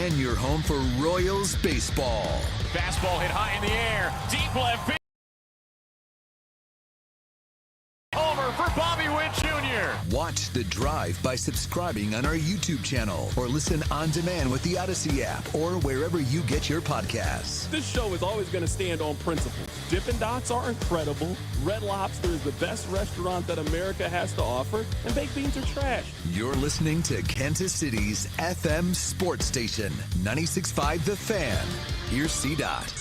and your home for Royals baseball. Fastball hit high in the air, deep left field. Homer for Bobby Witt Jr. Watch The Drive by subscribing on our YouTube channel or listen on demand with the Odyssey app or wherever you get your podcasts. This show is always going to stand on principles. Dippin' Dots are incredible. Red Lobster is the best restaurant that America has to offer. And baked beans are trash. You're listening to Kansas City's FM sports station, 96.5 The Fan. Here's C-Dot.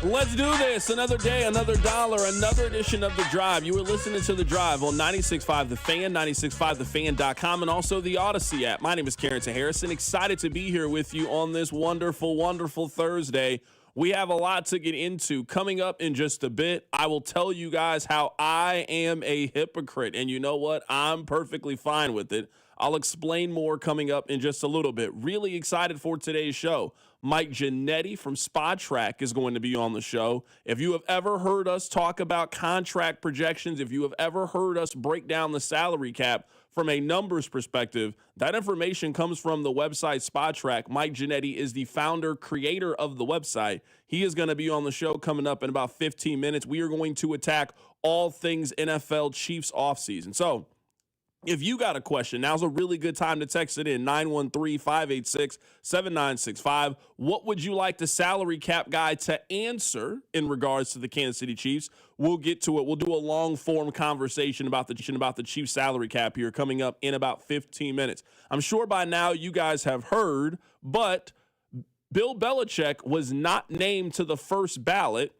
Let's do this. Another day, another dollar, another edition of The Drive. You were listening to The Drive on 96.5 The Fan, 96.5thefan.com, and also the Odyssey app. My name is Carrington Harrison. Excited to be here with you on this wonderful, wonderful Thursday. We have a lot to get into. Coming up in just a bit, I will tell you guys how I am a hypocrite. And you know what? I'm perfectly fine with it. I'll explain more coming up in just a little bit. Really excited for today's show. Mike Giannetti from Spot Track is going to be on the show. If you have ever heard us talk about contract projections, if you have ever heard us break down the salary cap from a numbers perspective, that information comes from the website Spot Track. Mike Giannetti is the founder, creator of the website. He is going to be on the show coming up in about 15 minutes. We are going to attack all things NFL Chiefs offseason. So, if you got a question, now's a really good time to text it in, 913-586-7965. What would you like the salary cap guy to answer in regards to the Kansas City Chiefs? We'll get to it. We'll do a long-form conversation about the Chiefs salary cap here coming up in about 15 minutes. I'm sure by now you guys have heard, but Bill Belichick was not named to the first ballot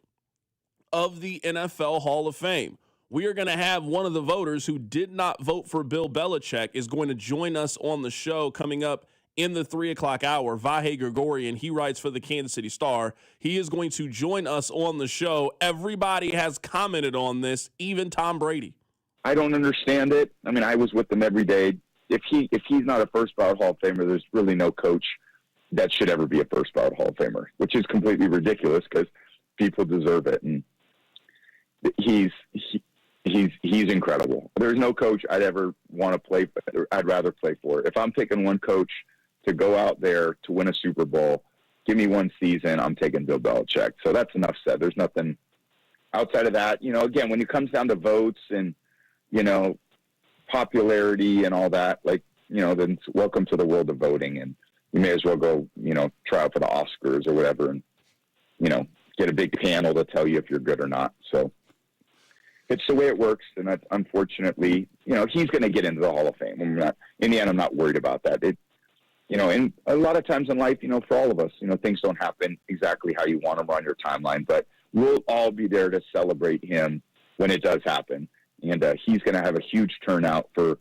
of the NFL Hall of Fame. We are going to have one of the voters who did not vote for Bill Belichick is going to join us on the show coming up in the 3 o'clock hour. Vahe Gregorian, he writes for the Kansas City Star. He is going to join us on the show. Everybody has commented on this, even Tom Brady. I don't understand it. I mean, I was with them every day. If he's not a first ballot Hall of Famer, there's really no coach that should ever be a first ballot Hall of Famer, which is completely ridiculous because people deserve it. And he's incredible. There's no coach I'd ever want to play for. I'd rather play for. If I'm picking one coach to go out there to win a Super Bowl, give me one season, I'm taking Bill Belichick. So that's enough said. There's nothing outside of that. You know, again, when it comes down to votes and, you know, popularity and all that, like, you know, then welcome to the world of voting. And you may as well go, you know, try out for the Oscars or whatever and, you know, get a big panel to tell you if you're good or not. So it's the way it works, and that's unfortunately, you know, he's going to get into the Hall of Fame. In the end, I'm not worried about that. You know, and a lot of times in life, you know, for all of us, you know, things don't happen exactly how you want them on your timeline, but we'll all be there to celebrate him when it does happen. And he's going to have a huge turnout from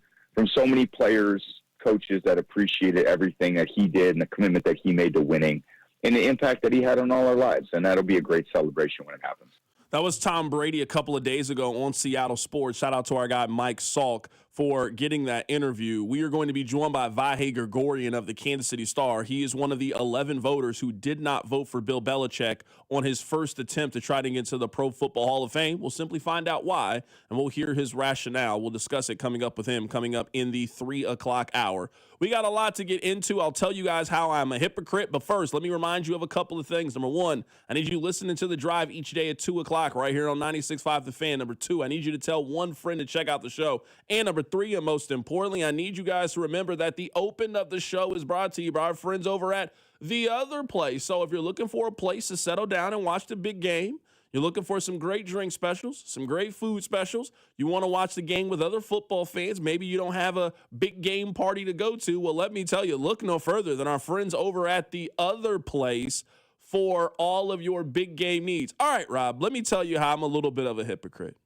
so many players, coaches that appreciated everything that he did and the commitment that he made to winning and the impact that he had on all our lives. And that'll be a great celebration when it happens. That was Tom Brady a couple of days ago on Seattle Sports. Shout out to our guy Mike Salk for getting that interview. We are going to be joined by Vahe Gregorian of the Kansas City Star. He is one of the 11 voters who did not vote for Bill Belichick on his first attempt to try to get into the Pro Football Hall of Fame. We'll simply find out why, and we'll hear his rationale. We'll discuss it coming up with him coming up in the 3 o'clock hour. We got a lot to get into. I'll tell you guys how I'm a hypocrite, but first, let me remind you of a couple of things. Number one, I need you listening to The Drive each day at 2 o'clock right here on 96.5 The Fan. Number two, I need you to tell one friend to check out the show. And number three, and most importantly, I need you guys to remember that the open of the show is brought to you by our friends over at The Other Place. So if you're looking for a place to settle down and watch the big game, you're looking for some great drink specials, some great food specials. You want to watch the game with other football fans. Maybe you don't have a big game party to go to. Well, let me tell you, look no further than our friends over at The Other Place for all of your big game needs. All right, Rob, let me tell you how I'm a little bit of a hypocrite.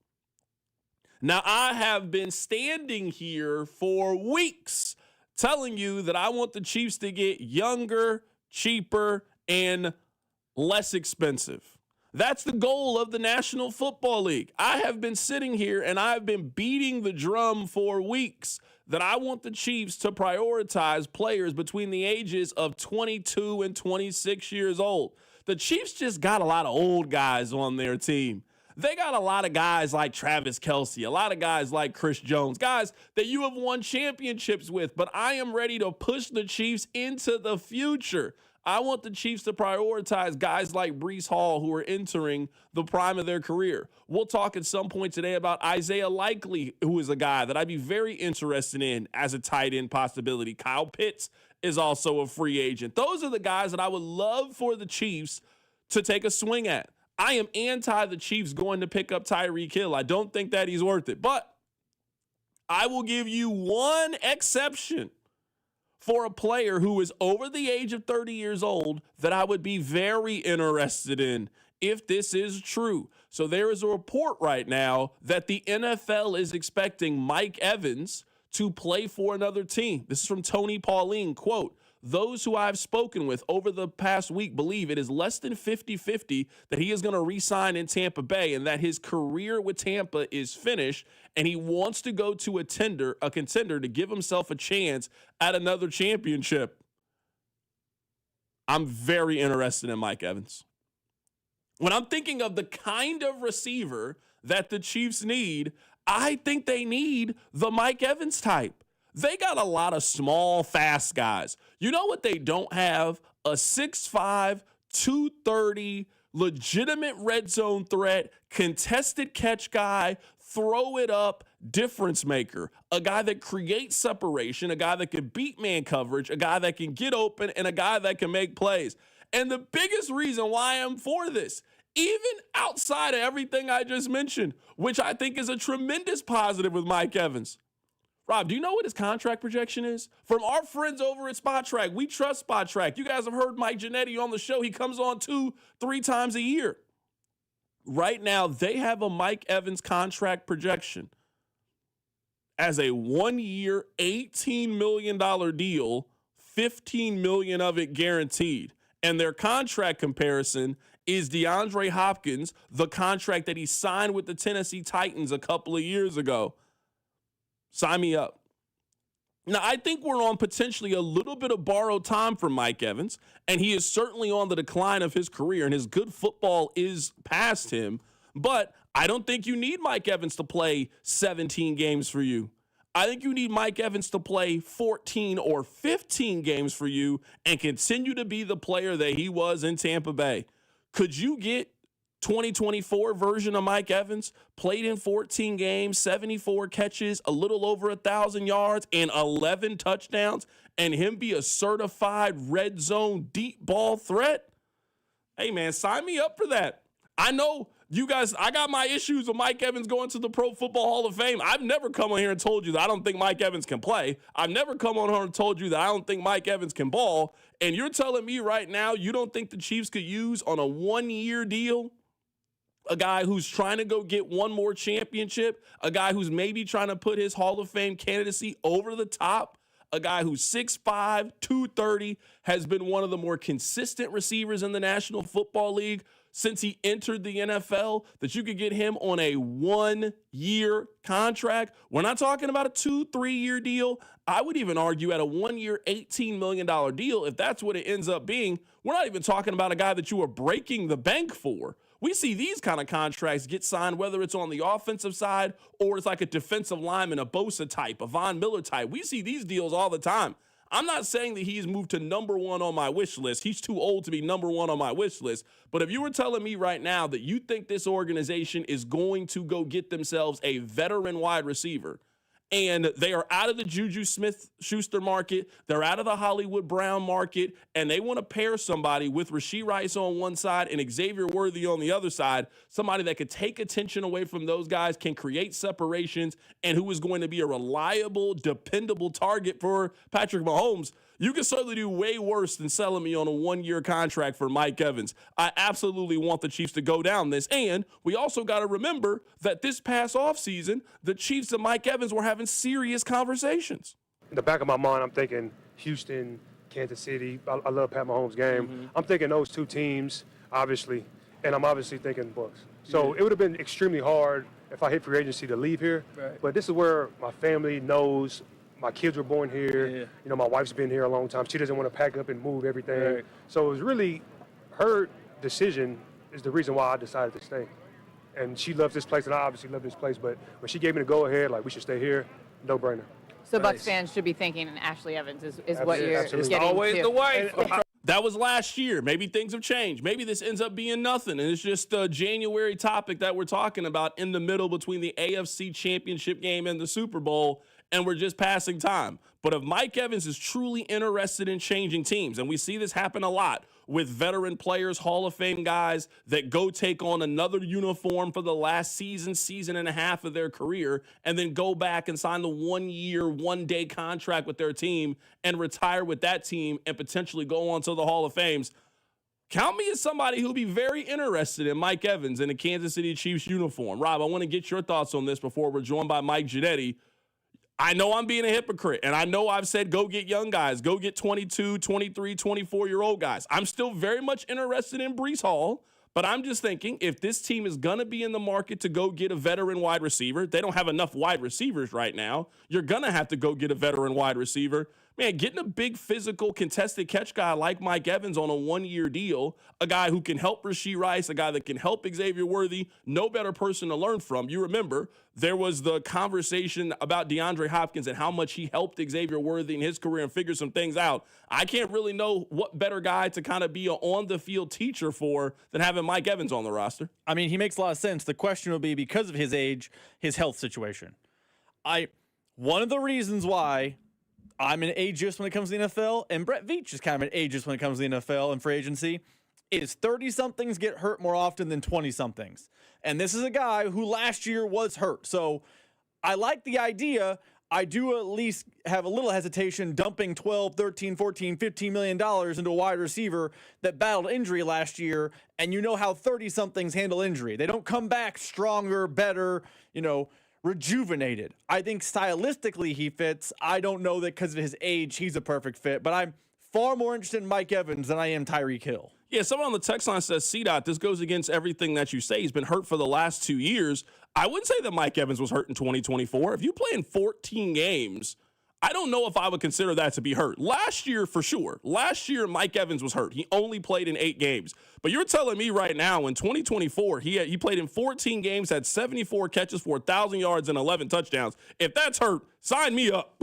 Now, I have been standing here for weeks telling you that I want the Chiefs to get younger, cheaper, and less expensive. That's the goal of the National Football League. I have been sitting here and I've been beating the drum for weeks that I want the Chiefs to prioritize players between the ages of 22 and 26 years old. The Chiefs just got a lot of old guys on their team. They got a lot of guys like Travis Kelce, a lot of guys like Chris Jones, guys that you have won championships with, but I am ready to push the Chiefs into the future. I want the Chiefs to prioritize guys like Breece Hall who are entering the prime of their career. We'll talk at some point today about Isaiah Likely, who is a guy that I'd be very interested in as a tight end possibility. Kyle Pitts is also a free agent. Those are the guys that I would love for the Chiefs to take a swing at. I am anti the Chiefs going to pick up Tyreek Hill. I don't think that he's worth it. But I will give you one exception for a player who is over the age of 30 years old that I would be very interested in if this is true. So there is a report right now that the NFL is expecting Mike Evans to play for another team. This is from Tony Pauline, quote, "Those who I've spoken with over the past week believe it is less than 50-50 that he is going to re-sign in Tampa Bay and that his career with Tampa is finished and he wants to go to a contender to give himself a chance at another championship." I'm very interested in Mike Evans. When I'm thinking of the kind of receiver that the Chiefs need, I think they need the Mike Evans type. They got a lot of small, fast guys. You know what they don't have? A 6'5", 230, legitimate red zone threat, contested catch guy, throw it up, difference maker. A guy that creates separation, a guy that can beat man coverage, a guy that can get open, and a guy that can make plays. And the biggest reason why I'm for this, even outside of everything I just mentioned, which I think is a tremendous positive with Mike Evans. Rob, do you know what his contract projection is? From our friends over at Spot Track, we trust Spot Track. You guys have heard Mike Giannetti on the show. He comes on 2-3 times a year. Right now, they have a Mike Evans contract projection as a 1-year, $18 million deal, $15 million of it guaranteed. And their contract comparison is DeAndre Hopkins, the contract that he signed with the Tennessee Titans a couple of years ago. Sign me up. Now, I think we're on potentially a little bit of borrowed time for Mike Evans, and he is certainly on the decline of his career, and his good football is past him. But I don't think you need Mike Evans to play 17 games for you. I think you need Mike Evans to play 14 or 15 games for you and continue to be the player that he was in Tampa Bay. Could you get 2024 version of Mike Evans, played in 14 games, 74 catches, a little over 1,000 yards, and 11 touchdowns, and him be a certified red zone deep ball threat? Hey, man, sign me up for that. I know you guys, I got my issues with Mike Evans going to the Pro Football Hall of Fame. I've never come on here and told you that I don't think Mike Evans can play. I've never come on here and told you that I don't think Mike Evans can ball. And you're telling me right now you don't think the Chiefs could use on a 1-year deal a guy who's trying to go get one more championship, a guy who's maybe trying to put his Hall of Fame candidacy over the top, a guy who's 6'5", 230, has been one of the more consistent receivers in the National Football League since he entered the NFL, that you could get him on a 1-year contract. We're not talking about a 2-3-year deal. I would even argue at a 1-year, $18 million deal, if that's what it ends up being, we're not even talking about a guy that you are breaking the bank for. We see these kind of contracts get signed, whether it's on the offensive side or it's like a defensive lineman, a Bosa type, a Von Miller type. We see these deals all the time. I'm not saying that he's moved to number one on my wish list. He's too old to be number one on my wish list. But if you were telling me right now that you think this organization is going to go get themselves a veteran wide receiver, and they are out of the Juju Smith-Schuster market, they're out of the Hollywood Brown market, and they want to pair somebody with Rashee Rice on one side and Xavier Worthy on the other side, somebody that could take attention away from those guys, can create separations, and who is going to be a reliable, dependable target for Patrick Mahomes, you can certainly do way worse than selling me on a 1-year contract for Mike Evans. I absolutely want the Chiefs to go down this. And we also got to remember that this past offseason, the Chiefs and Mike Evans were having serious conversations. In the back of my mind, I'm thinking Houston, Kansas City. I love Pat Mahomes' game. Mm-hmm. I'm thinking those two teams, obviously, and I'm obviously thinking Bucs. So it would have been extremely hard if I hit free agency to leave here. Right. But this is where my family knows. My kids were born here. Yeah. You know, my wife's been here a long time. She doesn't want to pack up and move everything. Right. So it was really her decision is the reason why I decided to stay. and she loves this place, and I obviously love this place. But when she gave me the go-ahead, like, we should stay here, no-brainer. So Bucs fans should be thinking Ashley Evans is what you're Absolutely. getting Always to. the wife. That was last year. Maybe things have changed. Maybe this ends up being nothing, and it's just a January topic that we're talking about in the middle between the AFC Championship game and the Super Bowl, and we're just passing time. But if Mike Evans is truly interested in changing teams, and we see this happen a lot with veteran players, Hall of Fame guys that go take on another uniform for the last season and a half of their career, and then go back and sign the 1 year, 1 day contract with their team and retire with that team and potentially go on to the Hall of Fames. Count me as somebody who'll be very interested in Mike Evans in a Kansas City Chiefs uniform. Rob, I want to get your thoughts on this before we're joined by Mike Giannetti. I know I'm being a hypocrite, and I know I've said go get young guys, go get 22, 23, 24-year-old guys. I'm still very much interested in Breece Hall, but I'm just thinking if this team is going to be in the market to go get a veteran wide receiver, they don't have enough wide receivers right now. You're going to have to go get a veteran wide receiver. Man, getting a big physical contested catch guy like Mike Evans on a 1 year deal, a guy who can help Rashee Rice, a guy that can help Xavier Worthy, no better person to learn from. You remember there was the conversation about DeAndre Hopkins and how much he helped Xavier Worthy in his career and figure some things out. I can't really know what better guy to kind of be an on-the-field teacher for than having Mike Evans on the roster. I mean, he makes a lot of sense. The question will be, because of his age, his health situation. One of the reasons why I'm an ageist when it comes to the NFL, and Brett Veach is kind of an ageist when it comes to the NFL and free agency, is 30-somethings get hurt more often than 20-somethings. And this is a guy who last year was hurt. So I like the idea. I do at least have a little hesitation dumping $12, $13, $14, $15 million into a wide receiver that battled injury last year, and you know how 30-somethings handle injury. They don't come back stronger, better, rejuvenated. I think stylistically he fits. I don't know that because of his age he's a perfect fit, but I'm far more interested in Mike Evans than I am Tyreek Hill. Yeah, someone on the text line says, CDOT, this goes against everything that you say. He's been hurt for the last 2 years. I wouldn't say that Mike Evans was hurt in 2024. If you play in 14 games, I don't know if I would consider that to be hurt. Last year, for sure. Last year, Mike Evans was hurt. He only played in 8 games. But you're telling me right now, in 2024, he played in 14 games, had 74 catches for 1,000 yards and 11 touchdowns. If that's hurt, sign me up.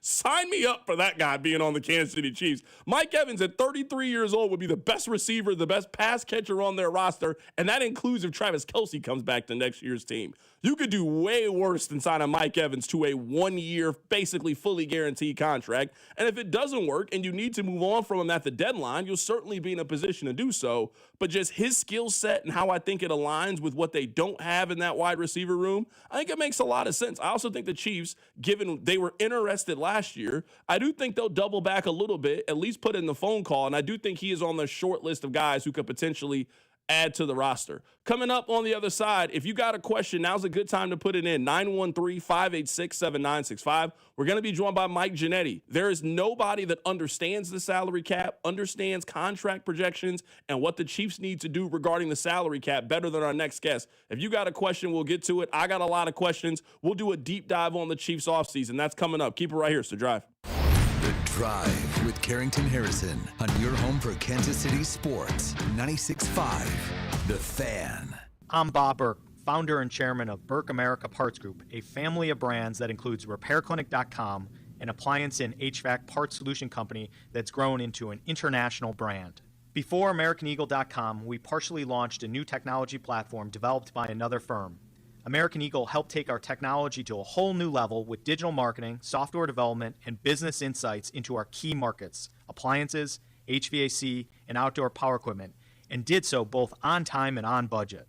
Sign me up for that guy being on the Kansas City Chiefs. Mike Evans, at 33 years old, would be the best receiver, the best pass catcher on their roster, and that includes if Travis Kelce comes back to next year's team. You could do way worse than signing Mike Evans to a 1 year, basically fully guaranteed contract. And if it doesn't work and you need to move on from him at the deadline, you'll certainly be in a position to do so. But just his skill set and how I think it aligns with what they don't have in that wide receiver room, I think it makes a lot of sense. I also think the Chiefs, given they were interested last year, I do think they'll double back a little bit, at least put in the phone call. And I do think he is on the short list of guys who could potentially add to the roster. Coming up on the other side, if you got a question, now's a good time to put it in. 913-586-7965. We're going to be joined by Mike Giannetti. There is nobody that understands the salary cap, understands contract projections, and what the Chiefs need to do regarding the salary cap better than our next guest. If you got a question, we'll get to it. I got a lot of questions. We'll do a deep dive on the Chiefs offseason. That's coming up. Keep it right here. So Drive. The Drive with Carrington Harrison on your home for Kansas City sports. 96.5 The Fan. I'm Bob Burke, founder and chairman of Burke America Parts Group, a family of brands that includes RepairClinic.com, an appliance and HVAC parts solution company that's grown into an international brand. Before AmericanEagle.com, we partially launched a new technology platform developed by another firm. American Eagle helped take our technology to a whole new level with digital marketing, software development, and business insights into our key markets, appliances, HVAC, and outdoor power equipment, and did so both on time and on budget.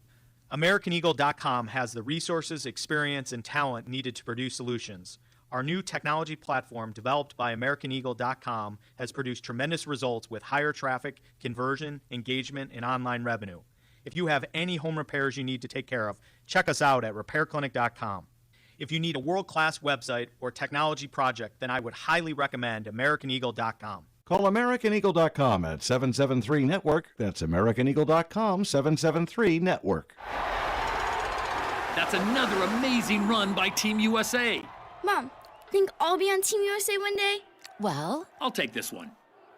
AmericanEagle.com has the resources, experience, and talent needed to produce solutions. Our new technology platform, developed by AmericanEagle.com, has produced tremendous results with higher traffic, conversion, engagement, and online revenue. If you have any home repairs you need to take care of, check us out at RepairClinic.com. If you need a world-class website or technology project, then I would highly recommend AmericanEagle.com. Call AmericanEagle.com at 773-NETWORK. That's AmericanEagle.com, 773-NETWORK. That's another amazing run by Team USA. Mom, think I'll be on Team USA one day? Well, I'll take this one.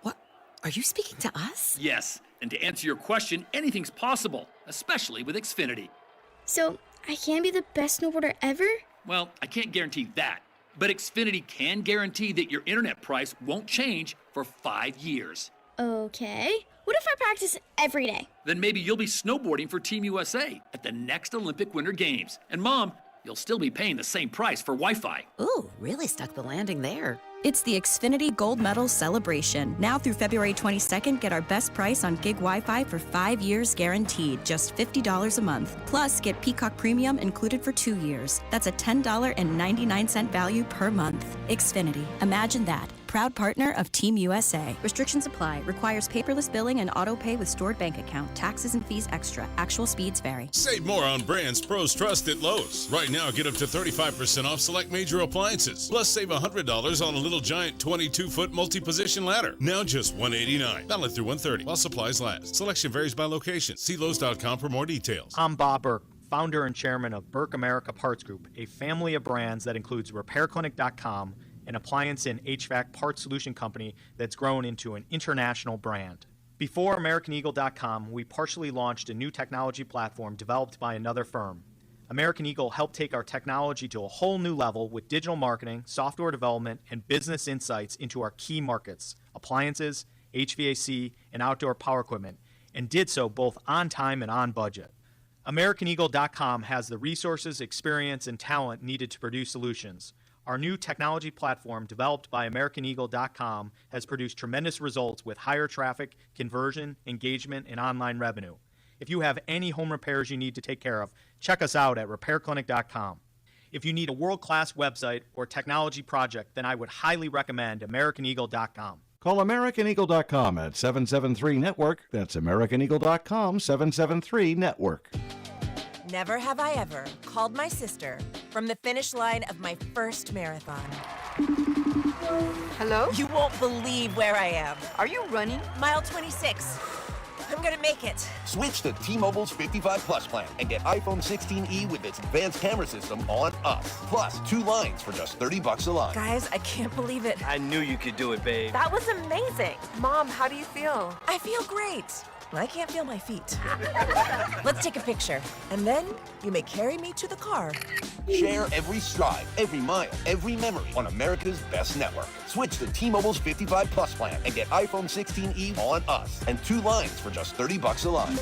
what? Are you speaking to us? Yes, and to answer your question, anything's possible, especially with Xfinity. So I can be the best snowboarder ever? Well, I can't guarantee that, but Xfinity can guarantee that your internet price won't change for 5 years. Okay. What if I practice every day? Then maybe you'll be snowboarding for Team USA at the next Olympic Winter Games. And Mom, you'll still be paying the same price for Wi-Fi. Ooh, really stuck the landing there. It's the Xfinity Gold Medal Celebration. Now through February 22nd, get our best price on gig Wi-Fi for 5 years guaranteed, just $50 a month. Plus, get Peacock Premium included for 2 years. That's a $10.99 value per month. Xfinity. Imagine that. Proud partner of Team USA. Restrictions apply. Requires paperless billing and auto pay with stored bank account. Taxes and fees extra. Actual speeds vary. Save more on brands pros trust at Lowe's. Right now, get up to 35% off select major appliances. Plus, save $100 on a Little Giant 22-foot multi-position ladder. Now just $189. Valid through 1/30 while supplies last. Selection varies by location. See Lowe's.com for more details. I'm Bob Burke, founder and chairman of Burke America Parts Group, a family of brands that includes RepairClinic.com, an appliance and HVAC parts solution company that's grown into an international brand. Before AmericanEagle.com, we partially launched a new technology platform developed by another firm. American Eagle helped take our technology to a whole new level with digital marketing, software development, and business insights into our key markets, appliances, HVAC, and outdoor power equipment, and did so both on time and on budget. AmericanEagle.com has the resources, experience, and talent needed to produce solutions. Our new technology platform, developed by AmericanEagle.com, has produced tremendous results with higher traffic, conversion, engagement, and online revenue. If you have any home repairs you need to take care of, check us out at RepairClinic.com. If you need a world-class website or technology project, then I would highly recommend AmericanEagle.com. Call AmericanEagle.com at 773-NETWORK. That's AmericanEagle.com, 773-NETWORK. Never have I ever called my sister from the finish line of my first marathon. Hello? You won't believe where I am. Are you running? Mile 26. I'm gonna make it. Switch to T-Mobile's 55 Plus plan and get iPhone 16e with its advanced camera system on us. Plus, 2 lines for just $30 a line. Guys, I can't believe it. I knew you could do it, babe. That was amazing. Mom, how do you feel? I feel great. I can't feel my feet. Let's take a picture, and then you may carry me to the car. Share every stride, every mile, every memory on America's best network. Switch to T-Mobile's 55 Plus plan and get iPhone 16e on us and 2 lines for just $30 a line.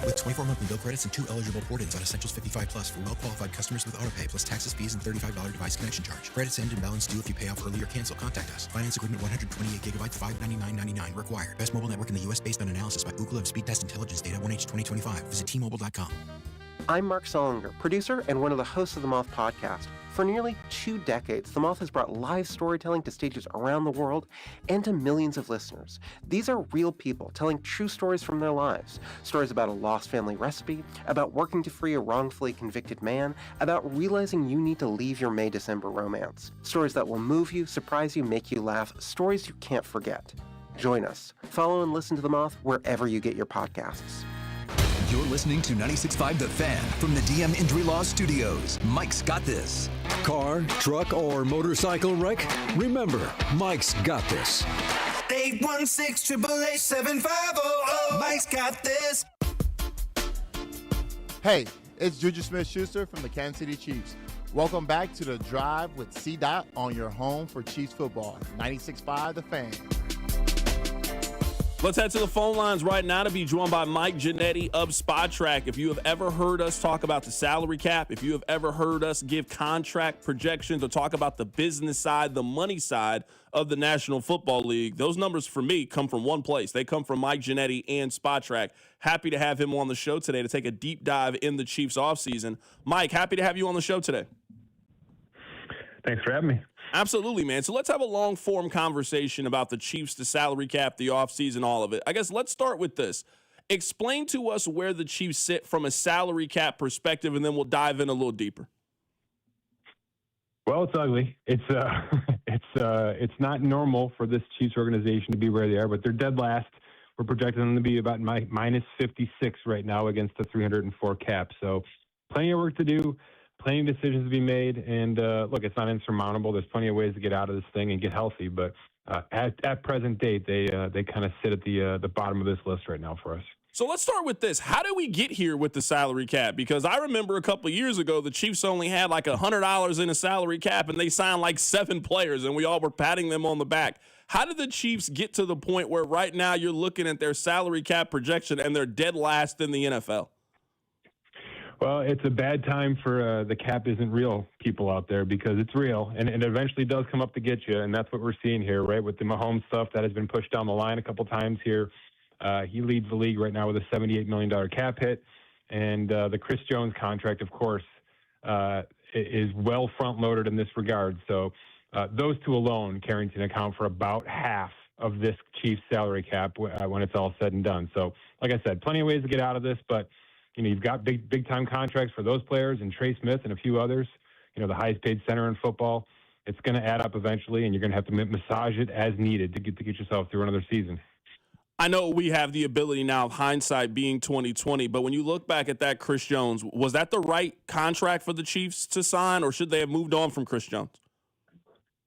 With 24 monthly bill credits and 2 eligible port-ins on Essentials 55 Plus for well-qualified customers with autopay plus taxes, fees, and $35 device connection charge. Credits end and balance due if you pay off early or cancel. Contact us. Finance agreement 128 gigabytes, $599.99 required. Best mobile network in the U.S. based on analysis by Ookla of Speed Test Intelligence Data 1H 2025. Visit T-Mobile.com. I'm Mark Solinger, producer and one of the hosts of the Moth podcast. For nearly 2 decades, The Moth has brought live storytelling to stages around the world and to millions of listeners. These are real people telling true stories from their lives. Stories about a lost family recipe, about working to free a wrongfully convicted man, about realizing you need to leave your May-December romance. Stories that will move you, surprise you, make you laugh. Stories you can't forget. Join us. Follow and listen to The Moth wherever you get your podcasts. You're listening to 96.5 The Fan from the DM Injury Law Studios. Mike's got this. Car, truck, or motorcycle wreck? Remember, Mike's got this. 816-888-7500. Mike's got this. Hey, it's Juju Smith-Schuster from the Kansas City Chiefs. Welcome back to The Drive with C-Dot on your home for Chiefs football. 96.5 The Fan. Let's head to the phone lines right now to be joined by Mike Ginnetti of Spot Track. If you have ever heard us talk about the salary cap, if you have ever heard us give contract projections or talk about the business side, the money side of the National Football League, those numbers for me come from one place. They come from Mike Ginnetti and Spot Track. Happy to have him on the show today to take a deep dive in the Chiefs offseason. Mike, happy to have you on the show today. Thanks for having me. Absolutely, man. So let's have a long-form conversation about the Chiefs, the salary cap, the offseason, all of it. I guess let's start with this. Explain to us where the Chiefs sit from a salary cap perspective, and then we'll dive in a little deeper. Well, it's ugly. It's not normal for this Chiefs organization to be where they are, but they're dead last. We're projecting them to be about minus 56 right now against the 304 cap. So plenty of work to do. Plenty of decisions to be made, and look, it's not insurmountable. There's plenty of ways to get out of this thing and get healthy, but at present date, they kind of sit at the bottom of this list right now for us. So let's start with this. How did we get here with the salary cap? Because I remember a couple of years ago, the Chiefs only had like $100 in a salary cap, and they signed like 7 players, and we all were patting them on the back. How did the Chiefs get to the point where right now you're looking at their salary cap projection and they're dead last in the NFL? Well, it's a bad time for the cap isn't real people out there, because it's real, and it eventually does come up to get you, and that's what we're seeing here, right, with the Mahomes stuff that has been pushed down the line a couple times here. He leads the league right now with a $78 million cap hit, and the Chris Jones contract, of course, is well front-loaded in this regard. So those two alone, Carrington, account for about half of this Chiefs salary cap when it's all said and done. So, like I said, plenty of ways to get out of this, but you've got big-time contracts for those players and Trey Smith and a few others, the highest-paid center in football. It's going to add up eventually, and you're going to have to massage it as needed to get yourself through another season. I know we have the ability now of hindsight being 2020, but when you look back at that Chris Jones, was that the right contract for the Chiefs to sign, or should they have moved on from Chris Jones?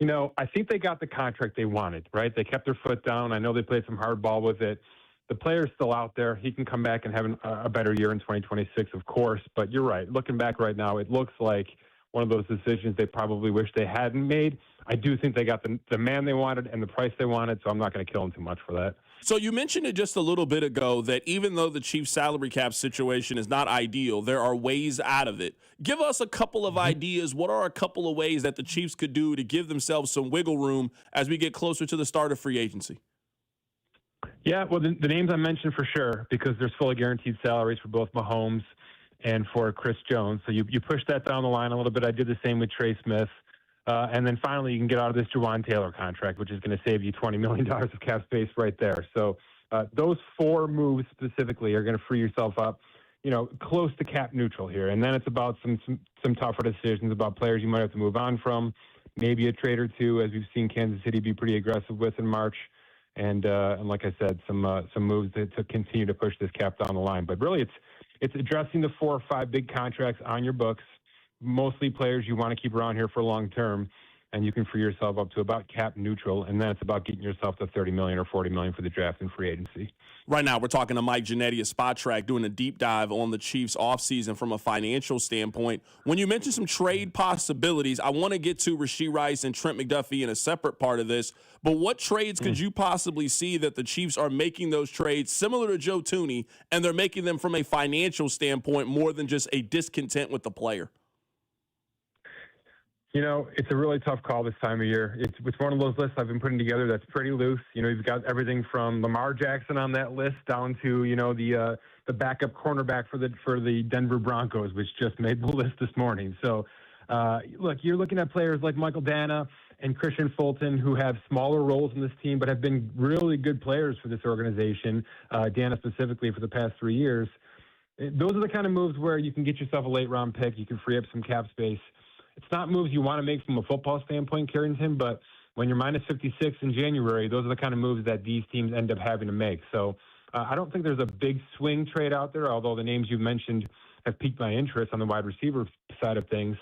I think they got the contract they wanted, right? They kept their foot down. I know they played some hardball with it. The player's still out there. He can come back and have a better year in 2026, of course. But you're right. Looking back right now, it looks like one of those decisions they probably wish they hadn't made. I do think they got the man they wanted and the price they wanted, so I'm not going to kill them too much for that. So you mentioned it just a little bit ago that even though the Chiefs salary cap situation is not ideal, there are ways out of it. Give us a couple of ideas. What are a couple of ways that the Chiefs could do to give themselves some wiggle room as we get closer to the start of free agency? Yeah, well, the names I mentioned for sure, because there's fully guaranteed salaries for both Mahomes and for Chris Jones. So you push that down the line a little bit. I did the same with Trey Smith. And then finally, you can get out of this Jawan Taylor contract, which is going to save you $20 million of cap space right there. So those 4 moves specifically are going to free yourself up, close to cap neutral here. And then it's about some tougher decisions about players you might have to move on from, maybe a trade or two, as we've seen Kansas City be pretty aggressive with in March. And like I said, some moves to continue to push this cap down the line. But really, it's addressing the 4 or 5 big contracts on your books, mostly players you want to keep around here for long term, and you can free yourself up to about cap neutral. And then it's about getting yourself to $30 million or $40 million for the draft and free agency. Right now, we're talking to Mike Ginnetti of Spot Track, doing a deep dive on the Chiefs offseason from a financial standpoint. When you mentioned some trade possibilities, I want to get to Rashee Rice and Trent McDuffie in a separate part of this. But what trades could you possibly see that the Chiefs are making those trades similar to Joe Thuney, and they're making them from a financial standpoint more than just a discontent with the player? It's a really tough call this time of year. It's one of those lists I've been putting together that's pretty loose. You've got everything from Lamar Jackson on that list down to, the backup cornerback for the Denver Broncos, which just made the list this morning. So, look, you're looking at players like Michael Dana and Christian Fulton, who have smaller roles in this team but have been really good players for this organization, Dana specifically for the past 3 years. Those are the kind of moves where you can get yourself a late-round pick. You can free up some cap space. It's not moves you want to make from a football standpoint, Carrington, but when you're minus 56 in January, those are the kind of moves that these teams end up having to make. So I don't think there's a big swing trade out there, although the names you mentioned have piqued my interest on the wide receiver side of things.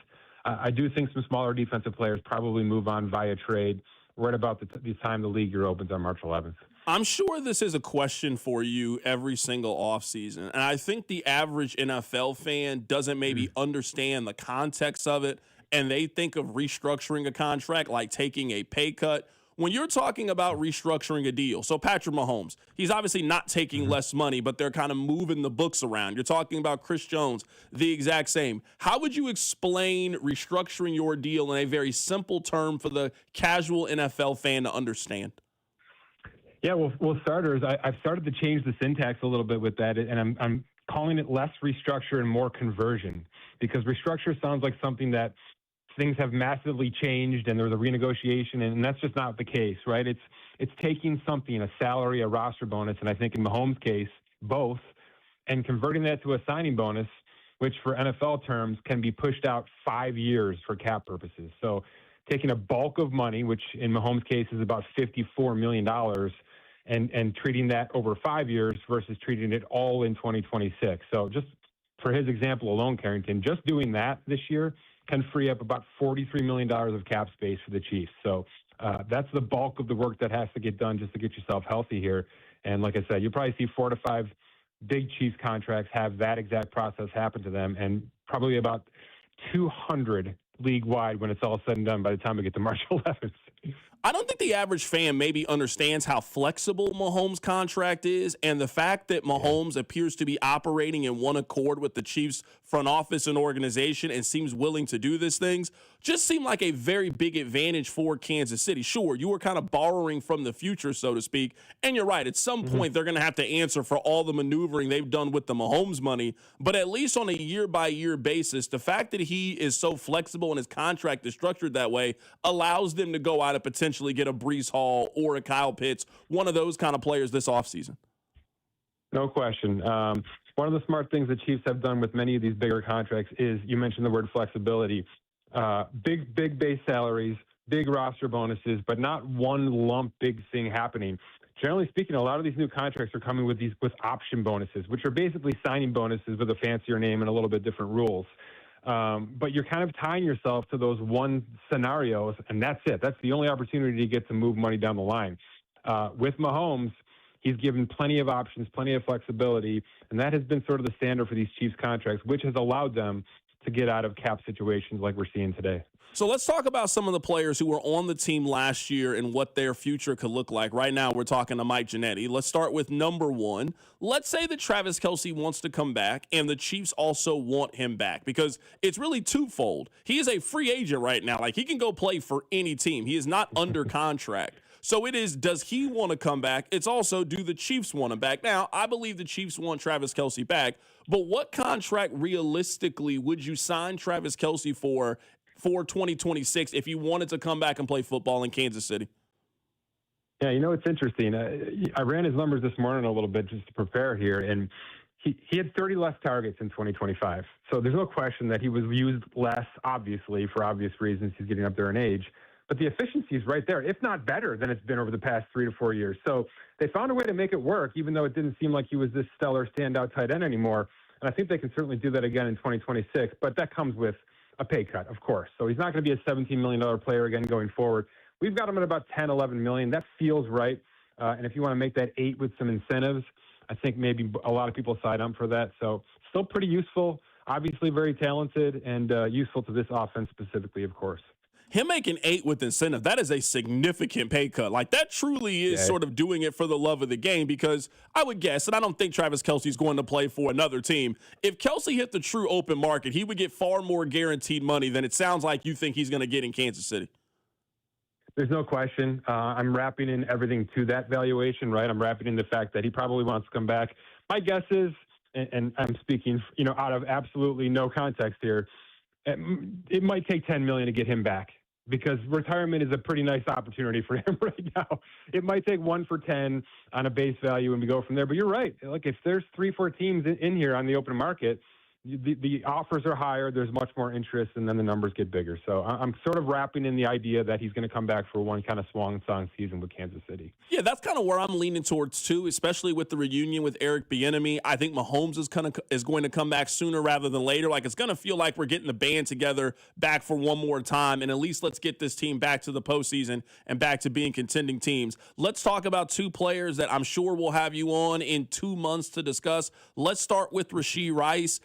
I do think some smaller defensive players probably move on via trade right about the time the league year opens on March 11th. I'm sure this is a question for you every single offseason, and I think the average NFL fan doesn't maybe understand the context of it, and they think of restructuring a contract like taking a pay cut. When you're talking about restructuring a deal, so Patrick Mahomes, he's obviously not taking less money, but they're kind of moving the books around. You're talking about Chris Jones, the exact same. How would you explain restructuring your deal in a very simple term for the casual NFL fan to understand? Yeah, well, starters, I've started to change the syntax a little bit with that, and I'm calling it less restructure and more conversion, because restructure sounds like something that things have massively changed and there's a renegotiation, and that's just not the case, right? It's taking something, a salary, a roster bonus, and I think in Mahomes' case, both, and converting that to a signing bonus, which for NFL terms can be pushed out 5 years for cap purposes. So taking a bulk of money, which in Mahomes' case is about $54 million, and treating that over 5 years versus treating it all in 2026. So just for his example alone, Carrington, just doing that this year can free up about $43 million of cap space for the Chiefs. So that's the bulk of the work that has to get done just to get yourself healthy here. And like I said, you'll probably see 4 to 5 big Chiefs contracts have that exact process happen to them, and probably about 200 league-wide when it's all said and done by the time we get to March 11th. I don't think the average fan maybe understands how flexible Mahomes' contract is, and the fact that Mahomes appears to be operating in one accord with the Chiefs front office and organization and seems willing to do these things just seem like a very big advantage for Kansas City. Sure, you were kind of borrowing from the future, so to speak, and you're right. At some point, they're going to have to answer for all the maneuvering they've done with the Mahomes money, but at least on a year-by-year basis, the fact that he is so flexible and his contract is structured that way allows them to go out and potentially get a Breece Hall or a Kyle Pitts, one of those kind of players this offseason. No question. One of the smart things the Chiefs have done with many of these bigger contracts is, you mentioned the word flexibility. Big base salaries, big roster bonuses, but not one lump big thing happening. Generally speaking, a lot of these new contracts are coming with option bonuses, which are basically signing bonuses with a fancier name and a little bit different rules. But you're kind of tying yourself to those one scenarios, and that's it. That's the only opportunity to get to move money down the line. With Mahomes, he's given plenty of options, plenty of flexibility, and that has been sort of the standard for these Chiefs contracts, which has allowed them to get out of cap situations like we're seeing today. So let's talk about some of the players who were on the team last year and what their future could look like. Right now, we're talking to Mike Ginnetti. Let's start with number one. Let's say that Travis Kelce wants to come back and the Chiefs also want him back, because it's really twofold. He is a free agent right now. Like, he can go play for any team. He is not under contract. So it is, does he want to come back? It's also, do the Chiefs want him back? Now, I believe the Chiefs want Travis Kelce back, but what contract realistically would you sign Travis Kelce for 2026 if you wanted to come back and play football in Kansas City? Yeah, it's interesting. I ran his numbers this morning a little bit just to prepare here, and he had 30 less targets in 2025. So there's no question that he was used less, obviously, for obvious reasons. He's getting up there in age. But the efficiency is right there, if not better than it's been over the past 3 to 4 years. So they found a way to make it work, even though it didn't seem like he was this stellar standout tight end anymore. And I think they can certainly do that again in 2026. But that comes with a pay cut, of course. So he's not going to be a $17 million player again going forward. We've got him at about 10, 11 million. That feels right. And if you want to make that 8 with some incentives, I think maybe a lot of people sign up for that. So still pretty useful, obviously very talented, and useful to this offense specifically, of course. Him making 8 with incentive, that is a significant pay cut. Like, that truly is sort of doing it for the love of the game, because I would guess, and I don't think Travis Kelce's going to play for another team, if Kelce hit the true open market, he would get far more guaranteed money than it sounds like you think he's going to get in Kansas City. There's no question. I'm wrapping in everything to that valuation, right? I'm wrapping in the fact that he probably wants to come back. My guess is, and I'm speaking, out of absolutely no context here, it might take $10 million to get him back, because retirement is a pretty nice opportunity for him right now. It might take 1 for 10 on a base value and we go from there. But you're right. Like, if there's 3-4 teams in here on the open market, the offers are higher, there's much more interest, and then the numbers get bigger. So I'm sort of wrapping in the idea that he's going to come back for one kind of swan song season with Kansas City. Yeah, that's kind of where I'm leaning towards too, especially with the reunion with Eric Bieniemy. I think Mahomes is going to come back sooner rather than later. Like, it's going to feel like we're getting the band together back for one more time, and at least let's get this team back to the postseason and back to being contending teams. Let's talk about 2 players that I'm sure we'll have you on in 2 months to discuss. Let's start with Rashee Rice.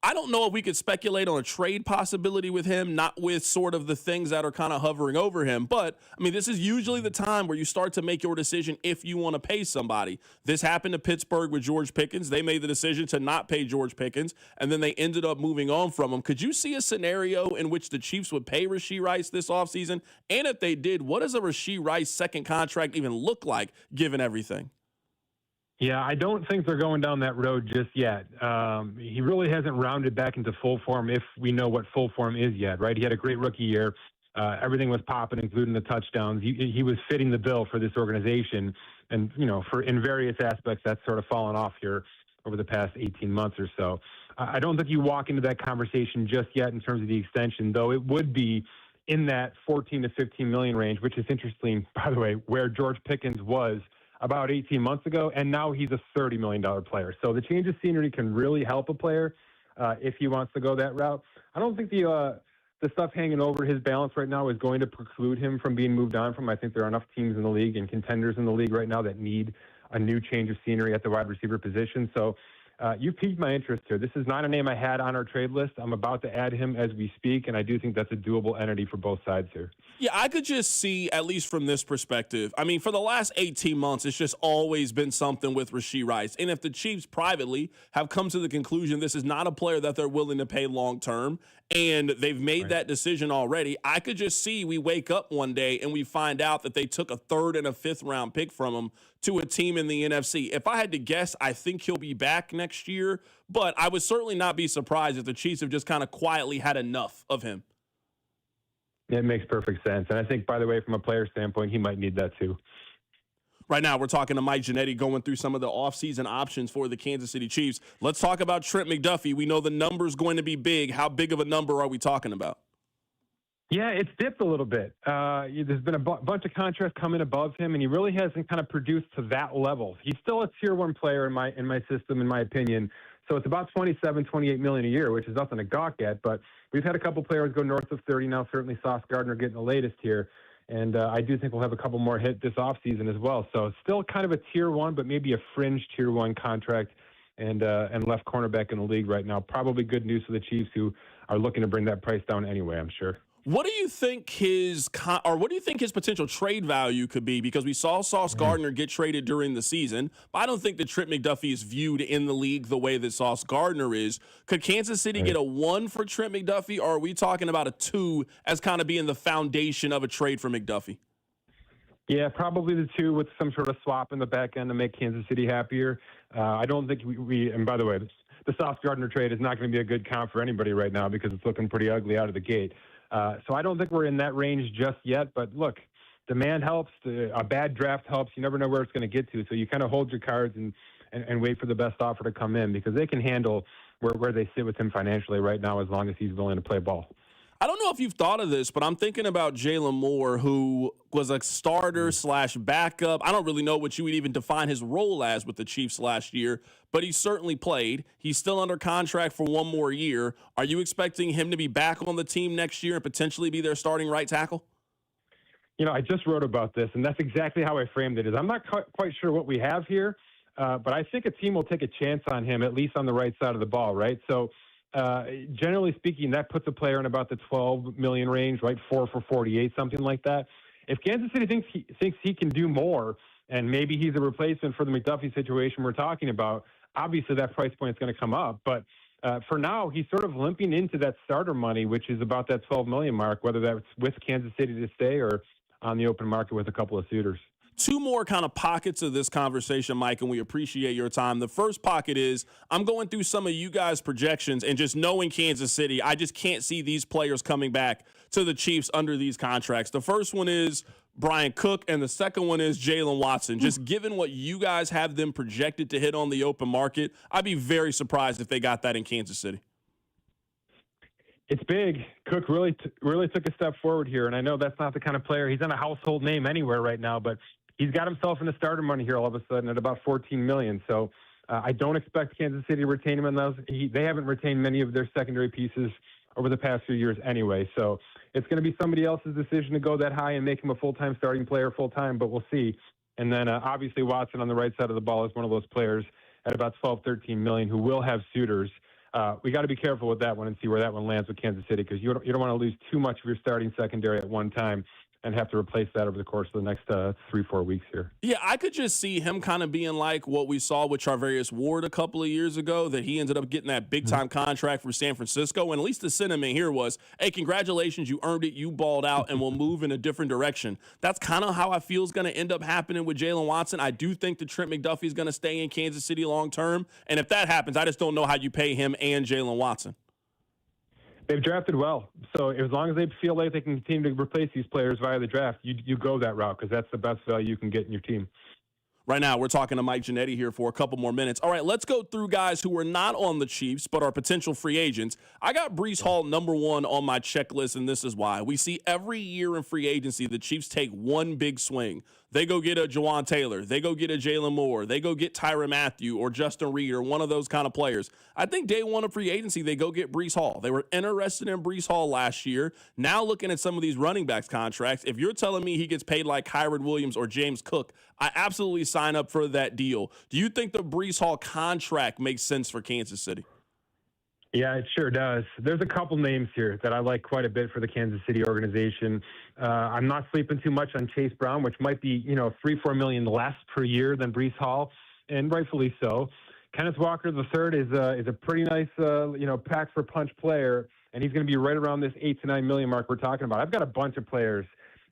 I don't know if we could speculate on a trade possibility with him, not with sort of the things that are kind of hovering over him. But, I mean, this is usually the time where you start to make your decision if you want to pay somebody. This happened to Pittsburgh with George Pickens. They made the decision to not pay George Pickens, and then they ended up moving on from him. Could you see a scenario in which the Chiefs would pay Rashee Rice this offseason? And if they did, what does a Rashee Rice second contract even look like, given everything? Yeah, I don't think they're going down that road just yet. He really hasn't rounded back into full form, if we know what full form is yet, right? He had a great rookie year. Everything was popping, including the touchdowns. He was fitting the bill for this organization. And, in various aspects, that's sort of fallen off here over the past 18 months or so. I don't think you walk into that conversation just yet in terms of the extension, though it would be in that 14 to 15 million range, which is interesting, by the way, where George Pickens was about 18 months ago, and now he's a $30 million player. So the change of scenery can really help a player if he wants to go that route. I don't think the the stuff hanging over his balance right now is going to preclude him from being moved on from. I think there are enough teams in the league and contenders in the league right now that need a new change of scenery at the wide receiver position. So you piqued my interest here. This is not a name I had on our trade list. I'm about to add him as we speak, and I do think that's a doable entity for both sides here. Yeah, I could just see, at least from this perspective, I mean, for the last 18 months, it's just always been something with Rashee Rice. And if the Chiefs privately have come to the conclusion this is not a player that they're willing to pay long term, and they've made that decision already, I could just see we wake up one day and we find out that they took a 3rd and a 5th round pick from him to a team in the NFC. If I had to guess, I think he'll be back next year, but I would certainly not be surprised if the Chiefs have just kind of quietly had enough of him. It makes perfect sense. And I think, by the way, from a player standpoint, he might need that too. Right now, we're talking to Mike Ginnetti going through some of the offseason options for the Kansas City Chiefs. Let's talk about Trent McDuffie. We know the number's going to be big. How big of a number are we talking about? Yeah, it's dipped a little bit. There's been a bunch of contracts coming above him, and he really hasn't kind of produced to that level. He's still a tier 1 player in my system, in my opinion. So it's about $27-28 million a year, which is nothing to gawk at. But we've had a couple players go north of 30 now. Certainly Sauce Gardner getting the latest here. And I do think we'll have a couple more hit this offseason as well. So it's still kind of a tier 1, but maybe a fringe tier 1 contract and left cornerback in the league right now. Probably good news for the Chiefs, who are looking to bring that price down anyway, I'm sure. What do you think his potential trade value could be? Because we saw Sauce Gardner get traded during the season, but I don't think that Trent McDuffie is viewed in the league the way that Sauce Gardner is. Could Kansas City get a 1 for Trent McDuffie, or are we talking about a 2 as kind of being the foundation of a trade for McDuffie? Yeah, probably the 2 with some sort of swap in the back end to make Kansas City happier. I don't think we and by the way, the Sauce Gardner trade is not going to be a good count for anybody right now because it's looking pretty ugly out of the gate. So I don't think we're in that range just yet. But look, demand helps. A bad draft helps. You never know where it's going to get to. So you kind of hold your cards and wait for the best offer to come in because they can handle where they sit with him financially right now as long as he's willing to play ball. I don't know if you've thought of this, but I'm thinking about Jalen Moore, who was a starter / backup. I don't really know what you would even define his role as with the Chiefs last year, but he certainly played. He's still under contract for 1 more year. Are you expecting him to be back on the team next year and potentially be their starting right tackle? You know, I just wrote about this, and that's exactly how I framed it. I'm not quite sure what we have here, but I think a team will take a chance on him, at least on the right side of the ball, right? So, generally speaking, that puts a player in about the 12 million range, right? 4 for 48, something like that. If Kansas City thinks he can do more, and maybe he's a replacement for the McDuffie situation we're talking about, obviously that price point is going to come up. But for now, he's sort of limping into that starter money, which is about that 12 million mark, whether that's with Kansas City to stay or on the open market with a couple of suitors. 2 more kind of pockets of this conversation, Mike, and we appreciate your time. The first pocket is I'm going through some of you guys' projections, and just knowing Kansas City, I just can't see these players coming back to the Chiefs under these contracts. The first one is Brian Cook, and the second one is Jalen Watson. Just given what you guys have them projected to hit on the open market, I'd be very surprised if they got that in Kansas City. It's big. Cook really took a step forward here, and I know that's not the kind of player. He's not a household name anywhere right now, but he's got himself into starter money here all of a sudden at about $14 million. So I don't expect Kansas City to retain him in those. They haven't retained many of their secondary pieces over the past few years anyway. So it's going to be somebody else's decision to go that high and make him a full-time starting player full-time, but we'll see. And then obviously Watson on the right side of the ball is one of those players at about 12-13 million who will have suitors. We got to be careful with that one and see where that one lands with Kansas City because you don't want to lose too much of your starting secondary at one time and have to replace that over the course of the next 3-4 weeks here. Yeah, I could just see him kind of being like what we saw with Charvarius Ward a couple of years ago, that he ended up getting that big-time contract for San Francisco, and at least the sentiment here was, hey, congratulations, you earned it, you balled out, and we'll move in a different direction. That's kind of how I feel is going to end up happening with Jalen Watson. I do think that Trent McDuffie is going to stay in Kansas City long-term, and if that happens, I just don't know how you pay him and Jalen Watson. They've drafted well. So as long as they feel like they can continue to replace these players via the draft, you go that route because that's the best value you can get in your team. Right now, we're talking to Mike Ginnetti here for a couple more minutes. All right, let's go through guys who are not on the Chiefs but are potential free agents. I got Breece Hall number one on my checklist, and this is why. We see every year in free agency the Chiefs take one big swing. They go get a Jawan Taylor. They go get a Jalen Moore. They go get Tyrann Mathieu or Justin Reed or one of those kind of players. I think day one of free agency, they go get Breece Hall. They were interested in Breece Hall last year. Now looking at some of these running backs contracts, if you're telling me he gets paid like Kyron Williams or James Cook, I absolutely sign up for that deal. Do you think the Breece Hall contract makes sense for Kansas City? Yeah, it sure does. There's a couple names here that I like quite a bit for the Kansas City organization. I'm not sleeping too much on Chase Brown, which might be, $3-4 million less per year than Breece Hall, and rightfully so. Kenneth Walker III is a pretty nice, pack for punch player, and he's going to be right around this $8 to $9 million mark we're talking about. I've got a bunch of players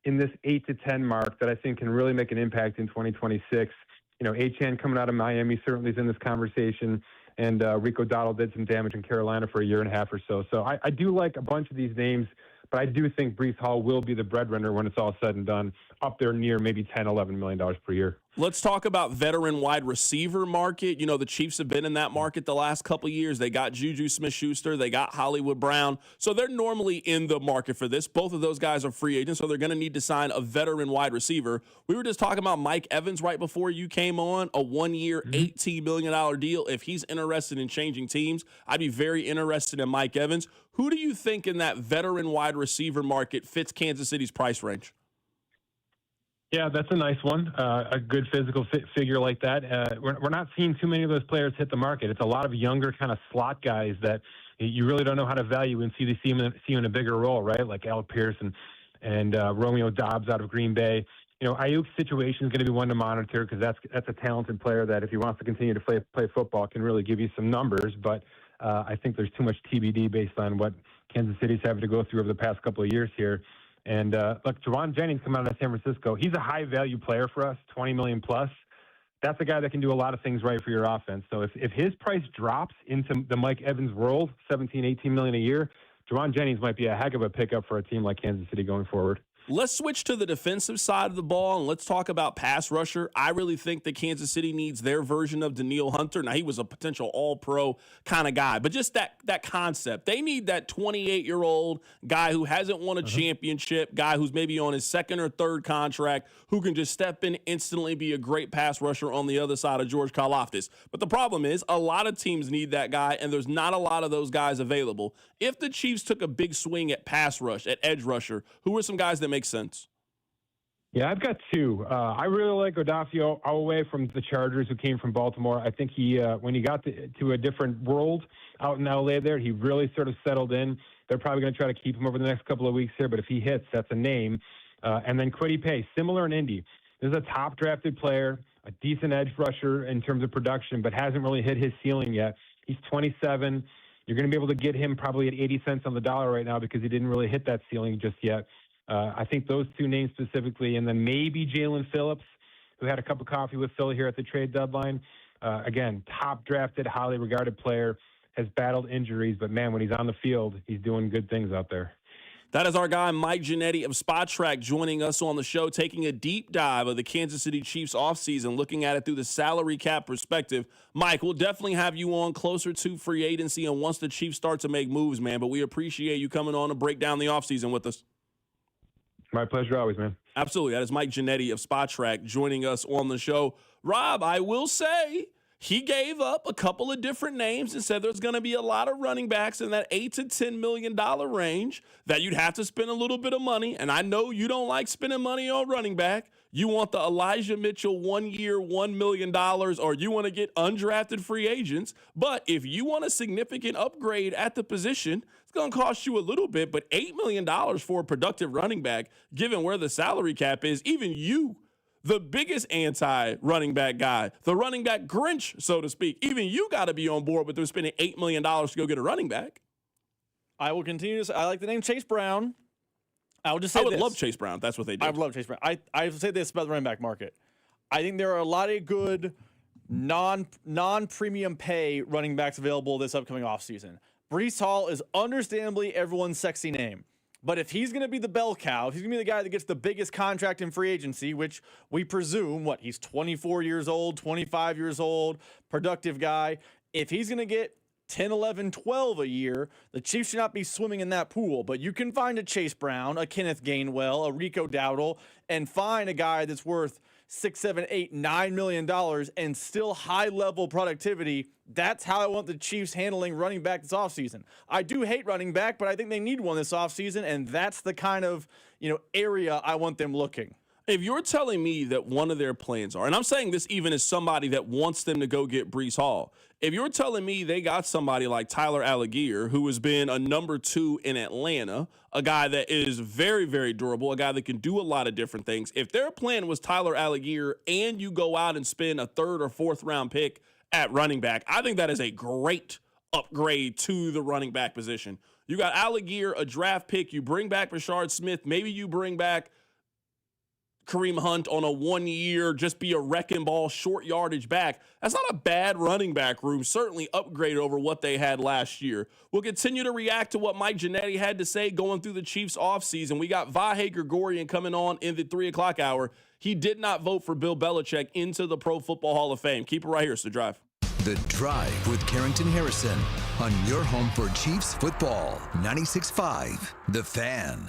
in this 8 to 10 mark that I think can really make an impact in 2026. Achane coming out of Miami certainly is in this conversation. And Rico Dowdle did some damage in Carolina for a year and a half or so. So I do like a bunch of these names, but I do think Breece Hall will be the breadwinner when it's all said and done, up there near maybe $10, $11 million per year. Let's talk about veteran wide receiver market. The Chiefs have been in that market the last couple of years. They got Juju Smith-Schuster. They got Hollywood Brown. So they're normally in the market for this. Both of those guys are free agents, so they're going to need to sign a veteran wide receiver. We were just talking about Mike Evans right before you came on, a one-year, $18 million deal. If he's interested in changing teams, I'd be very interested in Mike Evans. Who do you think in that veteran wide receiver market fits Kansas City's price range? Yeah, that's a nice one. A good physical figure like that. We're not seeing too many of those players hit the market. It's a lot of younger kind of slot guys that you really don't know how to value and see them in a bigger role, right? Like Alec Pierce and Romeo Doubs out of Green Bay. Ayuk's situation is going to be one to monitor because that's a talented player that if he wants to continue to play football can really give you some numbers. But I think there's too much TBD based on what Kansas City's having to go through over the past couple of years here. And look, Jawan Jennings coming out of San Francisco, he's a high-value player for us, $20 million plus. That's a guy that can do a lot of things right for your offense. So if his price drops into the Mike Evans world, $17, $18 million a year, Jawan Jennings might be a heck of a pickup for a team like Kansas City going forward. Let's switch to the defensive side of the ball, and let's talk about pass rusher. I really think that Kansas City needs their version of Danielle Hunter. Now, he was a potential all-pro kind of guy, but just that concept. They need that 28-year-old guy who hasn't won a championship, guy who's maybe on his second or third contract, who can just step in instantly, be a great pass rusher on the other side of George Karlaftis. But the problem is a lot of teams need that guy, and there's not a lot of those guys available. If the Chiefs took a big swing at pass rush, at edge rusher, who are some guys that make sense? Yeah, I've got two. I really like Odafio away from the Chargers, who came from Baltimore. I think he, when he got to a different world out in LA there, he really sort of settled in. They're probably going to try to keep him over the next couple of weeks here, but if he hits, that's a name. And then Kwity Paye, similar in Indy. This is a top-drafted player, a decent edge rusher in terms of production, but hasn't really hit his ceiling yet. He's 27. You're going to be able to get him probably at 80 cents on the dollar right now because he didn't really hit that ceiling just yet. I think those two names specifically, and then maybe Jalen Phillips, who had a cup of coffee with Phil here at the trade deadline. Again, top-drafted, highly regarded player, has battled injuries, but, man, when he's on the field, he's doing good things out there. That is our guy, Mike Ginnetti of Spot Track, joining us on the show, taking a deep dive of the Kansas City Chiefs offseason, looking at it through the salary cap perspective. Mike, we'll definitely have you on closer to free agency and once the Chiefs start to make moves, man, but we appreciate you coming on to break down the offseason with us. My pleasure always, man. Absolutely. That is Mike Ginnetti of Spot Track joining us on the show. Rob, I will say he gave up a couple of different names and said there's going to be a lot of running backs in that $8 to $10 million range that you'd have to spend a little bit of money. And I know you don't like spending money on running back. You want the Elijah Mitchell 1 year, $1 million, or you want to get undrafted free agents. But if you want a significant upgrade at the position, it's going to cost you a little bit. But $8 million for a productive running back, given where the salary cap is, even you, the biggest anti-running back guy, the running back Grinch, so to speak, even you got to be on board with them spending $8 million to go get a running back. I will continue to say, I like the name Chase Brown. I would just say I would love Chase Brown. That's what they do. I would love Chase Brown. I would say this about the running back market. I think there are a lot of good non-premium pay running backs available this upcoming offseason. Breece Hall is understandably everyone's sexy name. But if he's going to be the bell cow, if he's going to be the guy that gets the biggest contract in free agency, which we presume, he's 24 years old, 25 years old, productive guy. If he's going to get 10, 11, 12 a year, the Chiefs should not be swimming in that pool. But you can find a Chase Brown, a Kenneth Gainwell, a Rico Dowdle, and find a guy that's worth $6, $7, $8, $9 million and still high-level productivity. That's how I want the Chiefs handling running back this offseason. I do hate running back, but I think they need one this offseason, and that's the kind of area I want them looking. If you're telling me that one of their plans are, and I'm saying this even as somebody that wants them to go get Breece Hall, if you're telling me they got somebody like Tyler Algier, who has been a number 2 in Atlanta, a guy that is very, very durable, a guy that can do a lot of different things, if their plan was Tyler Algier and you go out and spend a 3rd or 4th round pick at running back, I think that is a great upgrade to the running back position. You got Algier, a draft pick, you bring back Rashard Smith, maybe you bring back Kareem Hunt on a 1-year, just be a wrecking ball, short yardage back. That's not a bad running back room. Certainly upgrade over what they had last year. We'll continue to react to what Mike Ginnetti had to say going through the Chiefs offseason. We got Vahe Gregorian coming on in the 3 o'clock hour. He did not vote for Bill Belichick into the Pro Football Hall of Fame. Keep it right here. It's The Drive. The Drive with Carrington Harrison on your home for Chiefs football. 96.5 The Fan.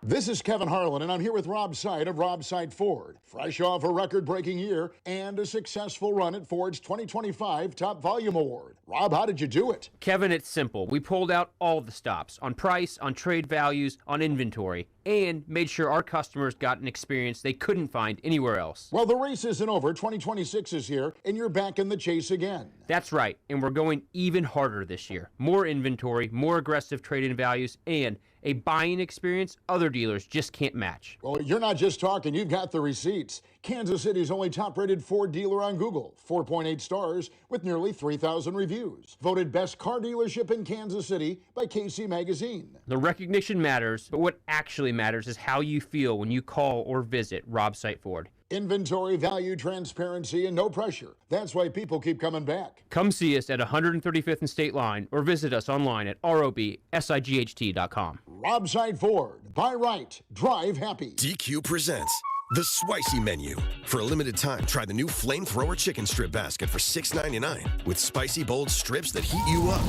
This is Kevin Harlan, and I'm here with Rob Seid of Rob Seid Ford. Fresh off a record-breaking year and a successful run at Ford's 2025 Top Volume Award. Rob, how did you do it? Kevin, it's simple. We pulled out all the stops on price, on trade values, on inventory, and made sure our customers got an experience they couldn't find anywhere else. Well, the race isn't over. 2026 is here, and you're back in the chase again. That's right, and we're going even harder this year. More inventory, more aggressive trade-in values, and a buying experience other dealers just can't match. Well, you're not just talking, you've got the receipts. Kansas City's only top-rated Ford dealer on Google, 4.8 stars with nearly 3,000 reviews. Voted best car dealership in Kansas City by KC Magazine. The recognition matters, but what actually matters is how you feel when you call or visit Rob Seid Ford. Inventory, value, transparency, and no pressure. That's why people keep coming back. Come see us at 135th and State Line or visit us online at robsight.com. Rob Seid Ford. Buy right. Drive happy. DQ presents the Spicy Menu. For a limited time, try the new Flamethrower Chicken Strip Basket for $6.99 with spicy, bold strips that heat you up.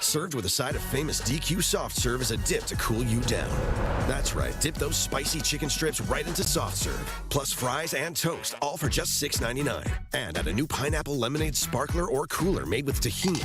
Served with a side of famous DQ soft serve as a dip to cool you down. That's right, dip those spicy chicken strips right into soft serve. Plus fries and toast, all for just $6.99. And add a new pineapple lemonade sparkler or cooler made with tahini.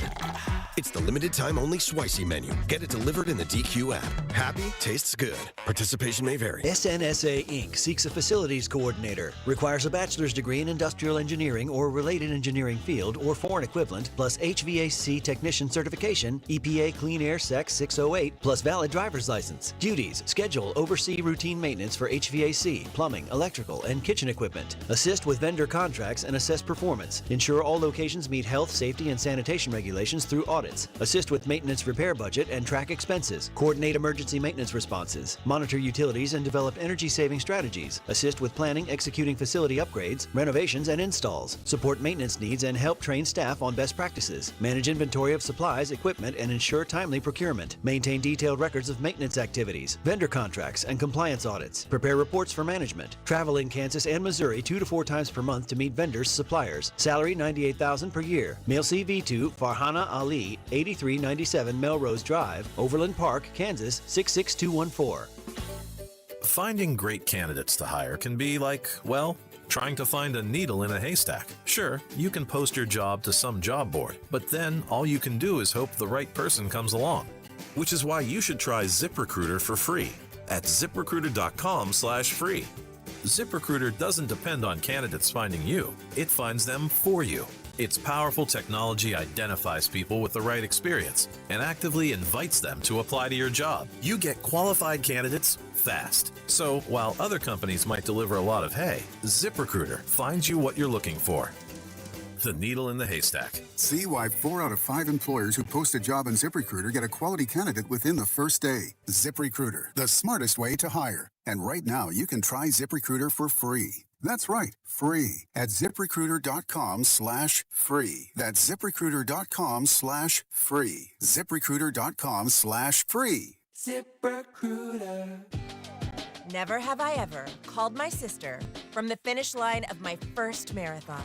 It's the limited time only Spicy Menu. Get it delivered in the DQ app. Happy, tastes good. Participation may vary. SNSA Inc. seeks a facilities coordinator. Requires a bachelor's degree in industrial engineering or related engineering field or foreign equivalent, plus HVAC technician certification, EPA Clean Air Sec 608, plus valid driver's license. Duties: schedule, oversee routine maintenance for HVAC, plumbing, electrical, and kitchen equipment. Assist with vendor contracts and assess performance. Ensure all locations meet health, safety, and sanitation regulations through audits. Assist with maintenance repair budget and track expenses. Coordinate emergency maintenance responses. Monitor utilities and develop energy-saving strategies. Assist with planning, executing facility upgrades, renovations, and installs. Support maintenance needs and help train staff on best practices. Manage inventory of supplies, equipment, and ensure timely procurement. Maintain detailed records of maintenance activities, vendor contracts, and compliance audits. Prepare reports for management. Travel in Kansas and Missouri 2 to 4 times per month to meet vendors, suppliers. Salary $98,000 per year. Mail CV to Farhana Ali, 8397 Melrose Drive, Overland Park, Kansas 66214. Finding great candidates to hire can be like, well, trying to find a needle in a haystack. Sure, you can post your job to some job board, but then all you can do is hope the right person comes along. Which is why you should try ZipRecruiter for free at ZipRecruiter.com/free. ZipRecruiter doesn't depend on candidates finding you. It finds them for you. Its powerful technology identifies people with the right experience and actively invites them to apply to your job. You get qualified candidates fast. So while other companies might deliver a lot of hay, ZipRecruiter finds you what you're looking for. The needle in the haystack. See why 4 out of 5 employers who post a job on ZipRecruiter get a quality candidate within the first day. ZipRecruiter, the smartest way to hire. And right now, you can try ZipRecruiter for free. That's right, free at ZipRecruiter.com/free. That's ZipRecruiter.com/free. ZipRecruiter.com/free. ZipRecruiter. Never have I ever called my sister from the finish line of my first marathon.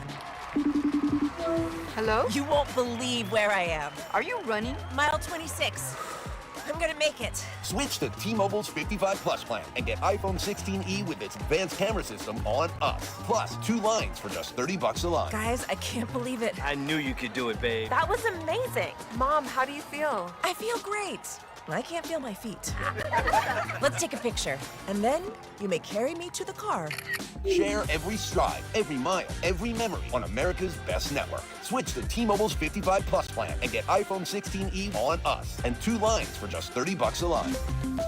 Hello? You won't believe where I am. Are you running? Mile 26. I'm gonna make it. Switch to T-Mobile's 55 Plus plan and get iPhone 16e with its advanced camera system on us. Plus, 2 lines for just $30 a line. Guys, I can't believe it. I knew you could do it, babe. That was amazing. Mom, how do you feel? I feel great. I can't feel my feet. Let's take a picture, and then you may carry me to the car. Share every stride, every mile, every memory on America's best network. Switch to T-Mobile's 55 Plus plan and get iPhone 16e on us and 2 lines for just $30 a line.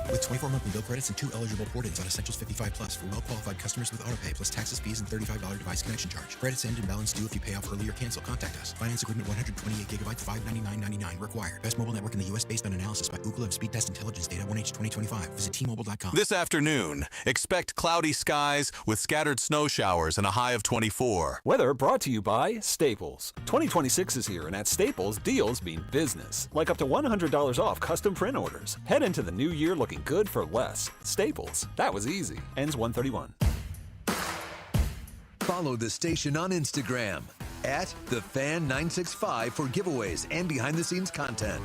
With 24 monthly bill credits and 2 eligible port-ins on Essentials 55 Plus for well-qualified customers with autopay plus taxes, fees, and $35 device connection charge. Credits end and balance due if you pay off early or cancel. Contact us. Finance agreement 128 gigabytes, $599.99 required. Best mobile network in the U.S. based on analysis by Ookla of Speed Test Intelligence data 1H 2025. Visit T-Mobile.com. This afternoon, expect cloudy skies with scattered snow showers and a high of 24. Weather brought to you by Staples. 2026 is here, and at Staples, deals mean business. Like up to $100 off custom print orders. Head into the new year looking good for less. Staples. That was easy. Ends 131. Follow the station on Instagram at TheFan965 for giveaways and behind-the-scenes content.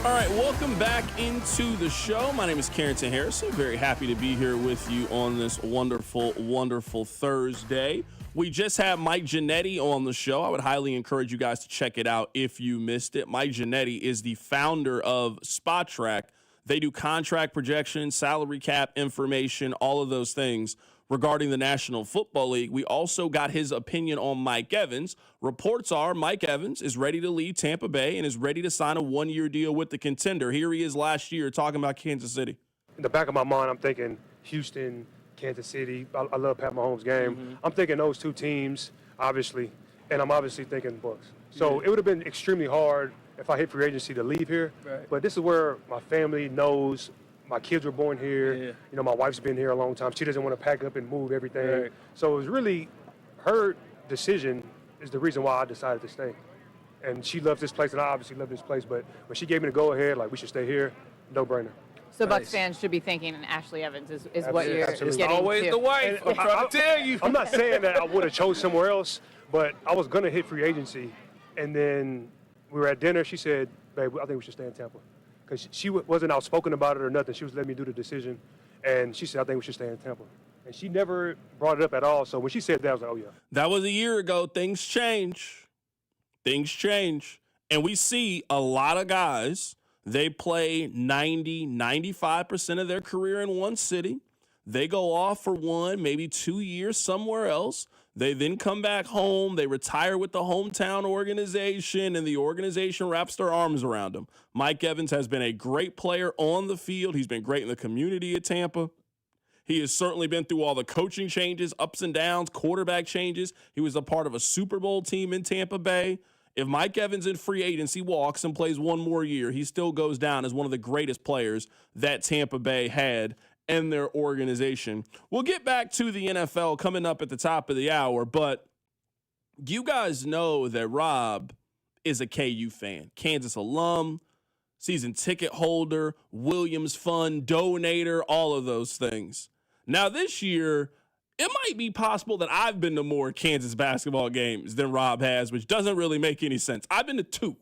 All right, welcome back into the show. My name is Carrington Harrison. Very happy to be here with you on this wonderful, wonderful Thursday. We just had Mike Ginnetti on the show. I would highly encourage you guys to check it out if you missed it. Mike Ginnetti is the founder of Spot Track. They do contract projections, salary cap information, all of those things regarding the National Football League. We also got his opinion on Mike Evans. Reports are Mike Evans is ready to leave Tampa Bay and is ready to sign a one-year deal with the contender. Here he is last year talking about Kansas City. In the back of my mind, I'm thinking Houston, Kansas City. I love Pat Mahomes' game. Mm-hmm. I'm thinking those two teams, obviously, and I'm obviously thinking Bucs. So it would have been extremely hard if I hit free agency to leave here. Right. But this is where my family knows. My kids were born here. Yeah. You know, my wife's been here a long time. She doesn't want to pack up and move everything. Right. So it was really her decision is the reason why I decided to stay. And she loves this place, and I obviously love this place. But when she gave me the go-ahead, like, we should stay here, no-brainer. So Bucs fans should be thinking Ashley Evans is what you're getting It's always to. The wife. I'm trying to tell you. I'm not saying that I would have chose somewhere else, but I was going to hit free agency. And then we were at dinner. She said, babe, I think we should stay in Tampa. Because she wasn't outspoken about it or nothing. She was letting me do the decision. And she said, I think we should stay in Tampa. And she never brought it up at all. So when she said that, I was like, oh, yeah. That was a year ago. Things change. Things change. And we see a lot of guys, they play 90, 95% of their career in one city. They go off for 1, maybe 2 years somewhere else. They then come back home. They retire with the hometown organization, and the organization wraps their arms around them. Mike Evans has been a great player on the field. He's been great in the community at Tampa. He has certainly been through all the coaching changes, ups and downs, quarterback changes. He was a part of a Super Bowl team in Tampa Bay. If Mike Evans in free agency walks and plays one more year, he still goes down as one of the greatest players that Tampa Bay had and their organization. We'll get back to the NFL coming up at the top of the hour, but you guys know that Rob is a KU fan, Kansas alum, season ticket holder, Williams Fund donator, all of those things. Now this year, it might be possible that I've been to more Kansas basketball games than Rob has, which doesn't really make any sense. I've been to 2.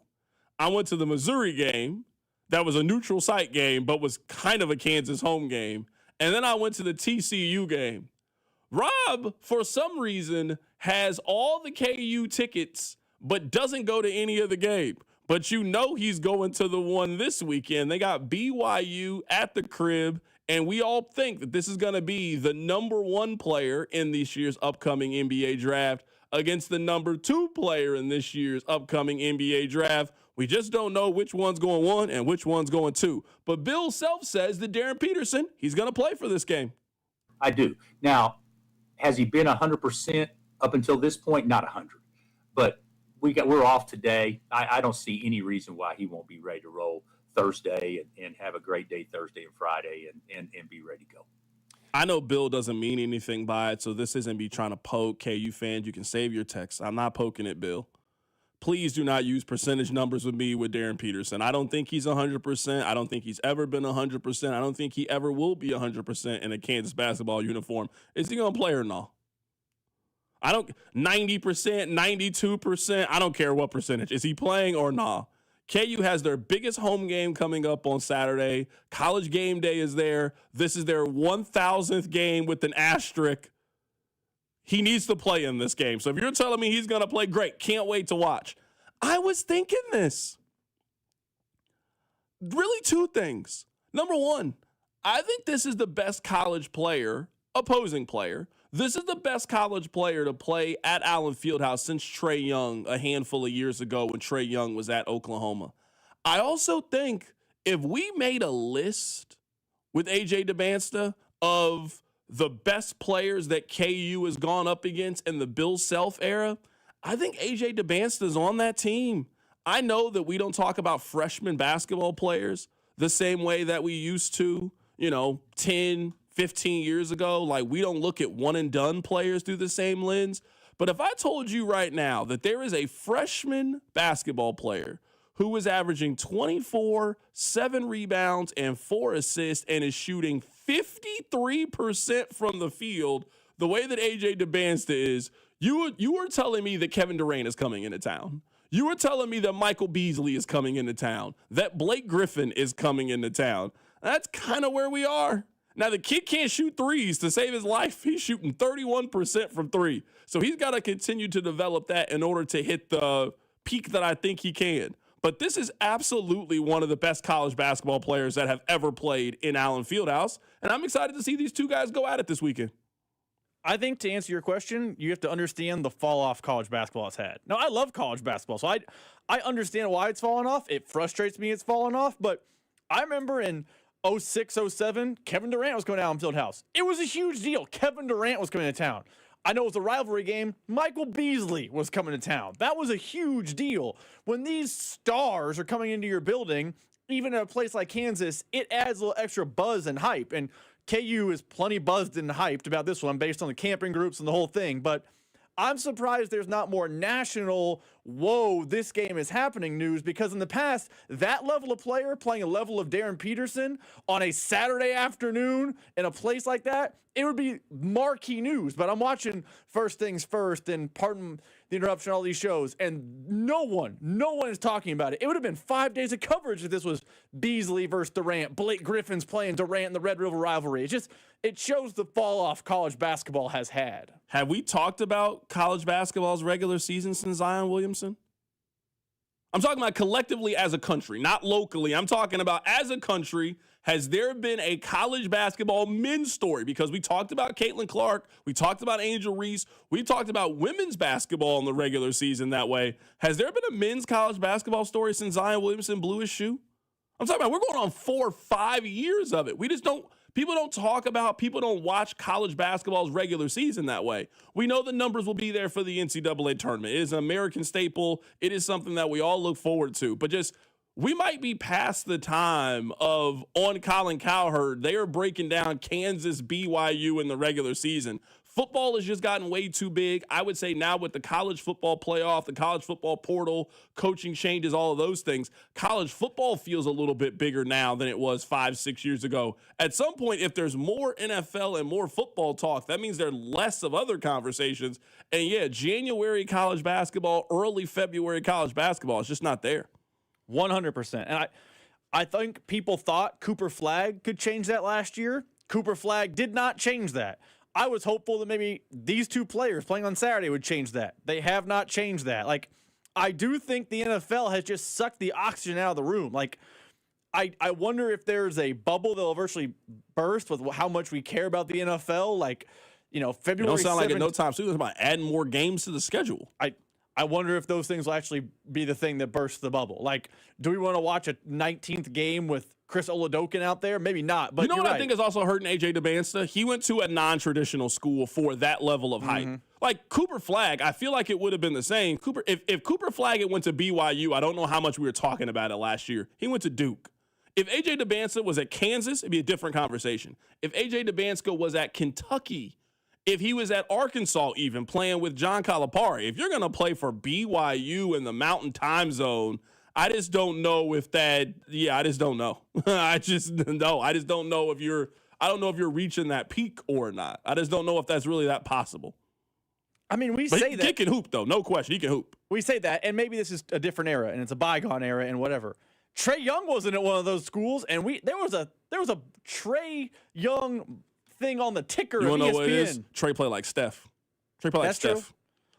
I went to the Missouri game. That was a neutral site game, but was kind of a Kansas home game. And then I went to the TCU game. Rob, for some reason, has all the KU tickets, but doesn't go to any of the game. But you know he's going to the one this weekend. They got BYU at the crib, and we all think that this is going to be the number 1 player in this year's upcoming NBA draft against the number 2 player in this year's upcoming NBA draft. We just don't know which one's going 1 and which one's going 2. But Bill Self says that Darren Peterson, he's going to play for this game. I do. Now, has he been 100% up until this point? Not 100. But we're off today. I don't see any reason why he won't be ready to roll Thursday and have a great day Thursday and Friday and be ready to go. I know Bill doesn't mean anything by it, so this isn't me trying to poke KU fans. You can save your text. I'm not poking at Bill. Please do not use percentage numbers with me with Darren Peterson. I don't think he's 100%. I don't think he's ever been 100%. I don't think he ever will be 100% in a Kansas basketball uniform. Is he going to play or no? 90%, 92%. I don't care what percentage. Is he playing or not? KU has their biggest home game coming up on Saturday. College game day is there. This is their 1,000th game with an asterisk. He needs to play in this game. So if you're telling me he's going to play, great. Can't wait to watch. I was thinking this. Really two things. Number one, I think this is the best college player, opposing player. This is the best college player to play at Allen Fieldhouse since Trae Young a handful of years ago when Trae Young was at Oklahoma. I also think if we made a list with A.J. DeBansta of the best players that KU has gone up against in the Bill Self era, I think A.J. DeBansta is on that team. I know that we don't talk about freshman basketball players the same way that we used to, 10, 15 years ago. Like, we don't look at one and done players through the same lens. But if I told you right now that there is a freshman basketball player who is averaging 24, 7 rebounds, and 4 assists and is shooting 53% from the field, the way that A.J. DeBansta is, you were telling me that Kevin Durant is coming into town. You were telling me that Michael Beasley is coming into town, that Blake Griffin is coming into town. That's kind of where we are. Now, the kid can't shoot threes to save his life. He's shooting 31% from three. So he's got to continue to develop that in order to hit the peak that I think he can. But this is absolutely one of the best college basketball players that have ever played in Allen Fieldhouse. And I'm excited to see these two guys go at it this weekend. I think to answer your question, you have to understand the fall off college basketball has had. Now, I love college basketball, so I understand why it's fallen off. It frustrates me it's fallen off, but I remember in 06, 07, Kevin Durant was coming to Allen Fieldhouse. It was a huge deal. Kevin Durant was coming to town. I know it was a rivalry game. Michael Beasley was coming to town. That was a huge deal. When these stars are coming into your building, even at a place like Kansas, it adds a little extra buzz and hype. And KU is plenty buzzed and hyped about this one based on the camping groups and the whole thing. But I'm surprised there's not more national, whoa, this game is happening news, because in the past, that level of player playing a level of Darren Peterson on a Saturday afternoon in a place like that, it would be marquee news. But I'm watching First Things First and pardon the interruption, all these shows, and no one is talking about it. It would have been 5 days of coverage if this was Beasley versus Durant, Blake Griffin's playing Durant in the Red River rivalry. It shows the fall off college basketball has had. Have we talked about college basketball's regular season since Zion Williamson? I'm talking about collectively as a country, not locally. I'm talking about as a country. Has there been a college basketball men's story? Because we talked about Caitlin Clark. We talked about Angel Reese. We talked about women's basketball in the regular season that way. Has there been a men's college basketball story since Zion Williamson blew his shoe? I'm talking about, we're going on 4 or 5 years of it. People don't talk about, people don't watch college basketball's regular season that way. We know the numbers will be there for the NCAA tournament. It is an American staple. It is something that we all look forward to. But we might be past the time of on Colin Cowherd. They are breaking down Kansas, BYU in the regular season. Football has just gotten way too big. I would say now with the college football playoff, the college football portal, coaching changes, all of those things, college football feels a little bit bigger now than it was 5-6 years ago. At some point, if there's more NFL and more football talk, that means there's less of other conversations. And yeah, January college basketball, early February college basketball, it's just not there. 100%. And I think people thought Cooper Flagg could change that last year. Cooper Flagg did not change that. I was hopeful that maybe these two players playing on Saturday would change that. They have not changed that. I do think the NFL has just sucked the oxygen out of the room. I wonder if there's a bubble that will eventually burst with how much we care about the NFL. February. Don't sound like it no time soon. It's about adding more games to the schedule. I wonder if those things will actually be the thing that bursts the bubble. Do we want to watch a 19th game with Chris Oladokin out there? Maybe not, but you know what right. I think is also hurting A.J. DeBansta? He went to a non-traditional school for that level of hype. Like Cooper Flagg, I feel like it would have been the same. If Cooper Flagg had went to BYU, I don't know how much we were talking about it last year. He went to Duke. If A.J. Demancia was at Kansas, it'd be a different conversation. If A.J. Demancia was at Kentucky, if he was at Arkansas even playing with John Calipari, if you're going to play for BYU in the Mountain Time Zone, I just don't know if that – I just don't know. I just don't know if you're – I don't know if you're reaching that peak or not. I just don't know if that's really that possible. I mean, But he can hoop, though. No question. He can hoop. We say that, and maybe this is a different era, and it's a bygone era, and whatever. Trae Young wasn't at one of those schools, and there was a Trae Young thing on the ticker You of want to ESPN. know what it is? Trae play like Steph. Trae play like That's Steph. true.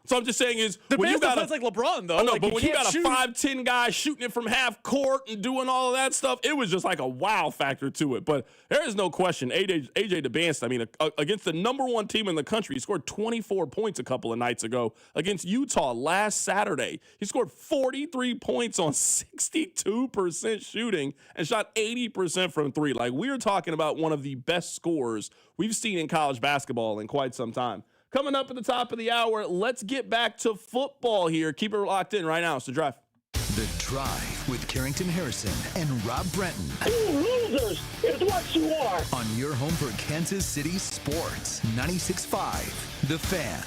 So I'm just saying is The when you best got plays like LeBron, though. I know, like, but when you can't got a shoot. 5'10" guy shooting it from half court and doing all of that stuff, it was just like a wow factor to it. But there is no question, AJ Demancia, I mean, against the number one team in the country, he scored 24 points a couple of nights ago against Utah last Saturday. He scored 43 points on 62% shooting and shot 80% from three. Like, we're talking about one of the best scorers we've seen in college basketball in quite some time. Coming up at the top of the hour, let's get back to football here. Keep it locked in right now. It's The Drive. The Drive with Carrington Harrison and Rob Brenton. You losers is what you are. On your home for Kansas City sports. 96.5 The Fan.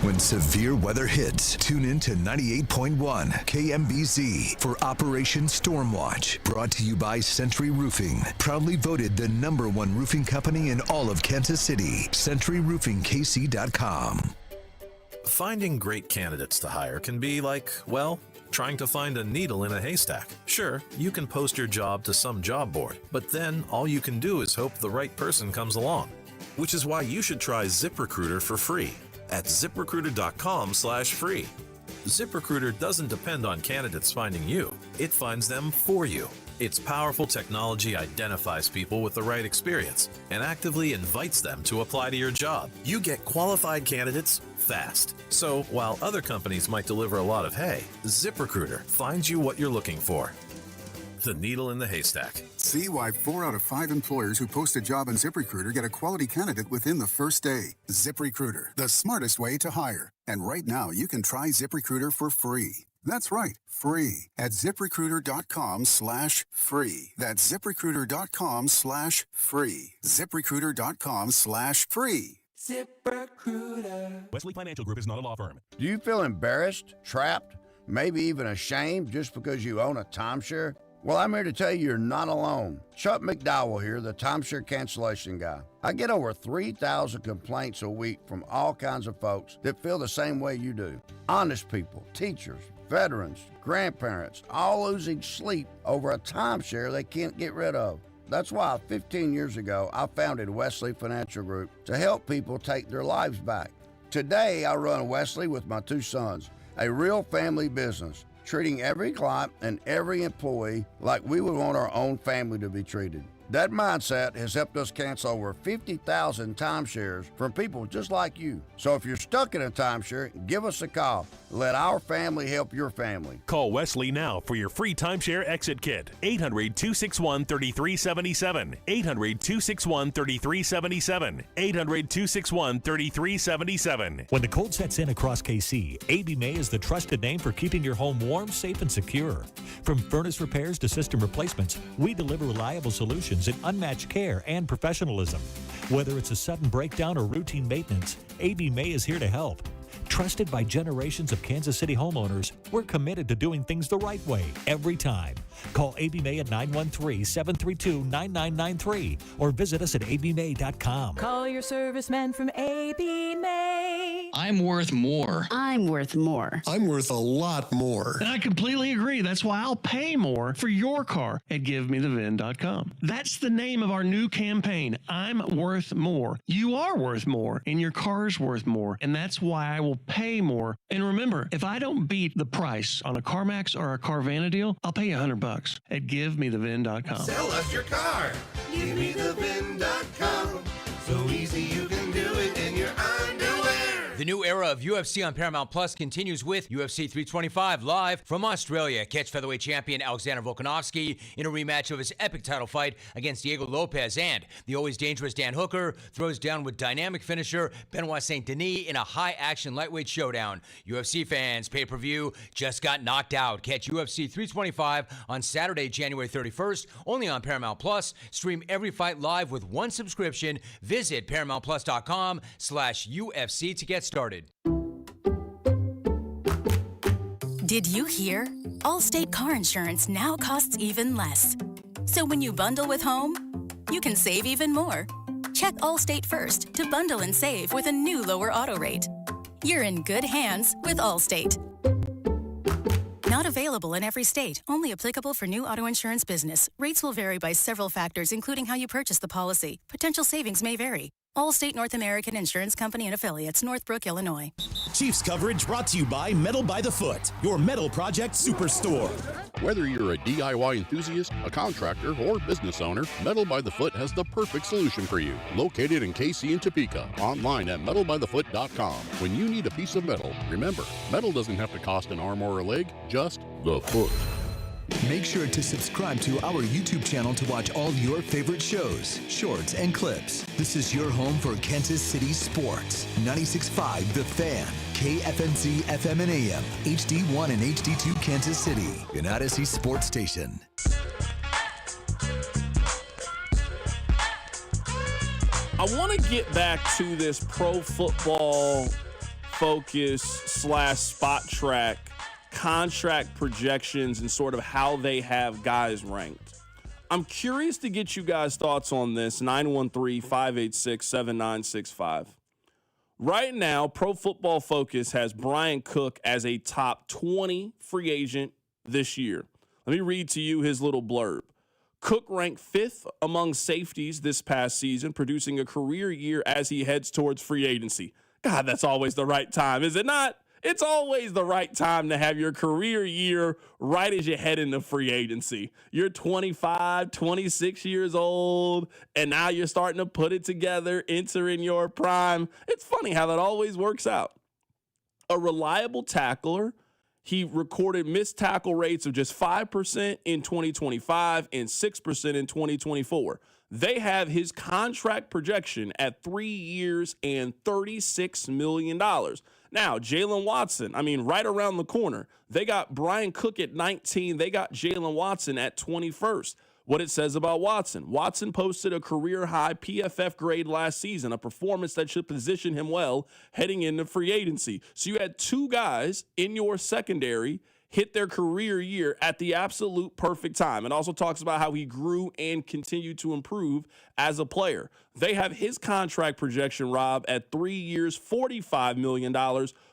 When severe weather hits, tune in to 98.1 KMBZ for Operation Stormwatch. Brought to you by Century Roofing. Proudly voted the #1 roofing company in all of Kansas City. CenturyRoofingKC.com. Finding great candidates to hire can be like, well, trying to find a needle in a haystack. Sure, you can post your job to some job board, but then all you can do is hope the right person comes along. Which is why you should try ZipRecruiter for free at ZipRecruiter.com/free. ZipRecruiter doesn't depend on candidates finding you. It finds them for you. Its powerful technology identifies people with the right experience and actively invites them to apply to your job. You get qualified candidates fast. So while other companies might deliver a lot of hay, ZipRecruiter finds you what you're looking for. The needle in the haystack. See why 4 out of 5 employers who post a job on ZipRecruiter get a quality candidate within the first day. ZipRecruiter, the smartest way to hire. And right now, you can try ZipRecruiter for free. That's right, free at ZipRecruiter.com/free. That's ZipRecruiter.com/free. ZipRecruiter.com/free. ZipRecruiter. Wesley Financial Group is not a law firm. Do you feel embarrassed, trapped, maybe even ashamed just because you own a timeshare? Well, I'm here to tell you you're not alone. Chuck McDowell here, the timeshare cancellation guy. I get over 3,000 complaints a week from all kinds of folks that feel the same way you do. Honest people, teachers, veterans, grandparents, all losing sleep over a timeshare they can't get rid of. That's why 15 years ago, I founded Wesley Financial Group to help people take their lives back. Today, I run Wesley with my 2 sons, a real family business, treating every client and every employee like we would want our own family to be treated. That mindset has helped us cancel over 50,000 timeshares from people just like you. So if you're stuck in a timeshare, give us a call. Let our family help your family. Call Wesley now for your free timeshare exit kit. 800-261-3377. 800-261-3377. 800-261-3377. When the cold sets in across KC, AB May is the trusted name for keeping your home warm, safe, and secure. From furnace repairs to system replacements, we deliver reliable solutions in unmatched care and professionalism. Whether it's a sudden breakdown or routine maintenance, AB May is here to help. Trusted by generations of Kansas City homeowners, we're committed to doing things the right way every time. Call AB May at 913-732-9993 or visit us at abmay.com. Call your serviceman from AB May. I'm worth more. I'm worth more. I'm worth a lot more. And I completely agree. That's why I'll pay more for your car at GiveMeTheVin.com. That's the name of our new campaign. I'm worth more. You are worth more, and your car's worth more. And that's why I will pay more. And remember, if I don't beat the price on a CarMax or a Carvana deal, I'll pay you $100 at GiveMeTheVin.com. Sell us your car. GiveMeTheVin.com. So easy you can do it in your underwear. The new era of UFC on Paramount Plus continues with UFC 325 live from Australia. Catch featherweight champion Alexander Volkanovski in a rematch of his epic title fight against Diego Lopez, and the always dangerous Dan Hooker throws down with dynamic finisher Benoit Saint Denis in a high-action lightweight showdown. UFC fans, pay-per-view just got knocked out. Catch UFC 325 on Saturday, January 31st, only on Paramount Plus. Stream every fight live with one subscription. Visit ParamountPlus.com/UFC to get started. Did you hear? Allstate car insurance now costs even less. So when you bundle with home, you can save even more. Check Allstate first to bundle and save with a new lower auto rate. You're in good hands with Allstate. Not available in every state. Only applicable for new auto insurance business. Rates will vary by several factors, including how you purchase the policy. Potential savings may vary. Allstate North American Insurance Company and Affiliates, Northbrook, Illinois. Chiefs coverage brought to you by Metal by the Foot, your metal project superstore. Whether you're a DIY enthusiast, a contractor, or business owner, Metal by the Foot has the perfect solution for you. Located in KC and Topeka, online at metalbythefoot.com. When you need a piece of metal, remember, metal doesn't have to cost an arm or a leg, just the foot. Make sure to subscribe to our YouTube channel to watch all your favorite shows, shorts, and clips. This is your home for Kansas City sports. 96.5 The Fan, KFNZ FM and AM, HD1 and HD2 Kansas City, an Odyssey sports station. I want to get back to this Pro Football Focus / Spot Track contract projections and sort of how they have guys ranked. I'm curious to get you guys' thoughts on this. 913-586-7965. Right now, Pro Football Focus has Brian Cook as a top 20 free agent this year. Let me read to you his little blurb. Cook ranked 5th among safeties this past season, producing a career year as he heads towards free agency. God, that's always the right time, is it not? It's always the right time to have your career year right as you head into free agency. You're 25, 26 years old, and now you're starting to put it together, entering your prime. It's funny how that always works out. A reliable tackler, he recorded missed tackle rates of just 5% in 2025 and 6% in 2024. They have his contract projection at 3 years and $36 million. Now, Jalen Watson, right around the corner. They got Brian Cook at 19. They got Jalen Watson at 21st. What it says about Watson. Watson posted a career-high PFF grade last season, a performance that should position him well heading into free agency. So you had two guys in your secondary hit their career year at the absolute perfect time. It also talks about how he grew and continued to improve as a player. They have his contract projection, Rob, at 3 years, $45 million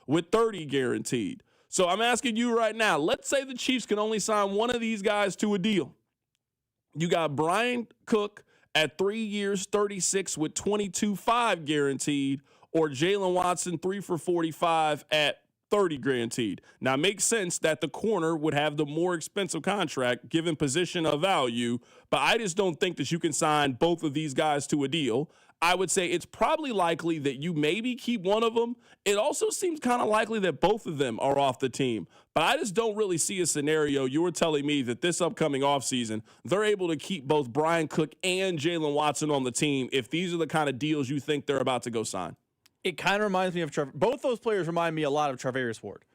with $30 guaranteed. So I'm asking you right now, let's say the Chiefs can only sign one of these guys to a deal. You got Brian Cook at 3 years, 36 with 22.5 guaranteed, or Jalen Watson 3 for 45 at 30 guaranteed. Now, it makes sense that the corner would have the more expensive contract given position of value, but I just don't think that you can sign both of these guys to a deal. I would say it's probably likely that you maybe keep one of them. It also seems kind of likely that both of them are off the team. But I just don't really see a scenario. You were telling me that this upcoming offseason, they're able to keep both Brian Cook and Jalen Watson on the team if these are the kind of deals you think they're about to go sign. It kind of reminds me of both those players remind me a lot of Charvarius Ward.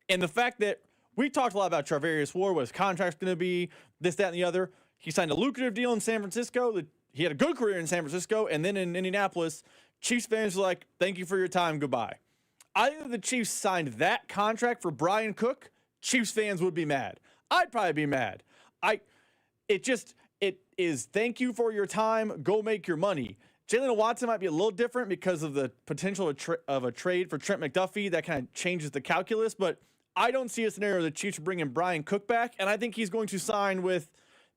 And the fact that we talked a lot about Charvarius Ward, what his contract's going to be, this, that, and the other. He signed a lucrative deal in San Francisco. He had a good career in San Francisco, and then in Indianapolis, Chiefs fans were like, thank you for your time, goodbye. Either the Chiefs signed that contract for Brian Cook, Chiefs fans would be mad. I'd probably be mad. It is thank you for your time, go make your money. Jalen Watson might be a little different because of the potential of a trade for Trent McDuffie. That kind of changes the calculus, but I don't see a scenario where the Chiefs are bringing Brian Cook back, and I think he's going to sign with,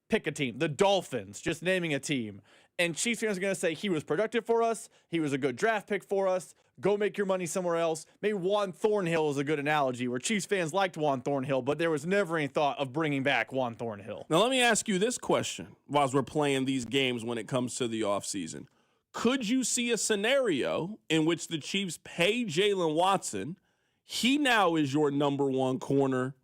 pick a team, the Dolphins, just naming a team. And Chiefs fans are going to say he was productive for us, he was a good draft pick for us, go make your money somewhere else. Maybe Juan Thornhill is a good analogy, where Chiefs fans liked Juan Thornhill, but there was never any thought of bringing back Juan Thornhill. Now let me ask you this question while we're playing these games when it comes to the offseason. Could you see a scenario in which the Chiefs pay Jalen Watson? He now is your number one corner.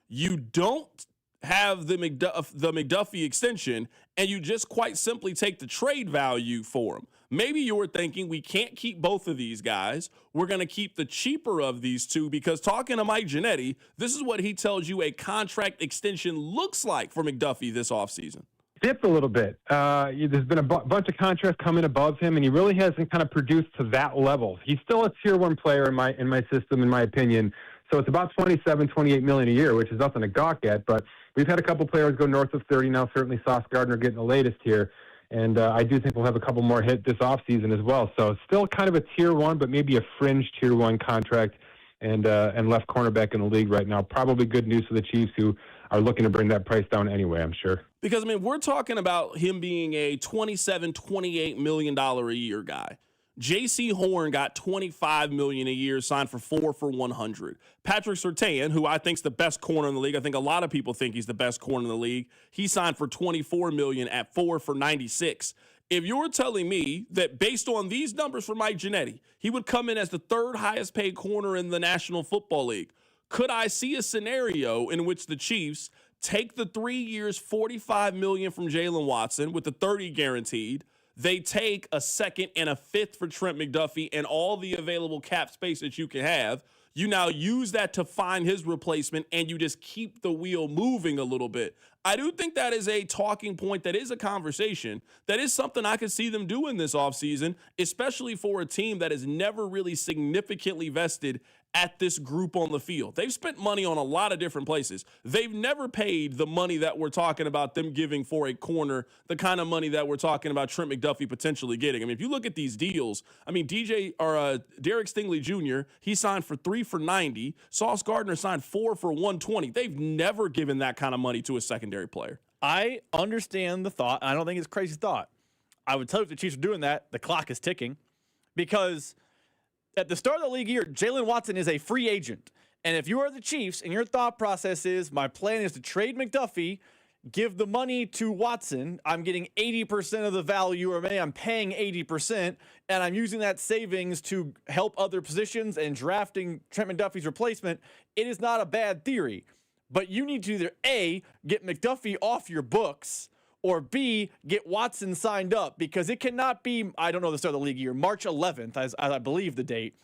You don't have the McDuffie extension, and you just quite simply take the trade value for him. Maybe you were thinking we can't keep both of these guys. We're going to keep the cheaper of these two, because talking to Mike Ginnetti, this is what he tells you a contract extension looks like for McDuffie this offseason. Dipped a little bit. There's been a bunch of contracts coming above him, and he really hasn't kind of produced to that level. He's still a tier one player in my system, in my opinion. So it's about $27-28 million a year, which is nothing to gawk at. But we've had a couple players go north of 30 now. Certainly Sauce Gardner getting the latest here, and I do think we'll have a couple more hit this offseason as well. So still kind of a tier one, but maybe a fringe tier one contract, and left cornerback in the league right now. Probably good news for the Chiefs, who are looking to bring that price down anyway, I'm sure. Because, I mean, we're talking about him being a $27-28 million a year guy. J.C. Horn got $25 million a year, signed for 4 for $100. Patrick Surtain, who I think is the best corner in the league, I think a lot of people think he's the best corner in the league, he signed for $24 million at 4 for $96. If you're telling me that based on these numbers for Mike Ginnetti, he would come in as the third highest paid corner in the National Football League, could I see a scenario in which the Chiefs take the 3 years, $45 million from Jalen Watson with the 30 guaranteed? They take a second and a fifth for Trent McDuffie and all the available cap space that you can have. You now use that to find his replacement, and you just keep the wheel moving a little bit. I do think that is a talking point. That is a conversation. That is something I could see them doing this offseason, especially for a team that has never really significantly vested at this group on the field. They've spent money on a lot of different places. They've never paid the money that we're talking about them giving for a corner, the kind of money that we're talking about Trent McDuffie potentially getting. I mean, if you look at these deals, I mean, Derek Stingley Jr., he signed for 3 for $90. Sauce Gardner signed 4 for $120. They've never given that kind of money to a secondary player. I understand the thought. I don't think it's a crazy thought. I would tell you if the Chiefs are doing that, the clock is ticking, because at the start of the league year, Jalen Watson is a free agent. And if you are the Chiefs and your thought process is, my plan is to trade McDuffie, give the money to Watson, I'm getting 80% of the value, or maybe I'm paying 80%, and I'm using that savings to help other positions and drafting Trent McDuffie's replacement, it is not a bad theory. But you need to either A, get McDuffie off your books, or B, get Watson signed up, because it cannot be, I don't know the start of the league year, March 11th, as I believe the date.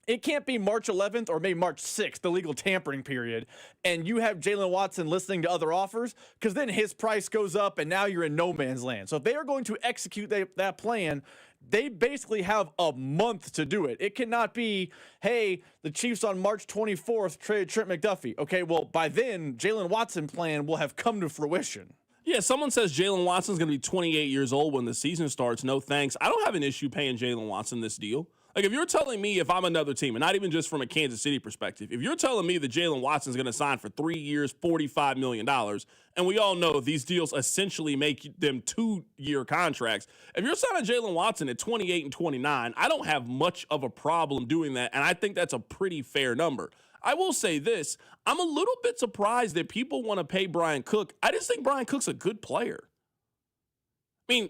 It can't be March 11th or maybe March 6th, the legal tampering period, and you have Jalen Watson listening to other offers, because then his price goes up and now you're in no man's land. So if they are going to execute that plan, they basically have a month to do it. It cannot be, hey, the Chiefs on March 24th traded Trent McDuffie. Okay, well, by then, Jalen Watson plan will have come to fruition. Yeah, someone says Jalen Watson's going to be 28 years old when the season starts. No thanks. I don't have an issue paying Jalen Watson this deal. Like, if you're telling me, if I'm another team, and not even just from a Kansas City perspective, if you're telling me that Jalen Watson's going to sign for 3 years, $45 million, and we all know these deals essentially make them 2-year contracts, if you're signing Jalen Watson at 28 and 29, I don't have much of a problem doing that, and I think that's a pretty fair number. I will say this, I'm a little bit surprised that people want to pay Brian Cook. I just think Brian Cook's a good player. I mean,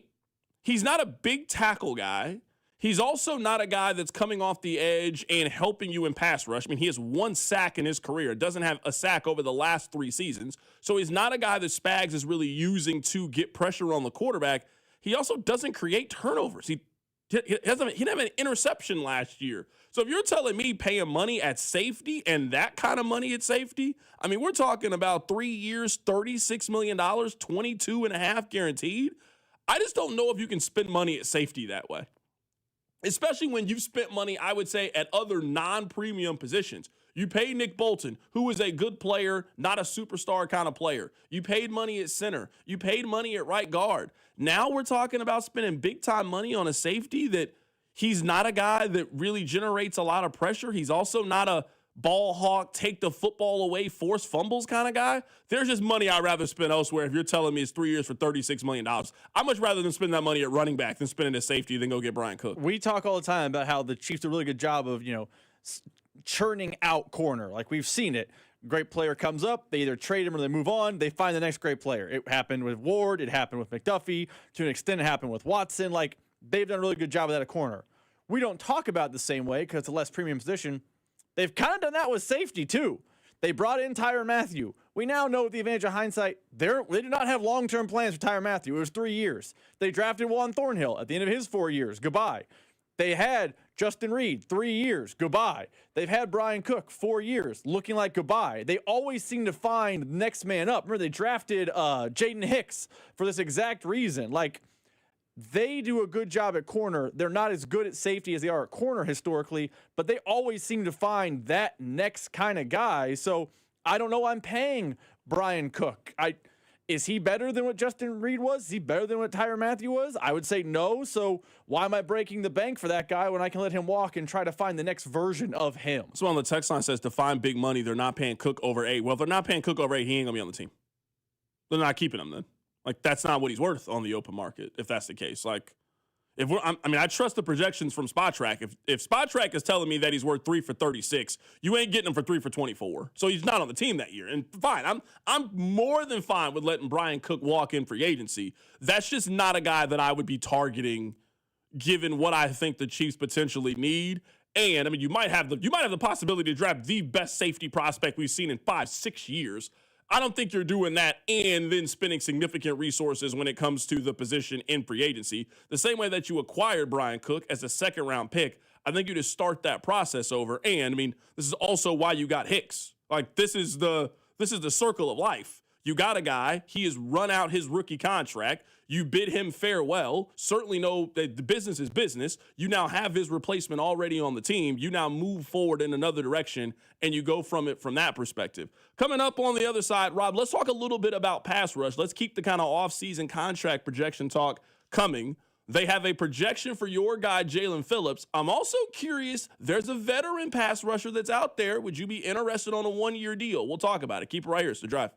he's not a big tackle guy. He's also not a guy that's coming off the edge and helping you in pass rush. I mean, he has 1 sack in his career. Doesn't have a sack over the last 3 seasons. So he's not a guy that Spags is really using to get pressure on the quarterback. He also doesn't create turnovers. He didn't have an interception last year. So if you're telling me paying money at safety and that kind of money at safety, I mean, we're talking about 3 years, $36 million, 22.5 guaranteed. I just don't know if you can spend money at safety that way, especially when you've spent money, I would say, at other non-premium positions. You paid Nick Bolton, who is a good player, not a superstar kind of player. You paid money at center. You paid money at right guard. Now we're talking about spending big-time money on a safety that he's not a guy that really generates a lot of pressure. He's also not a ball hawk, take the football away, force fumbles kind of guy. There's just money I'd rather spend elsewhere if you're telling me it's 3 years for $36 million. I'd much rather than spend that money at running back than spend it at safety than go get Brian Cook. We talk all the time about how the Chiefs do a really good job of, churning out corner. Like, we've seen it. Great player comes up, they either trade him or they move on, they find the next great player. It happened with Ward, it happened with McDuffie, to an extent it happened with Watson. Like, they've done a really good job of that at corner. We don't talk about it the same way because it's a less premium position. They've kind of done that with safety, too. They brought in Tyrann Mathieu. We now know with the advantage of hindsight, they did not have long-term plans for Tyrann Mathieu. It was 3 years. They drafted Juan Thornhill at the end of his 4 years. Goodbye. They had Justin Reed, 3 years. Goodbye. They've had Brian Cook, 4 years. Looking like goodbye. They always seem to find the next man up. Remember, they drafted Jaden Hicks for this exact reason. Like, they do a good job at corner. They're not as good at safety as they are at corner historically, but they always seem to find that next kind of guy. So I don't know. I'm paying Brian Cook. Is he better than what Justin Reed was? Is he better than what Tyrann Mathieu was? I would say no. So why am I breaking the bank for that guy when I can let him walk and try to find the next version of him? So on the text line says to find big money, they're not paying Cook over 8. Well, if they're not paying Cook over 8, he ain't gonna be on the team. They're not keeping him then. Like, that's not what he's worth on the open market, if that's the case. Like, I trust the projections from Spot Track. If Spot Track is telling me that he's worth 3 for 36, you ain't getting him for 3 for 24. So he's not on the team that year. And fine, I'm more than fine with letting Brian Cook walk in free agency. That's just not a guy that I would be targeting, given what I think the Chiefs potentially need. And I mean, you might have the possibility to draft the best safety prospect we've seen in 5-6 years. I don't think you're doing that and then spending significant resources when it comes to the position in free agency. The same way that you acquired Brian Cook as a second-round pick, I think you just start that process over. And, I mean, this is also why you got Hicks. Like, this is the circle of life. You got a guy, he has run out his rookie contract. You bid him farewell. Certainly know that the business is business. You now have his replacement already on the team. You now move forward in another direction, and you go from it from that perspective. Coming up on the other side, Rob, let's talk a little bit about pass rush. Let's keep the kind of off-season contract projection talk coming. They have a projection for your guy, Jalen Phillips. I'm also curious, there's a veteran pass rusher that's out there. Would you be interested on a 1-year deal? We'll talk about it. Keep it right here. It's The Drive.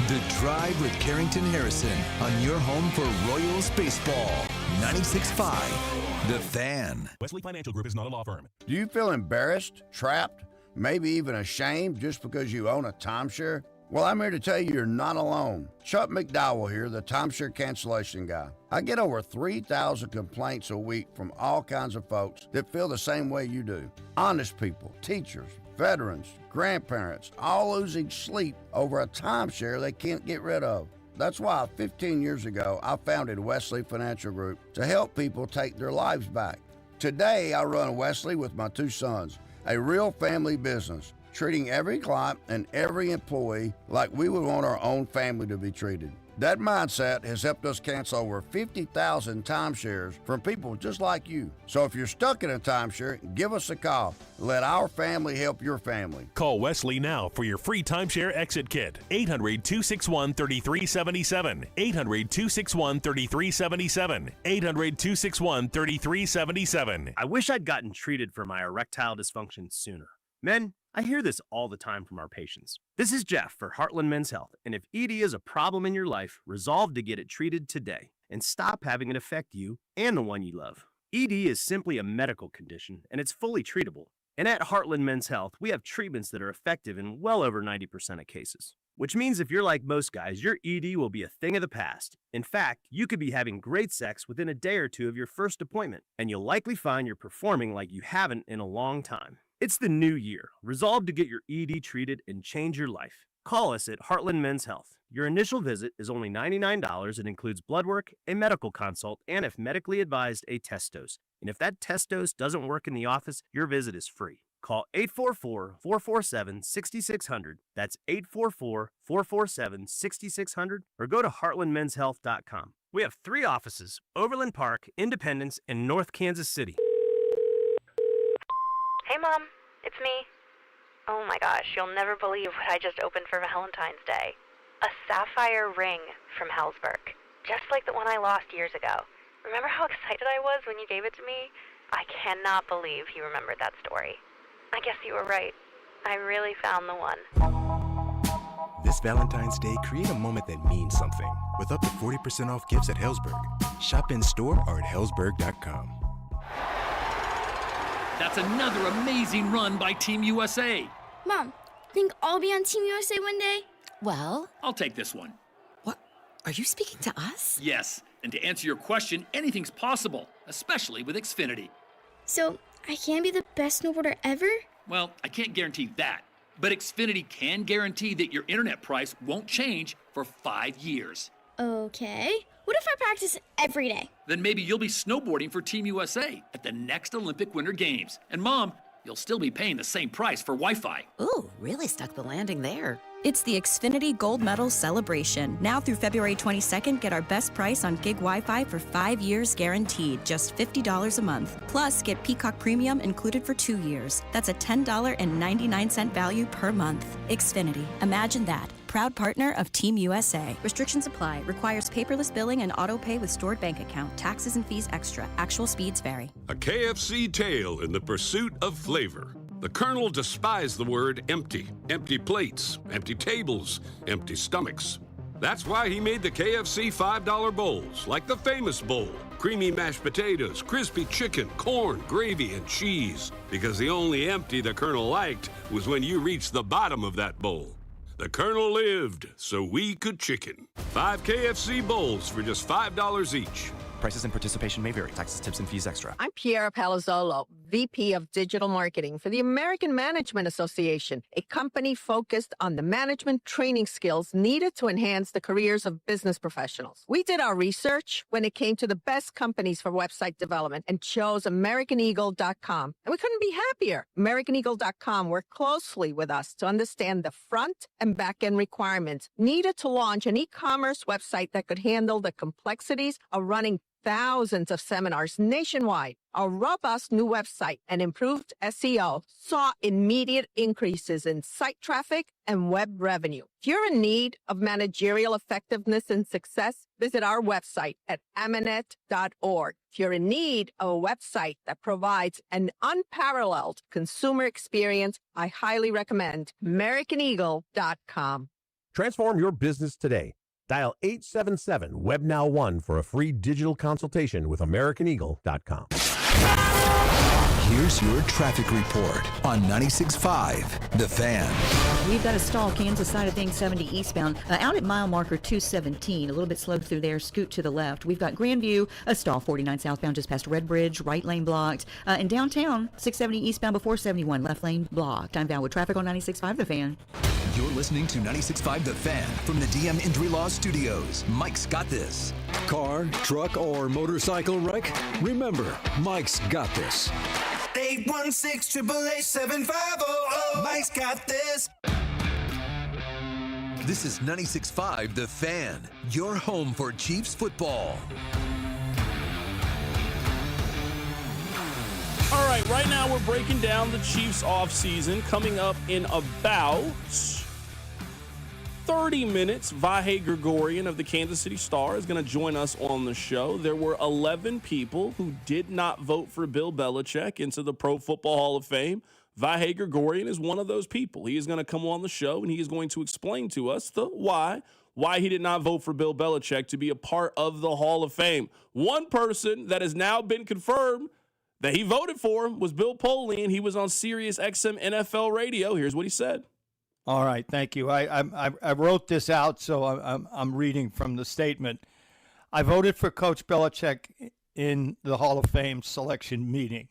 The Drive with Carrington Harrison on your home for Royals baseball. 96.5, The Fan. Wesley Financial Group is not a law firm. Do you feel embarrassed, trapped, maybe even ashamed just because you own a timeshare? Well, I'm here to tell you you're not alone. Chuck McDowell here, the timeshare cancellation guy. I get over 3,000 complaints a week from all kinds of folks that feel the same way you do. Honest people, teachers, veterans, grandparents, all losing sleep over a timeshare they can't get rid of. That's why 15 years ago, I founded Wesley Financial Group to help people take their lives back. Today, I run Wesley with my 2 sons, a real family business, treating every client and every employee like we would want our own family to be treated. That mindset has helped us cancel over 50,000 timeshares from people just like you. So if you're stuck in a timeshare, give us a call. Let our family help your family. Call Wesley now for your free timeshare exit kit. 800-261-3377. 800-261-3377. 800-261-3377. I wish I'd gotten treated for my erectile dysfunction sooner. Men, I hear this all the time from our patients. This is Jeff for Heartland Men's Health, and if ED is a problem in your life, resolve to get it treated today and stop having it affect you and the one you love. ED is simply a medical condition, and it's fully treatable. And at Heartland Men's Health, we have treatments that are effective in well over 90% of cases. Which means if you're like most guys, your ED will be a thing of the past. In fact, you could be having great sex within a day or two of your first appointment, and you'll likely find you're performing like you haven't in a long time. It's the new year. Resolve to get your ED treated and change your life. Call us at Heartland Men's Health. Your initial visit is only $99. It includes blood work, a medical consult, and if medically advised, a test dose. And if that test dose doesn't work in the office, your visit is free. Call 844-447-6600. That's 844-447-6600 or go to heartlandmenshealth.com. We have 3 offices, Overland Park, Independence, and North Kansas City. Hey, Mom. It's me. Oh my gosh, you'll never believe what I just opened for Valentine's Day. A sapphire ring from Hellsberg. Just like the one I lost years ago. Remember how excited I was when you gave it to me? I cannot believe you remembered that story. I guess you were right. I really found the one. This Valentine's Day, create a moment that means something with up to 40% off gifts at Hellsberg. Shop in store or at hellsberg.com. That's another amazing run by Team USA. Mom, think I'll be on Team USA one day? Well, I'll take this one. what? Are you speaking to us? Yes, And to answer your question, anything's possible, especially with Xfinity. So, I can be the best snowboarder ever? Well, I can't guarantee that, but Xfinity can guarantee that your internet price won't change for 5 years. Okay. What if I practice every day? Then maybe you'll be snowboarding for Team USA at the next Olympic Winter Games. And Mom, you'll still be paying the same price for Wi-Fi. Ooh, really stuck the landing there. It's the Xfinity Gold Medal Celebration. Now through February 22nd, get our best price on gig Wi-Fi for 5 years guaranteed, just $50 a month. Plus, get Peacock Premium included for 2 years. That's a $10.99 value per month. Xfinity. Imagine that. Proud partner of Team USA. Restrictions apply. Requires paperless billing and auto pay with stored bank account. Taxes and fees extra. Actual speeds vary. A KFC tale in the pursuit of flavor. The Colonel despised the word empty. Empty plates, empty tables, empty stomachs. That's why he made the KFC $5 bowls, like the famous bowl. Creamy mashed potatoes, crispy chicken, corn, gravy, and cheese. Because the only empty the Colonel liked was when you reached the bottom of that bowl. The Colonel lived so we could chicken. 5 KFC bowls for just $5 each. Prices and participation may vary. Taxes, tips, and fees extra. I'm Piera Palazzolo, VP of Digital Marketing for the American Management Association, a company focused on the management training skills needed to enhance the careers of business professionals. We did our research when it came to the best companies for website development and chose AmericanEagle.com. And we couldn't be happier. AmericanEagle.com worked closely with us to understand the front and back end requirements needed to launch an e-commerce website that could handle the complexities of running thousands of seminars nationwide. Our robust new website and improved SEO saw immediate increases in site traffic and web revenue. If you're in need of managerial effectiveness and success, visit our website at amanet.org. If you're in need of a website that provides an unparalleled consumer experience, I highly recommend AmericanEagle.com. Transform your business today. Dial 877-WEB-NOW1 for a free digital consultation with AmericanEagle.com. Here's your traffic report on 96.5 The Fan. We've got a stall Kansas side of things 70 eastbound out at mile marker 217. A little bit slow through there. Scoot to the left. We've got Grandview, a stall 49 southbound just past Red Bridge. Right lane blocked. In downtown 670 eastbound before 71. Left lane blocked. I'm down with traffic on 96.5 The Fan. You're listening to 96.5 The Fan from the DM Injury Law Studios. Mike's got this. Car, truck, or motorcycle wreck? Remember, Mike's got this. 816-888-7500. Mike's got this. This is 96.5 The Fan, your home for Chiefs football. All right, right now we're breaking down the Chiefs offseason. Coming up in about 30 minutes, Vahe Gregorian of the Kansas City Star is going to join us on the show. There were 11 people who did not vote for Bill Belichick into the Pro Football Hall of Fame. Vahe Gregorian is one of those people. He is going to come on the show, and he is going to explain to us the why he did not vote for Bill Belichick to be a part of the Hall of Fame. One person that has now been confirmed that he voted for him was Bill Poley, and he was on Sirius XM NFL Radio. Here's what he said. All right, thank you. I wrote this out, so I'm reading from the statement. I voted for Coach Belichick in the Hall of Fame selection meeting.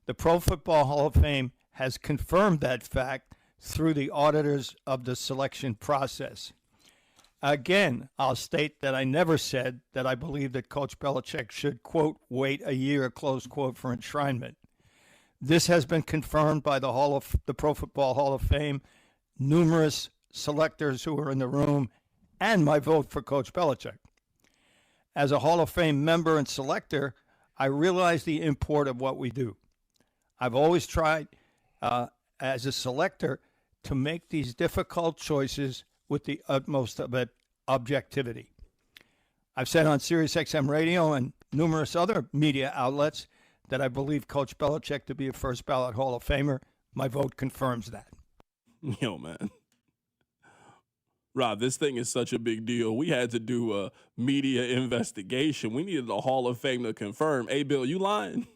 The Pro Football Hall of Fame has confirmed that fact through the auditors of the selection process. Again, I'll state that I never said that I believe that Coach Belichick should, quote, wait a year, close quote, for enshrinement. This has been confirmed by the Pro Football Hall of Fame, numerous selectors who were in the room, and my vote for Coach Belichick. As a Hall of Fame member and selector, I realize the import of what we do. I've always tried, as a selector, to make these difficult choices with the utmost of objectivity. I've said on Sirius XM Radio and numerous other media outlets that I believe Coach Belichick to be a first ballot Hall of Famer. My vote confirms that. Yo, man. Rob, this thing is such a big deal. We had to do a media investigation. We needed the Hall of Fame to confirm. Hey, Bill, you lying?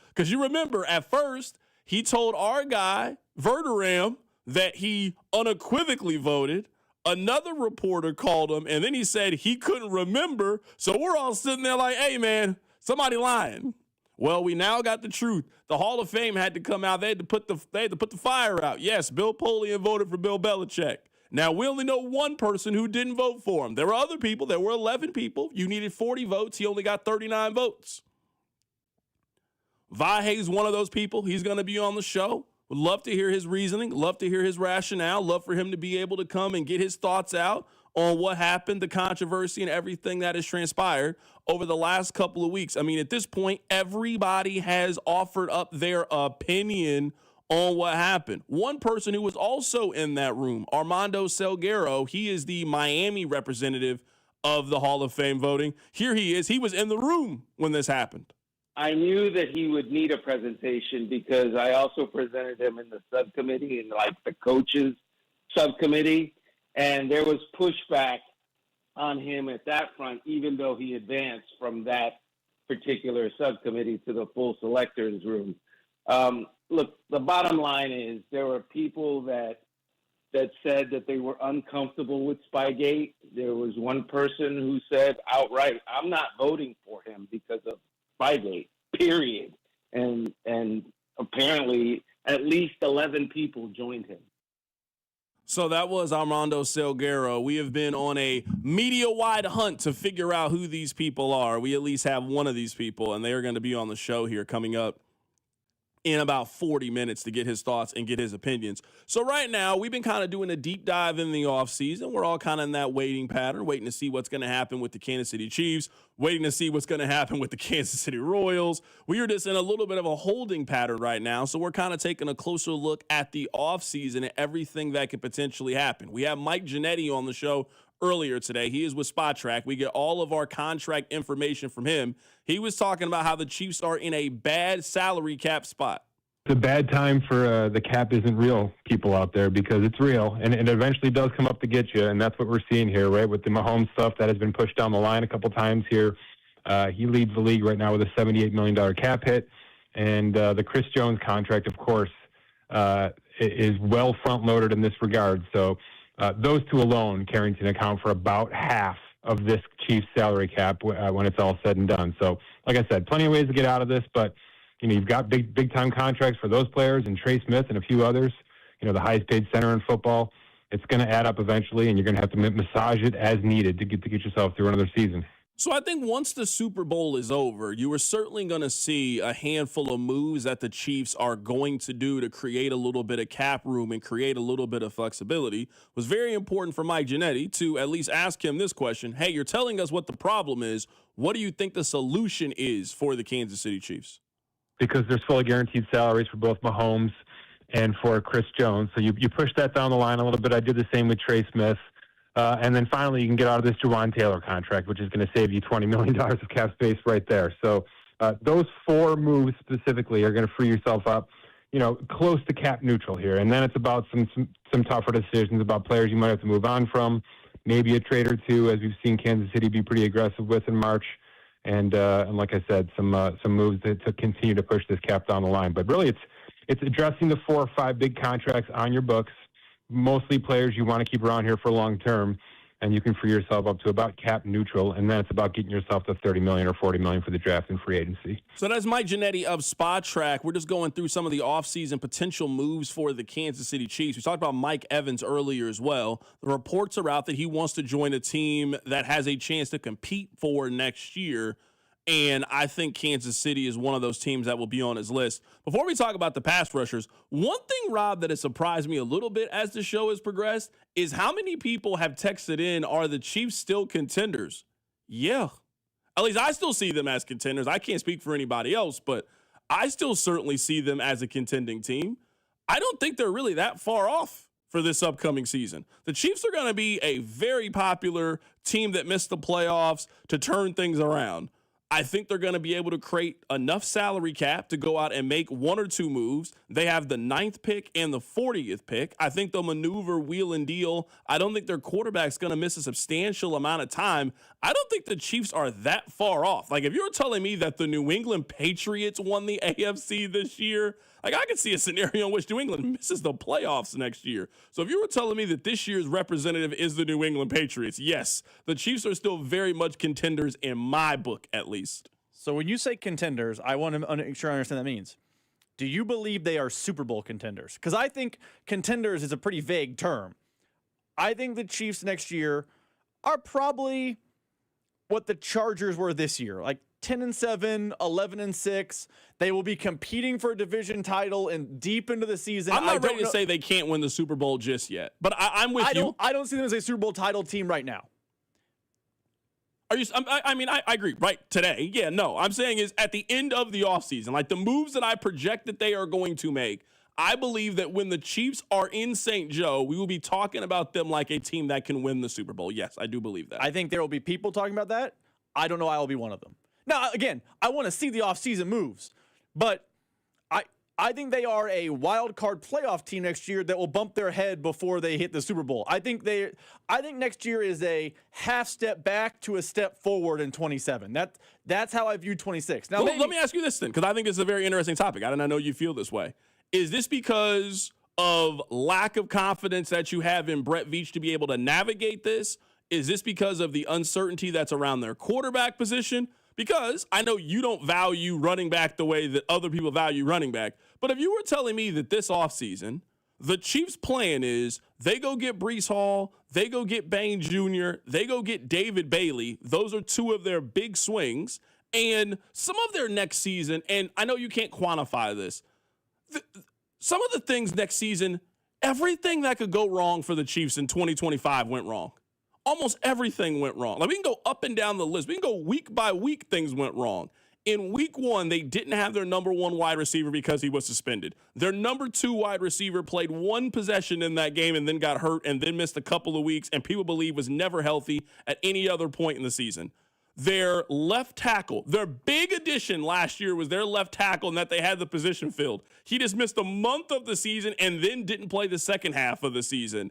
Because you remember, at first, he told our guy, Verderam, that he unequivocally voted. Another reporter called him, and then he said he couldn't remember. So we're all sitting there like, hey, man, somebody lying. Well, we now got the truth. The Hall of Fame had to come out. They had to put the fire out. Yes, Bill Polian voted for Bill Belichick. Now, we only know one person who didn't vote for him. There were other people. There were 11 people. You needed 40 votes. He only got 39 votes. Vahe's one of those people. He's going to be on the show. Would love to hear his reasoning. Love to hear his rationale. Love for him to be able to come and get his thoughts out on what happened, the controversy, and everything that has transpired over the last couple of weeks. I mean, at this point, everybody has offered up their opinion on what happened. One person who was also in that room, Armando Salguero, he is the Miami representative of the Hall of Fame voting. Here he is. He was in the room when this happened. I knew that he would need a presentation because I also presented him in the subcommittee, in like the coaches subcommittee, and there was pushback on him at that front, even though he advanced from that particular subcommittee to the full selectors room. Look, the bottom line is there were people that said that they were uncomfortable with Spygate. There was one person who said outright, I'm not voting for him because of Spygate, period. And apparently at least 11 people joined him. So that was Armando Salguero. We have been on a media-wide hunt to figure out who these people are. We at least have one of these people, and they are going to be on the show here coming up in about 40 minutes to get his thoughts and get his opinions. So right now, we've been kind of doing a deep dive in the offseason. We're all kind of in that waiting pattern, waiting to see what's going to happen with the Kansas City Chiefs, waiting to see what's going to happen with the Kansas City Royals. We are just in a little bit of a holding pattern right now, so we're kind of taking a closer look at the offseason and everything that could potentially happen. We have Mike Giannetti on the show earlier today. He is with Spot Track. We get all of our contract information from him. He was talking about how the Chiefs are in a bad salary cap spot. It's a bad time for the cap isn't real people out there, because it's real, and it eventually does come up to get you, and that's what we're seeing here, right, with the Mahomes stuff that has been pushed down the line a couple times here. He leads the league right now with a $78 million cap hit, and the Chris Jones contract, of course, is well front-loaded in this regard. So those two alone, Carrington, account for about half of this Chiefs salary cap when it's all said and done. So, like I said, plenty of ways to get out of this, but you know, you've got big time contracts for those players and Trey Smith and a few others, you know, the highest paid center in football. It's going to add up eventually, and you're going to have to massage it as needed to get yourself through another season. So I think once the Super Bowl is over, you are certainly going to see a handful of moves that the Chiefs are going to do to create a little bit of cap room and create a little bit of flexibility. It was very important for Mike Giannetti to at least ask him this question. Hey, you're telling us what the problem is. What do you think the solution is for the Kansas City Chiefs? Because there's fully guaranteed salaries for both Mahomes and for Chris Jones. So you push that down the line a little bit. I did the same with Trey Smith. And then finally, you can get out of this Juwan Taylor contract, which is going to save you $20 million of cap space right there. So those four moves specifically are going to free yourself up, you know, close to cap neutral here. And then it's about some tougher decisions about players you might have to move on from, maybe a trade or two, as we've seen Kansas City be pretty aggressive with in March. And like I said, some moves to continue to push this cap down the line. But really, it's addressing the 4 or 5 big contracts on your books, mostly players you want to keep around here for long term, and you can free yourself up to about cap neutral. And then it's about getting yourself to $30 million or $40 million for the draft and free agency. So that's Mike Giannetti of Spot Track. We're just going through some of the offseason potential moves for the Kansas City Chiefs. We talked about Mike Evans earlier as well. The reports are out that he wants to join a team that has a chance to compete for next year. And I think Kansas City is one of those teams that will be on his list. Before we talk about the pass rushers, one thing, Rob, that has surprised me a little bit as the show has progressed is how many people have texted in, are the Chiefs still contenders? Yeah. At least I still see them as contenders. I can't speak for anybody else, but I still certainly see them as a contending team. I don't think they're really that far off for this upcoming season. The Chiefs are going to be a very popular team that missed the playoffs to turn things around. I think they're going to be able to create enough salary cap to go out and make 1 or 2 moves. They have the 9th pick and the 40th pick. I think they'll maneuver, wheel, and deal. I don't think their quarterback's going to miss a substantial amount of time. I don't think the Chiefs are that far off. Like, if you're telling me that the New England Patriots won the AFC this year, Like, I could see a scenario in which New England misses the playoffs next year. So if you were telling me that this year's representative is the New England Patriots, yes, the Chiefs are still very much contenders in my book, at least. So when you say contenders, I want to make sure I understand what that means. Do you believe they are Super Bowl contenders? Because I think contenders is a pretty vague term. I think the Chiefs next year are probably what the Chargers were this year, like 10-7, 11-6. They will be competing for a division title and deep into the season. I'm not ready to say they can't win the Super Bowl just yet, but I'm with you. I don't see them as a Super Bowl title team right now. Are you? I agree. Right today, yeah. No, I'm saying is at the end of the offseason, like the moves that I project that they are going to make. I believe that when the Chiefs are in St. Joe, we will be talking about them like a team that can win the Super Bowl. Yes, I do believe that. I think there will be people talking about that. I don't know I will be one of them. Now, again, I want to see the offseason moves, but I think they are a wild card playoff team next year that will bump their head before they hit the Super Bowl. I think next year is a half step back to a step forward in 27. That's how I view 26. Now, let me ask you this then, because I think this is a very interesting topic. I know you feel this way. Is this because of lack of confidence that you have in Brett Veach to be able to navigate this? Is this because of the uncertainty that's around their quarterback position? Because I know you don't value running back the way that other people value running back. But if you were telling me that this offseason, the Chiefs' plan is they go get Breece Hall, they go get Bain Jr., they go get David Bailey. Those are two of their big swings. And some of their next season, and I know you can't quantify this, some of the things next season, everything that could go wrong for the Chiefs in 2025 went wrong. Almost everything went wrong. Like, we can go up and down the list. We can go week by week, things went wrong. In week one, they didn't have their number one wide receiver because he was suspended. Their number two wide receiver played one possession in that game and then got hurt and then missed a couple of weeks, and people believe was never healthy at any other point in the season. Their left tackle, their big addition last year was their left tackle, and that they had the position filled. He just missed a month of the season and then didn't play the second half of the season.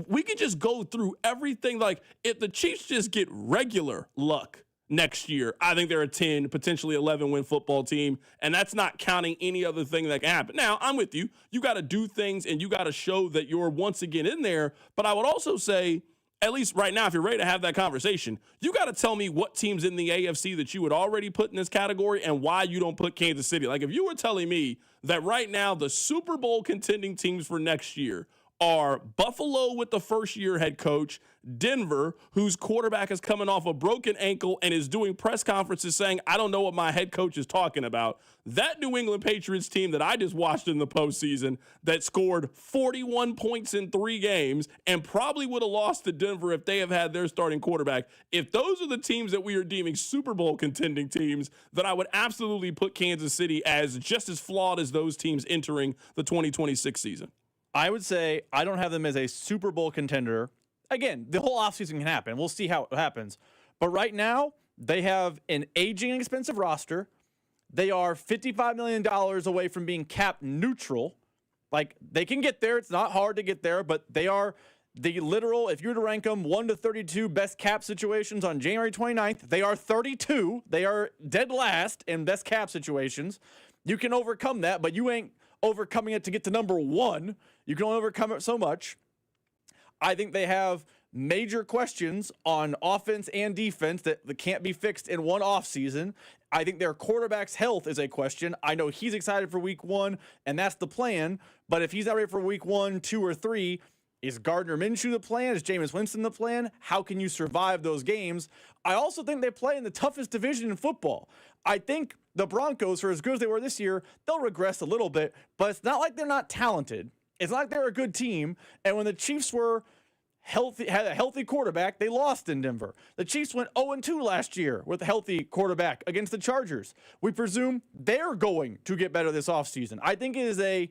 We could just go through everything. Like, if the Chiefs just get regular luck next year, I think they're a 10, potentially 11-win football team, and that's not counting any other thing that can happen. Now, I'm with you. You got to do things, and you got to show that you're once again in there. But I would also say, at least right now, if you're ready to have that conversation, you got to tell me what teams in the AFC that you would already put in this category and why you don't put Kansas City. Like, if you were telling me that right now the Super Bowl contending teams for next year are Buffalo with the first-year head coach, Denver, whose quarterback is coming off a broken ankle and is doing press conferences saying, I don't know what my head coach is talking about. That New England Patriots team that I just watched in the postseason that scored 41 points in 3 games and probably would have lost to Denver if they have had their starting quarterback. If those are the teams that we are deeming Super Bowl contending teams, then I would absolutely put Kansas City as just as flawed as those teams entering the 2026 season. I would say I don't have them as a Super Bowl contender. Again, the whole offseason can happen. We'll see how it happens. But right now, they have an aging and expensive roster. They are $55 million away from being cap neutral. Like, they can get there. It's not hard to get there, but they are the literal, if you were to rank them 1 to 32 best cap situations on January 29th, they are 32. They are dead last in best cap situations. You can overcome that, but you ain't overcoming it to get to number 1. You can only overcome it so much. I think they have major questions on offense and defense that can't be fixed in one offseason. I think their quarterback's health is a question. I know he's excited for week 1, and that's the plan. But if he's not ready for week 1, 2, or 3, is Gardner Minshew the plan? Is Jameis Winston the plan? How can you survive those games? I also think they play in the toughest division in football. I think the Broncos, for as good as they were this year, they'll regress a little bit, but it's not like they're not talented. It's not like they're a good team. And when the Chiefs were healthy, had a healthy quarterback, they lost in Denver. The Chiefs went 0-2 last year with a healthy quarterback against the Chargers. We presume they're going to get better this offseason. I think it is a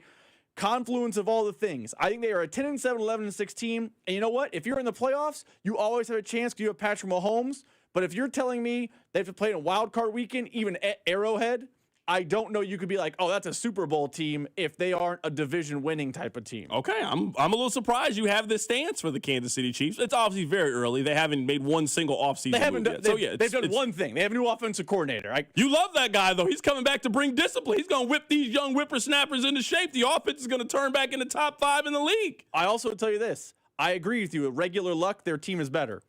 confluence of all the things. I think they are a 10-7, 11-6 team. And you know what? If you're in the playoffs, you always have a chance because you have Patrick Mahomes. But if you're telling me they have to play in a wild card weekend, even at Arrowhead, I don't know you could be like, oh, that's a Super Bowl team if they aren't a division-winning type of team. Okay, I'm a little surprised you have this stance for the Kansas City Chiefs. It's obviously very early. They haven't made one single offseason move yet. They've done one thing. They have a new offensive coordinator. You love that guy, though. He's coming back to bring discipline. He's going to whip these young whippersnappers into shape. The offense is going to turn back into top 5 in the league. I also tell you this. I agree with you. With regular luck, their team is better.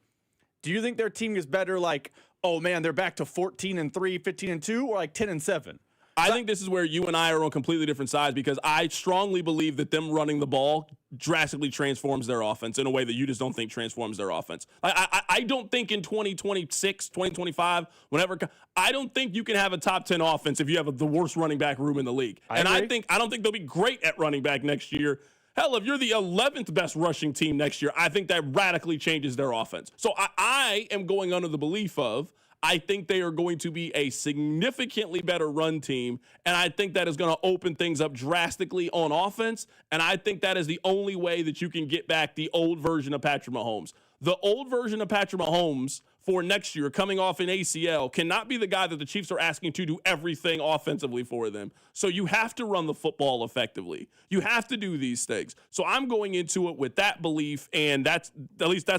Do you think their team is better like, oh, man, they're back to 14-3, 15-2, or like 10-7? I think this is where you and I are on completely different sides because I strongly believe that them running the ball drastically transforms their offense in a way that you just don't think transforms their offense. I don't think in 2026, 2025, whenever, I don't think you can have a top 10 offense if you have the worst running back room in the league. I don't think they'll be great at running back next year. Hell, if you're the 11th best rushing team next year, I think that radically changes their offense. So I am going under the belief of I think they are going to be a significantly better run team, and I think that is going to open things up drastically on offense, and I think that is the only way that you can get back the old version of Patrick Mahomes. The old version of Patrick Mahomes for next year, coming off an ACL, cannot be the guy that the Chiefs are asking to do everything offensively for them. So you have to run the football effectively. You have to do these things. So I'm going into it with that belief, and that's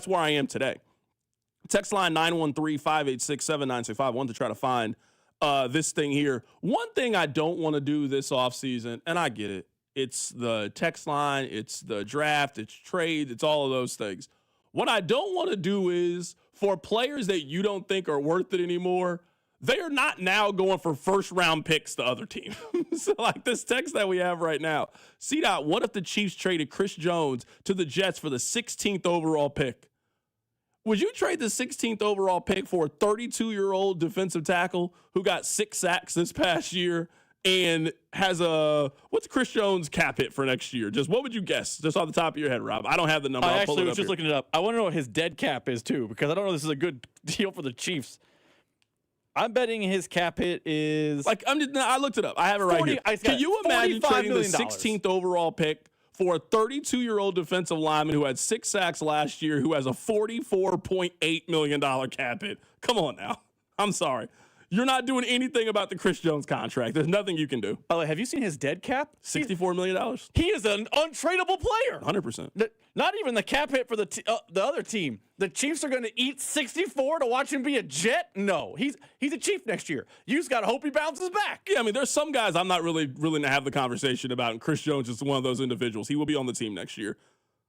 where I am today. Text line 913-586-7965. I wanted to try to find this thing here. One thing I don't want to do this offseason, and I get it. It's the text line, it's the draft, it's trade, it's all of those things. What I don't want to do is for players that you don't think are worth it anymore, they are not now going for first-round picks to other teams. So like this text that we have right now. C-Dot, what if the Chiefs traded Chris Jones to the Jets for the 16th overall pick? Would you trade the 16th overall pick for a 32-year-old defensive tackle who got 6 sacks this past year and has what's Chris Jones' cap hit for next year? Just what would you guess? Just off the top of your head, Rob. I don't have the number. I actually was just looking it up. I want to know what his dead cap is too, because I don't know if this is a good deal for the Chiefs. I'm betting his cap hit is I looked it up. I have it right here. Can you imagine trading the 16th overall pick for a 32-year-old defensive lineman who had 6 sacks last year, who has a $44.8 million cap hit? Come on now. I'm sorry. You're not doing anything about the Chris Jones contract. There's nothing you can do. Oh, have you seen his dead cap? $64 million. He is an untradeable player. 100%. Not even the cap hit for the other team. The Chiefs are going to eat 64 to watch him be a Jet? No. He's a Chief next year. You just got to hope he bounces back. Yeah, I mean, there's some guys I'm not really willing to have the conversation about, and Chris Jones is one of those individuals. He will be on the team next year.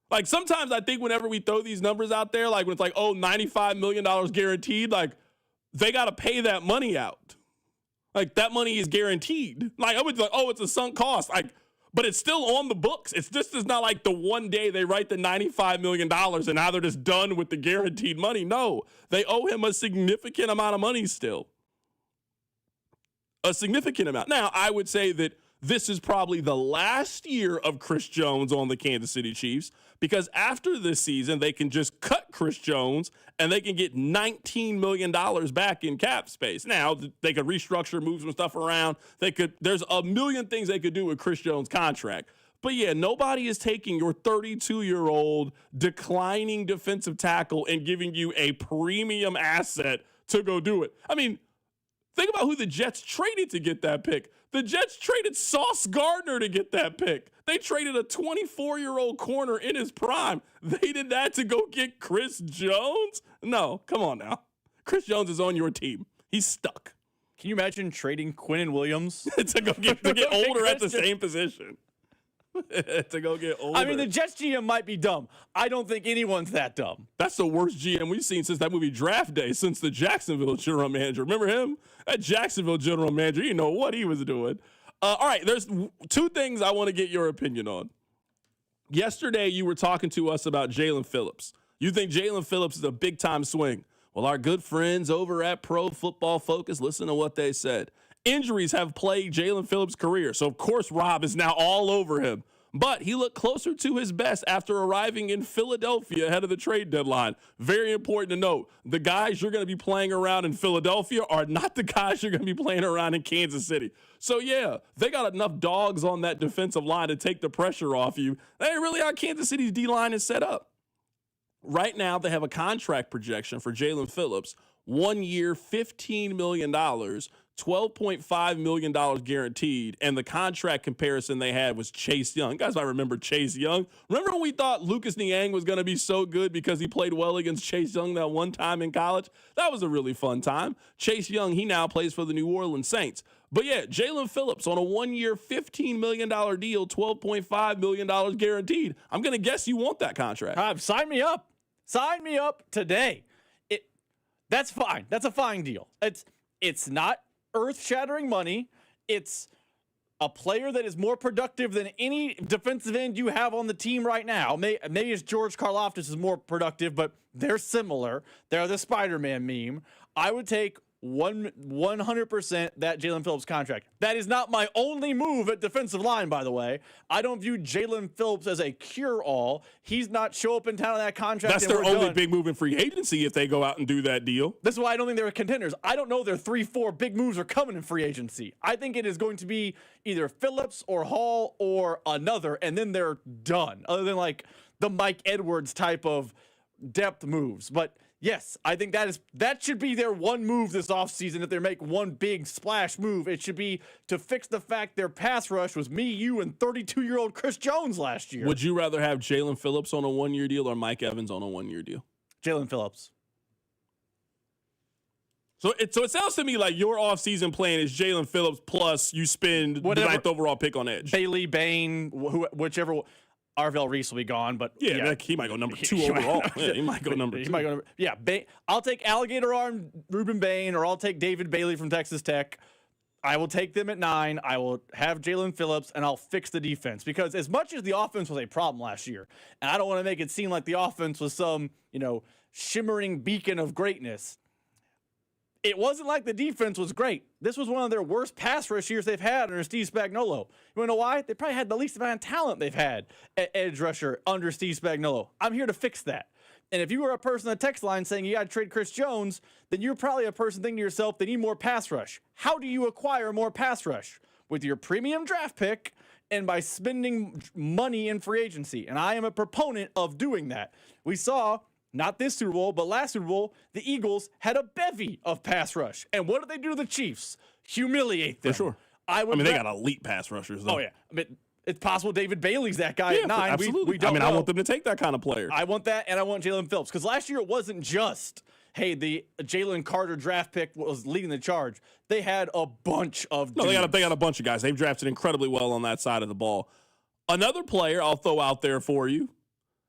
Like, sometimes I think whenever we throw these numbers out there, like when it's like, oh, $95 million guaranteed, like, they got to pay that money out. Like, that money is guaranteed. Like, I would be like, oh, it's a sunk cost. Like, but it's still on the books. It's not like the one day they write the $95 million and now they're just done with the guaranteed money. No, they owe him a significant amount of money still. A significant amount. Now, I would say that this is probably the last year of Chris Jones on the Kansas City Chiefs, because after this season, they can just cut Chris Jones and they can get $19 million back in cap space. Now, they could restructure, move some stuff around. There's a million things they could do with Chris Jones' contract. But yeah, nobody is taking your 32-year-old declining defensive tackle and giving you a premium asset to go do it. I mean, think about who the Jets traded to get that pick. The Jets traded Sauce Gardner to get that pick. They traded a 24-year-old corner in his prime. They did that to go get Chris Jones? No, come on now. Chris Jones is on your team. He's stuck. Can you imagine trading Quinnen Williams to get older at the same position? To go get older. I mean, the Jets GM might be dumb. I don't think anyone's that dumb. That's the worst GM we've seen since that movie Draft Day, since the Jacksonville general manager. Remember him? That Jacksonville general manager, you know what he was doing. All right, there's 2 things I want to get your opinion on. Yesterday, you were talking to us about Jalen Phillips. You think Jalen Phillips is a big-time swing. Well, our good friends over at Pro Football Focus, listen to what they said. Injuries have plagued Jalen Phillips' career, so of course Rob is now all over him. But he looked closer to his best after arriving in Philadelphia ahead of the trade deadline. Very important to note, the guys you're going to be playing around in Philadelphia are not the guys you're going to be playing around in Kansas City. So yeah, they got enough dogs on that defensive line to take the pressure off you. They ain't really how Kansas City's D-line is set up. Right now, they have a contract projection for Jalen Phillips, 1 year, $15 million, $12.5 million guaranteed, and the contract comparison they had was Chase Young. You guys might remember Chase Young. Remember when we thought Lucas Niang was going to be so good because he played well against Chase Young that one time in college? That was a really fun time. Chase Young, he now plays for the New Orleans Saints. But yeah, Jalen Phillips on a 1-year, $15 million deal, $12.5 million guaranteed. I'm going to guess you want that contract. Sign me up. Sign me up today. That's fine. That's a fine deal. It's not earth-shattering money. It's a player that is more productive than any defensive end you have on the team right now. Maybe it's George Karlaftis is more productive, but they're similar. They're the Spider-Man meme. I would take 100% that Jalen Phillips contract. That is not my only move at defensive line, by the way. I don't view Jalen Phillips as a cure-all. He's not show up in town on that contract. That's their only big move in free agency if they go out and do that deal. This is why I don't think they're contenders. I don't know their 3-4 big moves are coming in free agency. I think it is going to be either Phillips or Hall or another, and then they're done, other than like the Mike Edwards type of depth moves. But yes, I think that should be their one move this offseason. If they make one big splash move, it should be to fix the fact their pass rush was me, you, and 32-year-old Chris Jones last year. Would you rather have Jalen Phillips on a 1-year deal or Mike Evans on a 1-year deal? Jalen Phillips. So it sounds to me like your offseason plan is Jalen Phillips plus you spend the 9th overall pick on edge. Bailey, Bain, whichever. Arvell Reese will be gone, but yeah. He might go number 2 overall. He might go number 2. I'll take alligator arm Ruben Bain, or I'll take David Bailey from Texas Tech. I will take them at 9. I will have Jalen Phillips, and I'll fix the defense, because as much as the offense was a problem last year, and I don't want to make it seem like the offense was some shimmering beacon of greatness, it wasn't like the defense was great. This was one of their worst pass rush years they've had under Steve Spagnuolo. You want to know why? They probably had the least amount of talent they've had at edge rusher under Steve Spagnuolo. I'm here to fix that. And if you were a person on the text line saying you got to trade Chris Jones, then you're probably a person thinking to yourself, they need more pass rush. How do you acquire more pass rush? With your premium draft pick and by spending money in free agency. And I am a proponent of doing that. We saw, not this Super Bowl, but last Super Bowl, the Eagles had a bevy of pass rush. And what did they do to the Chiefs? Humiliate them. For sure. They got elite pass rushers, though. Oh, yeah. It's possible David Bailey's that guy at 9. Absolutely. We don't know. I want them to take that kind of player. I want that, and I want Jalen Phillips. Because last year it wasn't just, hey, the Jalen Carter draft pick was leading the charge. They had a bunch of dudes. No, they got a bunch of guys. They've drafted incredibly well on that side of the ball. Another player I'll throw out there for you,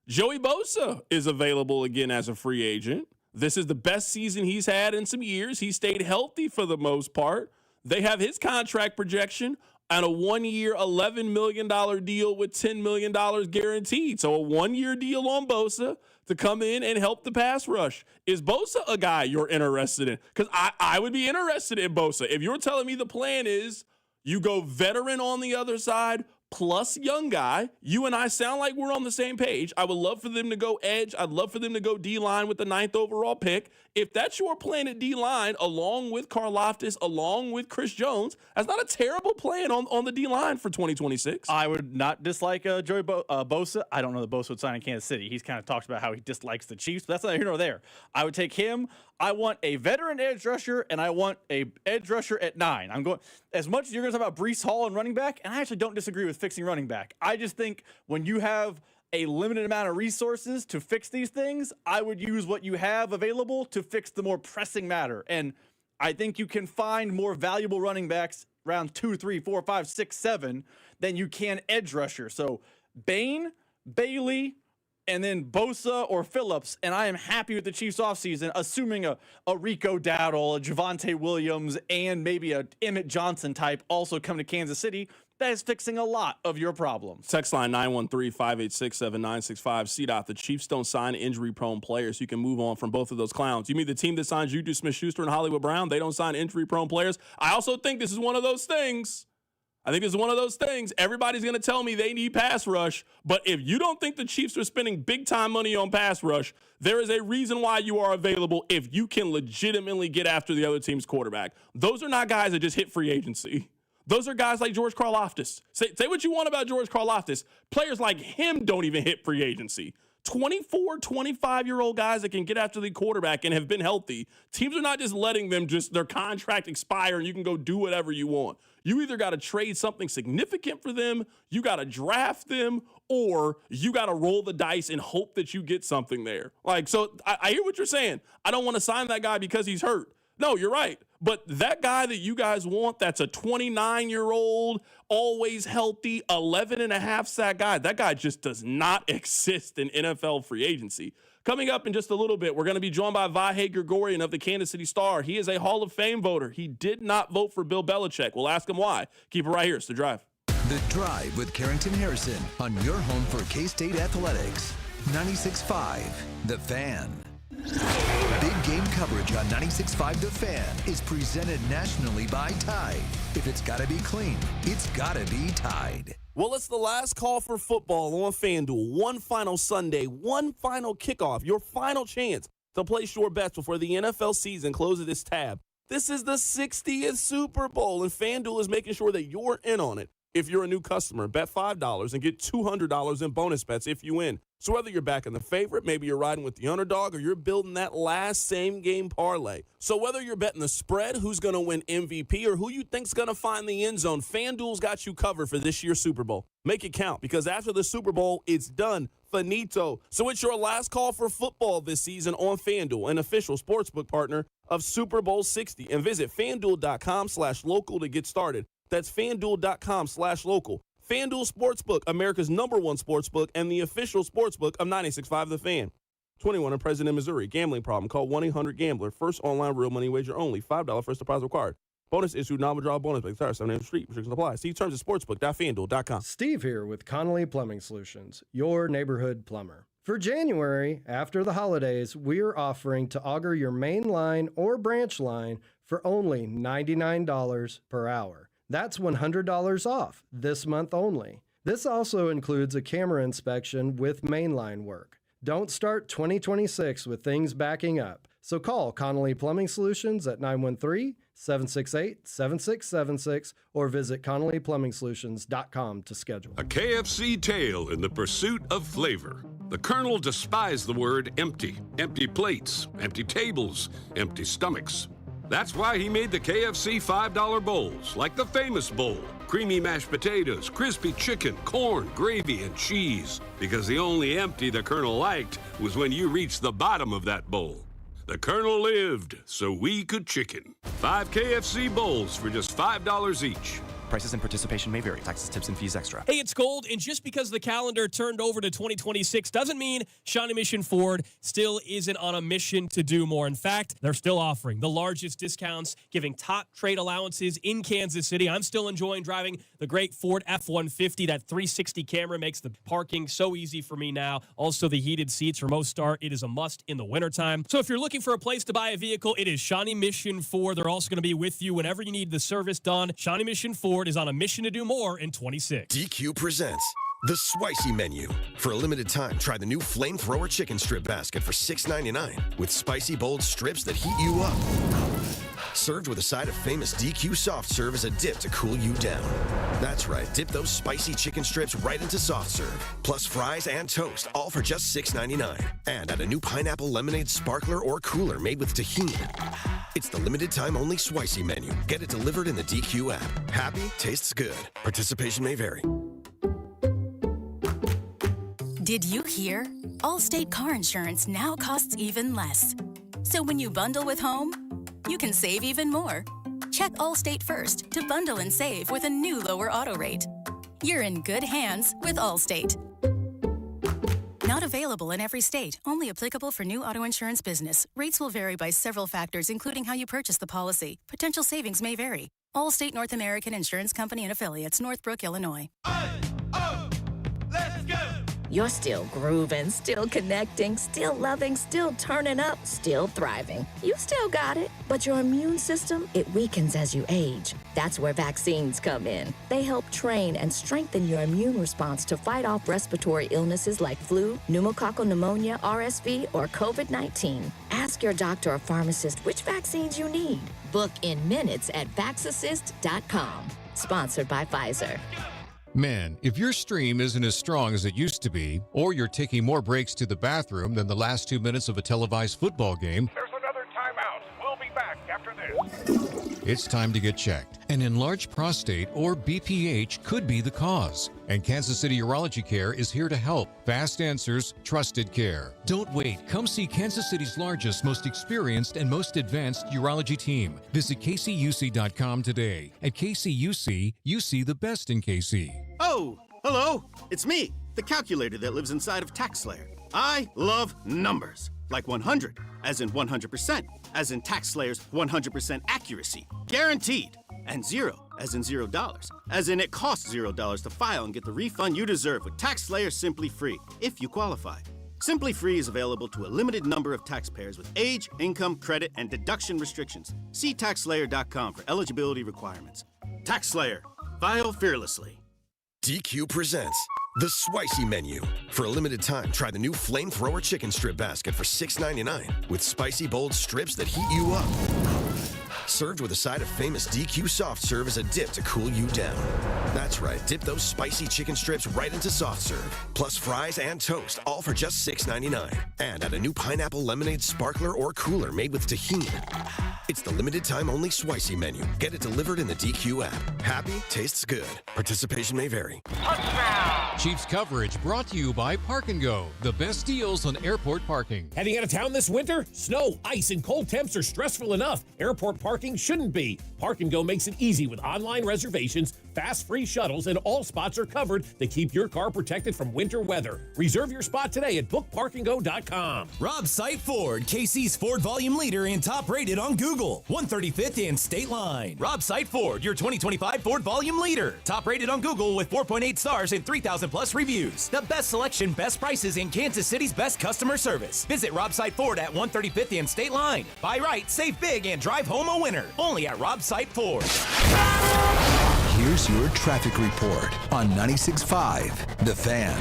Joey Bosa is available again as a free agent. This is the best season he's had in some years. He stayed healthy for the most part. They have his contract projection on a 1-year, $11 million deal with $10 million guaranteed. So a 1-year deal on Bosa to come in and help the pass rush. Is Bosa a guy you're interested in? Because I would be interested in Bosa. If you're telling me the plan is you go veteran on the other side plus young guy, you and I sound like we're on the same page. I would love for them to go edge. I'd love for them to go D-line with the 9th overall pick. If that's your plan at D-line, along with Karlaftis, along with Chris Jones, that's not a terrible plan on the D-line for 2026. I would not dislike Joey Bosa. I don't know that Bosa would sign in Kansas City. He's kind of talked about how he dislikes the Chiefs, but that's neither here nor there. I would take him. I want a veteran edge rusher, and I want a edge rusher at 9. I'm going, as much as you're going to talk about Breece Hall and running back, and I actually don't disagree with fixing running back. I just think when you have a limited amount of resources to fix these things, I would use what you have available to fix the more pressing matter. And I think you can find more valuable running backs round 2, 3, 4, 5, 6, 7 than you can edge rusher. So Bain, Bailey, and then Bosa or Phillips, and I am happy with the Chiefs offseason, assuming a Rico Dowdle, a Javonte Williams, and maybe a Emmett Johnson type also come to Kansas City. That is fixing a lot of your problems. Text line 913-586-7965. CDOT, the Chiefs don't sign injury-prone players. You can move on from both of those clowns. You mean the team that signs Juju Smith-Schuster and Hollywood Brown, they don't sign injury-prone players? I also think this is one of those things. Everybody's going to tell me they need pass rush, but if you don't think the Chiefs are spending big-time money on pass rush, there is a reason why you are available if you can legitimately get after the other team's quarterback. Those are not guys that just hit free agency. Those are guys like George Karlaftis. Say what you want about George Karlaftis. Players like him don't even hit free agency. 24, 25-year-old guys that can get after the quarterback and have been healthy. Teams are not just letting them their contract expire and you can go do whatever you want. You either got to trade something significant for them, you got to draft them, or you got to roll the dice and hope that you get something there. So I hear what you're saying. I don't want to sign that guy because he's hurt. No, you're right. But that guy that you guys want, that's a 29-year-old, always healthy, 11.5 sack guy, that guy just does not exist in NFL free agency. Coming up in just a little bit, we're going to be joined by Vahe Gregorian of the Kansas City Star. He is a Hall of Fame voter. He did not vote for Bill Belichick. We'll ask him why. Keep it right here. It's The Drive. The Drive with Carrington Harrison on your home for K-State Athletics. 96.5 The Fan. Big game coverage on 96.5 The Fan is presented nationally by Tide. If it's got to be clean, it's got to be Tide. Well, it's the last call for football on FanDuel. One final Sunday, one final kickoff, your final chance to place your bets before the NFL season closes its tab. This is the 60th Super Bowl, and FanDuel is making sure that you're in on it. If you're a new customer, bet $5 and get $200 in bonus bets if you win. So whether you're backing the favorite, maybe you're riding with the underdog, or you're building that last same-game parlay. So whether you're betting the spread, who's going to win MVP, or who you think's going to find the end zone, FanDuel's got you covered for this year's Super Bowl. Make it count, because after the Super Bowl, it's done. Finito. So it's your last call for football this season on FanDuel, an official sportsbook partner of Super Bowl 60. And visit FanDuel.com/local to get started. That's FanDuel.com/local. FanDuel Sportsbook, America's #1 sportsbook and the official sportsbook of 96.5 The Fan. 21 and present in Missouri. Gambling problem? Call 1-800-GAMBLER. First online real money wager only. $5 first deposit required. Bonus issued, non-withdrawal bonus. By 7 Street. Restrictions apply. See terms at sportsbook.fanduel.com. Steve here with Connolly Plumbing Solutions, your neighborhood plumber. For January, after the holidays, we're offering to auger your main line or branch line for only $99 per hour. That's $100 off this month only. This also includes a camera inspection with mainline work. Don't start 2026 with things backing up. So call Connolly Plumbing Solutions at 913-768-7676 or visit ConnollyPlumbingSolutions.com to schedule. A KFC tale in the pursuit of flavor. The Colonel despised the word empty. Empty plates, empty tables, empty stomachs. That's why he made the KFC $5 bowls, like the famous bowl. Creamy mashed potatoes, crispy chicken, corn, gravy, and cheese. Because the only empty the Colonel liked was when you reached the bottom of that bowl. The Colonel lived so we could chicken. 5 KFC bowls for just $5 each. Prices and participation may vary. Taxes, tips, and fees extra. Hey, it's Gold, and just because the calendar turned over to 2026 doesn't mean Shawnee Mission Ford still isn't on a mission to do more. In fact, they're still offering the largest discounts, giving top trade allowances in Kansas City. I'm still enjoying driving the great Ford F-150. That 360 camera makes the parking so easy for me now. Also, the heated seats for most Star. It is a must in the wintertime. So if you're looking for a place to buy a vehicle, it is Shawnee Mission Ford. They're also going to be with you whenever you need the service done. Shawnee Mission Ford is on a mission to do more in 26. DQ presents the Spicy Menu. For a limited time, try the new Flamethrower Chicken Strip Basket for $6.99 with spicy, bold strips that heat you up. Served with a side of famous DQ Soft Serve as a dip to cool you down. That's right, dip those spicy chicken strips right into Soft Serve. Plus fries and toast, all for just $6.99. And add a new pineapple lemonade sparkler or cooler made with tahini. It's the limited time only Spicy Menu. Get it delivered in the DQ app. Happy, tastes good. Participation may vary. Did you hear? Allstate car insurance now costs even less. So when you bundle with home, you can save even more. Check Allstate first to bundle and save with a new lower auto rate. You're in good hands with Allstate. Not available in every state. Only applicable for new auto insurance business. Rates will vary by several factors, including how you purchase the policy. Potential savings may vary. Allstate North American Insurance Company and Affiliates, Northbrook, Illinois. You're still grooving, still connecting, still loving, still turning up, still thriving. You still got it, but your immune system, it weakens as you age. That's where vaccines come in. They help train and strengthen your immune response to fight off respiratory illnesses like flu, pneumococcal pneumonia, RSV, or COVID-19. Ask your doctor or pharmacist which vaccines you need. Book in minutes at VaxAssist.com. Sponsored by Pfizer. Man, if your stream isn't as strong as it used to be, or you're taking more breaks to the bathroom than the last 2 minutes of a televised football game, There's another timeout. We'll be back after this. it's time to get checked. An enlarged prostate, or BPH, could be the cause. And Kansas City Urology Care is here to help. Fast answers, trusted care. Don't wait. Come see Kansas City's largest, most experienced, and most advanced urology team. Visit kcuc.com today. At KCUC, you see the best in KC. Oh, hello. It's me, the calculator that lives inside of TaxSlayer. I love numbers. Like 100, as in 100%, as in TaxSlayer's 100% accuracy, guaranteed. And 0, as in $0, as in it costs $0 to file and get the refund you deserve with TaxSlayer Simply Free, if you qualify. Simply Free is available to a limited number of taxpayers with age, income, credit, and deduction restrictions. See TaxSlayer.com for eligibility requirements. TaxSlayer. File fearlessly. DQ presents the Spicy Menu. For a limited time, try the new Flamethrower Chicken Strip Basket for $6.99 with spicy, bold strips that heat you up. Served with a side of famous DQ soft serve as a dip to cool you down. That's right, dip those spicy chicken strips right into soft serve. Plus fries and toast, all for just $6.99. And add a new pineapple lemonade sparkler or cooler made with tahini. It's the limited time only Spicy Menu. Get it delivered in the DQ app. Happy, tastes good. Participation may vary. Chiefs coverage brought to you by Park & Go, the best deals on airport parking. Heading out of town this winter? Snow, ice, and cold temps are stressful enough. Airport parking shouldn't be. Park & Go makes it easy with online reservations, fast free shuttles, and all spots are covered to keep your car protected from winter weather. Reserve your spot today at bookparkandgo.com. Rob Sight Ford, KC's Ford volume leader and top rated on Google. 135th and State Line. Rob Sight Ford, your 2025 Ford volume leader. Top rated on Google with 4.8 stars and 3,000 plus reviews. The best selection, best prices, and Kansas City's best customer service. Visit Rob Sight Ford at 135th and State Line. Buy right, save big, and drive home a winner. Only at Rob Sight Ford. Here's your traffic report on 96.5 The Fan.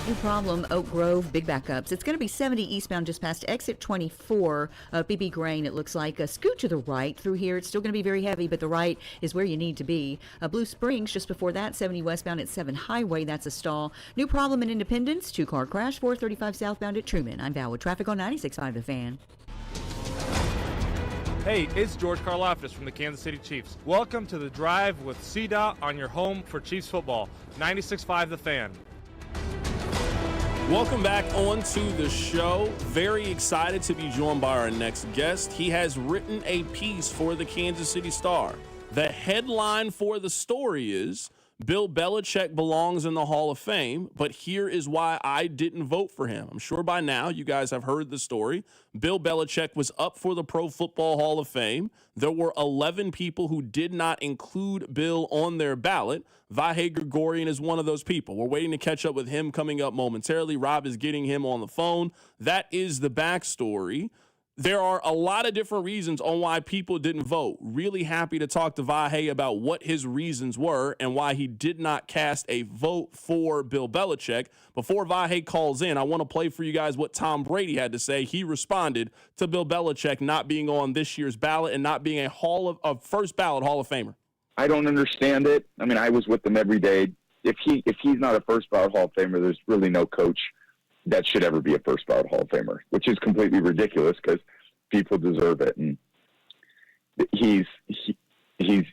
New problem, Oak Grove, big backups. It's going to be 70 eastbound just past exit 24. BB Grain, it looks like. A scoot to the right through here. It's still going to be very heavy, but the right is where you need to be. Blue Springs, just before that, 70 westbound at 7 Highway. That's a stall. New problem in Independence, 2-car crash, 435 southbound at Truman. I'm Val with traffic on 96.5 The Fan. Hey, it's George Karlaftis from the Kansas City Chiefs. Welcome to The Drive with CDOT on your home for Chiefs football. 96.5 The Fan. Welcome back on to the show. Very excited to be joined by our next guest. He has written a piece for the Kansas City Star. The headline for the story is, Bill Belichick belongs in the Hall of Fame, but here is why I didn't vote for him. I'm sure by now you guys have heard the story. Bill Belichick was up for the Pro Football Hall of Fame. There were 11 people who did not include Bill on their ballot. Vahe Gregorian is one of those people. We're waiting to catch up with him coming up momentarily. Rob is getting him on the phone. That is the backstory. There are a lot of different reasons on why people didn't vote. Really happy to talk to Vahe about what his reasons were and why he did not cast a vote for Bill Belichick. Before Vahe calls in, I want to play for you guys what Tom Brady had to say. He responded to Bill Belichick not being on this year's ballot and not being a first ballot Hall of Famer. I don't understand it. I mean, I was with him every day. If he's not a first ballot Hall of Famer, there's really no coach that should ever be a first ballot Hall of Famer, which is completely ridiculous because people deserve it. And he's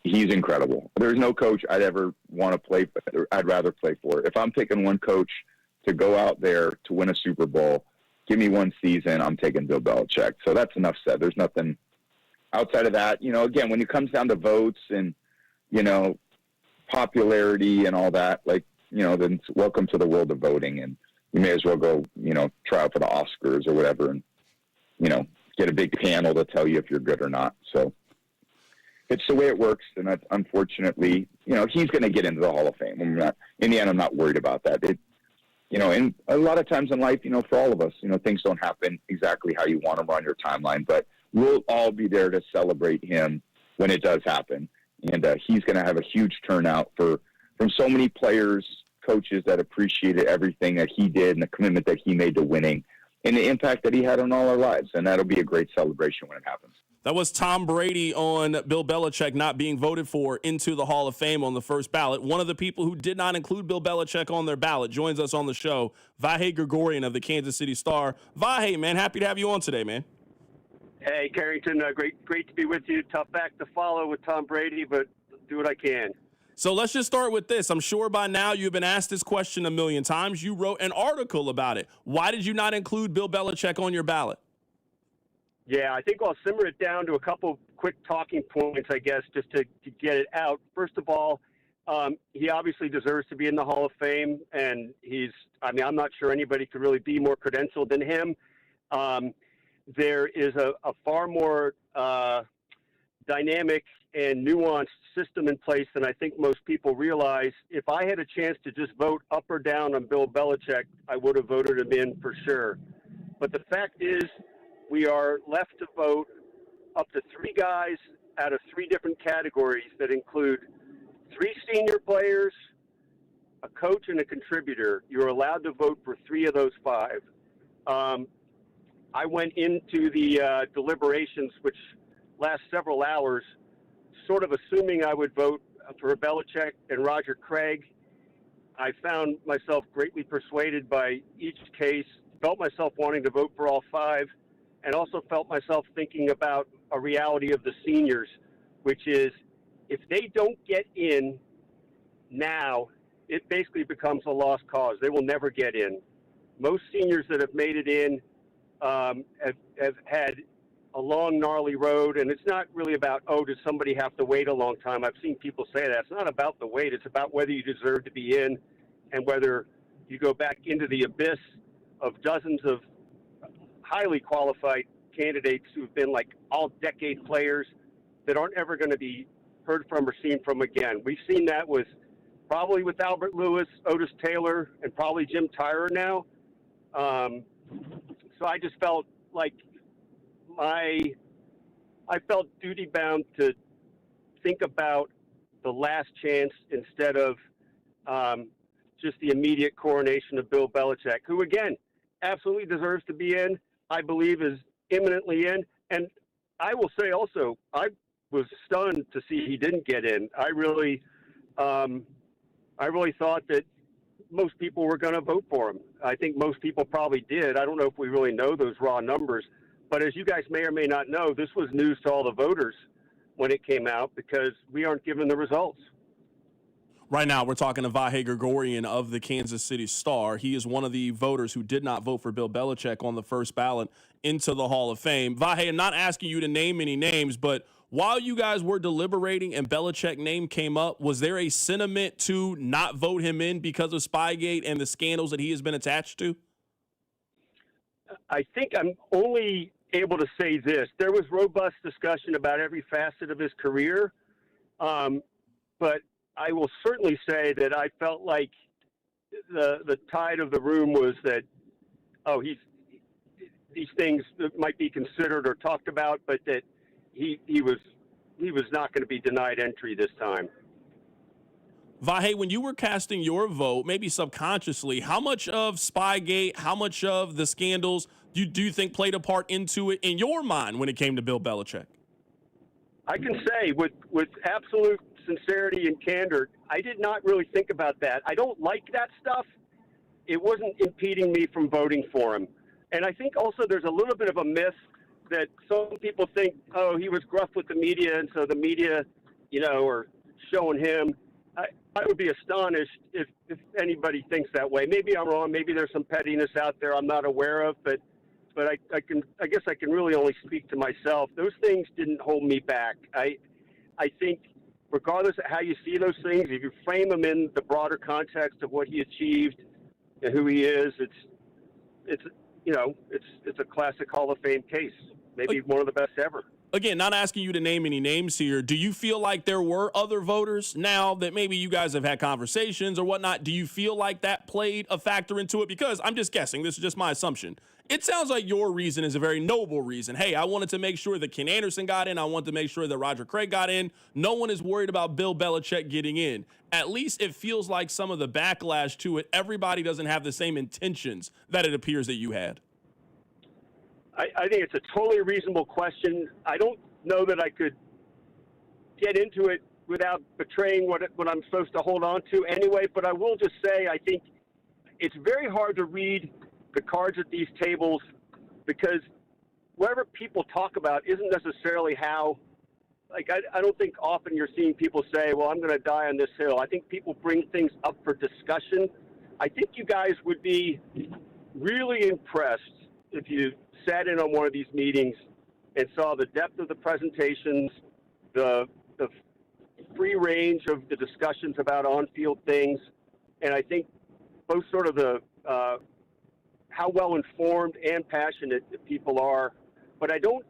incredible. There's no coach I'd ever want to play for. I'd rather play for. If I'm picking one coach to go out there to win a Super Bowl, give me one season, I'm taking Bill Belichick. So that's enough said. There's nothing outside of that. You know, again, when it comes down to votes and, you know, popularity and all that, like, you know, then welcome to the world of voting. And you may as well go, you know, try out for the Oscars or whatever and, you know, get a big panel to tell you if you're good or not. So it's the way it works. And that's, unfortunately, you know, he's going to get into the Hall of Fame. In the end, I'm not worried about that. You know, and a lot of times in life, you know, for all of us, you know, things don't happen exactly how you want them on your timeline, but we'll all be there to celebrate him when it does happen. And he's going to have a huge turnout from so many players, coaches that appreciated everything that he did and the commitment that he made to winning and the impact that he had on all our lives. And that'll be a great celebration when it happens. That was Tom Brady on Bill Belichick not being voted for into the Hall of Fame on the first ballot. One of the people who did not include Bill Belichick on their ballot joins us on the show, Vahe Gregorian of the Kansas City Star. Vahe, man, happy to have you on today, man. Hey, Carrington, great to be with you. Tough act to follow with Tom Brady, but do what I can. So let's just start with this. I'm sure by now you've been asked this question a million times. You wrote an article about it. Why did you not include Bill Belichick on your ballot? Yeah, I think I'll simmer it down to a couple quick talking points, I guess, just to get it out. First of all, he obviously deserves to be in the Hall of Fame, and I'm not sure anybody could really be more credentialed than him. There is a far more dynamic and nuanced system in place than I think most people realize. If I had a chance to just vote up or down on Bill Belichick, I would have voted him in for sure. But the fact is, we are left to vote up to 3 guys out of 3 different categories that include 3 senior players, a coach, and a contributor. You're allowed to vote for 3 of those 5. I went into the deliberations, which last several hours, sort of assuming I would vote for Belichick and Roger Craig. I found myself greatly persuaded by each case, felt myself wanting to vote for all 5, and also felt myself thinking about a reality of the seniors, which is if they don't get in now, it basically becomes a lost cause. They will never get in. Most seniors that have made it in have had a long, gnarly road, and it's not really about, does somebody have to wait a long time? I've seen people say that. It's not about the wait. It's about whether you deserve to be in and whether you go back into the abyss of dozens of highly qualified candidates who've been like all-decade players that aren't ever going to be heard from or seen from again. We've seen that probably with Albert Lewis, Otis Taylor, and probably Jim Tyrer now. So I just felt like I felt duty-bound to think about the last chance instead of just the immediate coronation of Bill Belichick, who, again, absolutely deserves to be in, I believe is imminently in. And I will say also, I was stunned to see he didn't get in. I really thought that most people were going to vote for him. I think most people probably did. I don't know if we really know those raw numbers. But as you guys may or may not know, this was news to all the voters when it came out because we aren't given the results. Right now, we're talking to Vahe Gregorian of the Kansas City Star. He is one of the voters who did not vote for Bill Belichick on the first ballot into the Hall of Fame. Vahe, I'm not asking you to name any names, but while you guys were deliberating and Belichick's name came up, was there a sentiment to not vote him in because of Spygate and the scandals that he has been attached to? I think I'm only able to say this. There was robust discussion about every facet of his career, but I will certainly say that I felt like the tide of the room was that, these things might be considered or talked about, but that he was not going to be denied entry this time. Vahe, when you were casting your vote, maybe subconsciously, how much of Spygate, how much of the scandals do you think played a part into it in your mind when it came to Bill Belichick? I can say with absolute sincerity and candor, I did not really think about that. I don't like that stuff. It wasn't impeding me from voting for him. And I think also there's a little bit of a myth that some people think, he was gruff with the media, and so the media, are showing him. I would be astonished if anybody thinks that way. Maybe I'm wrong. Maybe there's some pettiness out there I'm not aware of, but I guess I can really only speak to myself. Those things didn't hold me back. I think regardless of how you see those things, if you frame them in the broader context of what he achieved and who he is, it's a classic Hall of Fame case. Maybe one of the best ever. Again, not asking you to name any names here. Do you feel like there were other voters now that maybe you guys have had conversations or whatnot? Do you feel like that played a factor into it? Because I'm just guessing. This is just my assumption. It sounds like your reason is a very noble reason. Hey, I wanted to make sure that Ken Anderson got in. I wanted to make sure that Roger Craig got in. No one is worried about Bill Belichick getting in. At least it feels like some of the backlash to it, everybody doesn't have the same intentions that it appears that you had. I think it's a totally reasonable question. I don't know that I could get into it without betraying what I'm supposed to hold on to anyway. But I will just say I think it's very hard to read the cards at these tables because whatever people talk about isn't necessarily how. Like, I don't think often you're seeing people say, well, I'm going to die on this hill. I think people bring things up for discussion. I think you guys would be really impressed if you sat in on one of these meetings and saw the depth of the presentations, the free range of the discussions about on-field things, and I think both sort of the how well informed and passionate people are. But I don't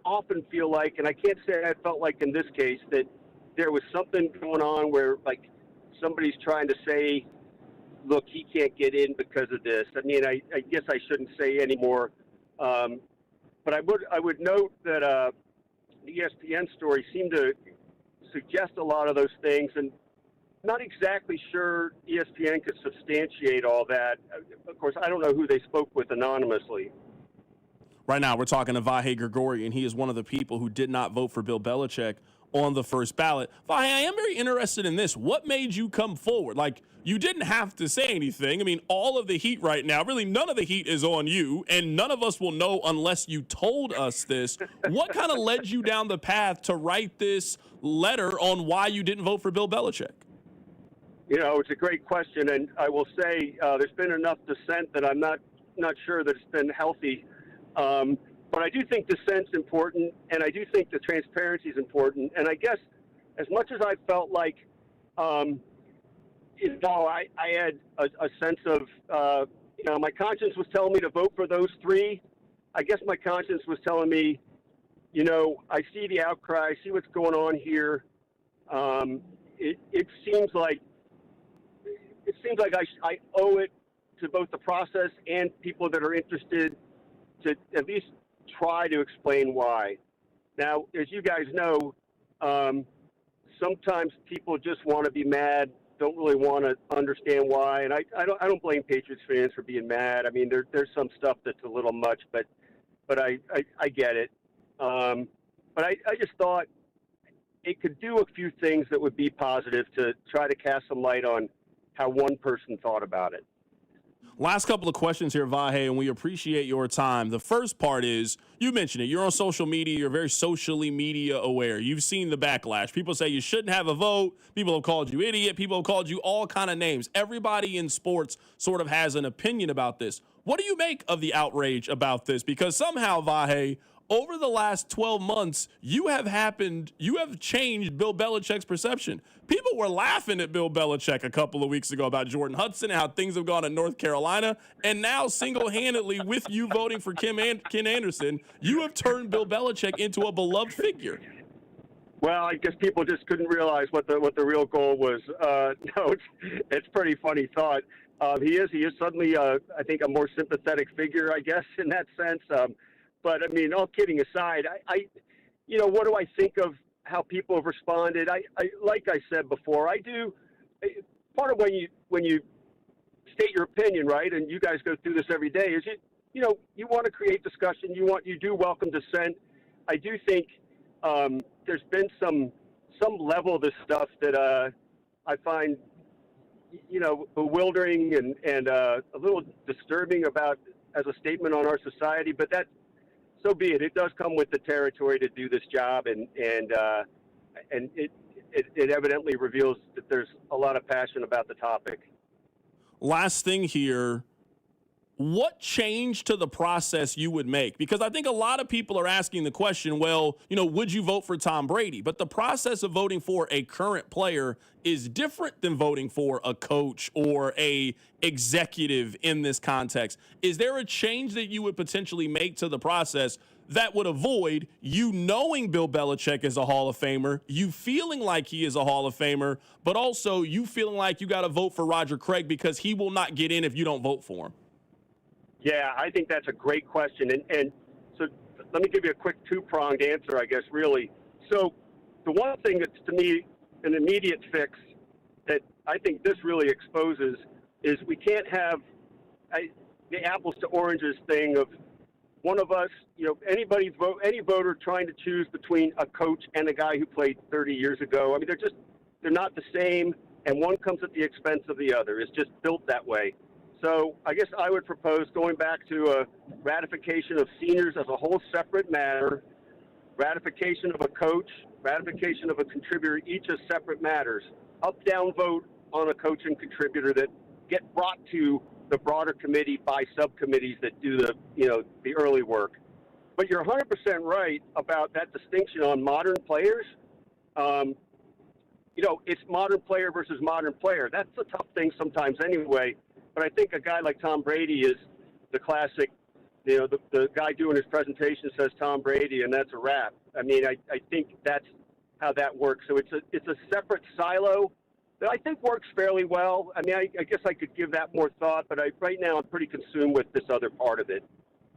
often feel like, and I can't say I felt like in this case, that there was something going on where like somebody's trying to say, look, he can't get in because of this. I mean, I guess I shouldn't say anymore. But I would note that the ESPN story seemed to suggest a lot of those things, and not exactly sure ESPN could substantiate all that. Of course, I don't know who they spoke with anonymously. Right now, we're talking to Vahe Gregorian. He is one of the people who did not vote for Bill Belichick on the first ballot. Vahe, I am very interested in this. What made you come forward? Like, you didn't have to say anything. I mean, all of the heat right now, really none of the heat is on you, and none of us will know unless you told us this. What kind of led you down the path to write this letter on why you didn't vote for Bill Belichick? You know, it's a great question, and I will say there's been enough dissent that I'm not sure that it's been healthy. But I do think dissent's important, and I do think the transparency is important. And I guess as much as I felt like, I had a sense of, my conscience was telling me to vote for those three. I guess my conscience was telling me, I see the outcry, I see what's going on here. It seems like I owe it to both the process and people that are interested to at least try to explain why. Now, as you guys know, sometimes people just want to be mad, don't really want to understand why, and I don't blame Patriots fans for being mad. I mean, there's some stuff that's a little much, but I get it. But I just thought it could do a few things that would be positive to try to cast some light on how one person thought about it. Last couple of questions here, Vahe, and we appreciate your time. The first part is, you mentioned it, you're on social media, you're very socially media aware. You've seen the backlash. People say you shouldn't have a vote. People have called you idiot. People have called you all kind of names. Everybody in sports sort of has an opinion about this. What do you make of the outrage about this? Because somehow, Vahe, over the last 12 months, you have changed Bill Belichick's perception. People were laughing at Bill Belichick a couple of weeks ago about Jordan Hudson and how things have gone in North Carolina. And now, single-handedly, with you voting for Ken Anderson, you have turned Bill Belichick into a beloved figure. Well, I guess people just couldn't realize what the real goal was. No, it's pretty funny thought. He is suddenly, I think, a more sympathetic figure, I guess, in that sense. But I mean, all kidding aside, what do I think of how people have responded? I like I said before, I do. Part of when you state your opinion, right, and you guys go through this every day, is you want to create discussion. You do welcome dissent. I do think there's been some level of this stuff that I find bewildering and a little disturbing about as a statement on our society, but that. So be it. It does come with the territory to do this job, and it evidently reveals that there's a lot of passion about the topic. Last thing here, what change to the process you would make? Because I think a lot of people are asking the question, well, would you vote for Tom Brady? But the process of voting for a current player is different than voting for a coach or a executive in this context. Is there a change that you would potentially make to the process that would avoid you knowing Bill Belichick is a Hall of Famer, you feeling like he is a Hall of Famer, but also you feeling like you got to vote for Roger Craig because he will not get in if you don't vote for him? Yeah, I think that's a great question. And so let me give you a quick two-pronged answer, I guess, really. So the one thing that's, to me, an immediate fix that I think this really exposes is we can't have the apples to oranges thing of one of us, any voter trying to choose between a coach and a guy who played 30 years ago. I mean, they're not the same, and one comes at the expense of the other. It's just built that way. So I guess I would propose going back to a ratification of seniors as a whole separate matter, ratification of a coach, ratification of a contributor, each as separate matters. Up-down vote on a coach and contributor that get brought to the broader committee by subcommittees that do the early work. But you're 100% right about that distinction on modern players. It's modern player versus modern player. That's a tough thing sometimes anyway. But I think a guy like Tom Brady is the classic, the guy doing his presentation says Tom Brady, and that's a wrap. I mean, I think that's how that works. So it's a separate silo that I think works fairly well. I mean, I guess I could give that more thought, but right now I'm pretty consumed with this other part of it.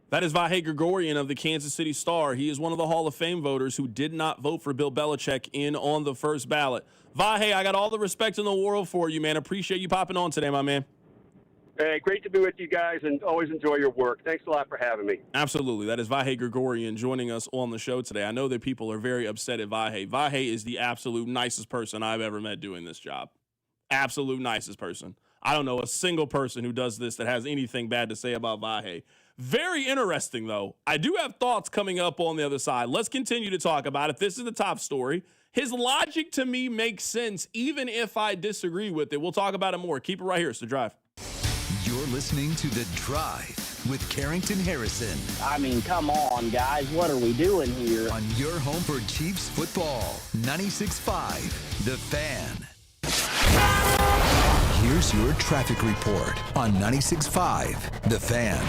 That is Vahe Gregorian of the Kansas City Star. He is one of the Hall of Fame voters who did not vote for Bill Belichick in on the first ballot. Vahe, I got all the respect in the world for you, man. Appreciate you popping on today, my man. Hey, great to be with you guys, and always enjoy your work. Thanks a lot for having me. Absolutely. That is Vahe Gregorian joining us on the show today. I know that people are very upset at Vahe. Vahe is the absolute nicest person I've ever met doing this job. Absolute nicest person. I don't know a single person who does this that has anything bad to say about Vahe. Very interesting, though. I do have thoughts coming up on the other side. Let's continue to talk about it. This is the top story. His logic to me makes sense, even if I disagree with it. We'll talk about it more. Keep it right here. It's The Drive. You're listening to The Drive with Carrington Harrison. I mean, come on, guys. What are we doing here? On your home for Chiefs football, 96.5, The Fan. Here's your traffic report on 96.5, The Fan.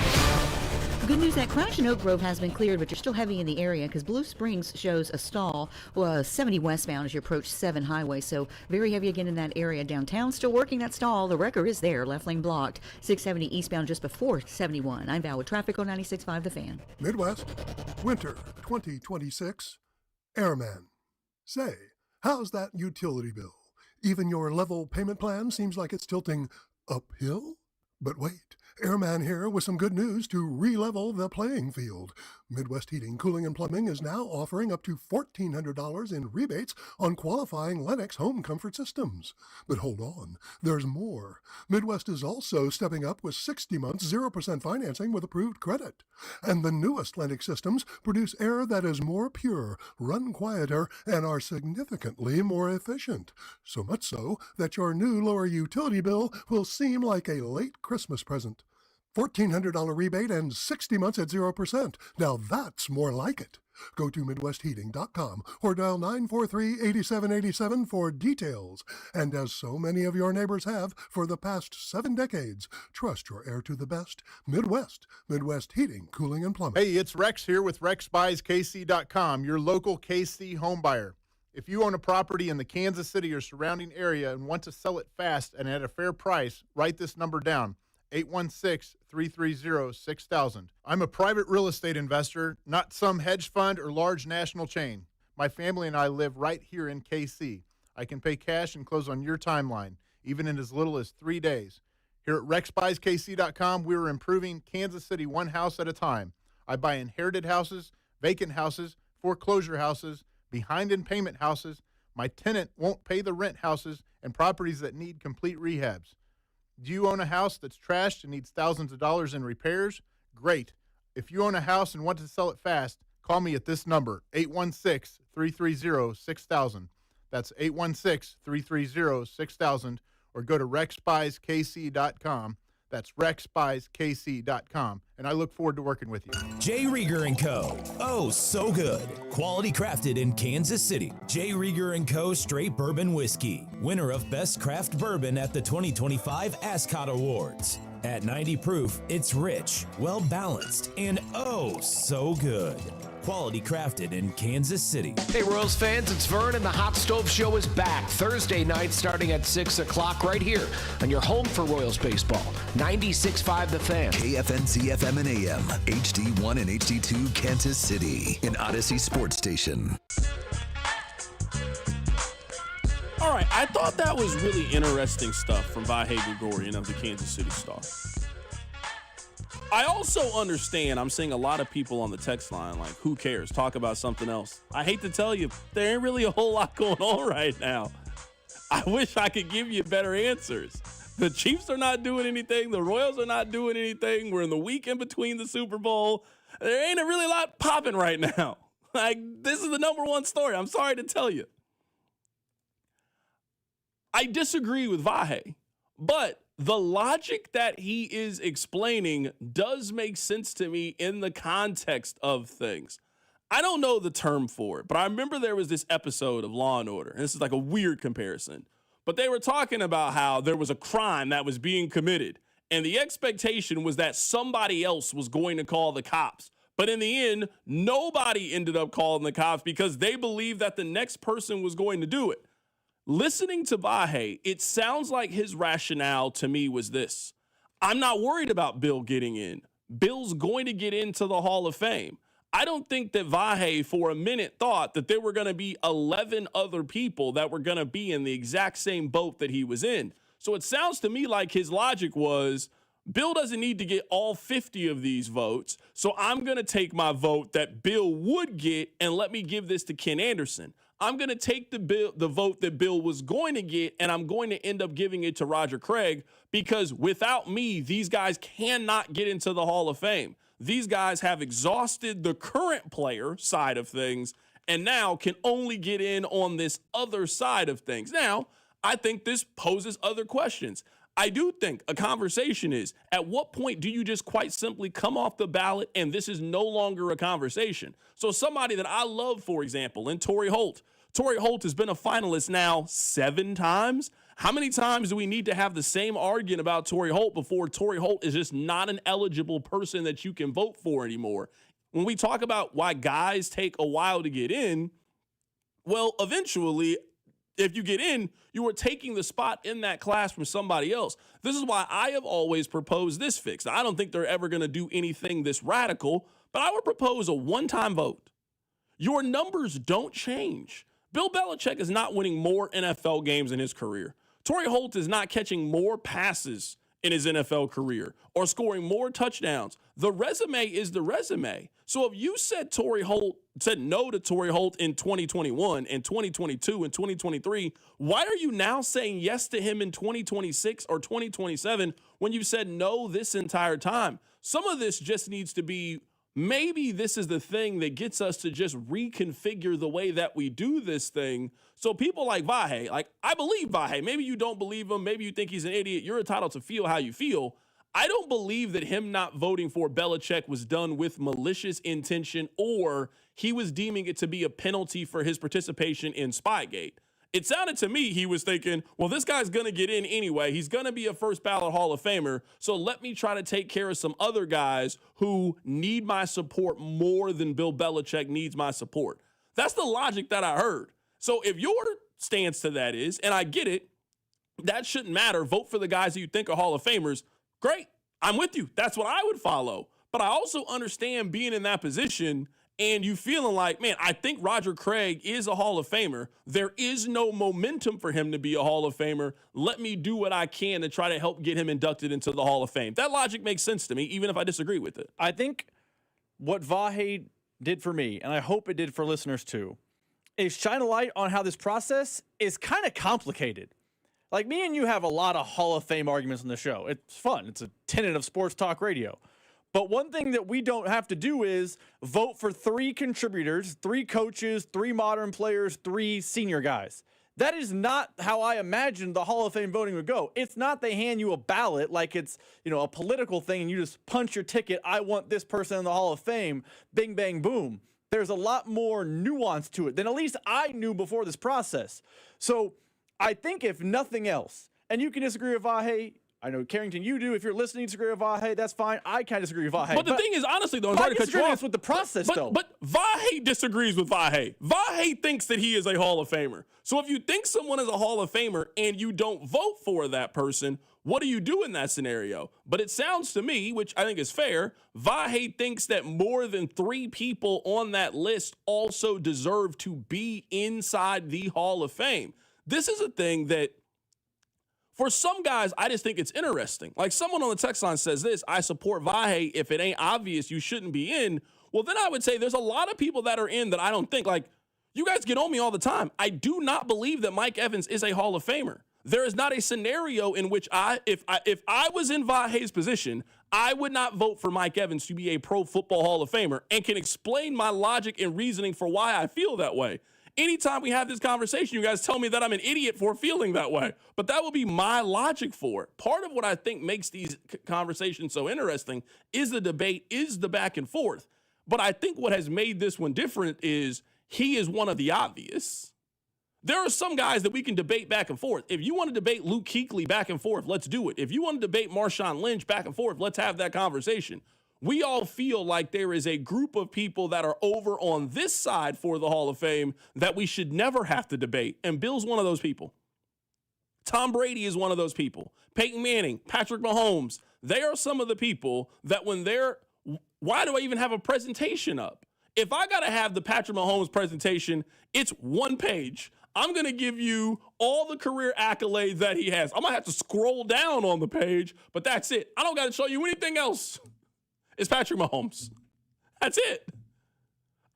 Good news that Crash and Oak Grove has been cleared, but you're still heavy in the area because Blue Springs shows a stall 70 westbound as you approach 7 Highway. So very heavy again in that area. Downtown still working that stall. The wrecker is there. Left lane blocked. 670 eastbound just before 71. I'm Val with traffic on 96.5 The Fan. Midwest, winter 2026, Airman. Say, how's that utility bill? Even your level payment plan seems like it's tilting uphill? But wait, Airman here with some good news to re-level the playing field. Midwest Heating, Cooling, and Plumbing is now offering up to $1,400 in rebates on qualifying Lennox home comfort systems. But hold on, there's more. Midwest is also stepping up with 60 months 0% financing with approved credit. And the newest Lennox systems produce air that is more pure, run quieter, and are significantly more efficient. So much so that your new lower utility bill will seem like a late Christmas present. $1,400 rebate and 60 months at 0%. Now that's more like it. Go to MidwestHeating.com or dial 943-8787 for details. And as so many of your neighbors have for the past 7 decades, trust your air to the best. Midwest Heating, Cooling, and Plumbing. Hey, it's Rex here with RexBuysKC.com, your local KC home buyer. If you own a property in the Kansas City or surrounding area and want to sell it fast and at a fair price, write this number down. 816-330-6000. I'm a private real estate investor, not some hedge fund or large national chain. My family and I live right here in KC. I can pay cash and close on your timeline, even in as little as 3 days. Here at RexBuysKC.com, we're improving Kansas City one house at a time. I buy inherited houses, vacant houses, foreclosure houses, behind in payment houses, my tenant won't pay the rent houses, and properties that need complete rehabs. Do you own a house that's trashed and needs thousands of dollars in repairs? Great. If you own a house and want to sell it fast, call me at this number, 816-330-6000. That's 816-330-6000, or go to RexBuysKC.com. That's RexBuysKC.com, and I look forward to working with you. J. Rieger & Co. Oh, so good. Quality crafted in Kansas City. J. Rieger & Co. Straight Bourbon Whiskey. Winner of Best Craft Bourbon at the 2025 Ascot Awards. At 90 proof, it's rich, well-balanced, and oh, so good. Quality crafted in Kansas City. Hey, Royals fans, it's Vern, and the Hot Stove Show is back Thursday night starting at 6 o'clock right here on your home for Royals baseball. 96.5 The Fan. KFNC FM and AM, HD1 and HD2 Kansas City, an Odyssey sports station. All right, I thought that was really interesting stuff from Vahe Gregorian of the Kansas City Star. I also understand, I'm seeing a lot of people on the text line like, who cares? Talk about something else. I hate to tell you, there ain't really a whole lot going on right now. I wish I could give you better answers. The Chiefs are not doing anything. The Royals are not doing anything. We're in the week in between the Super Bowl. There ain't a really lot popping right now. Like, this is the number one story. I'm sorry to tell you. I disagree with Vahe, but the logic that he is explaining does make sense to me in the context of things. I don't know the term for it, but I remember there was this episode of Law & Order, and this is like a weird comparison, but they were talking about how there was a crime that was being committed, and the expectation was that somebody else was going to call the cops. But in the end, nobody ended up calling the cops because they believed that the next person was going to do it. Listening to Vahe, it sounds like his rationale to me was this. I'm not worried about Bill getting in. Bill's going to get into the Hall of Fame. I don't think that Vahe for a minute thought that there were going to be 11 other people that were going to be in the exact same boat that he was in. So it sounds to me like his logic was, Bill doesn't need to get all 50 of these votes, so I'm going to take my vote that Bill would get and let me give this to Ken Anderson. I'm going to take the vote that Bill was going to get, and I'm going to end up giving it to Roger Craig because without me, these guys cannot get into the Hall of Fame. These guys have exhausted the current player side of things and now can only get in on this other side of things. Now, I think this poses other questions. I do think a conversation is, at what point do you just quite simply come off the ballot and this is no longer a conversation? So somebody that I love, for example, in Torrey Holt. Torrey Holt has been a finalist now 7 times. How many times do we need to have the same argument about Torrey Holt before Torrey Holt is just not an eligible person that you can vote for anymore? When we talk about why guys take a while to get in, well, eventually, if you get in, you are taking the spot in that class from somebody else. This is why I have always proposed this fix. Now, I don't think they're ever going to do anything this radical, but I would propose a one-time vote. Your numbers don't change. Bill Belichick is not winning more NFL games in his career. Torrey Holt is not catching more passes in his NFL career or scoring more touchdowns. The resume is the resume. So if you said no to Torrey Holt in 2021 and 2022 and 2023, why are you now saying yes to him in 2026 or 2027 when you said no this entire time? Some of this just needs to be, maybe this is the thing that gets us to just reconfigure the way that we do this thing. So people like Vahe, like I believe Vahe, maybe you don't believe him, maybe you think he's an idiot, you're entitled to feel how you feel. I don't believe that him not voting for Belichick was done with malicious intention or he was deeming it to be a penalty for his participation in Spygate. It sounded to me he was thinking, well, this guy's going to get in anyway. He's going to be a first ballot Hall of Famer. So let me try to take care of some other guys who need my support more than Bill Belichick needs my support. That's the logic that I heard. So if your stance to that is, and I get it, that shouldn't matter. Vote for the guys that you think are Hall of Famers. Great. I'm with you. That's what I would follow. But I also understand being in that position and you feeling like, man, I think Roger Craig is a Hall of Famer. There is no momentum for him to be a Hall of Famer. Let me do what I can to try to help get him inducted into the Hall of Fame. That logic makes sense to me, even if I disagree with it. I think what Vahe did for me, and I hope it did for listeners too, is shine a light on how this process is kind of complicated. Like, me and you have a lot of Hall of Fame arguments on the show. It's fun. It's a tenet of sports talk radio. But one thing that we don't have to do is vote for 3 contributors, 3 coaches, 3 modern players, 3 senior guys. That is not how I imagined the Hall of Fame voting would go. It's not they hand you a ballot like it's, a political thing and you just punch your ticket, I want this person in the Hall of Fame, bing, bang, boom. There's a lot more nuance to it than at least I knew before this process. So I think if nothing else, and you can disagree with Vahe, I know, Carrington, you do. If you're listening, disagree with Vahe, that's fine. I can't disagree with Vahe. But the thing is, honestly, though, I'm sorry to cut you off. With the process, though. But Vahe disagrees with Vahe. Vahe thinks that he is a Hall of Famer. So if you think someone is a Hall of Famer and you don't vote for that person, what do you do in that scenario? But it sounds to me, which I think is fair, Vahe thinks that more than 3 people on that list also deserve to be inside the Hall of Fame. This is a thing that, For some guys, I just think it's interesting. Like someone on the text line says this, I support Vahe. If it ain't obvious, you shouldn't be in. Well, then I would say there's a lot of people that are in that I don't think. Like, you guys get on me all the time. I do not believe that Mike Evans is a Hall of Famer. There is not a scenario in which if I was in Vahe's position, I would not vote for Mike Evans to be a Pro Football Hall of Famer and can explain my logic and reasoning for why I feel that way. Anytime we have this conversation, you guys tell me that I'm an idiot for feeling that way. But that would be my logic for it. Part of what I think makes these conversations so interesting is the debate, is the back and forth. But I think what has made this one different is he is one of the obvious. There are some guys that we can debate back and forth. If you want to debate Luke Kuechly back and forth, let's do it. If you want to debate Marshawn Lynch back and forth, let's have that conversation. We all feel like there is a group of people that are over on this side for the Hall of Fame that we should never have to debate. And Bill's one of those people. Tom Brady is one of those people. Peyton Manning, Patrick Mahomes, they are some of the people that when they're, why do I even have a presentation up? If I got to have the Patrick Mahomes presentation, it's one page. I'm going to give you all the career accolades that he has. I'm going to have to scroll down on the page, but that's it. I don't got to show you anything else. It's Patrick Mahomes. That's it.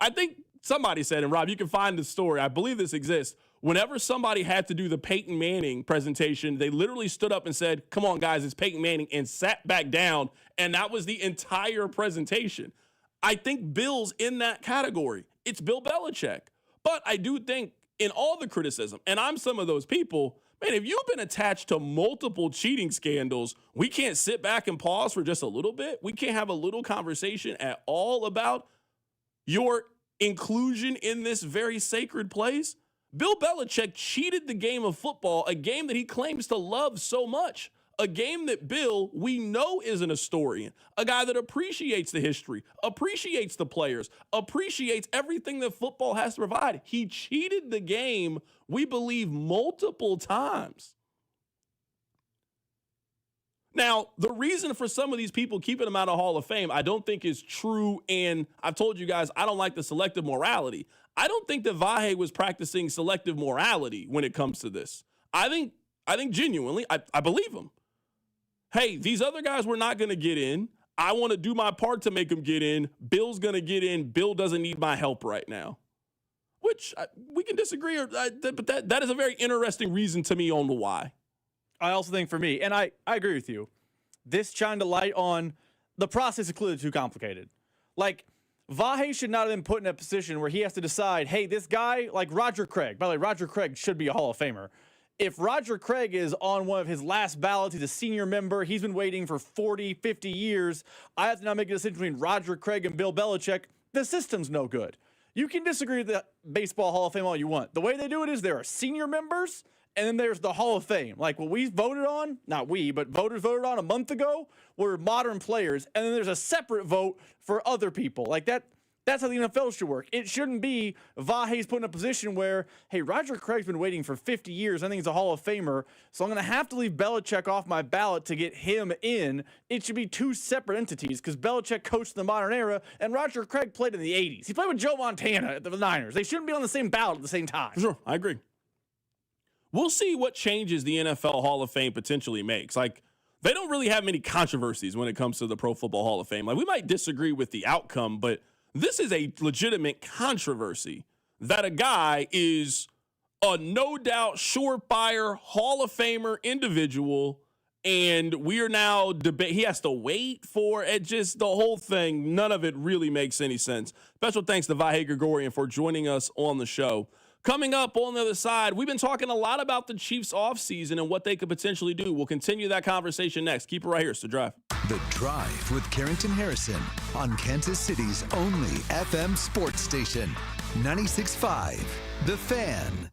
I think somebody said, and Rob, you can find the story. I believe this exists. Whenever somebody had to do the Peyton Manning presentation, they literally stood up and said, come on, guys, it's Peyton Manning, and sat back down, and that was the entire presentation. I think Bill's in that category. It's Bill Belichick. But I do think in all the criticism, and I'm some of those people, man, if you've been attached to multiple cheating scandals, we can't sit back and pause for just a little bit. We can't have a little conversation at all about your inclusion in this very sacred place. Bill Belichick cheated the game of football, a game that he claims to love so much. A game that Bill, we know, is an historian, a guy that appreciates the history, appreciates the players, appreciates everything that football has to provide. He cheated the game, we believe, multiple times. Now, the reason for some of these people keeping him out of Hall of Fame, I don't think is true. And I've told you guys, I don't like the selective morality. I don't think that Vahe was practicing selective morality when it comes to this. I think genuinely, I believe him. Hey, these other guys were not going to get in. I want to do my part to make them get in. Bill's going to get in. Bill doesn't need my help right now. Which we can disagree, but that is a very interesting reason to me on the why. I also think for me, and I agree with you, this shined a light on the process is clearly too complicated. Like, Vahe should not have been put in a position where he has to decide, hey, this guy, like Roger Craig, by the way, Roger Craig should be a Hall of Famer. If Roger Craig is on one of his last ballots, he's a senior member, he's been waiting for 40, 50 years, I have to now make a decision between Roger Craig and Bill Belichick. The system's no good. You can disagree with the Baseball Hall of Fame all you want. The way they do it is there are senior members, and then there's the Hall of Fame. Like what we voted on, not we, but voters voted on a month ago, were modern players, and then there's a separate vote for other people. Like that. That's how the NFL should work. It shouldn't be Vahe's put in a position where, hey, Roger Craig's been waiting for 50 years. I think he's a Hall of Famer, so I'm going to have to leave Belichick off my ballot to get him in. It should be two separate entities because Belichick coached in the modern era, and Roger Craig played in the 80s. He played with Joe Montana at the Niners. They shouldn't be on the same ballot at the same time. Sure, I agree. We'll see what changes the NFL Hall of Fame potentially makes. Like, they don't really have many controversies when it comes to the Pro Football Hall of Fame. Like, we might disagree with the outcome, but this is a legitimate controversy that a guy is a no doubt surefire Hall of Famer individual, and we are now he has to wait for it. Just the whole thing, none of it really makes any sense. Special thanks to Vahe Gregorian for joining us on the show. Coming up on the other side, we've been talking a lot about the Chiefs offseason and what they could potentially do. We'll continue that conversation next. Keep it right here. It's The Drive. The Drive with Carrington Harrison on Kansas City's only FM sports station, 96.5 The Fan.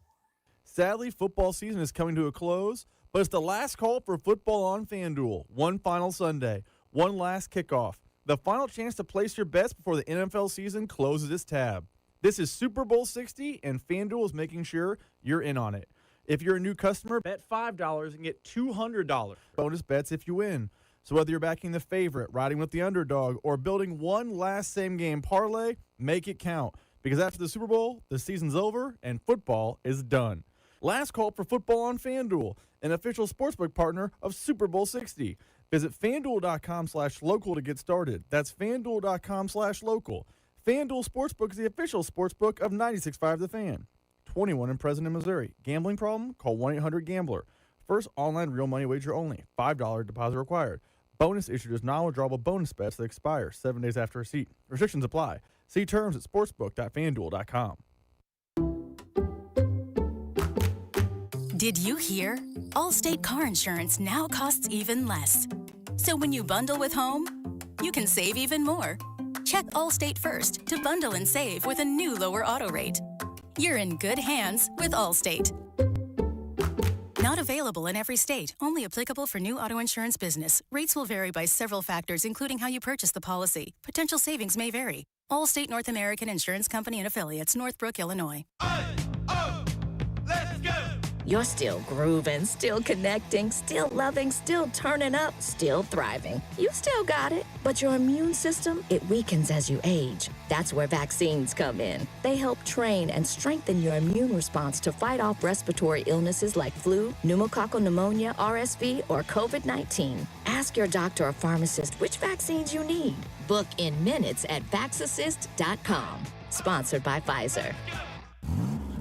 Sadly, football season is coming to a close, but it's the last call for football on FanDuel. One final Sunday, one last kickoff. The final chance to place your bets before the NFL season closes its tab. This is Super Bowl 60, and FanDuel is making sure you're in on it. If you're a new customer, bet $5 and get $200 bonus bets if you win. So whether you're backing the favorite, riding with the underdog, or building one last same-game parlay, make it count. Because after the Super Bowl, the season's over, and football is done. Last call for football on FanDuel. an official sportsbook partner of Super Bowl 60. Visit FanDuel.com/local to get started. That's FanDuel.com/local. FanDuel Sportsbook is the official sportsbook of 96.5 The Fan. 21 and present in Missouri. Gambling problem? Call 1-800-GAMBLER. First online real money wager only. $5 deposit required. Bonus issued as non-withdrawable bonus bets that expire 7 days after receipt. Restrictions apply. See terms at sportsbook.fanduel.com. Did you hear? Allstate car insurance now costs even less. So when you bundle with home, you can save even more. Check Allstate first to bundle and save with a new lower auto rate. You're in good hands with Allstate. Not available in every state. Only applicable for new auto insurance business. Rates will vary by several factors, including how you purchase the policy. Potential savings may vary. Allstate North American Insurance Company and Affiliates, Northbrook, Illinois. You're still grooving, still connecting, still loving, still turning up, still thriving. You still got it, but your immune system, it weakens as you age. That's where vaccines come in. They help train and strengthen your immune response to fight off respiratory illnesses like flu, pneumococcal pneumonia, RSV, or COVID-19. Ask your doctor or pharmacist which vaccines you need. Book in minutes at VaxAssist.com. Sponsored by Pfizer.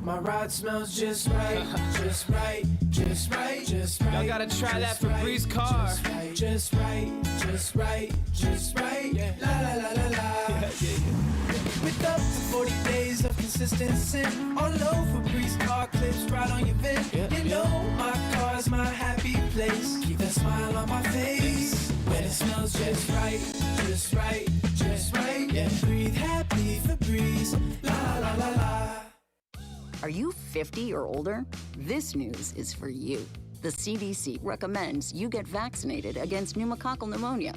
My ride smells just right, just right, just right, just right. Y'all gotta try that Febreze car. Just right, just right, just right. Yeah. La la la la la. With up to 40 days of consistency, all over Febreze car clips right on your vent. You know my car's my happy place. Keep that smile on my face when it smells just right, just right, just right. Yeah. Breathe happy Febreze. La la la la. Are you 50 or older? This news is for you. The CDC recommends you get vaccinated against pneumococcal pneumonia.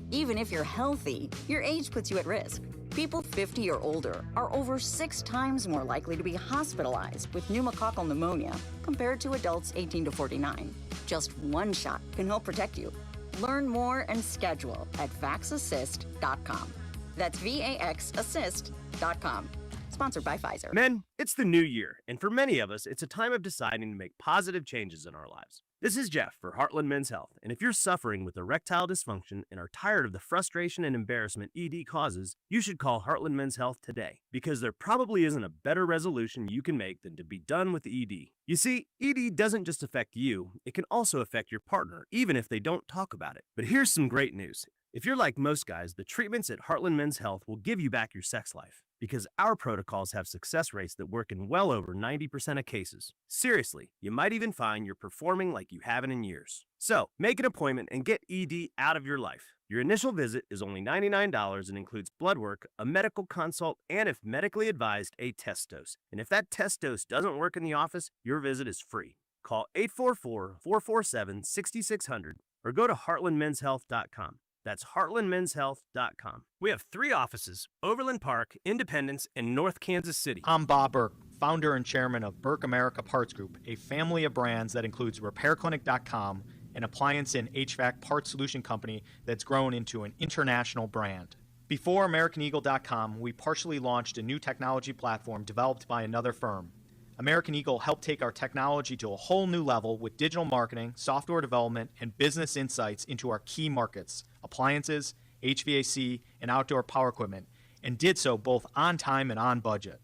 Even if you're healthy, your age puts you at risk. People 50 or older are over 6 times more likely to be hospitalized with pneumococcal pneumonia compared to adults 18 to 49. Just one shot can help protect you. Learn more and schedule at VaxAssist.com. That's VaxAssist.com. Sponsored by Pfizer. Men, it's the new year, and for many of us, it's a time of deciding to make positive changes in our lives. This is Jeff for Heartland Men's Health, and if you're suffering with erectile dysfunction and are tired of the frustration and embarrassment ED causes, you should call Heartland Men's Health today, because there probably isn't a better resolution you can make than to be done with ED. You see, ED doesn't just affect you, it can also affect your partner, even if they don't talk about it. But here's some great news. If you're like most guys, the treatments at Heartland Men's Health will give you back your sex life, because our protocols have success rates that work in well over 90% of cases. Seriously, you might even find you're performing like you haven't in years. So, make an appointment and get ED out of your life. Your initial visit is only $99 and includes blood work, a medical consult, and if medically advised, a test dose. And if that test dose doesn't work in the office, your visit is free. Call 844-447-6600 or go to heartlandmenshealth.com. That's heartlandmenshealth.com. We have 3 offices: Overland Park, Independence, and North Kansas City. I'm Bob Burke, founder and chairman of Burke America Parts Group, a family of brands that includes RepairClinic.com, an appliance and HVAC parts solution company that's grown into an international brand. Before AmericanEagle.com, we partially launched a new technology platform developed by another firm. American Eagle helped take our technology to a whole new level with digital marketing, software development, and business insights into our key markets, appliances, HVAC, and outdoor power equipment, and did so both on time and on budget.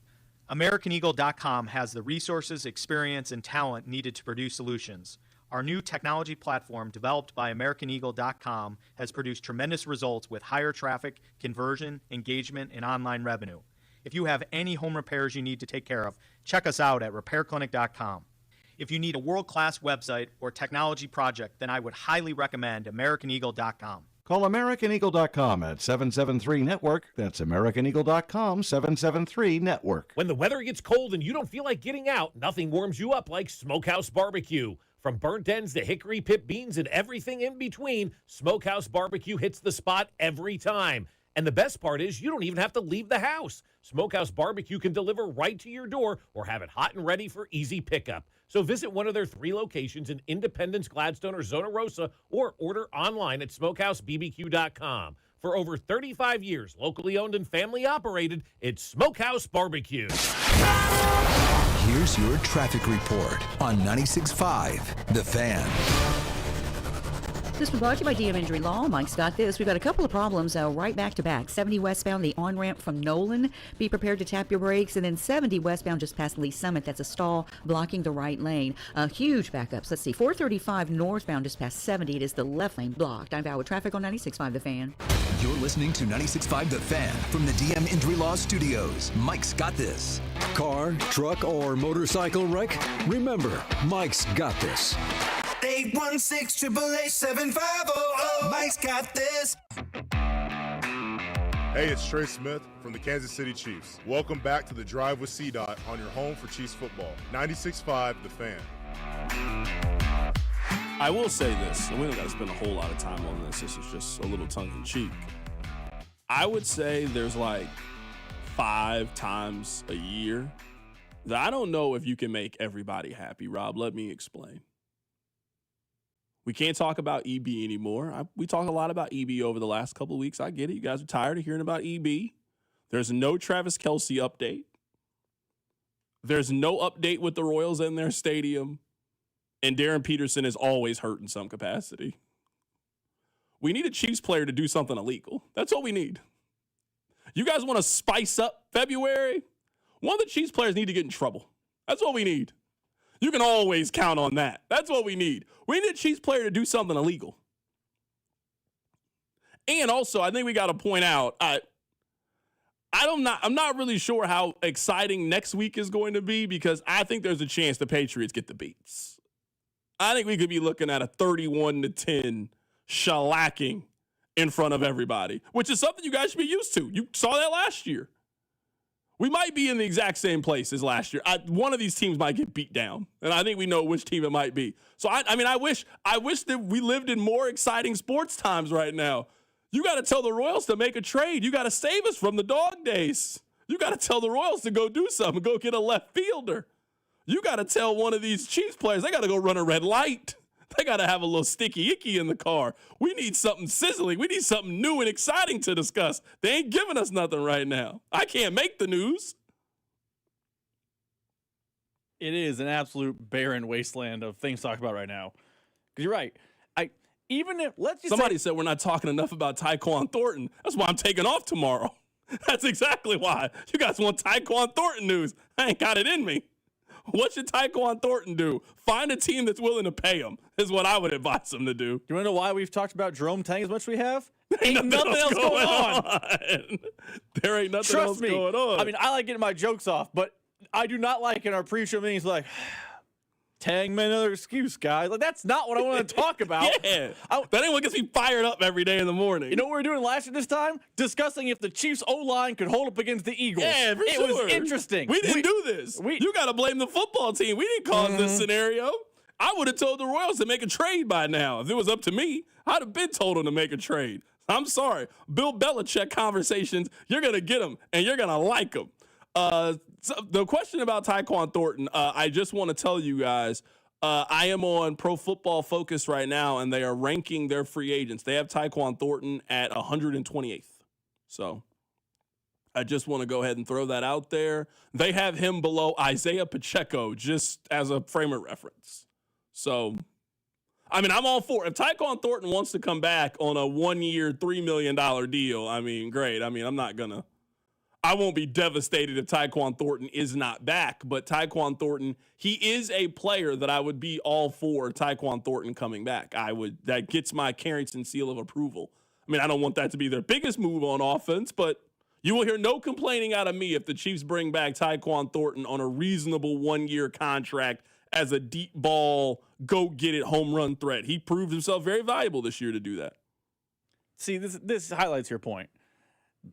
AmericanEagle.com has the resources, experience, and talent needed to produce solutions. Our new technology platform, developed by AmericanEagle.com, has produced tremendous results with higher traffic, conversion, engagement, and online revenue. If you have any home repairs you need to take care of, check us out at RepairClinic.com. If you need a world-class website or technology project, then I would highly recommend AmericanEagle.com. Call AmericanEagle.com at 773-NETWORK. That's AmericanEagle.com, 773-NETWORK. When the weather gets cold and you don't feel like getting out, nothing warms you up like Smokehouse Barbecue. From burnt ends to hickory pit beans and everything in between, Smokehouse Barbecue hits the spot every time. And the best part is you don't even have to leave the house. Smokehouse Barbecue can deliver right to your door or have it hot and ready for easy pickup. So visit one of their 3 locations in Independence, Gladstone, or Zona Rosa, or order online at smokehousebbq.com. For over 35 years, locally owned and family operated, it's Smokehouse Barbecue. Here's Here's your traffic report on 96.5 The Fan. This was brought to you by DM Injury Law. Mike's got this. We've got a couple of problems right back to back. 70 westbound, the on-ramp from Nolan. Be prepared to tap your brakes. And then 70 westbound just past Lee Summit. That's a stall blocking the right lane. Huge backups. Let's see. 435 northbound just past 70. It is the left lane blocked. I'm with traffic on 96.5 The Fan. You're listening to 96.5 The Fan from the DM Injury Law Studios. Mike's got this. Car, truck, or motorcycle wreck? Remember, Mike's got this. 816-888-7500. Mike's got this. Hey, it's Trey Smith from the Kansas City Chiefs. Welcome back to the Drive with C-Dot on your home for Chiefs football. 96.5 The Fan. I will say this, and we don't got to spend a whole lot of time on this. This is just a little tongue-in-cheek. I would say there's like 5 times a year that I don't know if you can make everybody happy. Rob, let me explain. We can't talk about EB anymore. We talk a lot about EB over the last couple of weeks. I get it. You guys are tired of hearing about EB. There's no Travis Kelce update. There's no update with the Royals in their stadium. And Darren Peterson is always hurt in some capacity. We need a Chiefs player to do something illegal. That's what we need. You guys want to spice up February? One of the Chiefs players need to get in trouble. That's what we need. You can always count on that. That's what we need. We need a Chiefs player to do something illegal. And also, I think we got to point out, I'm not really sure how exciting next week is going to be because I think there's a chance the Patriots get the beats. I think we could be looking at a 31-10 shellacking in front of everybody, which is something you guys should be used to. You saw that last year. We might be in the exact same place as last year. One of these teams might get beat down, and I think we know which team it might be. So, I wish that we lived in more exciting sports times right now. You got to tell the Royals to make a trade. You got to save us from the dog days. You got to tell the Royals to go do something, go get a left fielder. You got to tell one of these Chiefs players, they got to go run a red light. They got to have a little sticky icky in the car. We need something sizzling. We need something new and exciting to discuss. They ain't giving us nothing right now. I can't make the news. It is an absolute barren wasteland of things to talk about right now. Because you're right. Somebody said we're not talking enough about Tyquan Thornton. That's why I'm taking off tomorrow. That's exactly why. You guys want Tyquan Thornton news. I ain't got it in me. What should Tyquan Thornton do? Find a team that's willing to pay him is what I would advise him to do. You want to know why we've talked about Jerome Tang as much as we have? Ain't nothing else going on. There ain't nothing else going on. I mean, I like getting my jokes off, but I do not like in our pre-show meetings like, Tang made another excuse, guys. Like, that's not what I want to talk about. Yeah. That ain't what gets me fired up every day in the morning. You know what we were doing last year this time? Discussing if the Chiefs O-line could hold up against the Eagles. Yeah, for sure. It was interesting. We didn't do this. You got to blame the football team. We didn't cause this scenario. I would have told the Royals to make a trade by now. If it was up to me, I'd have been told them to make a trade. I'm sorry. Bill Belichick conversations, you're going to get them, and you're going to like them. So the question about Tyquan Thornton, I just want to tell you guys, I am on Pro Football Focus right now, and they are ranking their free agents. They have Tyquan Thornton at 128th. So I just want to go ahead and throw that out there. They have him below Isaiah Pacheco, just as a frame of reference. So, I mean, I'm all for it. If Tyquan Thornton wants to come back on a 1-year, $3 million deal, I mean, great. I mean, I won't be devastated if Tyquan Thornton is not back, but Tyquan Thornton, he is a player that I would be all for Tyquan Thornton coming back. That gets my Carrington seal of approval. I mean, I don't want that to be their biggest move on offense, but you will hear no complaining out of me if the Chiefs bring back Tyquan Thornton on a reasonable 1-year contract as a deep ball, go-get-it home run threat. He proved himself very valuable this year to do that. See, this highlights your point.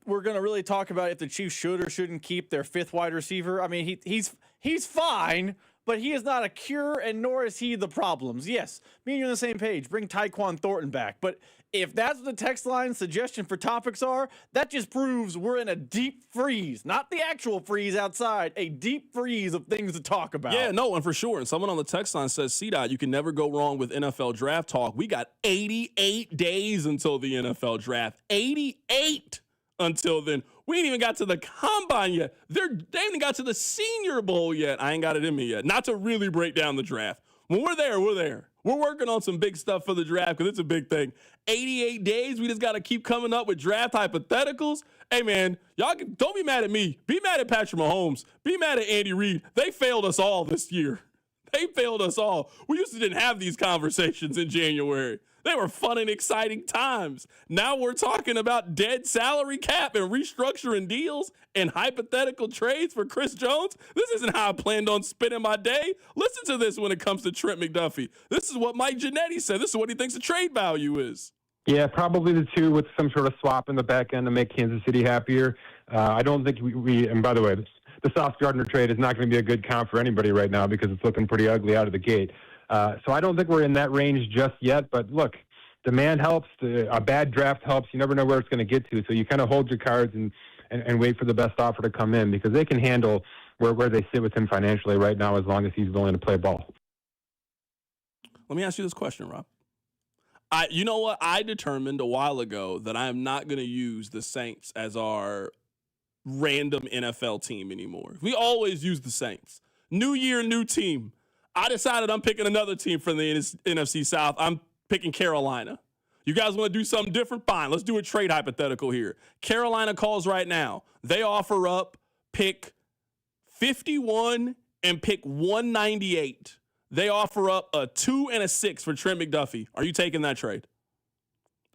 We're going to really talk about if the Chiefs should or shouldn't keep their 5th wide receiver. I mean, he's fine, but he is not a cure, and nor is he the problems. Yes, me and you on the same page. Bring Tyquan Thornton back. But if that's what the text line suggestion for topics are, that just proves we're in a deep freeze. Not the actual freeze outside, a deep freeze of things to talk about. Yeah, no, and for sure. And someone on the text line says, C-Dot, you can never go wrong with NFL draft talk. We got 88 days until the NFL draft. 88 until then. We ain't even got to the combine yet. They ain't even got to the Senior Bowl yet. I ain't got it in me yet. Not to really break down the draft. When we're there, we're there. We're working on some big stuff for the draft because it's a big thing. 88 days, we just got to keep coming up with draft hypotheticals. Hey, man, don't be mad at me. Be mad at Patrick Mahomes. Be mad at Andy Reid. They failed us all this year. They failed us all. We used to didn't have these conversations in January. They were fun and exciting times. Now we're talking about dead salary cap and restructuring deals and hypothetical trades for Chris Jones. This isn't how I planned on spending my day. Listen to this when it comes to Trent McDuffie. This is what Mike Ginnetti said. This is what he thinks the trade value is. Yeah, probably the two with some sort of swap in the back end to make Kansas City happier. I don't think we and by the way, the Sauce Gardner trade is not going to be a good count for anybody right now because it's looking pretty ugly out of the gate. So I don't think we're in that range just yet. But look, demand helps. A bad draft helps. You never know where it's going to get to. So you kind of hold your cards and wait for the best offer to come in because they can handle where they sit with him financially right now as long as he's willing to play ball. Let me ask you this question, Rob. You know what? I determined a while ago that I am not going to use the Saints as our random NFL team anymore. We always use the Saints. New year, new team. I decided I'm picking another team from the NFC South. I'm picking Carolina. You guys want to do something different? Fine. Let's do a trade hypothetical here. Carolina calls right now. They offer up pick 51 and pick 198. They offer up a 2 and a 6 for Trent McDuffie. Are you taking that trade?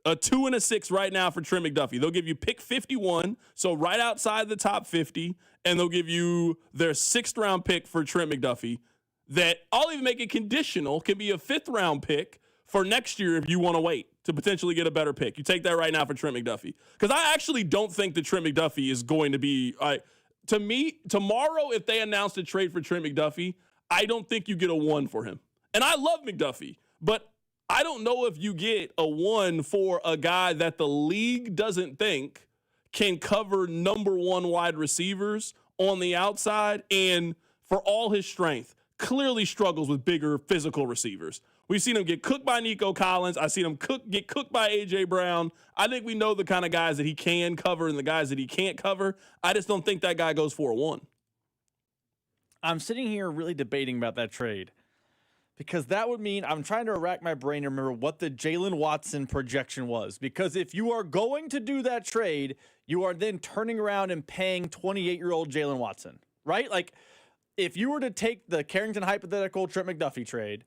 A 2 and a 6 right now for Trent McDuffie. They'll give you pick 51, so right outside the top 50, and they'll give you their 6th round pick for Trent McDuffie. That I'll even make it conditional, can be a 5th round pick for next year if you want to wait to potentially get a better pick. You take that right now for Trent McDuffie. Because I actually don't think that Trent McDuffie is going to be, to me, tomorrow if they announce a trade for Trent McDuffie, I don't think you get a 1 for him. And I love McDuffie, but I don't know if you get a 1 for a guy that the league doesn't think can cover number 1 wide receivers on the outside and for all his strength. Clearly struggles with bigger physical receivers. We've seen him get cooked by Nico Collins. I've seen him get cooked by A.J. Brown. I think we know the kind of guys that he can cover and the guys that he can't cover. I just don't think that guy goes for a 1. I'm sitting here really debating about that trade because that would mean I'm trying to rack my brain to remember what the Jalen Watson projection was. Because if you are going to do that trade, you are then turning around and paying 28-year-old Jalen Watson, right? Like, if you were to take the Carrington hypothetical Trent McDuffie trade,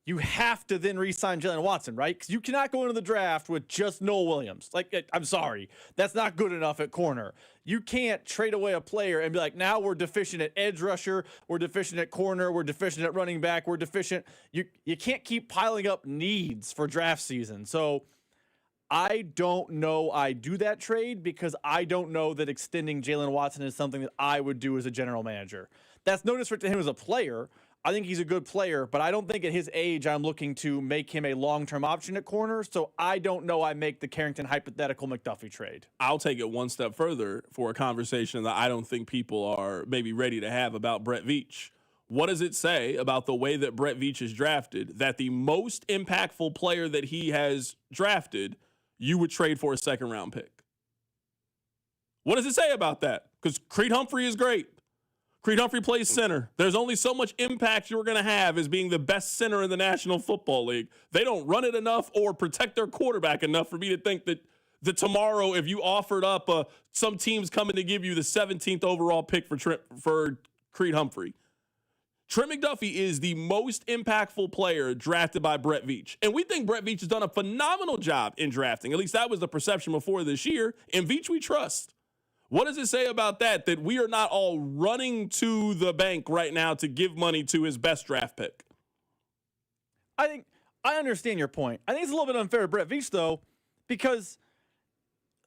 you have to then re-sign Jalen Watson, right? Because you cannot go into the draft with just Noel Williams. Like, I'm sorry. That's not good enough at corner. You can't trade away a player and be like, now we're deficient at edge rusher, we're deficient at corner, we're deficient at running back, we're deficient. You can't keep piling up needs for draft season. So I don't know I do that trade because I don't know that extending Jalen Watson is something that I would do as a general manager. That's no disrespect to him as a player. I think he's a good player, but I don't think at his age I'm looking to make him a long-term option at corner, so I don't know I make the Carrington hypothetical McDuffie trade. I'll take it one step further for a conversation that I don't think people are maybe ready to have about Brett Veach. What does it say about the way that Brett Veach is drafted that the most impactful player that he has drafted, you would trade for a 2nd-round pick? What does it say about that? Because Creed Humphrey is great. Creed Humphrey plays center. There's only so much impact you're going to have as being the best center in the National Football League. They don't run it enough or protect their quarterback enough for me to think that tomorrow, if you offered up some teams coming to give you the 17th overall pick for Creed Humphrey. Trent McDuffie is the most impactful player drafted by Brett Veach. And we think Brett Veach has done a phenomenal job in drafting. At least that was the perception before this year. And Veach we trust. What does it say about that we are not all running to the bank right now to give money to his best draft pick? I understand your point. I think it's a little bit unfair to Brett Veach, though, because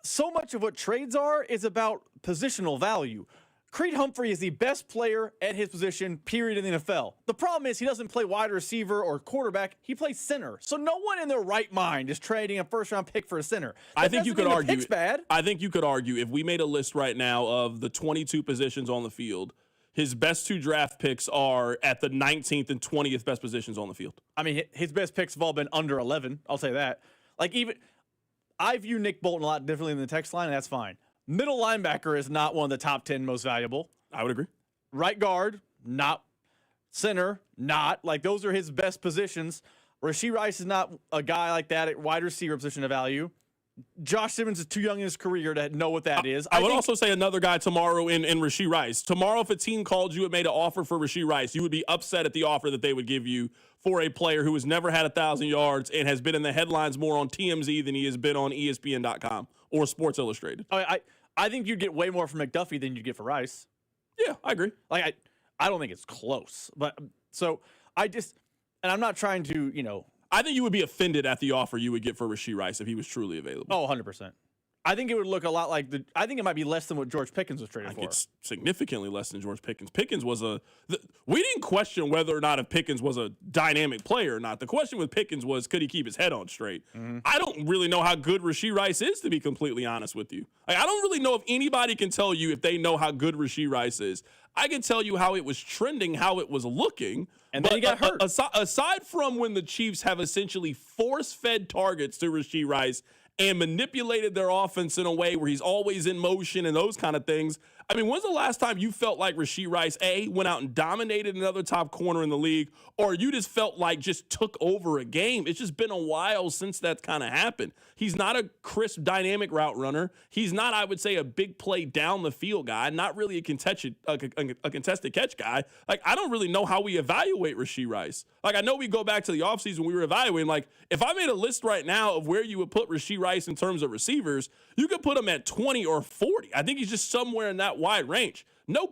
so much of what trades are is about positional value. Creed Humphrey is the best player at his position, period, in the NFL. The problem is he doesn't play wide receiver or quarterback. He plays center. So no one in their right mind is trading a 1st-round pick for a center. I think you could argue. I think you could argue if we made a list right now of the 22 positions on the field, his best 2 draft picks are at the 19th and 20th best positions on the field. I mean, his best picks have all been under 11. I'll say that. Like, even I view Nick Bolton a lot differently than the text line, and that's fine. Middle linebacker is not one of the top 10 most valuable. I would agree. Right guard, not. Center, not. Like, those are his best positions. Rashee Rice is not a guy like that at wide receiver position of value. Josh Simmons is too young in his career to know what that is. I would also say another guy tomorrow in Rashee Rice. Tomorrow, if a team called you and made an offer for Rashee Rice, you would be upset at the offer that they would give you for a player who has never had 1,000 yards and has been in the headlines more on TMZ than he has been on ESPN.com or Sports Illustrated. I think you'd get way more from McDuffie than you'd get for Rice. Yeah, I agree. Like, I don't think it's close. But so and I'm not trying to, I think you would be offended at the offer you would get for Rashee Rice if he was truly available. Oh, 100%. I think it would look a lot like I think it might be less than what George Pickens was traded for. It's significantly less than George Pickens. Pickens was we didn't question whether or not if Pickens was a dynamic player or not. The question with Pickens was, could he keep his head on straight? Mm-hmm. I don't really know how good Rashee Rice is, to be completely honest with you. Like, I don't really know if anybody can tell you if they know how good Rashee Rice is. I can tell you how it was trending, how it was looking. And then he got hurt. Aside from when the Chiefs have essentially force-fed targets to Rashee Rice and manipulated their offense in a way where he's always in motion and those kind of things. I mean, when's the last time you felt like Rashee Rice, A, went out and dominated another top corner in the league, or you just felt like just took over a game? It's just been a while since that's kind of happened. He's not a crisp, dynamic route runner. He's not, I would say, a big play down the field guy, not really a contested catch guy. Like, I don't really know how we evaluate Rashee Rice. Like, I know we go back to the offseason, we were evaluating, like, if I made a list right now of where you would put Rashee Rice in terms of receivers, you could put him at 20 or 40. I think he's just somewhere in that wide range. No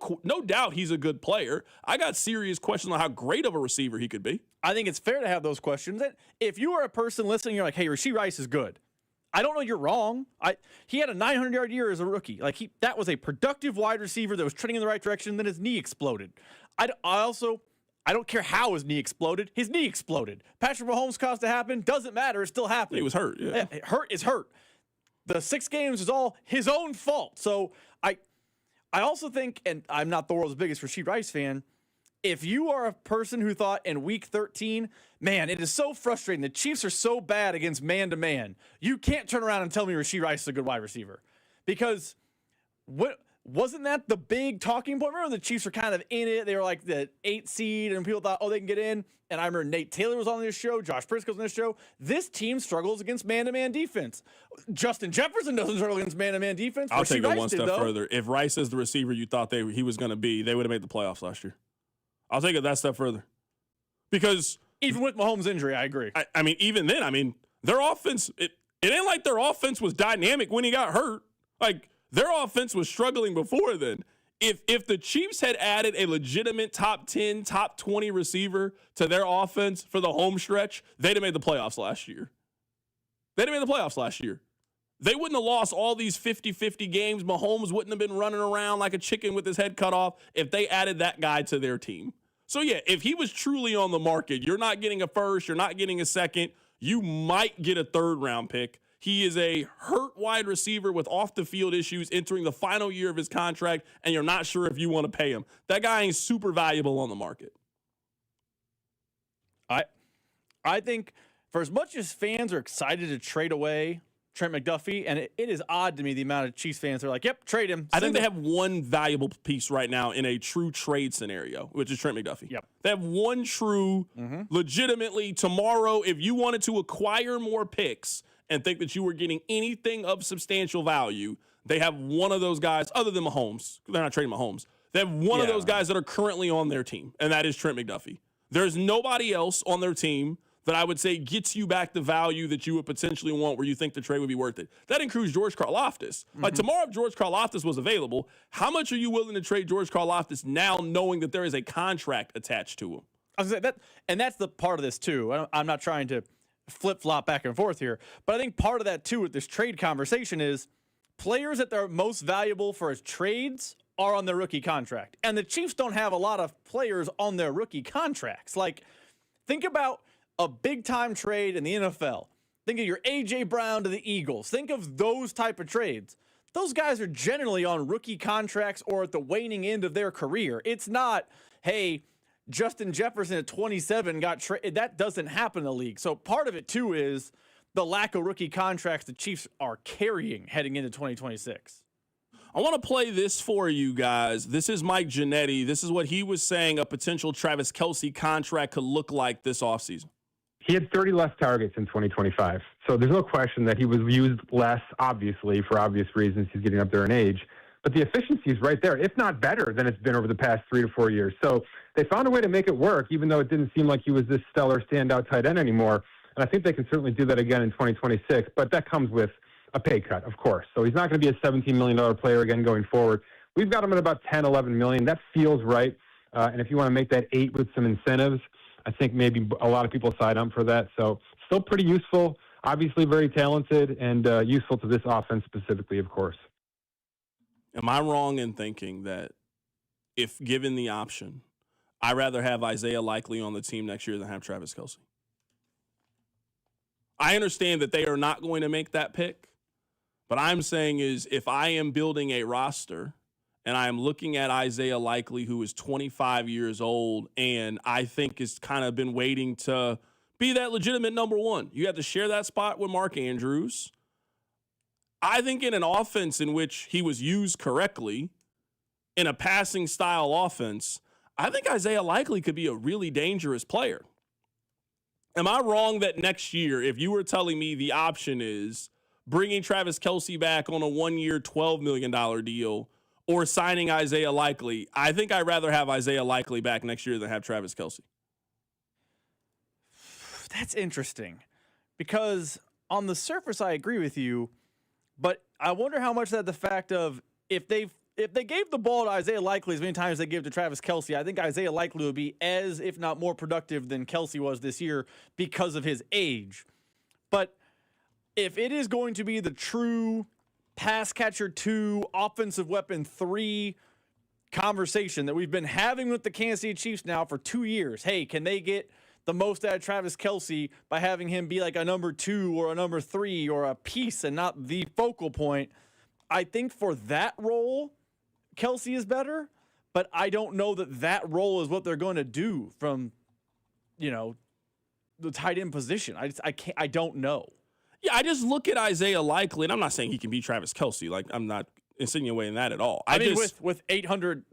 doubt he's a good player. I got serious questions on how great of a receiver he could be. I think it's fair to have those questions. If you are a person listening, you're like, hey, Rashee Rice is good. I don't know you're wrong. He had a 900-yard year as a rookie. Like, that was a productive wide receiver that was trending in the right direction, then his knee exploded. I don't care how his knee exploded. His knee exploded. Patrick Mahomes caused it to happen. Doesn't matter. It still happened. He was hurt. Yeah. Hurt is hurt. The 6 games is all his own fault. So I also think, and I'm not the world's biggest Rashee Rice fan, if you are a person who thought in week 13, man, it is so frustrating. The Chiefs are so bad against man-to-man. You can't turn around and tell me Rashee Rice is a good wide receiver. Because wasn't that the big talking point? Remember the Chiefs were kind of in it. They were like the 8th seed, and people thought, oh, they can get in. And I remember Nate Taylor was on this show. Josh Prisco was on this show. This team struggles against man-to-man defense. Justin Jefferson doesn't struggle against man-to-man defense. I'll take it one step further. If Rice is the receiver you thought he was going to be, they would have made the playoffs last year. I'll take it that step further. Because even with Mahomes' injury, I agree. I mean, even then, their offense, it ain't like their offense was dynamic when he got hurt. Like, their offense was struggling before then. If the Chiefs had added a legitimate top 10, top 20 receiver to their offense for the home stretch, they'd have made the playoffs last year. They wouldn't have lost all these 50-50 games. Mahomes wouldn't have been running around like a chicken with his head cut off if they added that guy to their team. So, yeah, if he was truly on the market, you're not getting a first, you're not getting a second, you might get a 3rd-round pick. He is a hurt wide receiver with off-the-field issues entering the final year of his contract, and you're not sure if you want to pay him. That guy ain't super valuable on the market. I think for as much as fans are excited to trade away Trent McDuffie, and it is odd to me the amount of Chiefs fans are like, yep, trade him. I think they have one valuable piece right now in a true trade scenario, which is Trent McDuffie. Yep. They have one true, legitimately, tomorrow, if you wanted to acquire more picks and think that you were getting anything of substantial value, they have one of those guys, other than Mahomes. They're not trading Mahomes. They have one of those guys that are currently on their team, and that is Trent McDuffie. There's nobody else on their team that I would say gets you back the value that you would potentially want where you think the trade would be worth it. That includes George Karlaftis. Like, tomorrow, if George Karlaftis was available, how much are you willing to trade George Karlaftis now knowing that there is a contract attached to him? I was saying and that's the part of this, too. I'm not trying to flip-flop back and forth here, but I think part of that, too, with this trade conversation is players that are most valuable for his trades are on their rookie contract. And the Chiefs don't have a lot of players on their rookie contracts. Like, think about a big-time trade in the NFL. Think of your A.J. Brown to the Eagles. Think of those type of trades. Those guys are generally on rookie contracts or at the waning end of their career. It's not, hey, Justin Jefferson at 27 got traded. That doesn't happen in the league. So part of it, too, is the lack of rookie contracts the Chiefs are carrying heading into 2026. I want to play this for you guys. This is Mike Giannetti. This is what he was saying a potential Travis Kelce contract could look like this offseason. He had 30 less targets in 2025. So there's no question that he was used less, obviously, for obvious reasons. He's getting up there in age. But the efficiency is right there, if not better than it's been over the past 3 to 4 years. So they found a way to make it work, even though it didn't seem like he was this stellar standout tight end anymore. And I think they can certainly do that again in 2026. But that comes with a pay cut, of course. So he's not going to be a $17 million player again going forward. We've got him at about $10, $11 million. That feels right. And if you want to make that 8 with some incentives, I think maybe a lot of people sign up for that. So still pretty useful, obviously very talented, and useful to this offense specifically, of course. Am I wrong in thinking that if given the option, I'd rather have Isaiah Likely on the team next year than have Travis Kelce? I understand that they are not going to make that pick. But I'm saying is if I am building a roster and I am looking at Isaiah Likely, who is 25 years old and I think has kind of been waiting to be that legitimate number one. You have to share that spot with Mark Andrews. I think in an offense in which he was used correctly, in a passing style offense, I think Isaiah Likely could be a really dangerous player. Am I wrong that next year, if you were telling me the option is bringing Travis Kelce back on a 1-year, $12 million deal or signing Isaiah Likely, I think I'd rather have Isaiah Likely back next year than have Travis Kelce. That's interesting because on the surface, I agree with you, but I wonder how much that the fact of if they gave the ball to Isaiah Likely as many times as they give to Travis Kelce, I think Isaiah Likely would be as, if not more productive than Kelce was this year because of his age. But if it is going to be the true pass catcher 2, offensive weapon 3 conversation that we've been having with the Kansas City Chiefs now for 2 years, hey, can they get the most out of Travis Kelce by having him be like a number 2 or a number 3 or a piece and not the focal point? I think for that role, Kelce is better, but I don't know that role is what they're going to do from, the tight end position. I don't know. Yeah, I just look at Isaiah Likely, and I'm not saying he can be Travis Kelce. Like, I'm not insinuating that at all. I mean, with 100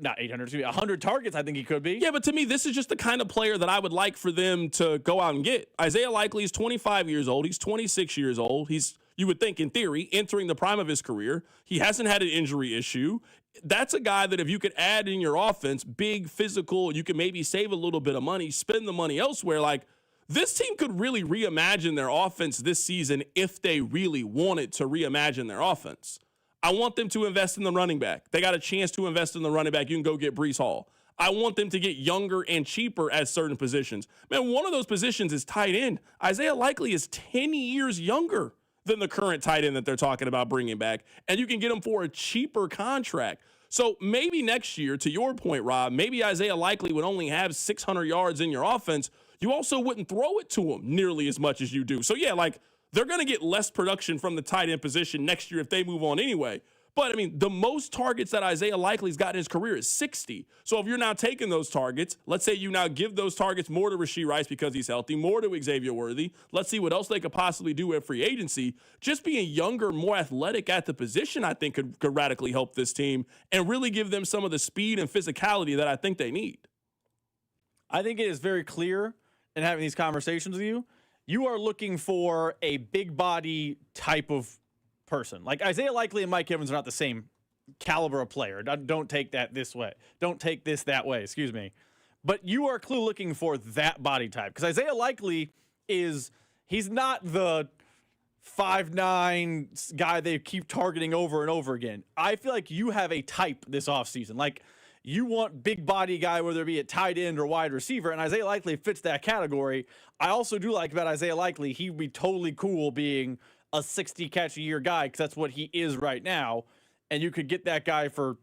targets, I think he could be. Yeah, but to me, this is just the kind of player that I would like for them to go out and get. Isaiah Likely is 25 years old. He's 26 years old. He's, you would think, in theory, entering the prime of his career. He hasn't had an injury issue. That's a guy that if you could add in your offense, big, physical, you could maybe save a little bit of money, spend the money elsewhere. Like, this team could really reimagine their offense this season if they really wanted to reimagine their offense. I want them to invest in the running back. They got a chance to invest in the running back. You can go get Breece Hall. I want them to get younger and cheaper at certain positions. Man, one of those positions is tight end. Isaiah Likely is 10 years younger than the current tight end that they're talking about bringing back, and you can get him for a cheaper contract. So maybe next year, to your point, Rob, maybe Isaiah Likely would only have 600 yards in your offense. You also wouldn't throw it to him nearly as much as you do. So, yeah, like, they're going to get less production from the tight end position next year if they move on anyway. But, I mean, the most targets that Isaiah Likely's got in his career is 60. So if you're now taking those targets, let's say you now give those targets more to Rashee Rice because he's healthy, more to Xavier Worthy. Let's see what else they could possibly do at free agency. Just being younger, more athletic at the position, I think, could radically help this team and really give them some of the speed and physicality that I think they need. I think it is very clear in having these conversations with you, you are looking for a big body type of person. Like Isaiah Likely and Mike Evans are not the same caliber of player. Don't take that this way. Don't take this that way, excuse me. But you are clearly looking for that body type. Because Isaiah Likely he's not the 5'9" guy they keep targeting over and over again. I feel like you have a type this offseason. Like, you want big body guy, whether it be at tight end or wide receiver, and Isaiah Likely fits that category. I also do like about Isaiah Likely, he would be totally cool being a 60 catch a year guy because that's what he is right now. And you could get that guy for,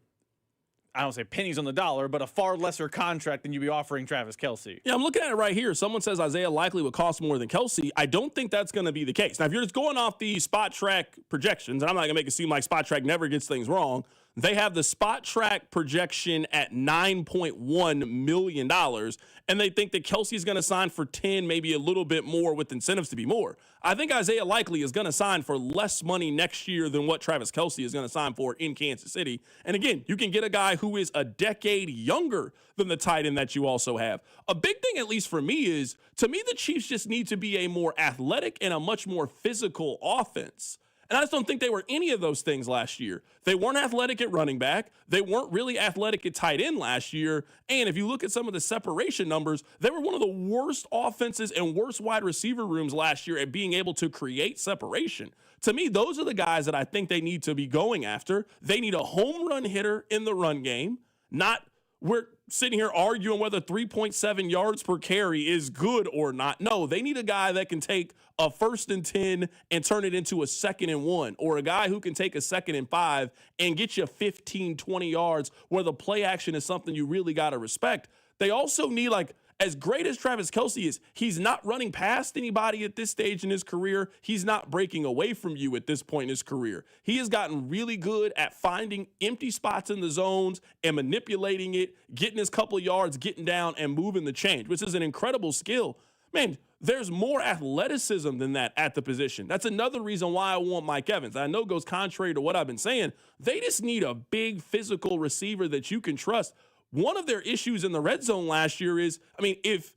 I don't say pennies on the dollar, but a far lesser contract than you'd be offering Travis Kelce. Yeah, I'm looking at it right here. Someone says Isaiah Likely would cost more than Kelce. I don't think that's going to be the case. Now, if you're just going off the Spot Track projections, and I'm not going to make it seem like Spot Track never gets things wrong, They have the spot track projection at $9.1 million, and they think that Kelce is going to sign for 10, maybe a little bit more with incentives to be more. I think Isaiah Likely is going to sign for less money next year than what Travis Kelce is going to sign for in Kansas City. And again, you can get a guy who is a decade younger than the tight end that you also have. A big thing, at least for me, is to me, the Chiefs just need to be a more athletic and a much more physical offense. And I just don't think they were any of those things last year. They weren't athletic at running back. They weren't really athletic at tight end last year. And if you look at some of the separation numbers, they were one of the worst offenses and worst wide receiver rooms last year at being able to create separation. To me, those are the guys that I think they need to be going after. They need a home run hitter in the run game, not we're sitting here arguing whether 3.7 yards per carry is good or not. No, they need a guy that can take a 1st and 10 and turn it into a 2nd and 1, or a guy who can take a 2nd and 5 and get you 15, 20 yards where the play action is something you really got to respect. They also need, like, as great as Travis Kelce is, he's not running past anybody at this stage in his career. He's not breaking away from you at this point in his career. He has gotten really good at finding empty spots in the zones and manipulating it, getting his couple of yards, getting down, and moving the change, which is an incredible skill. Man, there's more athleticism than that at the position. That's another reason why I want Mike Evans. I know it goes contrary to what I've been saying. They just need a big physical receiver that you can trust. One of their issues in the red zone last year is, I mean, if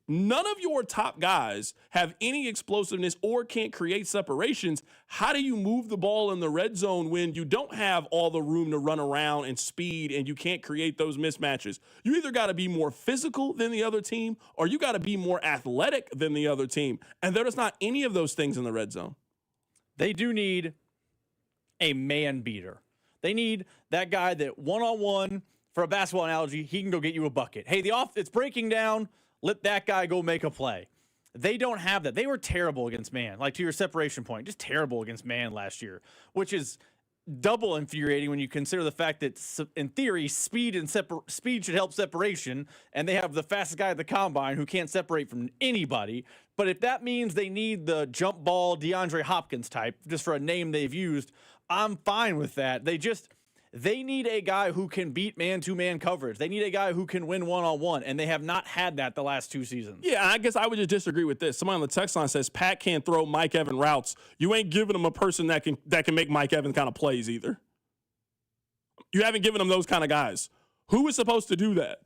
none of your top guys have any explosiveness or can't create separations, how do you move the ball in the red zone when you don't have all the room to run around and speed and you can't create those mismatches? You either got to be more physical than the other team or you got to be more athletic than the other team. And there's not any of those things in the red zone. They do need a man beater. They need that guy that one-on-one, for a basketball analogy, he can go get you a bucket. Hey, it's breaking down. Let that guy go make a play. They don't have that. They were terrible against man, like to your separation point, just terrible against man last year, which is double infuriating when you consider the fact that, in theory, speed should help separation, and they have the fastest guy at the combine who can't separate from anybody. But if that means they need the jump ball DeAndre Hopkins type, just for a name they've used, I'm fine with that. They need a guy who can beat man-to-man coverage. They need a guy who can win one-on-one, and they have not had that the last 2 seasons. Yeah, I guess I would just disagree with this. Somebody on the text line says, Pat can't throw Mike Evans routes. You ain't giving him a person that can make Mike Evans kind of plays either. You haven't given him those kind of guys. Who is supposed to do that?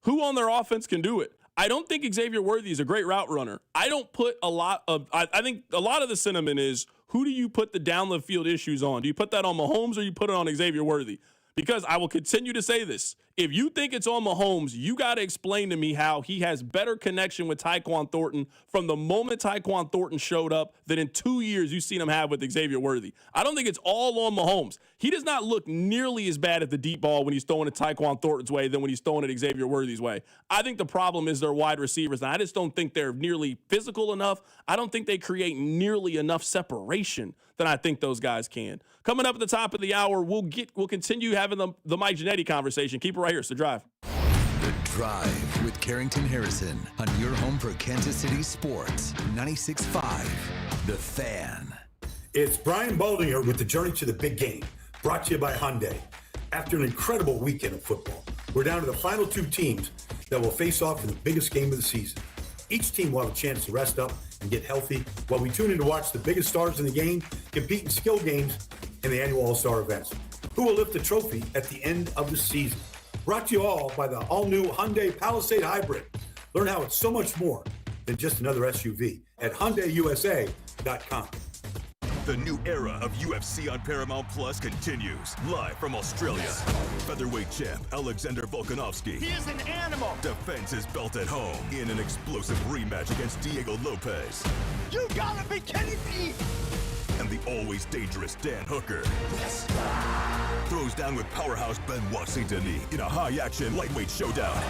Who on their offense can do it? I don't think Xavier Worthy is a great route runner. I don't put a lot of – I think a lot of the sentiment is, who do you put the down the field issues on? Do you put that on Mahomes or you put it on Xavier Worthy? Because I will continue to say this. If you think it's on Mahomes, you got to explain to me how he has better connection with Tyquan Thornton from the moment Tyquan Thornton showed up than in 2 years you've seen him have with Xavier Worthy. I don't think it's all on Mahomes. He does not look nearly as bad at the deep ball when he's throwing it Tyquan Thornton's way than when he's throwing it Xavier Worthy's way. I think the problem is their wide receivers, and I just don't think they're nearly physical enough. I don't think they create nearly enough separation than I think those guys can. Coming up at the top of the hour, we'll continue having the Mike Ginnetti conversation. Keep it right here. It's The Drive. The Drive with Carrington Harrison on your home for Kansas City sports. 96.5 The Fan. It's Brian Baldinger with the Journey to the Big Game, brought to you by Hyundai. After an incredible weekend of football, we're down to the final 2 teams that will face off in the biggest game of the season. Each team will have a chance to rest up and get healthy while we tune in to watch the biggest stars in the game compete in skill games and the annual All-Star events. Who will lift the trophy at the end of the season? Brought to you all by the all-new Hyundai Palisade Hybrid. Learn how it's so much more than just another SUV at HyundaiUSA.com. The new era of UFC on Paramount Plus continues. Live from Australia, featherweight champ Alexander Volkanovski. He is an animal. Defends his belt at home in an explosive rematch against Diego Lopez. You gotta be kidding me! And the always dangerous Dan Hooker. Yes. Throws down with powerhouse Benoit Saint-Denis in a high-action lightweight showdown.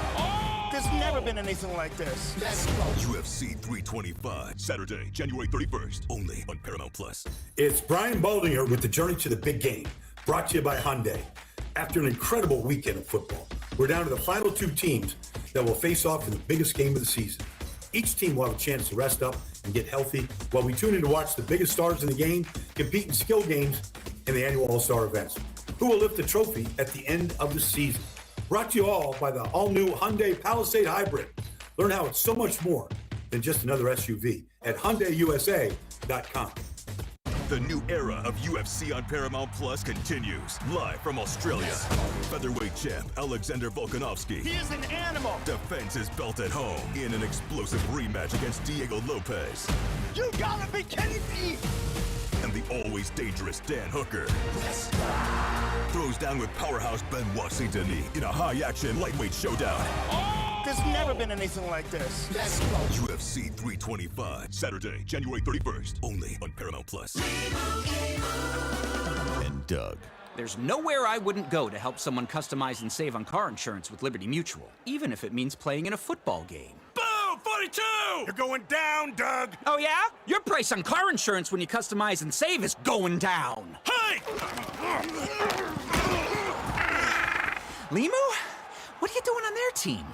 There's never been anything like this. Let's go. UFC 325, Saturday, January 31st, only on Paramount Plus. It's Brian Baldinger with the Journey to the Big Game, brought to you by Hyundai. After an incredible weekend of football, we're down to the final 2 teams that will face off in the biggest game of the season. Each team will have a chance to rest up and get healthy while we tune in to watch the biggest stars in the game compete in skill games and the annual All-Star events. Who will lift the trophy at the end of the season? Brought to you all by the all-new Hyundai Palisade Hybrid. Learn how it's so much more than just another SUV at HyundaiUSA.com. The new era of UFC on Paramount Plus continues. Live from Australia. Featherweight champ Alexander Volkanovski. He is an animal. Defends his belt at home in an explosive rematch against Diego Lopez. You gotta be kidding me. And the always dangerous Dan Hooker throws down with powerhouse Benoit Saint-Denis in a high-action lightweight showdown. There's never been anything like this. UFC 325, Saturday, January 31st, only on Paramount Plus. And Doug. There's nowhere I wouldn't go to help someone customize and save on car insurance with Liberty Mutual, even if it means playing in a football game. Boom! 42! You're going down, Doug. Oh, yeah? Your price on car insurance when you customize and save is going down. Hey! Limu? What are you doing on their team?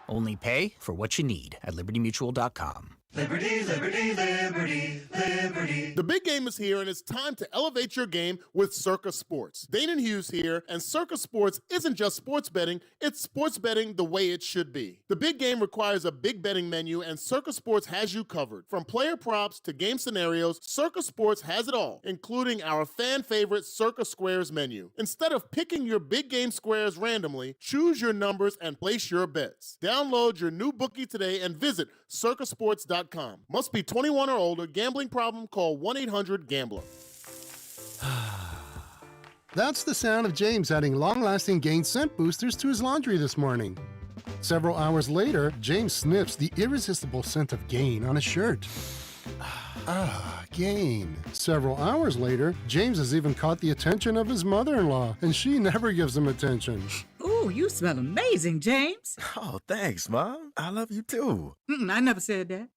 Only pay for what you need at libertymutual.com. Liberty, liberty, liberty, liberty. The big game is here, and it's time to elevate your game with Circa Sports. Dane and Hughes here, and Circa Sports isn't just sports betting, it's sports betting the way it should be. The big game requires a big betting menu, and Circa Sports has you covered. From player props to game scenarios, Circa Sports has it all, including our fan favorite Circa Squares menu. Instead of picking your big game squares randomly, choose your numbers and place your bets. Download your new bookie today and visit circasports.com. Must be 21 or older. Gambling problem? Call 1-800-GAMBLER. That's the sound of James adding long-lasting Gain scent boosters to his laundry this morning. Several hours later, James sniffs the irresistible scent of Gain on his shirt. Gain. Several hours later, James has even caught the attention of his mother-in-law, and she never gives him attention. Ooh, you smell amazing, James. Oh, thanks, Mom. I love you too. I never said that.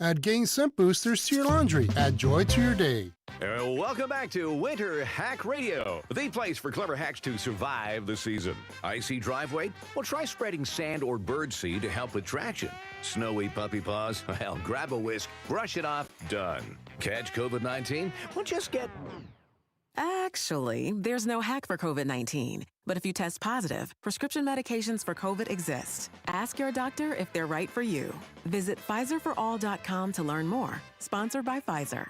Add Gain scent boosters to your laundry. Add joy to your day. Welcome back to Winter Hack Radio, the place for clever hacks to survive the season. Icy driveway? Well, try spreading sand or birdseed to help with traction. Snowy puppy paws? Well, grab a whisk, brush it off, done. Catch COVID-19? Well, just get... Actually, there's no hack for COVID-19. But if you test positive, prescription medications for COVID exist. Ask your doctor if they're right for you. Visit PfizerForAll.com to learn more. Sponsored by Pfizer.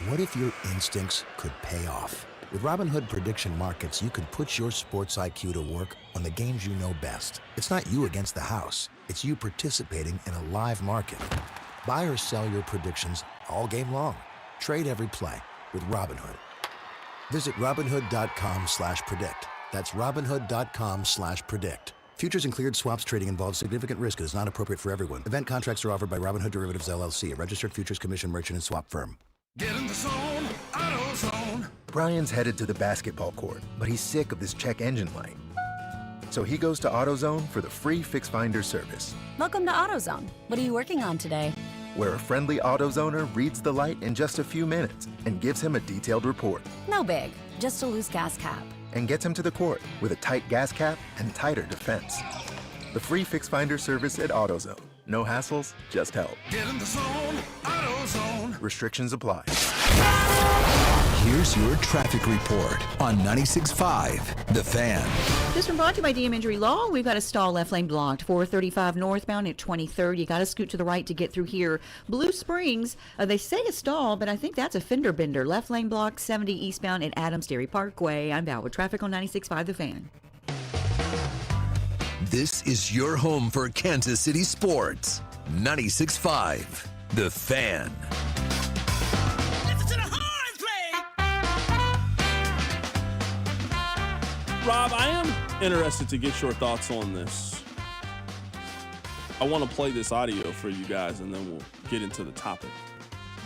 What if your instincts could pay off? With Robinhood Prediction Markets, you could put your sports IQ to work on the games you know best. It's not you against the house. It's you participating in a live market. Buy or sell your predictions all game long. Trade every play with Robinhood. Visit Robinhood.com/predict. That's Robinhood.com/predict. Futures and cleared swaps trading involves significant risk and is not appropriate for everyone. Event contracts are offered by Robinhood Derivatives LLC, a registered futures commission merchant and swap firm. Get in the zone, AutoZone. Brian's headed to the basketball court, but he's sick of this check engine light. So he goes to AutoZone for the free Fix Finder service, Welcome to AutoZone. What are you working on today? where a friendly AutoZoner reads the light in just a few minutes and gives him a detailed report. No big, just a loose gas cap. And gets him to the court with a tight gas cap and tighter defense. The free Fix Finder service at AutoZone. No hassles, just help. Get in the zone, AutoZone. Restrictions apply. Here's your traffic report on 96.5 The Fan. This one brought to you by DM Injury Law. We've got a stall left lane blocked, 435 northbound at 23rd. You got to scoot to the right to get through here. Blue Springs, they say a stall, but I think that's a fender bender. Left lane blocked, 70 eastbound at Adams Dairy Parkway. I'm Val with traffic on 96.5 The Fan. This is your home for Kansas City sports. 96.5 The Fan. Rob, I am interested to get your thoughts on this. I want to play this audio for you guys, and then we'll get into the topic.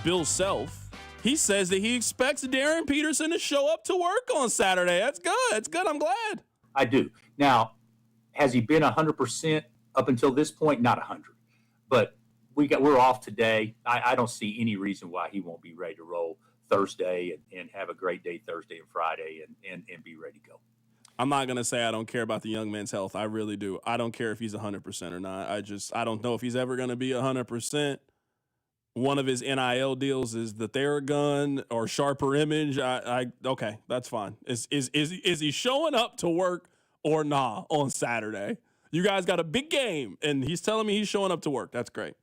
Bill Self, he says that he expects Darren Peterson to show up to work on Saturday. That's good. That's good. I'm glad. I do. Now, has he been 100% up until this point? Not 100. But we're off today. I don't see any reason why he won't be ready to roll Thursday and have a great day Thursday and Friday and be ready to go. I'm not going to say I don't care about the young man's health. I really do. I don't care if he's 100% or not. I don't know if he's ever going to be 100%. one of his NIL deals is the Theragun or Sharper Image. Okay, that's fine. Is he showing up to work or nah on Saturday? You guys got a big game, and he's telling me he's showing up to work. That's great.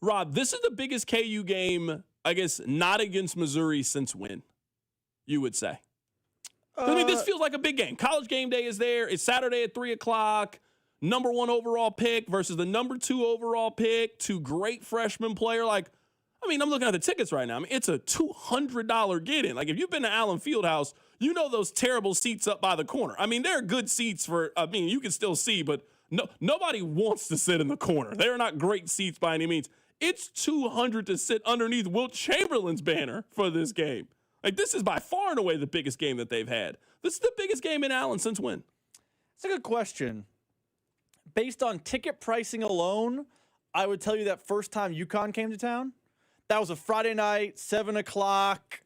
Rob, this is the biggest KU game, I guess, not against Missouri since when, you would say? I mean, this feels like a big game. College game day is there. It's Saturday at 3 o'clock. Number 1 overall pick versus the number 2 overall pick. 2 great freshman player. Like, I mean, I'm looking at the tickets right now. I mean, it's a $200 get-in. Like, if you've been to Allen Fieldhouse, you know those terrible seats up by the corner. I mean, they're good seats for, I mean, you can still see, but nobody wants to sit in the corner. They're not great seats by any means. It's $200 to sit underneath Wilt Chamberlain's banner for this game. Like, this is by far and away the biggest game that they've had. This is the biggest game in Allen since when? It's a good question. Based on ticket pricing alone, I would tell you that first time UConn came to town, that was a Friday night, 7 o'clock.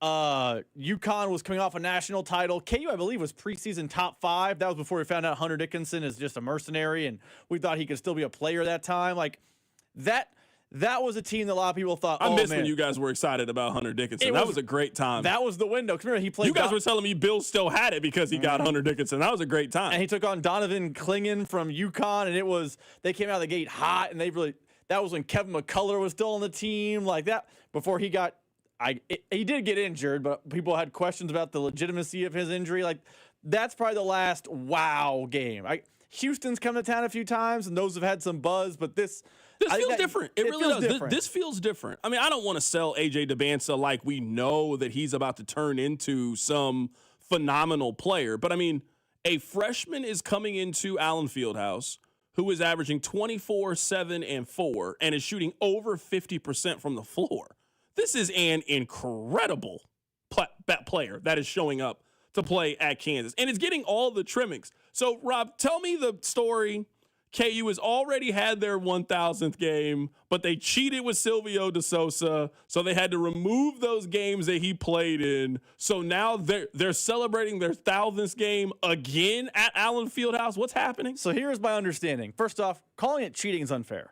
UConn was coming off a national title. KU, I believe, was preseason top 5. That was before we found out Hunter Dickinson is just a mercenary, and we thought he could still be a player that time. Like, that was a team that a lot of people thought, I missed when you guys were excited about Hunter Dickinson. That was a great time. That was the window. Remember, he played. You guys were telling me Bill still had it because he got Hunter Dickinson. That was a great time. And he took on Donovan Clingan from UConn, and they came out of the gate hot, and that was when Kevin McCullough was still on the team. Like that, before he got, he did get injured, but people had questions about the legitimacy of his injury. Like, that's probably the last wow game. Houston's come to town a few times, and those have had some buzz, but this feels different. It really does. Different. This feels different. I mean, I don't want to sell AJ DeBansa like we know that he's about to turn into some phenomenal player. But, I mean, a freshman is coming into Allen Fieldhouse who is averaging 24, 7, and 4 and is shooting over 50% from the floor. This is an incredible player that is showing up to play at Kansas. And it's getting all the trimmings. So, Rob, tell me the story. KU has already had their 1,000th game, but they cheated with Silvio De Sousa, so they had to remove those games that he played in. So now they're celebrating their 1,000th game again at Allen Fieldhouse. What's happening? So here's my understanding. First off, calling it cheating is unfair.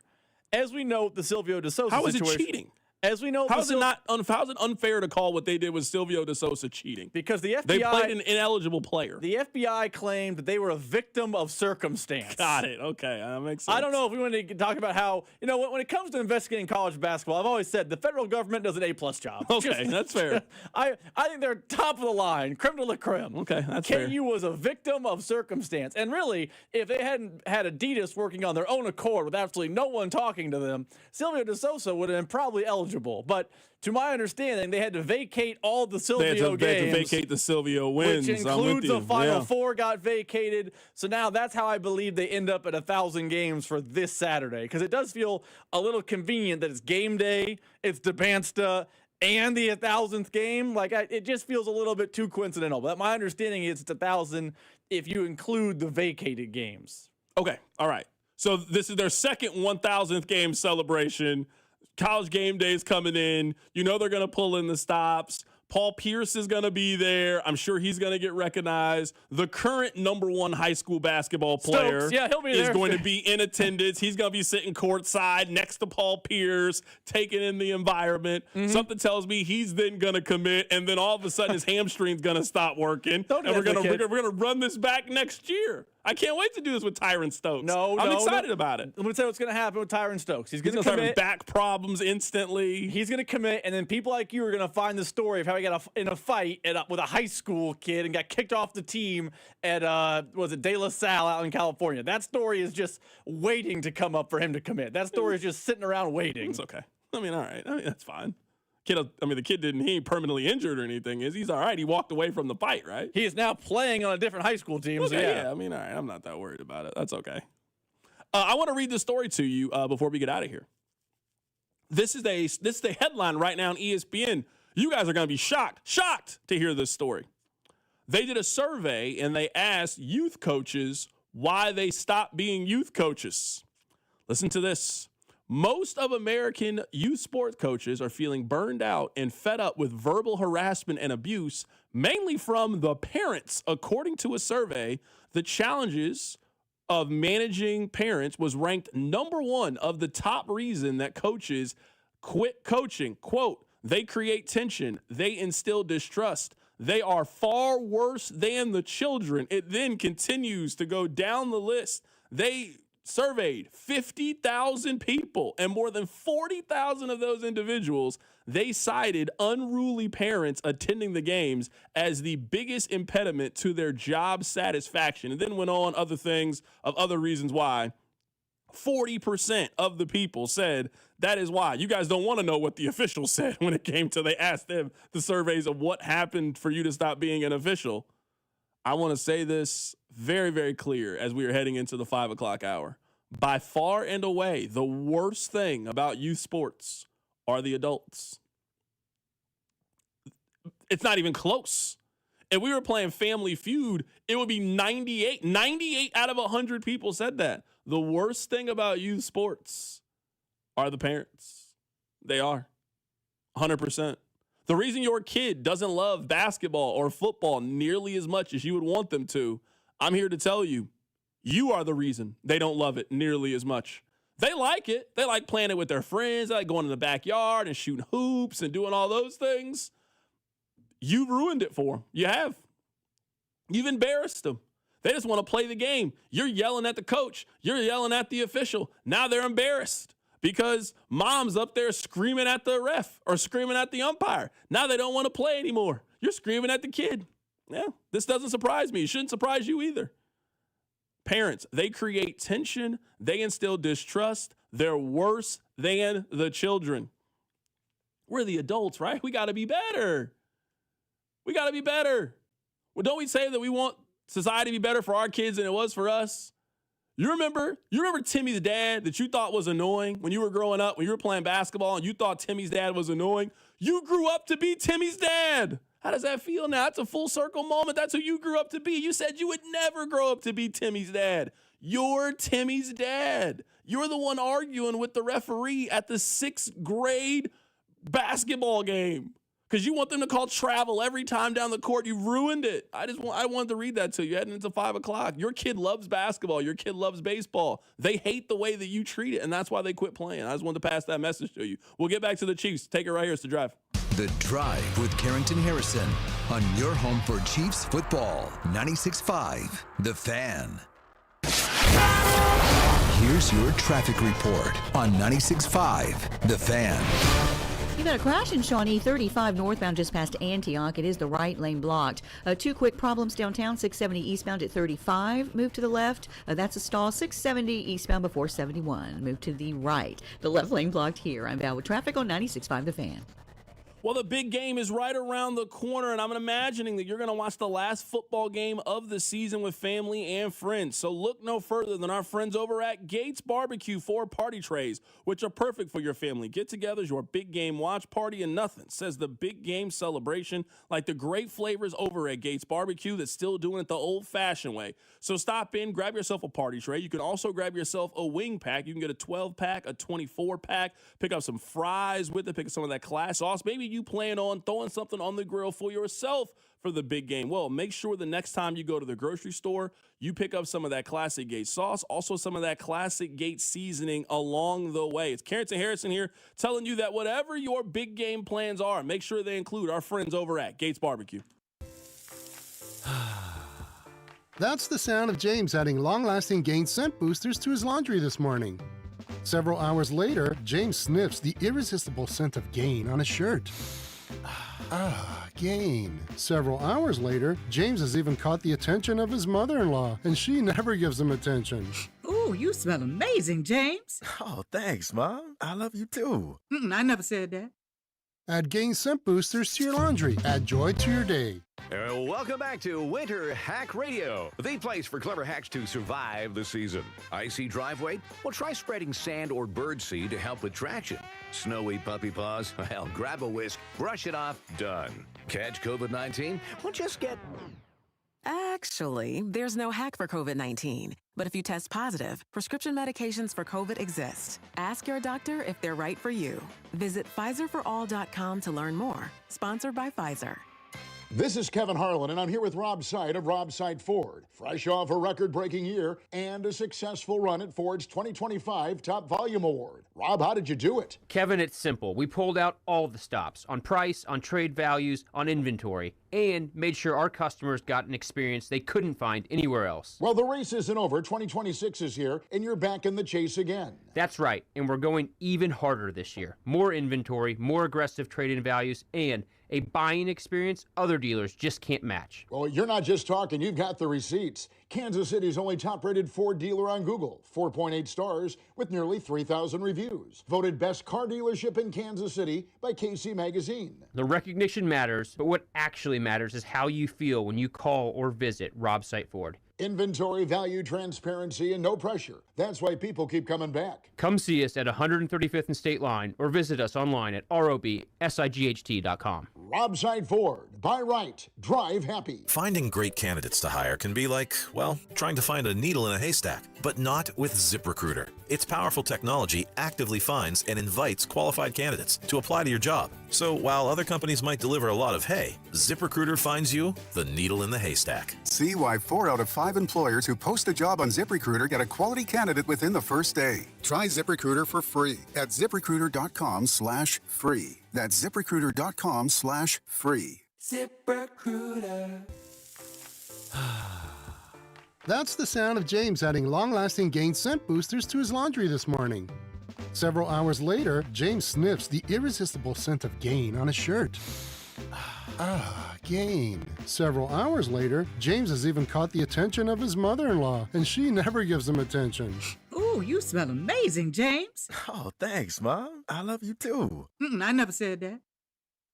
As we know, the Silvio De Sousa situation. How is it cheating? As we know, how is it unfair to call what they did with Silvio De Sousa cheating? Because the FBI, they played an ineligible player. The FBI claimed that they were a victim of circumstance. Got it. Okay, that makes sense. I don't know if we want to talk about how, when it comes to investigating college basketball, I've always said the federal government does an A+ job. Okay, that's fair. I think they're top of the line, creme de la creme. Okay, that's fair. KU was a victim of circumstance, and really, if they hadn't had Adidas working on their own accord with absolutely no one talking to them, Silvio De Sousa would have been probably eligible. But to my understanding, they had to vacate all the Silvio games. They had to vacate the Silvio wins. Which includes the Final Four got vacated. So now that's how I believe they end up at 1,000 games for this Saturday. Because it does feel a little convenient that it's game day, it's DeBansta, and the 1,000th game. It just feels a little bit too coincidental. But my understanding is it's 1,000 if you include the vacated games. Okay, all right. So this is their second 1,000th game celebration. College game day is coming in. You know they're going to pull in the stops. Paul Pierce is going to be there. I'm sure he's going to get recognized. The current number 1 high school basketball player he'll be is going to be in attendance. He's going to be sitting courtside next to Paul Pierce, taking in the environment. Mm-hmm. Something tells me he's then going to commit, and then all of a sudden his hamstring's going to stop working. We're going to run this back next year. I can't wait to do this with Tyron Stokes. I'm excited about it. Let me tell you what's going to happen with Tyron Stokes. He's going to have back problems instantly. He's going to commit, and then people like you are going to find the story of how he got in a fight with a high school kid and got kicked off the team at De La Salle out in California. That story is just waiting to come up for him to commit. That story is just sitting around waiting. It's okay. I mean, all right. I mean, that's fine. The kid he ain't permanently injured or anything. He's all right. He walked away from the fight, right? He is now playing on a different high school team. Okay, so yeah. I mean, all right. I'm not that worried about it. That's okay. I want to read this story to you before we get out of here. This is the headline right now on ESPN. You guys are going to be shocked to hear this story. They did a survey and they asked youth coaches why they stopped being youth coaches. Listen to this. Most of American youth sport coaches are feeling burned out and fed up with verbal harassment and abuse, mainly from the parents, according to a survey. The challenges of managing parents was ranked number one of the top reason that coaches quit coaching. Quote, they create tension. They instill distrust. They are far worse than the children. It then continues to go down the list. They surveyed 50,000 people, and more than 40,000 of those individuals, they cited unruly parents attending the games as the biggest impediment to their job satisfaction. And then went on other things of other reasons why. 40% of the people said that is why. You guys don't want to know what the officials said when it came to, they asked them the surveys of what happened for you to stop being an official. I want to say this very, very clear as we are heading into the 5 o'clock hour. By far and away, the worst thing about youth sports are the adults. It's not even close. If we were playing Family Feud, it would be 98. 98 out of 100 people said that. The worst thing about youth sports are the parents. They are. 100%. The reason your kid doesn't love basketball or football nearly as much as you would want them to, I'm here to tell you, you are the reason they don't love it nearly as much. They like it. They like playing it with their friends. They like going in the backyard and shooting hoops and doing all those things. You've ruined it for them. You have. You've embarrassed them. They just want to play the game. You're yelling at the coach. You're yelling at the official. Now they're embarrassed because mom's up there screaming at the ref or screaming at the umpire. Now they don't want to play anymore. You're screaming at the kid. Yeah, this doesn't surprise me. It shouldn't surprise you either. Parents, they create tension. They instill distrust. They're worse than the children. We're the adults, right? We got to be better. We got to be better. Well, don't we say that we want society to be better for our kids than it was for us? You remember Timmy's dad that you thought was annoying when you were growing up, when you were playing basketball and you thought Timmy's dad was annoying? You grew up to be Timmy's dad. How does that feel now? That's a full circle moment. That's who you grew up to be. You said you would never grow up to be Timmy's dad. You're Timmy's dad. You're the one arguing with the referee at the 6th grade basketball game because you want them to call travel every time down the court. You've ruined it. I wanted to read that to you heading into 5 o'clock. Your kid loves basketball. Your kid loves baseball. They hate the way that you treat it, and that's why they quit playing. I just wanted to pass that message to you. We'll get back to the Chiefs. Take it right here. It's The Drive. The Drive with Carrington Harrison on your home for Chiefs football. 96.5 The Fan. Here's your traffic report on 96.5 The Fan. You got a crash in Shawnee 35 northbound just past Antioch. It is the right lane blocked. 2 quick problems downtown, 670 eastbound at 35. Move to the left. That's a stall. 670 eastbound before 71. Move to the right. The left lane blocked here. I'm Val with traffic on 96.5 The Fan. Well, the big game is right around the corner, and I'm imagining that you're going to watch the last football game of the season with family and friends. So look no further than our friends over at Gates Barbecue for party trays, which are perfect for your family get-togethers, your big game watch party, and nothing says the big game celebration like the great flavors over at Gates Barbecue that's still doing it the old-fashioned way. So stop in, grab yourself a party tray. You can also grab yourself a wing pack. You can get a 12-pack, a 24-pack, pick up some fries with it, pick up some of that class sauce. Maybe you plan on throwing something on the grill for yourself for the big game. Well, make sure the next time you go to the grocery store, you pick up some of that classic Gates sauce, also some of that classic Gates seasoning along the way. It's Carrington Harrison here telling you that whatever your big game plans are, make sure they include our friends over at Gates Barbecue. That's the sound of James adding long-lasting Gain scent boosters to his laundry this morning. Several hours later, James sniffs the irresistible scent of Gain on his shirt. Gain. Several hours later, James has even caught the attention of his mother-in-law, and she never gives him attention. Ooh, you smell amazing, James. Oh, thanks, Mom. I love you too. I never said that. Add Gain scent boosters to your laundry. Add joy to your day. Welcome back to Winter Hack Radio, the place for clever hacks to survive the season. Icy driveway? Well, try spreading sand or birdseed to help with traction. Snowy puppy paws? Well, grab a whisk, brush it off, done. Catch COVID-19? Well, just get... Actually, there's no hack for COVID-19. But if you test positive, prescription medications for COVID exist. Ask your doctor if they're right for you. Visit PfizerForAll.com to learn more. Sponsored by Pfizer. This is Kevin Harlan, and I'm here with Rob Seid of Rob Seid Ford. Fresh off a record-breaking year and a successful run at Ford's 2025 Top Volume Award. Rob, how did you do it? Kevin, it's simple. We pulled out all the stops on price, on trade values, on inventory, and made sure our customers got an experience they couldn't find anywhere else. Well, the race isn't over. 2026 is here, and you're back in the chase again. That's right, and we're going even harder this year. More inventory, more aggressive trade-in values, and a buying experience other dealers just can't match. Well, you're not just talking, you've got the receipts. Kansas City's only top-rated Ford dealer on Google, 4.8 stars with nearly 3,000 reviews. Voted best car dealership in Kansas City by KC Magazine. The recognition matters, but what actually matters is how you feel when you call or visit Rob Seid Ford. Inventory, value, transparency, and no pressure. That's why people keep coming back. Come see us at 135th and State Line or visit us online at robsight.com. Rob Seid Ford. Buy right. Drive happy. Finding great candidates to hire can be like, well, trying to find a needle in a haystack, but not with ZipRecruiter. Its powerful technology actively finds and invites qualified candidates to apply to your job. So while other companies might deliver a lot of hay, ZipRecruiter finds you the needle in the haystack. See why 4 out of 5 employers who post a job on ZipRecruiter get a quality candidate within the first day. Try ZipRecruiter for free at ZipRecruiter.com/free. That's ZipRecruiter.com/free. ZipRecruiter. That's the sound of James adding long-lasting Gain scent boosters to his laundry this morning. Several hours later, James sniffs the irresistible scent of Gain on his shirt. Gain. Several hours later, James has even caught the attention of his mother-in-law, and she never gives him attention. Ooh, you smell amazing, James. Oh, thanks, Mom. I love you too. I never said that.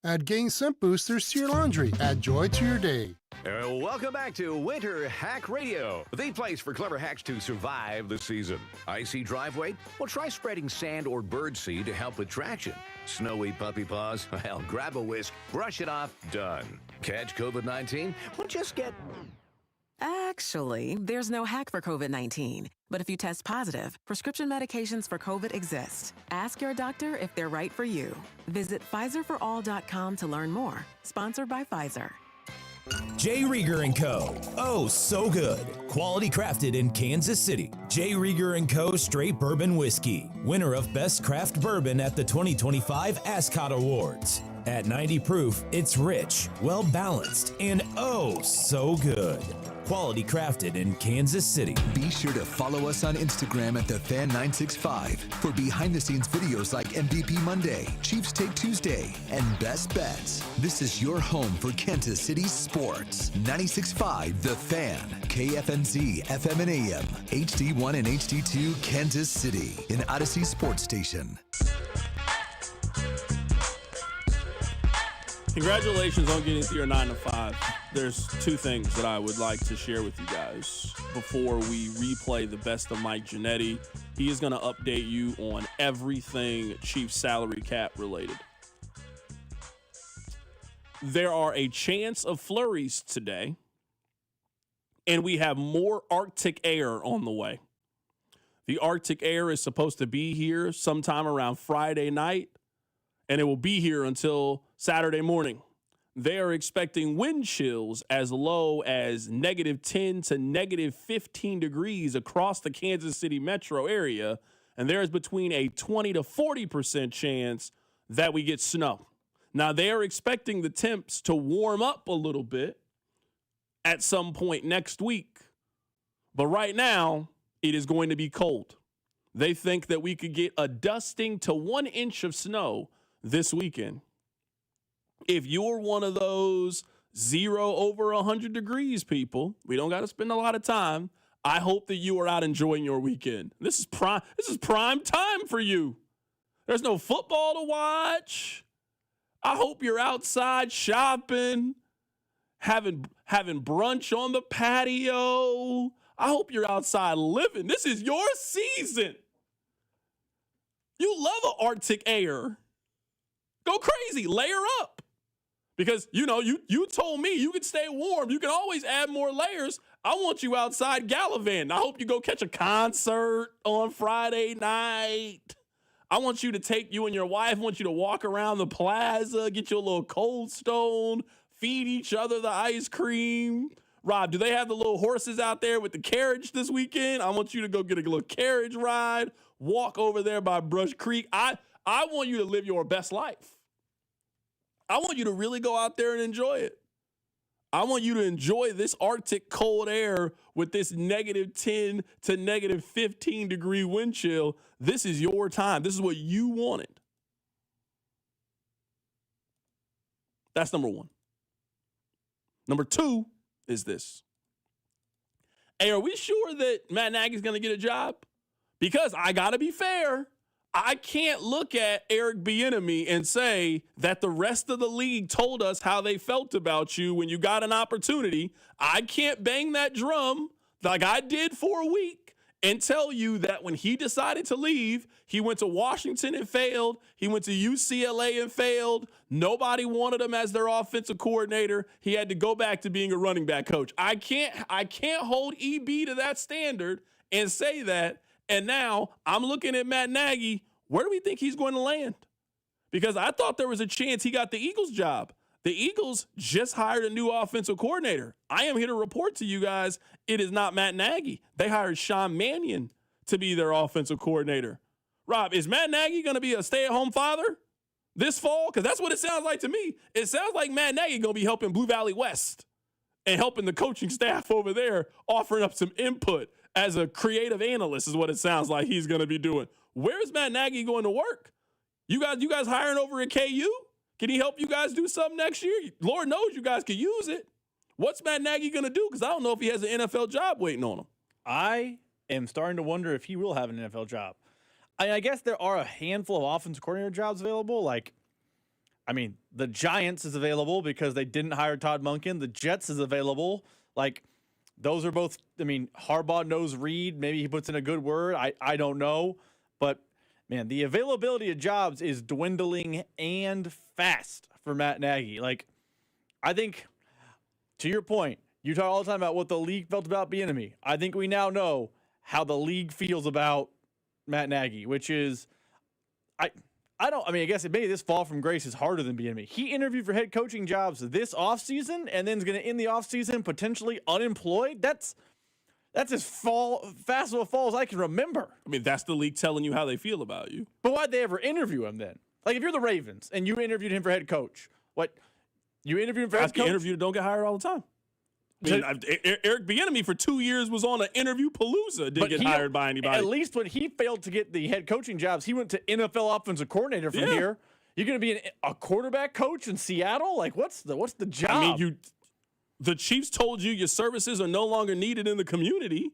Add Gain scent boosters to your laundry. Add joy to your day. Welcome back to Winter Hack Radio, the place for clever hacks to survive the season. Icy driveway? Well, try spreading sand or birdseed to help with traction. Snowy puppy paws? Well, grab a whisk, brush it off, done. Catch COVID-19? Well, just get... Actually, there's no hack for COVID-19. But if you test positive, prescription medications for COVID exist. Ask your doctor if they're right for you. Visit PfizerForAll.com to learn more. Sponsored by Pfizer. J. Rieger & Co. Oh, so good. Quality crafted in Kansas City. J. Rieger & Co. Straight Bourbon Whiskey. Winner of Best Craft Bourbon at the 2025 Ascot Awards. At 90 proof, it's rich, well-balanced, and oh, so good. Quality crafted in Kansas City. Be sure to follow us on Instagram at TheFan965 for behind-the-scenes videos like MVP Monday, Chiefs Take Tuesday, and Best Bets. This is your home for Kansas City sports. 96.5 The Fan, KFNZ, FM and AM, HD1 and HD2, Kansas City, an Odyssey sports station. Congratulations on getting through your 9 to 5. There's two things that I would like to share with you guys before we replay the best of Mike Giannetti. He is going to update you on everything Chiefs salary cap related. There are a chance of flurries today, and we have more Arctic air on the way. The Arctic air is supposed to be here sometime around Friday night, and it will be here until Saturday morning. They are expecting wind chills as low as -10 to -15 degrees across the Kansas City metro area, and there is between a 20 to 40% chance that we get snow. Now, they are expecting the temps to warm up a little bit at some point next week, but right now, it is going to be cold. They think that we could get a dusting to 1 inch of snow this weekend. If you're one of those 0 over 100 degrees people, we don't got to spend a lot of time. I hope that you are out enjoying your weekend. This is prime time for you. There's no football to watch. I hope you're outside shopping, having brunch on the patio. I hope you're outside living. This is your season. You love the Arctic air. Go crazy. Layer up. Because, you told me you could stay warm. You can always add more layers. I want you outside gallivanting. I hope you go catch a concert on Friday night. I want you to take you and your wife, want you to walk around the plaza, get you a little Cold Stone, feed each other the ice cream. Rob, do they have the little horses out there with the carriage this weekend? I want you to go get a little carriage ride, walk over there by Brush Creek. I want you to live your best life. I want you to really go out there and enjoy it. I want you to enjoy this Arctic cold air with this -10 to -15 degree wind chill. This is your time. This is what you wanted. That's number one. Number two is this. Hey, are we sure that Matt Nagy's going to get a job? Because I got to be fair. I can't look at Eric Bieniemy and say that the rest of the league told us how they felt about you when you got an opportunity. I can't bang that drum like I did for a week and tell you that when he decided to leave, he went to Washington and failed. He went to UCLA and failed. Nobody wanted him as their offensive coordinator. He had to go back to being a running back coach. I can't hold EB to that standard and say that. And now I'm looking at Matt Nagy. Where do we think he's going to land? Because I thought there was a chance he got the Eagles job. The Eagles just hired a new offensive coordinator. I am here to report to you guys, it is not Matt Nagy. They hired Sean Mannion to be their offensive coordinator. Rob, is Matt Nagy going to be a stay-at-home father this fall? Because that's what it sounds like to me. It sounds like Matt Nagy going to be helping Blue Valley West and helping the coaching staff over there, offering up some input as a creative analyst is what it sounds like he's going to be doing. Where's Matt Nagy going to work? You guys hiring over at KU? Can he help you guys do something next year? Lord knows you guys can use it. What's Matt Nagy going to do? Because I don't know if he has an NFL job waiting on him. I am starting to wonder if he will have an NFL job. I guess there are a handful of offensive coordinator jobs available. The Giants is available because they didn't hire Todd Monken. The Jets is available. Those are both, Harbaugh knows Reed. Maybe he puts in a good word. I don't know. But, man, the availability of jobs is dwindling and fast for Matt Nagy. I think, to your point, you talk all the time about what the league felt about Bieniemy. I think we now know how the league feels about Matt Nagy, which is, I guess maybe this fall from grace is harder than Bieniemy. He interviewed for head coaching jobs this offseason and then is going to end the offseason potentially unemployed. That's as fast of a fall as I can remember. That's the league telling you how they feel about you. But why'd they ever interview him then? If you're the Ravens and you interviewed him for head coach, you interviewed him for head coach? Interviewed don't get hired all the time. Eric Bieniemy for 2 years was on an interview palooza, didn't get hired by anybody. At least when he failed to get the head coaching jobs, he went to NFL offensive coordinator from here. You're going to be a quarterback coach in Seattle? What's the job? The Chiefs told you your services are no longer needed in the community,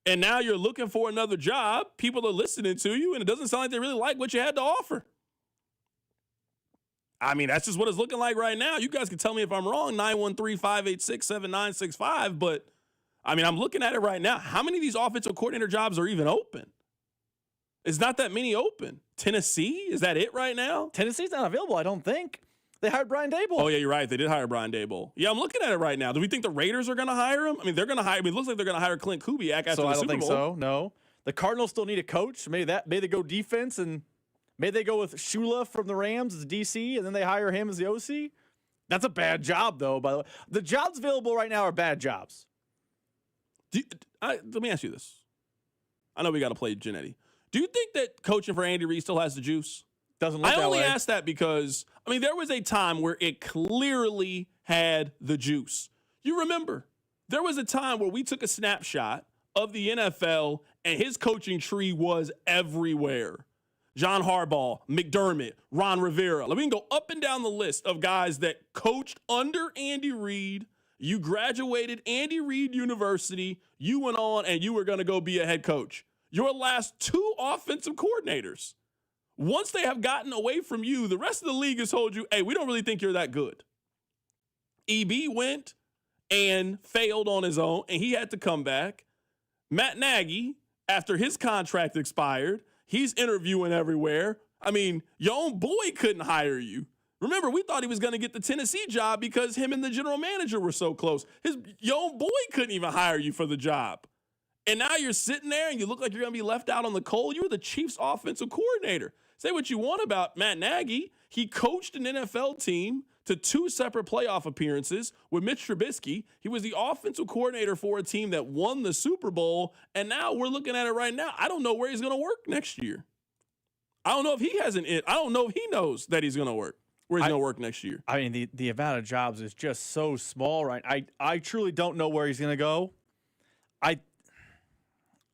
and now you're looking for another job. People are listening to you, and it doesn't sound like they really like what you had to offer. That's just what it's looking like right now. You guys can tell me if I'm wrong, 913-586-7965, but, I'm looking at it right now. How many of these offensive coordinator jobs are even open? It's not that many open. Tennessee, is that it right now? Tennessee's not available, I don't think. They hired Brian Daboll. Oh, yeah, you're right. They did hire Brian Daboll. Yeah, I'm looking at it right now. Do we think the Raiders are going to hire him? They're going to hire. It looks like they're going to hire Clint Kubiak after the Super Bowl. So I don't think so, no. The Cardinals still need a coach. Maybe they go defense, and maybe they go with Shula from the Rams as DC, and then they hire him as the OC. That's a bad job, though, by the way. The jobs available right now are bad jobs. Let me ask you this. I know we got to play Genetti. Do you think that coaching for Andy Reid still has the juice? Doesn't look that way. I only ask that because, there was a time where it clearly had the juice. You remember, there was a time where we took a snapshot of the NFL and his coaching tree was everywhere. John Harbaugh, McDermott, Ron Rivera. Let me go up and down the list of guys that coached under Andy Reid. You graduated Andy Reid University. You went on and you were going to go be a head coach. Your last two offensive coordinators, once they have gotten away from you, the rest of the league has told you, hey, we don't really think you're that good. EB went and failed on his own, and he had to come back. Matt Nagy, after his contract expired, he's interviewing everywhere. Your own boy couldn't hire you. Remember, we thought he was going to get the Tennessee job because him and the general manager were so close. Your own boy couldn't even hire you for the job. And now you're sitting there and you look like you're going to be left out on the cold. You were the Chiefs offensive coordinator. Say what you want about Matt Nagy. He coached an NFL team to 2 separate playoff appearances with Mitch Trubisky. He was the offensive coordinator for a team that won the Super Bowl. And now we're looking at it right now. I don't know where he's going to work next year. I don't know if he has I don't know if he knows that he's going to work. Where he's going to work next year. I mean, the amount of jobs is just so small, right? I truly don't know where he's going to go.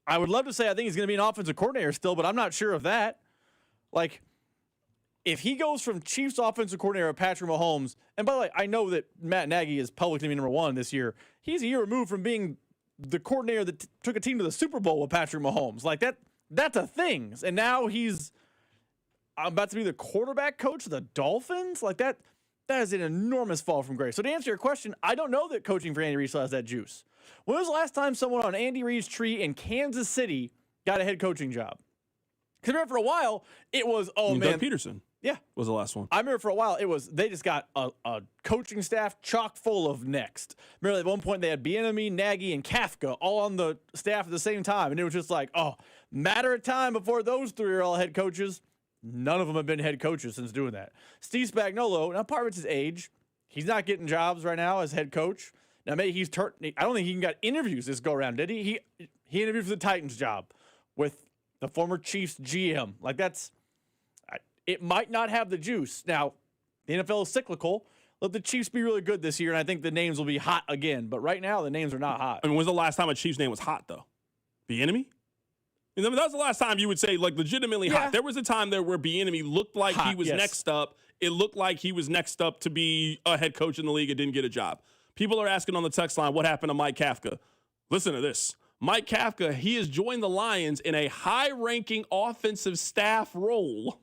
I would love to say I think he's going to be an offensive coordinator still, but I'm not sure of that. Like, if he goes from Chiefs offensive coordinator to Patrick Mahomes, and by the way, I know that Matt Nagy is publicly number 1 this year. He's a year removed from being the coordinator that took a team to the Super Bowl with Patrick Mahomes. Like, that's a thing. And now I'm about to be the quarterback coach of the Dolphins? Like, that is an enormous fall from grace. So to answer your question, I don't know that coaching for Andy Reid still has that juice. When was the last time someone on Andy Reid's tree in Kansas City got a head coaching job? Because remember, for a while, it was, man. Doug Peterson. Yeah. Was the last one. I remember for a while, they just got a coaching staff chock full of next. Remember at one point they had Bieniemy, Nagy, and Kafka all on the staff at the same time. And it was just like, matter of time before those 3 are all head coaches. None of them have been head coaches since doing that. Steve Spagnuolo, now part of it's his age. He's not getting jobs right now as head coach. Now maybe I don't think he even got interviews this go around, did he? He interviewed for the Titans job with the former Chiefs GM. Like it might not have the juice. Now, the NFL is cyclical. Let the Chiefs be really good this year, and I think the names will be hot again. But right now, the names are not hot. I mean, when's the last time a Chiefs name was hot, though? Bieniemy? I mean, that was the last time you would say, like, legitimately hot. There was a time there where Bieniemy looked like he was next up. It looked like he was next up to be a head coach in the league and didn't get a job. People are asking on the text line, what happened to Mike Kafka? Listen to this. Mike Kafka, he has joined the Lions in a high-ranking offensive staff role.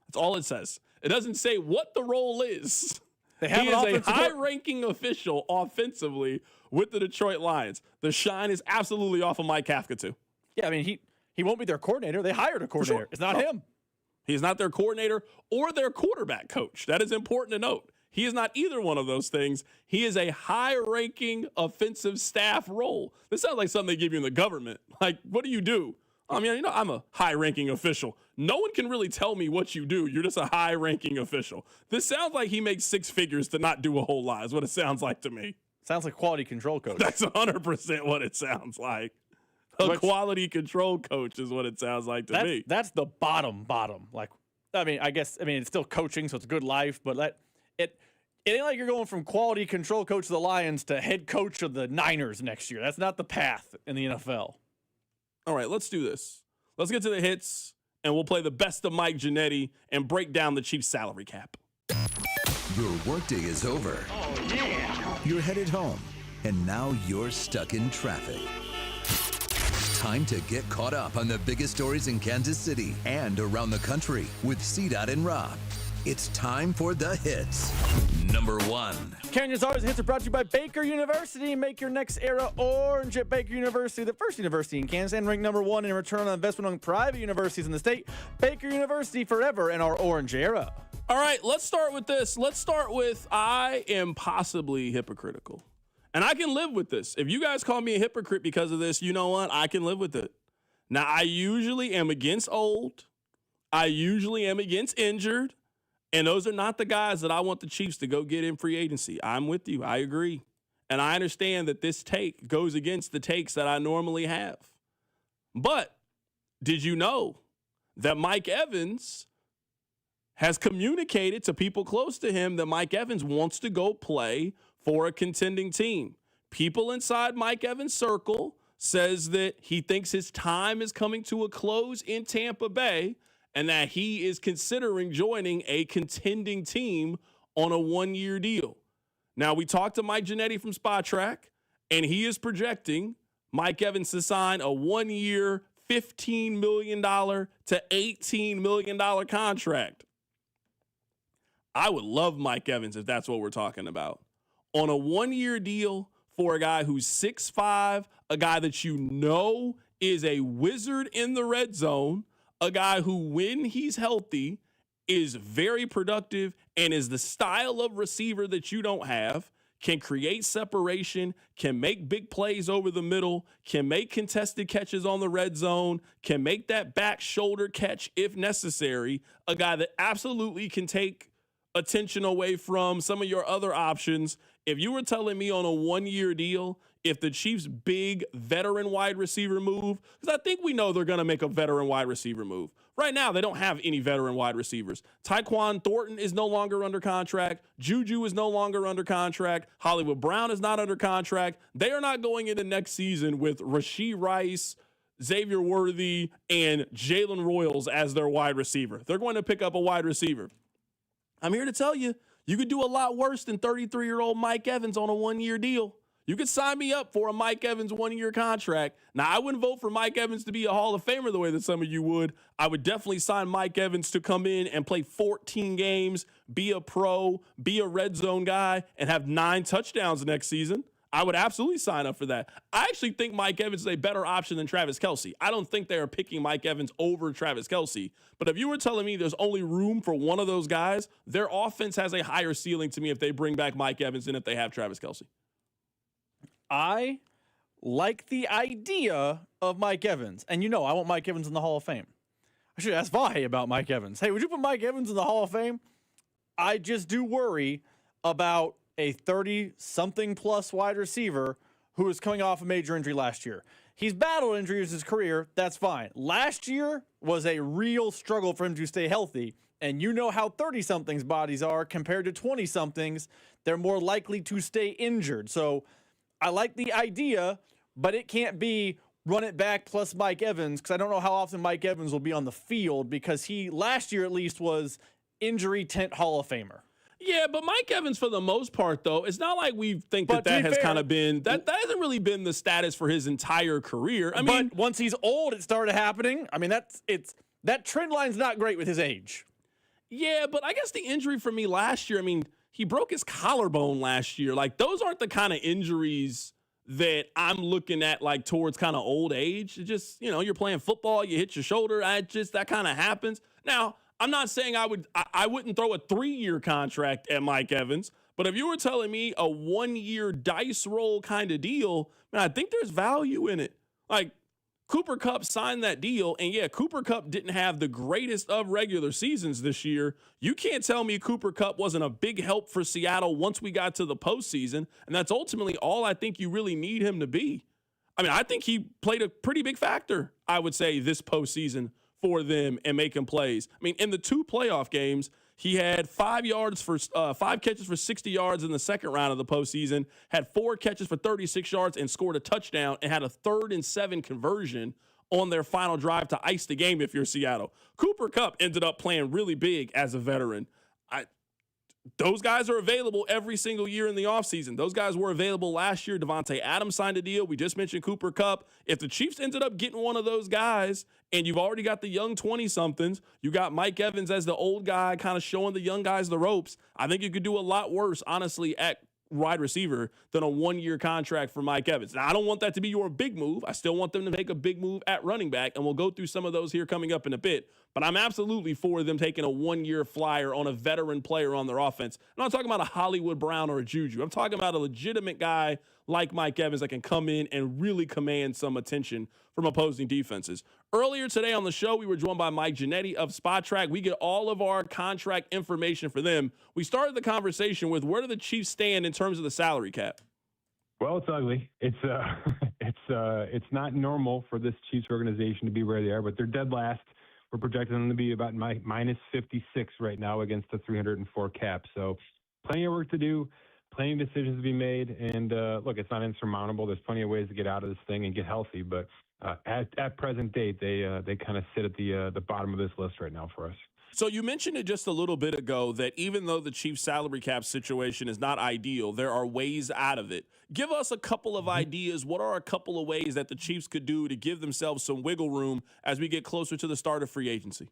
That's all it says. It doesn't say what the role is. He is a high-ranking official offensively with the Detroit Lions. The shine is absolutely off of Mike Kafka, too. Yeah, I mean, he won't be their coordinator. They hired a coordinator. Sure. It's not him. He's not their coordinator or their quarterback coach. That is important to note. He is not either one of those things. He is a high-ranking offensive staff role. This sounds like something they give you in the government. Like, what do you do? I mean, I'm a high-ranking official. No one can really tell me what you do. You're just a high-ranking official. This sounds like he makes 6 figures to not do a whole lot is what it sounds like to me. Sounds like quality control coach. That's 100% what it sounds like. Quality control coach is what it sounds like to me. That's the bottom. Like, I mean, it's still coaching, so it's a good life, but it ain't like you're going from quality control coach of the Lions to head coach of the Niners next year. That's not the path in the NFL. All right, let's do this. Let's get to the hits, and we'll play the best of Mike Ginnetti and break down the Chiefs' salary cap. Your workday is over. Oh, yeah. You're headed home, and now you're stuck in traffic. Time to get caught up on the biggest stories in Kansas City and around the country with CDOT and Rob. It's time for the hits. Number 1. Canyon's Always Hits are brought to you by Baker University. Make your next era orange at Baker University, the first university in Kansas, and ranked number 1 in return on investment among private universities in the state. Baker University, forever in our orange era. All right, let's start with this. Let's start with I am possibly hypocritical. And I can live with this. If you guys call me a hypocrite because of this, you know what? I can live with it. Now, I usually am against old. I usually am against injured. And those are not the guys that I want the Chiefs to go get in free agency. I'm with you. I agree. And I understand that this take goes against the takes that I normally have. But did you know that Mike Evans has communicated to people close to him that Mike Evans wants to go play for a contending team? People inside Mike Evans' circle says that he thinks his time is coming to a close in Tampa Bay and that he is considering joining a contending team on a 1-year deal. Now, we talked to Mike Ginnetti from SpotTrack, and he is projecting Mike Evans to sign a 1-year, $15 million to $18 million contract. I would love Mike Evans if that's what we're talking about. On a 1-year deal for a guy who's 6'5", a guy that you know is a wizard in the red zone, a guy who, when he's healthy, is very productive and is the style of receiver that you don't have, can create separation, can make big plays over the middle, can make contested catches on the red zone, can make that back shoulder catch if necessary, a guy that absolutely can take attention away from some of your other options. If you were telling me on a 1-year deal, if the Chiefs' big veteran wide receiver move, because I think we know they're going to make a veteran wide receiver move. Right now, they don't have any veteran wide receivers. Tyquan Thornton is no longer under contract. Juju is no longer under contract. Hollywood Brown is not under contract. They are not going into next season with Rashee Rice, Xavier Worthy, and Jalen Royals as their wide receiver. They're going to pick up a wide receiver. I'm here to tell you, you could do a lot worse than 33-year-old Mike Evans on a 1-year deal. You could sign me up for a Mike Evans 1-year contract. Now, I wouldn't vote for Mike Evans to be a Hall of Famer the way that some of you would. I would definitely sign Mike Evans to come in and play 14 games, be a pro, be a red zone guy, and have 9 touchdowns next season. I would absolutely sign up for that. I actually think Mike Evans is a better option than Travis Kelce. I don't think they are picking Mike Evans over Travis Kelce. But if you were telling me there's only room for one of those guys, their offense has a higher ceiling to me if they bring back Mike Evans than if they have Travis Kelce. I like the idea of Mike Evans. And I want Mike Evans in the Hall of Fame. I should ask Vahe about Mike Evans. Hey, would you put Mike Evans in the Hall of Fame? I just do worry about a 30-something plus wide receiver who is coming off a major injury last year. He's battled injuries his career. That's fine. Last year was a real struggle for him to stay healthy. And you know how 30-somethings bodies are compared to 20-somethings. They're more likely to stay injured. So I like the idea, but it can't be run it back plus Mike Evans, because I don't know how often Mike Evans will be on the field, because he, last year at least, was injury tent Hall of Famer. Yeah, but Mike Evans, for the most part, though, it's not like we think that has kind of been that hasn't really been the status for his entire career. I mean, once he's old, it started happening. I mean, that trend line's not great with his age. Yeah, but I guess the injury for me last year, I mean, he broke his collarbone last year. Like, those aren't the kind of injuries that I'm looking at, like, towards kind of old age. It just, you're playing football, you hit your shoulder. That kind of happens. Now, I'm not saying I wouldn't throw a 3-year contract at Mike Evans, but if you were telling me a 1-year dice roll kind of deal, man, I think there's value in it. Like, Cooper Kupp signed that deal, and yeah, Cooper Kupp didn't have the greatest of regular seasons this year. You can't tell me Cooper Kupp wasn't a big help for Seattle once we got to the postseason, and that's ultimately all I think you really need him to be. I mean, I think he played a pretty big factor, I would say, this postseason for them and making plays. I mean, in the 2 playoff games, he had 5 catches for 60 yards in the second round of the postseason, had 4 catches for 36 yards and scored a touchdown, and had a 3rd and 7 conversion on their final drive to ice the game if you're Seattle. Cooper Kupp ended up playing really big as a veteran. Those guys are available every single year in the offseason. Those guys were available last year. Devontae Adams signed a deal. We just mentioned Cooper Kupp. If the Chiefs ended up getting one of those guys, and you've already got the young 20-somethings, you got Mike Evans as the old guy kind of showing the young guys the ropes, I think you could do a lot worse, honestly, at wide receiver than a 1-year contract for Mike Evans. Now, I don't want that to be your big move. I still want them to make a big move at running back, and we'll go through some of those here coming up in a bit. But I'm absolutely for them taking a 1-year flyer on a veteran player on their offense. I'm not talking about a Hollywood Brown or a Juju. I'm talking about a legitimate guy like Mike Evans that can come in and really command some attention from opposing defenses. Earlier today on the show, we were joined by Mike Ginnetti of Spot Track. We get all of our contract information for them. We started the conversation with, where do the Chiefs stand in terms of the salary cap? Well, it's ugly. It's not normal for this Chiefs organization to be where they are, but they're dead last. We're projecting them to be about minus 56 right now against the 304 cap. So plenty of work to do, plenty of decisions to be made. And look, it's not insurmountable. There's plenty of ways to get out of this thing and get healthy. But at present date, they kind of sit at the bottom of this list right now for us. So you mentioned it just a little bit ago that even though the Chiefs salary cap situation is not ideal, there are ways out of it. Give us a couple of ideas. What are a couple of ways that the Chiefs could do to give themselves some wiggle room as we get closer to the start of free agency?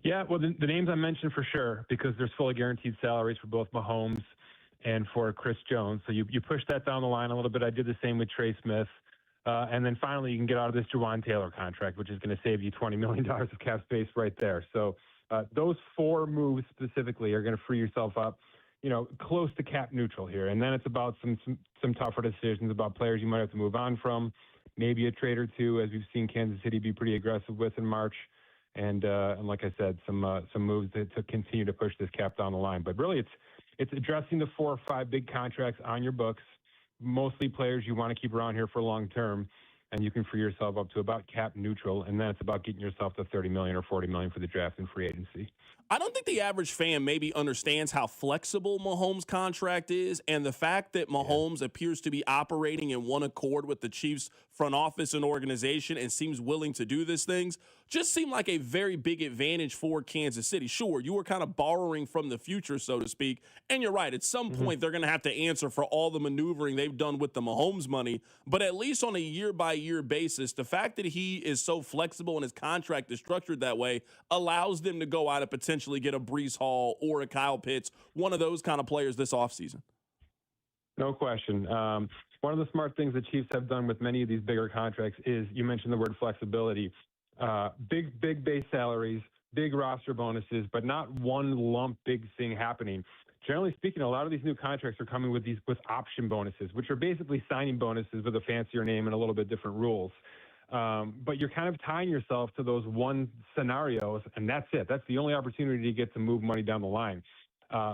Yeah, well, the names I mentioned for sure, because there's fully guaranteed salaries for both Mahomes and for Chris Jones. So you push that down the line a little bit. I did the same with Trey Smith. And then finally, you can get out of this Juwan Taylor contract, which is going to save you $20 million of cap space right there. So those 4 moves specifically are going to free yourself up close to cap neutral here. And then it's about some tougher decisions about players you might have to move on from, maybe a trade or two, as we've seen Kansas City be pretty aggressive with in March. And like I said, some moves to continue to push this cap down the line. But really, it's addressing the 4 or 5 big contracts on your books, mostly players you want to keep around here for long term, and you can free yourself up to about cap neutral, and then it's about getting yourself to $30 million or $40 million for the draft and free agency. I don't think the average fan maybe understands how flexible Mahomes' contract is, and the fact that Mahomes appears to be operating in one accord with the Chiefs front office and organization and seems willing to do these things just seem like a very big advantage for Kansas City. Sure, you were kind of borrowing from the future, so to speak, and you're right. At some point, they're going to have to answer for all the maneuvering they've done with the Mahomes money, but at least on a year-by-year basis, the fact that he is so flexible and his contract is structured that way allows them to go out and potentially get a Breece Hall or a Kyle Pitts, one of those kind of players this offseason. No question. One of the smart things the Chiefs have done with many of these bigger contracts is, you mentioned the word flexibility, big base salaries, big roster bonuses, but not one lump big thing happening. Generally speaking, a lot of these new contracts are coming with option bonuses, which are basically signing bonuses with a fancier name and a little bit different rules. But you're kind of tying yourself to those one scenarios, and that's it. That's the only opportunity to get to move money down the line.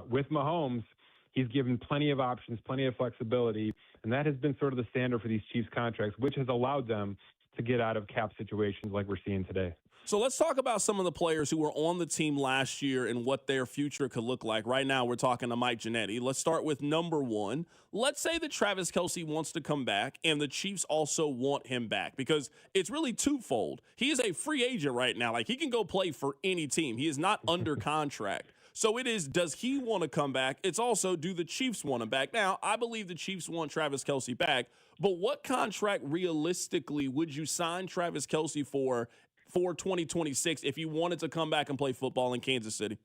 With Mahomes, he's given plenty of options, plenty of flexibility, and that has been sort of the standard for these Chiefs contracts, which has allowed them to get out of cap situations like we're seeing today. So let's talk about some of the players who were on the team last year and what their future could look like. Right now, we're talking to Mike Ginnetti. Let's start with number one. Let's say that Travis Kelce wants to come back and the Chiefs also want him back, because it's really twofold. He is a free agent right now. Like, he can go play for any team. He is not under contract. So it is, does he want to come back? It's also, do the Chiefs want him back? Now, I believe the Chiefs want Travis Kelce back, but what contract realistically would you sign Travis Kelce for 2026 if you wanted to come back and play football in Kansas City?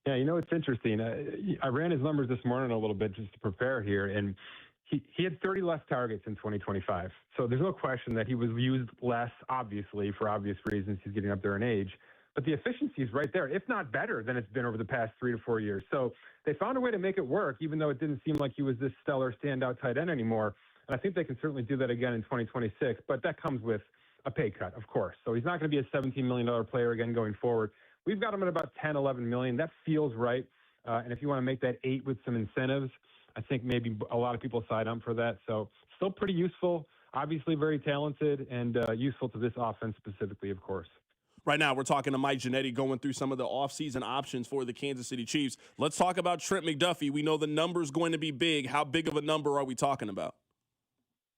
Yeah, it's interesting. I ran his numbers this morning a little bit just to prepare here, and he had 30 less targets in 2025. So there's no question that he was used less, obviously, for obvious reasons. He's getting up there in age. But the efficiency is right there, if not better than it's been over the past 3 to 4 years. So they found a way to make it work, even though it didn't seem like he was this stellar standout tight end anymore. And I think they can certainly do that again in 2026. But that comes with a pay cut, of course. So he's not going to be a $17 million player again going forward. We've got him at about 10, 11 million. That feels right. And if you want to make that 8 with some incentives, I think maybe a lot of people sign up for that. So still pretty useful, obviously very talented, and useful to this offense specifically, of course. Right now, we're talking to Mike Ginnetti, going through some of the offseason options for the Kansas City Chiefs. Let's talk about Trent McDuffie. We know the number's going to be big. How big of a number are we talking about?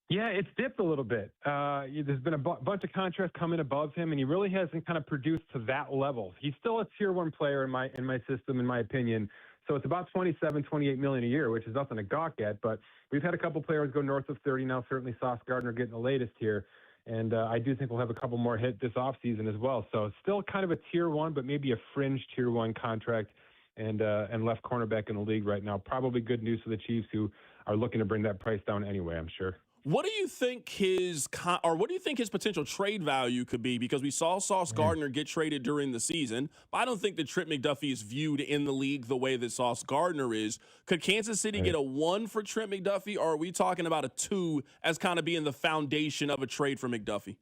Yeah, it's dipped a little bit. There's been a bunch of contracts coming above him, and he really hasn't kind of produced to that level. He's still a tier 1 player in my system, in my opinion. So it's about 27, 28 million a year, which is nothing to gawk at. But we've had a couple players go north of 30 now. Certainly Sauce Gardner getting the latest here. And I do think we'll have a couple more hit this offseason as well. So still kind of a tier 1, but maybe a fringe tier 1 contract, and left cornerback in the league right now. Probably good news for the Chiefs, who are looking to bring that price down anyway, I'm sure. What do you think his potential trade value could be? Because we saw Sauce Gardner get traded during the season, but I don't think that Trent McDuffie is viewed in the league the way that Sauce Gardner is. Could Kansas City get a 1 for Trent McDuffie, or are we talking about a 2 as kind of being the foundation of a trade for McDuffie?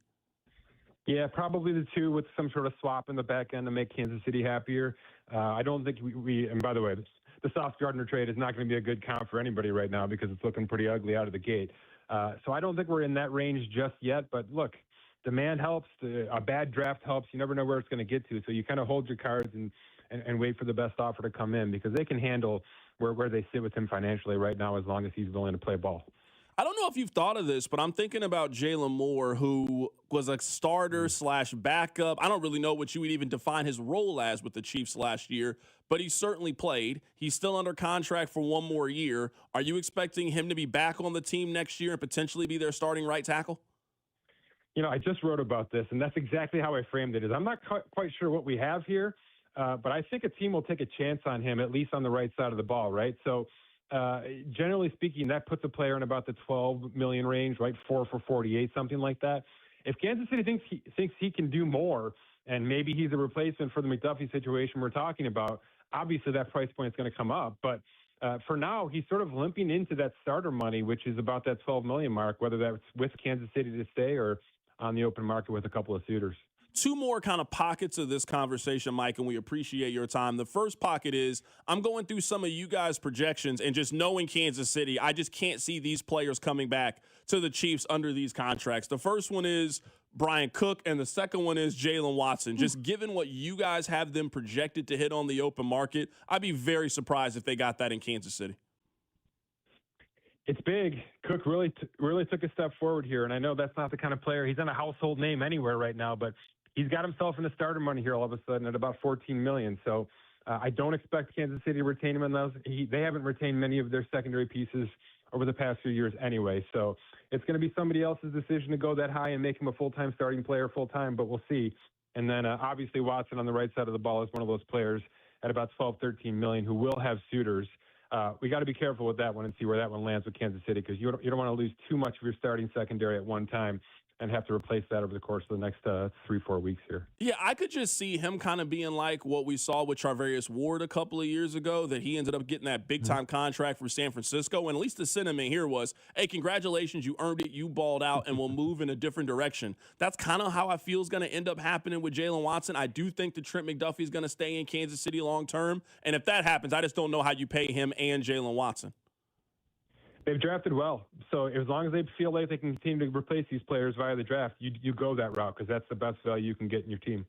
Yeah, probably the 2 with some sort of swap in the back end to make Kansas City happier. I don't think we and by the way, the Sauce Gardner trade is not going to be a good count for anybody right now, because it's looking pretty ugly out of the gate. So I don't think we're in that range just yet. But look, demand helps. A bad draft helps. You never know where it's going to get to. So you kind of hold your cards and wait for the best offer to come in, because they can handle where they sit with him financially right now, as long as he's willing to play ball. I don't know if you've thought of this, but I'm thinking about Jalen Moore, who was a starter / backup. I don't really know what you would even define his role as with the Chiefs last year, but he certainly played. He's still under contract for 1 more year. Are you expecting him to be back on the team next year and potentially be their starting right tackle? I just wrote about this, and that's exactly how I framed it. I'm not quite sure what we have here, but I think a team will take a chance on him, at least on the right side of the ball, right? So generally speaking, that puts a player in about the 12 million range, right? 4 for 48, something like that. if Kansas City thinks he can do more, and maybe he's a replacement for the McDuffie situation we're talking about, obviously that price point is going to come up. But for now, he's sort of limping into that starter money, which is about that $12 million mark, whether that's with Kansas City to stay or on the open market with a couple of suitors. Two more kind of pockets of this conversation, Mike, and we appreciate your time. The first pocket is I'm going through some of you guys' projections, and just knowing Kansas City, I just can't see these players coming back to the Chiefs under these contracts. The first one is Brian Cook, and the second one is Jalen Watson. Just given what you guys have them projected to hit on the open market, I'd be very surprised if they got that in Kansas City. It's big. Cook really took a step forward here, and I know that's not the kind of player. He's not a household name anywhere right now, but he's got himself in the starter money here all of a sudden at about $14 million. So I don't expect Kansas City to retain him in those. They haven't retained many of their secondary pieces over the past few years anyway. So it's going to be somebody else's decision to go that high and make him a full-time starting player full-time, but we'll see. And then obviously Watson on the right side of the ball is one of those players at about $12-13 million who will have suitors. We got to be careful with that one and see where that one lands with Kansas City, because you don't want to lose too much of your starting secondary at one time and have to replace that over the course of the next 3-4 weeks here. Yeah, I could just see him kind of being like what we saw with Charvarius Ward a couple of years ago, that he ended up getting that big-time contract from San Francisco, and at least the sentiment here was, hey, congratulations, you earned it, you balled out, and we'll move in a different direction. That's kind of how I feel is going to end up happening with Jalen Watson. I do think that Trent McDuffie is going to stay in Kansas City long-term, and if that happens, I just don't know how you pay him and Jalen Watson. They've drafted well. So as long as they feel like they can continue to replace these players via the draft, you go that route, because that's the best value you can get in your team.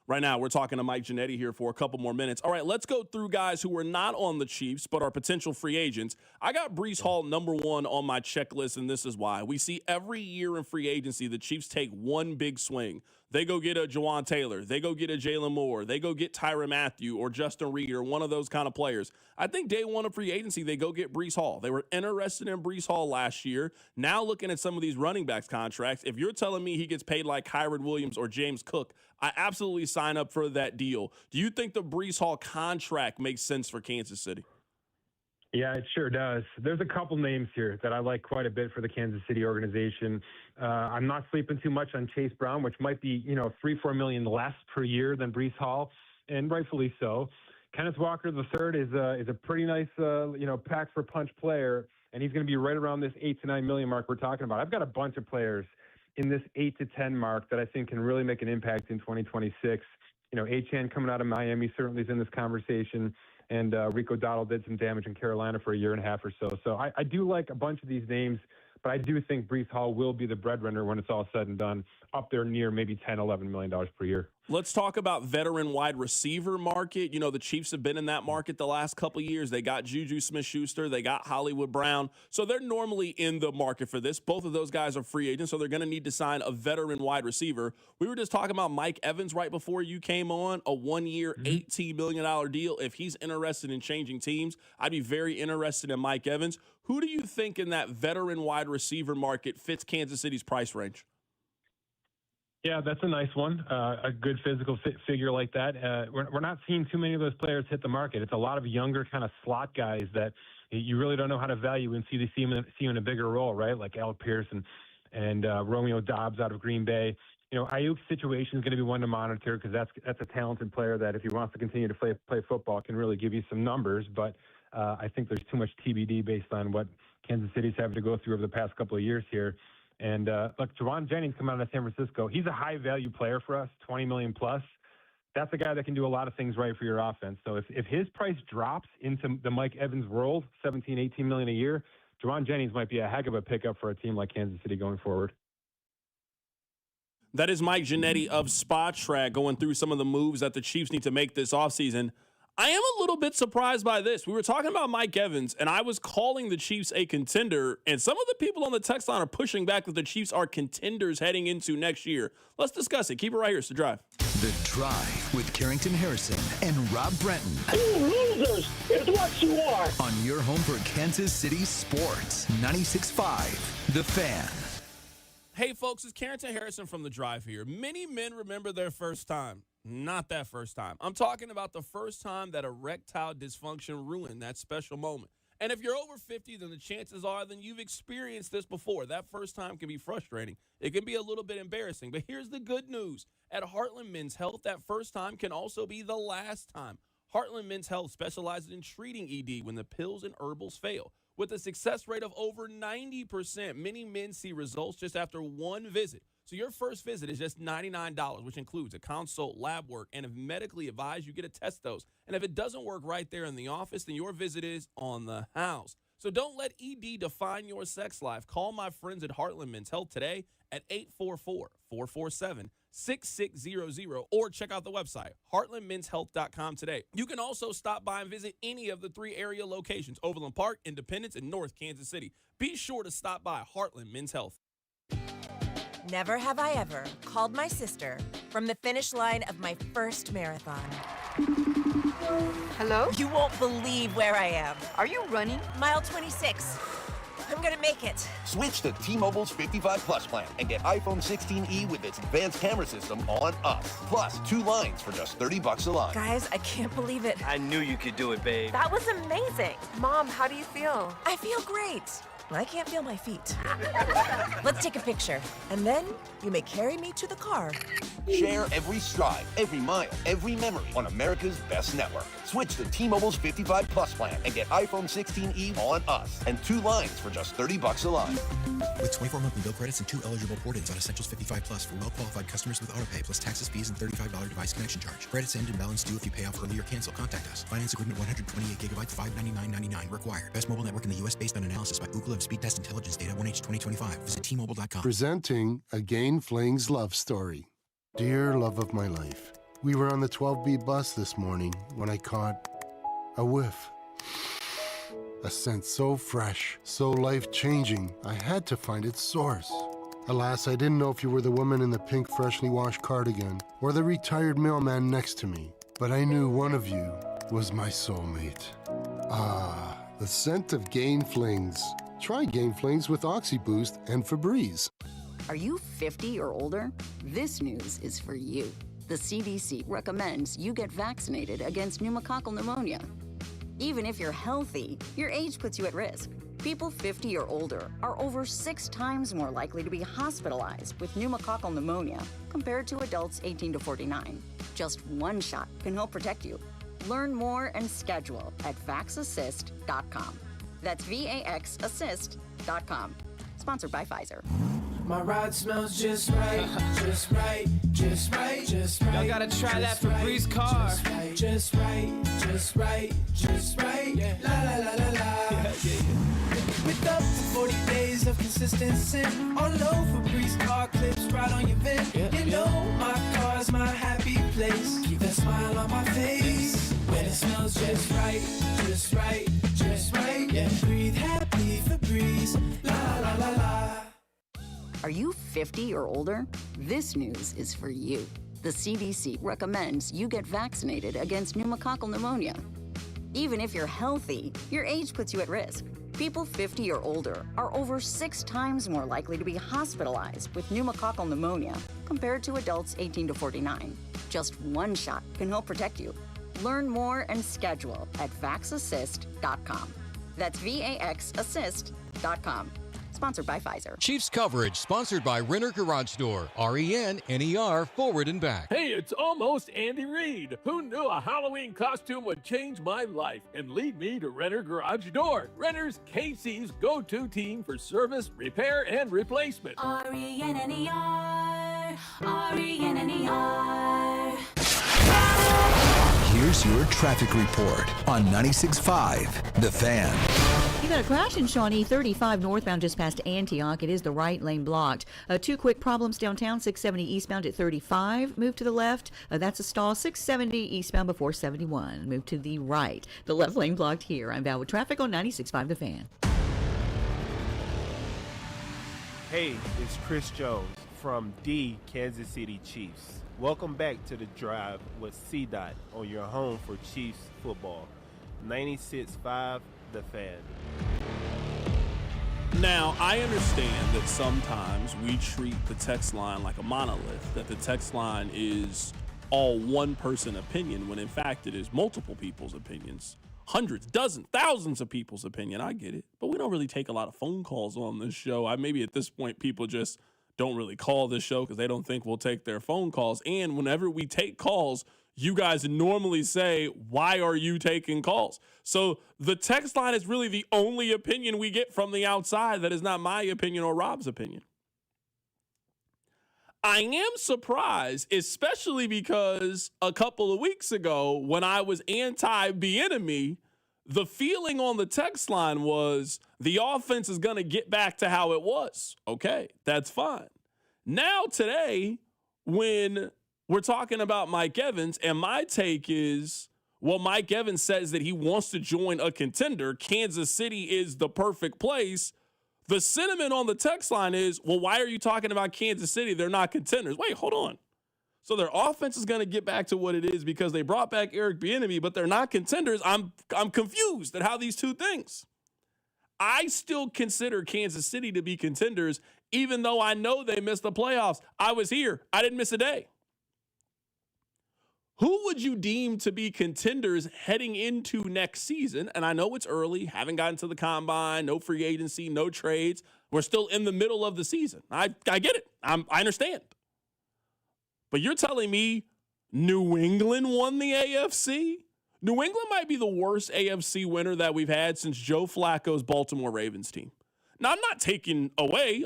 Right now, we're talking to Mike Ginnetti here for a couple more minutes. All right, let's go through guys who are not on the Chiefs but are potential free agents. I got Breece Hall number one on my checklist, and this is why. We see every year in free agency the Chiefs take one big swing. They go get a Jawan Taylor. They go get a Jalen Moore. They go get Tyrann Mathieu or Justin Reed or one of those kind of players. I think day one of free agency, they go get Breece Hall. They were interested in Breece Hall last year. Now looking at some of these running backs contracts, if you're telling me he gets paid like Kyron Williams or James Cook, I absolutely sign up for that deal. Do you think the Breece Hall contract makes sense for Kansas City? Yeah, it sure does. There's a couple names here that I like quite a bit for the Kansas City organization. I'm not sleeping too much on Chase Brown, which might be, $3-4 million less per year than Breece Hall, and rightfully so. Kenneth Walker III is a pretty nice, packs for punch player, and he's going to be right around this $8 to $9 million mark we're talking about. I've got a bunch of players in this 8 to 10 mark that I think can really make an impact in 2026. Achane coming out of Miami certainly is in this conversation. And Rico Dowdle did some damage in Carolina for a year and a half or so. So I do like a bunch of these names, but I do think Breece Hall will be the breadwinner when it's all said and done, up there near maybe $10, $11 million per year. Let's talk about veteran wide receiver market. The Chiefs have been in that market the last couple of years. They got Juju Smith-Schuster. They got Hollywood Brown. So they're normally in the market for this. Both of those guys are free agents, so they're going to need to sign a veteran wide receiver. We were just talking about Mike Evans right before you came on, a one-year, $18 million deal. If he's interested in changing teams, I'd be very interested in Mike Evans. Who do you think in that veteran wide receiver market fits Kansas City's price range? Yeah, that's a nice one. A good physical figure like that. We're not seeing too many of those players hit the market. It's a lot of younger kind of slot guys that you really don't know how to value and see him in a bigger role, right? Like Alec Pierce and Romeo Dobbs out of Green Bay. Ayuk's situation is going to be one to monitor, because that's a talented player that if he wants to continue to play football can really give you some numbers. But I think there's too much TBD based on what Kansas City's having to go through over the past couple of years here. And look, Jawan Jennings coming out of San Francisco, he's a high-value player for us, $20 million plus. That's a guy that can do a lot of things right for your offense. So if his price drops into the Mike Evans world, $17, $18 million a year, Jawan Jennings might be a heck of a pickup for a team like Kansas City going forward. That is Mike Ginnetti of Spot Track going through some of the moves that the Chiefs need to make this offseason. I am a little bit surprised by this. We were talking about Mike Evans, and I was calling the Chiefs a contender, and some of the people on the text line are pushing back that the Chiefs are contenders heading into next year. Let's discuss it. Keep it right here. It's The Drive. The Drive with Carrington Harrison and Rob Brenton. You losers is what you are. On your home for Kansas City sports, 96.5 The Fan. Hey, folks, it's Carrington Harrison from The Drive here. Many men remember their first time. Not that first time. I'm talking about the first time that erectile dysfunction ruined that special moment. And if you're over 50, then the chances are then you've experienced this before. That first time can be frustrating. It can be a little bit embarrassing. But here's the good news. At Heartland Men's Health, that first time can also be the last time. Heartland Men's Health specializes in treating ED when the pills and herbals fail. With a success rate of over 90%, many men see results just after one visit. So your first visit is just $99, which includes a consult, lab work, and if medically advised, you get a test dose. And if it doesn't work right there in the office, then your visit is on the house. So don't let ED define your sex life. Call my friends at Heartland Men's Health today at 844-447-6600 or check out the website, heartlandmenshealth.com today. You can also stop by and visit any of the 3 area locations, Overland Park, Independence, and North Kansas City. Be sure to stop by Heartland Men's Health. Never have I ever called my sister from the finish line of my first marathon. Hello? You won't believe where I am. Are you running? Mile 26. I'm gonna make it. Switch to T-Mobile's 55 Plus plan and get iPhone 16e with its advanced camera system on us. Plus, 2 lines for just $30 a line. Guys, I can't believe it. I knew you could do it, babe. That was amazing. Mom, how do you feel? I feel great. I can't feel my feet. Let's take a picture, and then you may carry me to the car. Share every stride, every mile, every memory on America's best network. Switch to T-Mobile's 55 Plus plan and get iPhone 16e on us and 2 lines for just $30 a line. With 24 monthly bill credits and 2 eligible port-ins on Essentials 55 Plus for well-qualified customers with autopay plus taxes, fees, and $35 device connection charge. Credits end and balance due if you pay off early or cancel. Contact us. Finance agreement 128 gigabytes, $599.99 required. Best mobile network in the U.S. based on analysis by Ookla of Speed Test Intelligence data 1H 2025. Visit T-Mobile.com. Presenting a Gain Flings love story. Dear love of my life, we were on the 12B bus this morning when I caught a whiff. A scent so fresh, so life-changing, I had to find its source. Alas, I didn't know if you were the woman in the pink freshly washed cardigan or the retired mailman next to me, but I knew one of you was my soulmate. Ah, the scent of Gain Flings. Try Gain Flings with OxyBoost and Febreze. Are you 50 or older? This news is for you. The CDC recommends you get vaccinated against pneumococcal pneumonia. Even if you're healthy, your age puts you at risk. People 50 or older are over 6 times more likely to be hospitalized with pneumococcal pneumonia compared to adults 18 to 49. Just one shot can help protect you. Learn more and schedule at vaxassist.com. That's VAXassist.com. Sponsored by Pfizer. My ride smells just right, just right, just right, just right. Y'all gotta try that Febreze car. Just right, just right, just right. Yeah. La la la la la. With up to 40 days of consistency, all low Febreze car clips right on your vent. You know my car's my happy place. Keep that smile on my face when it smells just right, just right, just right. Yeah. Breathe happy Febreze. La la la la. Are you 50 or older? This news is for you. The CDC recommends you get vaccinated against pneumococcal pneumonia. Even if you're healthy, your age puts you at risk. People 50 or older are over 6 times more likely to be hospitalized with pneumococcal pneumonia compared to adults 18 to 49. Just one shot can help protect you. Learn more and schedule at vaxassist.com. That's VAXassist.com. Sponsored by Pfizer. Chiefs coverage sponsored by Renner Garage Door. RENNER forward and back. Hey, it's almost Andy Reid. Who knew a Halloween costume would change my life and lead me to Renner Garage Door? Renner's KC's go-to team for service, repair, and replacement. RENNER. RENNER. Here's your traffic report on 96.5 The Fan. You got a crash in Shawnee 35 northbound just past Antioch. It is the right lane blocked. 2 quick problems downtown, 670 eastbound at 35. Move to the left. That's a stall. 670 eastbound before 71. Move to the right. The left lane blocked here. I'm Val with traffic on 96.5 The Fan. Hey, it's Chris Jones from the Kansas City Chiefs. Welcome back to The Drive with C-Dot on your home for Chiefs football. 96.5 The Fan. Now, I understand that sometimes we treat the text line like a monolith, that the text line is all one person opinion, when in fact it is multiple people's opinions hundreds, dozens, thousands of people's opinion. I get it. But we don't really take a lot of phone calls on this show. Maybe at this point, people just don't really call this show because they don't think we'll take their phone calls. And whenever we take calls, you guys normally say, why are you taking calls? So the text line is really the only opinion we get from the outside that is not my opinion or Rob's opinion. I am surprised, especially because a couple of weeks ago when I was anti-Bieniemy, the feeling on the text line was the offense is going to get back to how it was. Okay, that's fine. Now today, when we're talking about Mike Evans, and my take is, well, Mike Evans says that he wants to join a contender. Kansas City is the perfect place. The sentiment on the text line is, well, why are you talking about Kansas City? They're not contenders. Wait, hold on. So their offense is going to get back to what it is because they brought back Eric Bieniemy, but they're not contenders. I'm confused at how these two things. I still consider Kansas City to be contenders, even though I know they missed the playoffs. I was here. I didn't miss a day. Who would you deem to be contenders heading into next season? And I know it's early, haven't gotten to the combine, no free agency, no trades. We're still in the middle of the season. I get it. I understand. But you're telling me New England won the AFC? New England might be the worst AFC winner that we've had since Joe Flacco's Baltimore Ravens team. Now, I'm not taking away,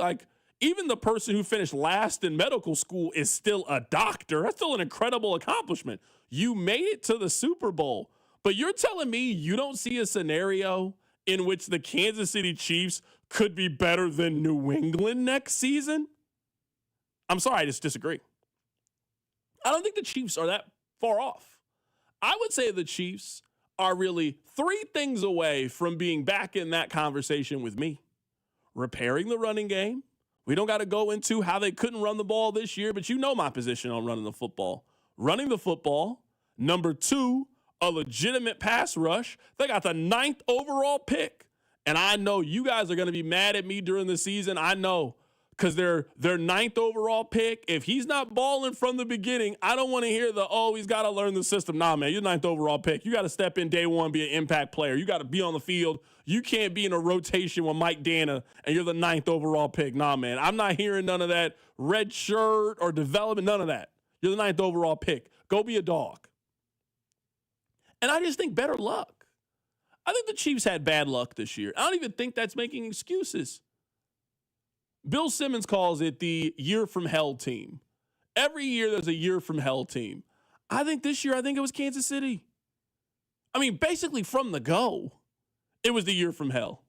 even the person who finished last in medical school is still a doctor. That's still an incredible accomplishment. You made it to the Super Bowl, but you're telling me you don't see a scenario in which the Kansas City Chiefs could be better than New England next season? I'm sorry, I just disagree. I don't think the Chiefs are that far off. I would say the Chiefs are really 3 things away from being back in that conversation with me. Repairing the running game. We don't got to go into how they couldn't run the ball this year, but you know my position on running the football. Running the football. Number 2, a legitimate pass rush. They got the 9th overall pick. And I know you guys are going to be mad at me during the season. I know, because their 9th overall pick, if he's not balling from the beginning, I don't want to hear he's got to learn the system. Nah, man, you're 9th overall pick. You got to step in day one, be an impact player. You got to be on the field. You can't be in a rotation with Mike Dana and you're the 9th overall pick. Nah, man, I'm not hearing none of that red shirt or development, none of that. You're the 9th overall pick. Go be a dog. And I just think better luck. I think the Chiefs had bad luck this year. I don't even think that's making excuses. Bill Simmons calls it the year from hell team. Every year there's a year from hell team. I think this year, it was Kansas City. I mean, basically from the go, it was the year from hell.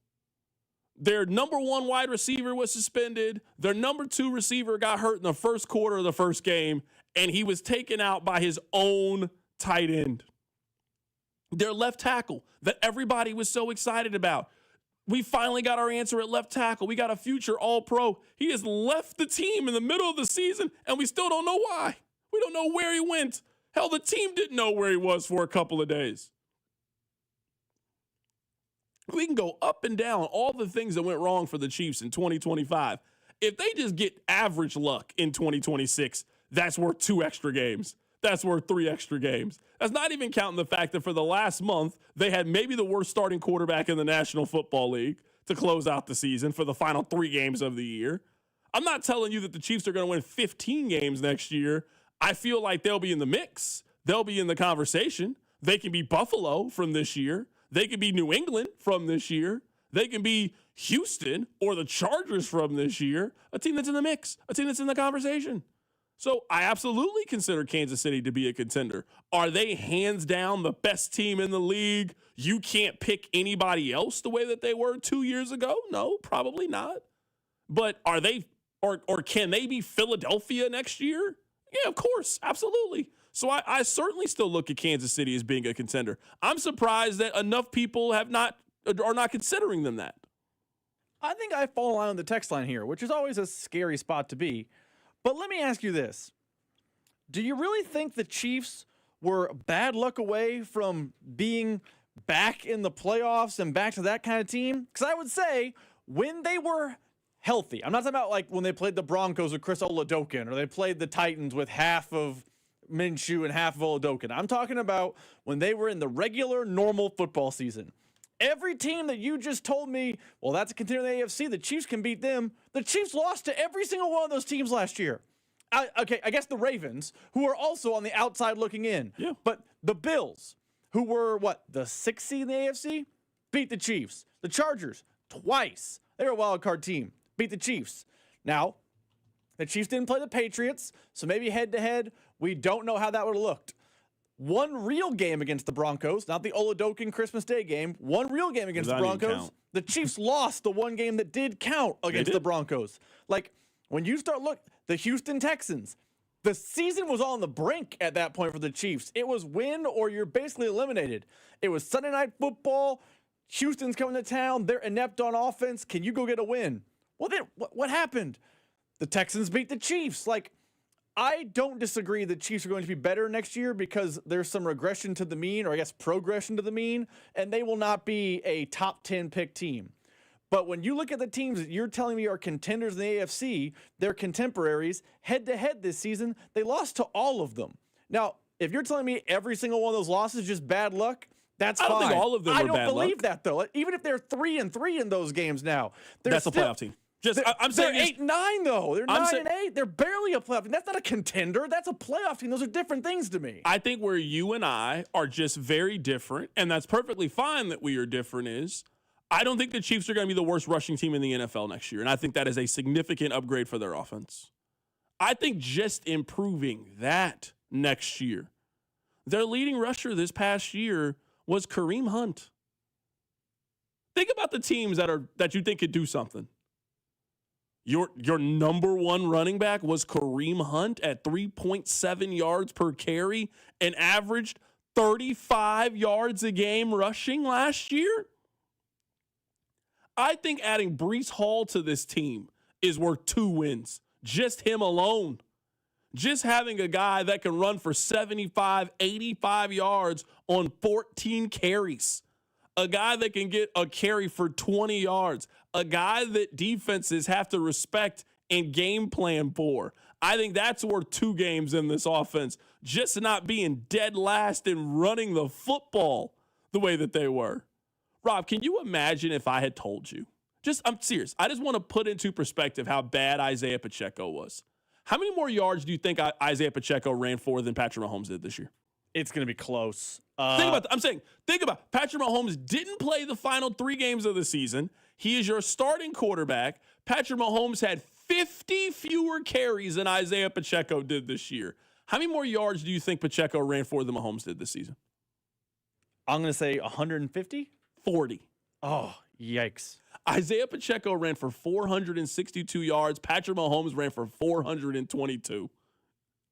Their number 1 wide receiver was suspended. Their number 2 receiver got hurt in the first quarter of the first game, and he was taken out by his own tight end. Their left tackle that everybody was so excited about. We finally got our answer at left tackle. We got a future All-Pro. He has left the team in the middle of the season, and we still don't know why. We don't know where he went. Hell, the team didn't know where he was for a couple of days. We can go up and down all the things that went wrong for the Chiefs in 2025. If they just get average luck in 2026, that's worth 2 extra games. That's worth 3 extra games. That's not even counting the fact that for the last month, they had maybe the worst starting quarterback in the National Football League to close out the season for the final 3 games of the year. I'm not telling you that the Chiefs are going to win 15 games next year. I feel like they'll be in the mix. They'll be in the conversation. They can be Buffalo from this year. They can be New England from this year. They can be Houston or the Chargers from this year. A team that's in the mix. A team that's in the conversation. So I absolutely consider Kansas City to be a contender. Are they hands down the best team in the league? You can't pick anybody else the way that they were 2 years ago? No, probably not. But are they, or can they be Philadelphia next year? Yeah, of course, absolutely. So I certainly still look at Kansas City as being a contender. I'm surprised that enough people are not considering them that. I think I fall on the text line here, which is always a scary spot to be. But let me ask you this. Do you really think the Chiefs were bad luck away from being back in the playoffs and back to that kind of team? Because I would say when they were healthy, I'm not talking about like when they played the Broncos with Chris Oladokun or they played the Titans with half of Minshew and half of Oladokun. I'm talking about when they were in the regular, normal football season. Every team that you just told me, well, that's a contender in the AFC, the Chiefs can beat them. The Chiefs lost to every single one of those teams last year. I guess the Ravens, who are also on the outside looking in. Yeah. But the Bills, who were, the 6th seed in the AFC, beat the Chiefs. The Chargers, twice. They're a wild card team. Beat the Chiefs. Now, the Chiefs didn't play the Patriots, so maybe head-to-head, we don't know how that would have looked. One real game against the Broncos, not the Oladokun Christmas Day game, one real game against the Broncos. The Chiefs lost the one game that did count against the Broncos. Like, when you start the Houston Texans, the season was on the brink at that point for the Chiefs. It was win or you're basically eliminated. It was Sunday Night Football. Houston's coming to town. They're inept on offense. Can you go get a win? Well, then what happened? The Texans beat the Chiefs. I don't disagree the Chiefs are going to be better next year because there's some regression to the mean, or I guess progression to the mean, and they will not be a top 10 pick team. But when you look at the teams that you're telling me are contenders in the AFC, they're contemporaries, head-to-head this season, they lost to all of them. Now, if you're telling me every single one of those losses is just bad luck, that's fine. I don't think all of them I are don't bad believe luck. that, though. Even if they're 3-3 in those games now. That's a playoff team. I'm saying they're 8-9, though. They're 9-8. They're barely a playoff team. That's not a contender. That's a playoff team. Those are different things to me. I think where you and I are just very different, and that's perfectly fine that we are different, is I don't think the Chiefs are going to be the worst rushing team in the NFL next year, and I think that is a significant upgrade for their offense. I think just improving that next year. Their leading rusher this past year was Kareem Hunt. Think about the teams that you think could do something. Your number one running back was Kareem Hunt at 3.7 yards per carry and averaged 35 yards a game rushing last year. I think adding Breece Hall to this team is worth 2 wins. Just him alone. Just having a guy that can run for 75, 85 yards on 14 carries. A guy that can get a carry for 20 yards. A guy that defenses have to respect and game plan for. I think that's worth 2 games in this offense. Just not being dead last and running the football the way that they were. Rob, can you imagine if I had told you? I'm serious. I just want to put into perspective how bad Isaiah Pacheco was. How many more yards do you think Isaiah Pacheco ran for than Patrick Mahomes did this year? It's going to be close. Think about it. Patrick Mahomes didn't play the final 3 games of the season. He is your starting quarterback. Patrick Mahomes had 50 fewer carries than Isaiah Pacheco did this year. How many more yards do you think Pacheco ran for than Mahomes did this season? I'm going to say 150? 40. Oh, yikes. Isaiah Pacheco ran for 462 yards. Patrick Mahomes ran for 422.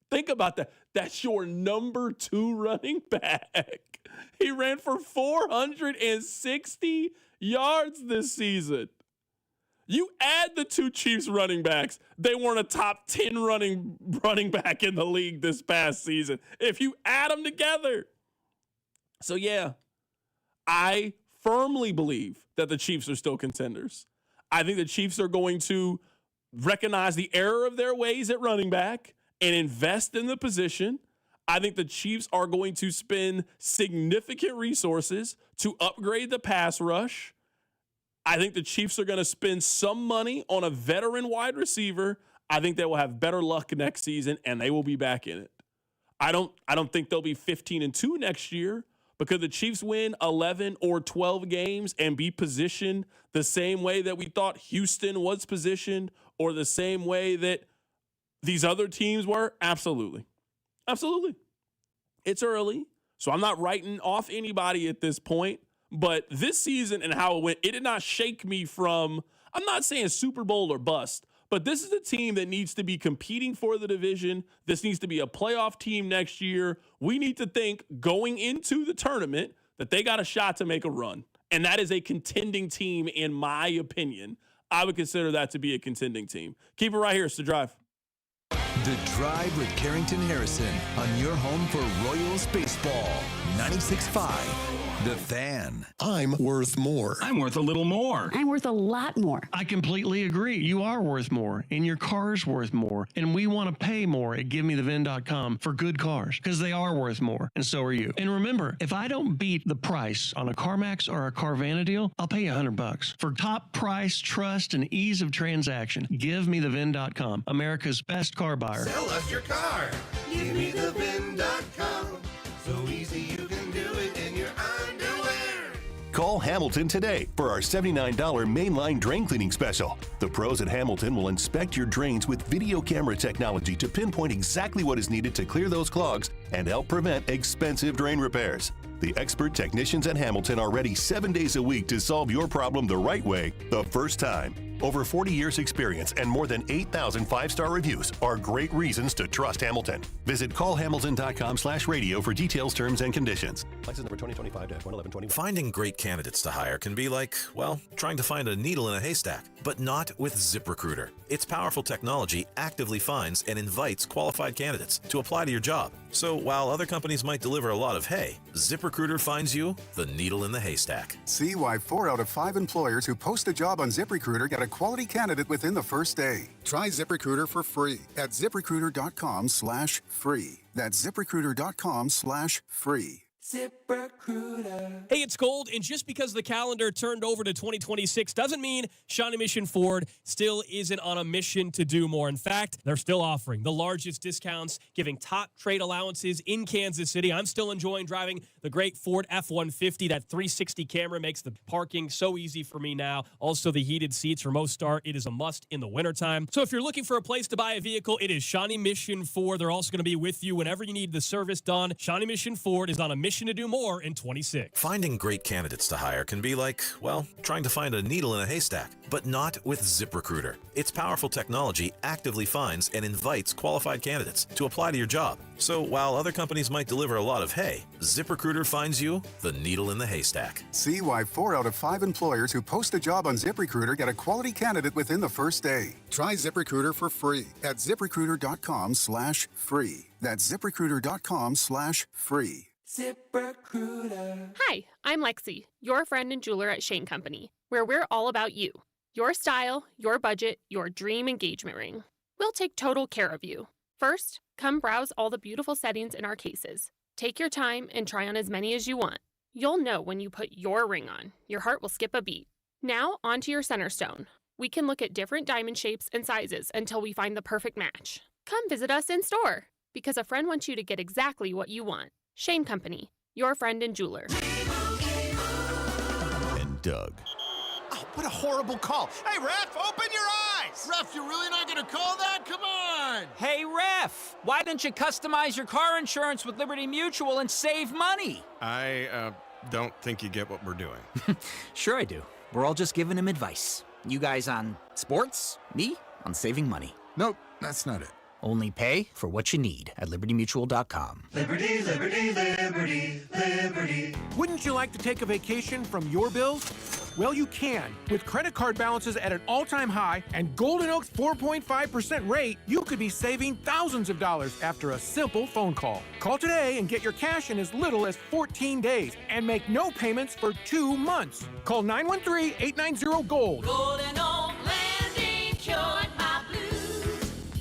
Think about that. That's your number 2 running back. He ran for 460 yards this season. You add the 2 Chiefs running backs, they weren't a top 10 running back in the league this past season. If you add them together. So, yeah, I firmly believe that the Chiefs are still contenders. I think the Chiefs are going to recognize the error of their ways at running back and invest in the position. I think the Chiefs are going to spend significant resources to upgrade the pass rush. I think the Chiefs are going to spend some money on a veteran wide receiver. I think they will have better luck next season, and they will be back in it. I don't think they'll be 15-2 next year, because the Chiefs win 11 or 12 games and be positioned the same way that we thought Houston was positioned, or the same way that these other teams were? Absolutely. Absolutely. It's early, so I'm not writing off anybody at this point. But this season and how it went, it did not shake me from, I'm not saying Super Bowl or bust, but this is a team that needs to be competing for the division. This needs to be a playoff team next year. We need to think going into the tournament that they got a shot to make a run. And that is a contending team, in my opinion. I would consider that to be a contending team. Keep it right here. It's The Drive. The Drive with Carrington Harrison on your home for Royals baseball. 96.5 The Fan. I'm worth more. I'm worth a little more. I'm worth a lot more. I completely agree. You are worth more, and your car's worth more. And we want to pay more at GiveMeTheVin.com for good cars, because they are worth more, and so are you. And remember, if I don't beat the price on a CarMax or a Carvana deal, I'll pay you $100. For top price, trust, and ease of transaction, GiveMeTheVin.com, America's best car buyer. Sell us your car. GiveMeTheVin.com. So easy you can do it in your underwear. Call Hamilton today for our $79 mainline drain cleaning special. The pros at Hamilton will inspect your drains with video camera technology to pinpoint exactly what is needed to clear those clogs and help prevent expensive drain repairs. The expert technicians at Hamilton are ready 7 days a week to solve your problem the right way, the first time. Over 40 years experience and more than 8,000 five-star reviews are great reasons to trust Hamilton. Visit callhamilton.com/radio for details, terms, and conditions. License number 2025-11121. Finding great candidates to hire can be like, well, trying to find a needle in a haystack, but not with ZipRecruiter. Its powerful technology actively finds and invites qualified candidates to apply to your job. So while other companies might deliver a lot of hay, ZipRecruiter finds you the needle in the haystack. See why 4 out of 5 employers who post a job on ZipRecruiter get a quality candidate within the first day. Try ZipRecruiter for free at ZipRecruiter.com/free. That's ZipRecruiter.com/free. ZipRecruiter. Hey, it's Gold, and just because the calendar turned over to 2026 doesn't mean Shawnee Mission Ford still isn't on a mission to do more. In fact, they're still offering the largest discounts, giving top trade allowances in Kansas City. I'm still enjoying driving the great Ford F-150. That 360 camera makes the parking so easy for me now. Also, the heated seats for most start. It is a must in the wintertime. So if you're looking for a place to buy a vehicle, it is Shawnee Mission Ford. They're also going to be with you whenever you need the service done. Shawnee Mission Ford is on a mission to do more in 26. Finding great candidates to hire can be like, well, trying to find a needle in a haystack, but not with ZipRecruiter. Its powerful technology actively finds and invites qualified candidates to apply to your job. So while other companies might deliver a lot of hay, ZipRecruiter finds you the needle in the haystack. See why 4 out of 5 employers who post a job on ZipRecruiter get a quality candidate within the first day. Try ZipRecruiter for free at ZipRecruiter.com/free. That's ZipRecruiter.com/free. ZipRecruiter. Hi, I'm Lexi, your friend and jeweler at Shane Company, where we're all about you. Your style, your budget, your dream engagement ring. We'll take total care of you. First, come browse all the beautiful settings in our cases. Take your time and try on as many as you want. You'll know when you put your ring on. Your heart will skip a beat. Now, onto your center stone. We can look at different diamond shapes and sizes until we find the perfect match. Come visit us in store, because a friend wants you to get exactly what you want. Shane Company, your friend and jeweler. And Doug. Oh, what a horrible call. Hey, ref, open your eyes! Ref, you're really not gonna call that? Come on! Hey, ref, why don't you customize your car insurance with Liberty Mutual and save money? I don't think you get what we're doing. Sure I do. We're all just giving him advice. You guys on sports, me on saving money. Nope, that's not it. Only pay for what you need at libertymutual.com. Liberty, liberty, liberty, liberty. Wouldn't you like to take a vacation from your bills? Well, you can. With credit card balances at an all-time high and Golden Oak's 4.5% rate, you could be saving thousands of dollars after a simple phone call. Call today and get your cash in as little as 14 days and make no payments for 2 months. Call 913-890-GOLD. Golden Oak Landing cured my blues.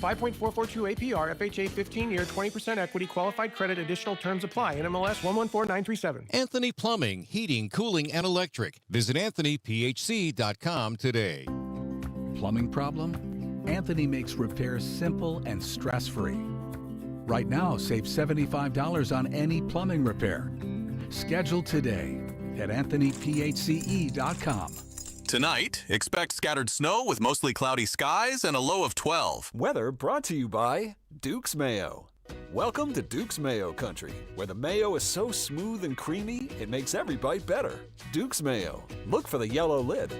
5.442 APR, FHA 15-year, 20% equity, qualified credit, additional terms apply. NMLS 114937. Anthony Plumbing, Heating, Cooling, and Electric. Visit AnthonyPHC.com today. Plumbing problem? Anthony makes repairs simple and stress-free. Right now, save $75 on any plumbing repair. Schedule today at AnthonyPHCE.com. Tonight, expect scattered snow with mostly cloudy skies and a low of 12. Weather brought to you by Duke's Mayo. Welcome to Duke's Mayo Country, where the mayo is so smooth and creamy, it makes every bite better. Duke's Mayo. Look for the yellow lid.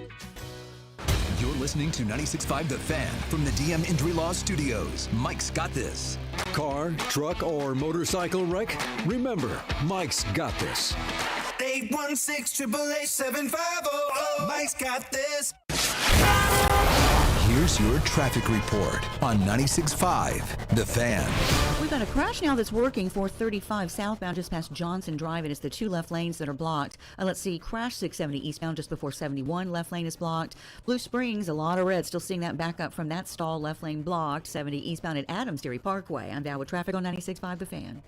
You're listening to 96.5 The Fan from the DM Injury Law Studios. Mike's got this. Car, truck, or motorcycle wreck? Remember, Mike's got this. 816-888-7500. Mike's got this. Here's your traffic report on 96.5 The Fan. We've got a crash now that's working 435 southbound just past Johnson Drive, and it's the two left lanes that are blocked. Let's see, crash 670 eastbound just before 71, left lane is blocked. Blue Springs, a lot of red, still seeing that back up from that stall, left lane blocked. 70 eastbound at Adams Dairy Parkway. I'm Val with traffic on 96.5 The Fan.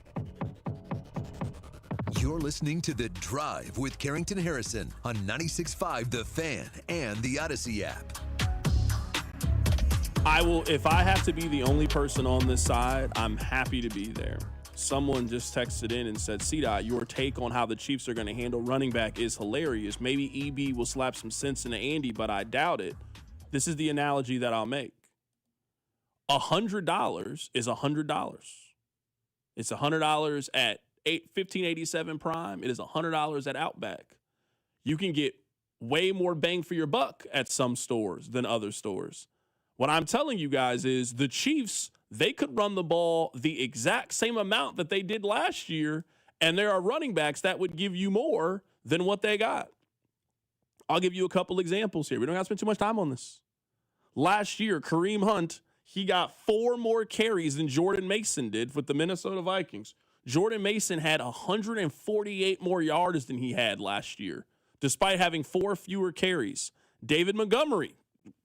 You're listening to The Drive with Carrington Harrison on 96.5 The Fan and the Odyssey app. If I have to be the only person on this side, I'm happy to be there. Someone just texted in and said, CDOT, your take on how the Chiefs are going to handle running back is hilarious. Maybe EB will slap some sense into Andy, but I doubt it. This is the analogy that I'll make. $100 is $100. It's $100 at 1587 Prime. It is $100 at Outback. You can get way more bang for your buck at some stores than other stores. What I'm telling you guys is the Chiefs, they could run the ball the exact same amount that they did last year, and there are running backs that would give you more than what they got. I'll give you a couple examples here. We don't have to spend too much time on this. Last year, Kareem Hunt, he got 4 more carries than Jordan Mason did with the Minnesota Vikings. Jordan Mason had 148 more yards than he had last year, despite having 4 fewer carries. David Montgomery,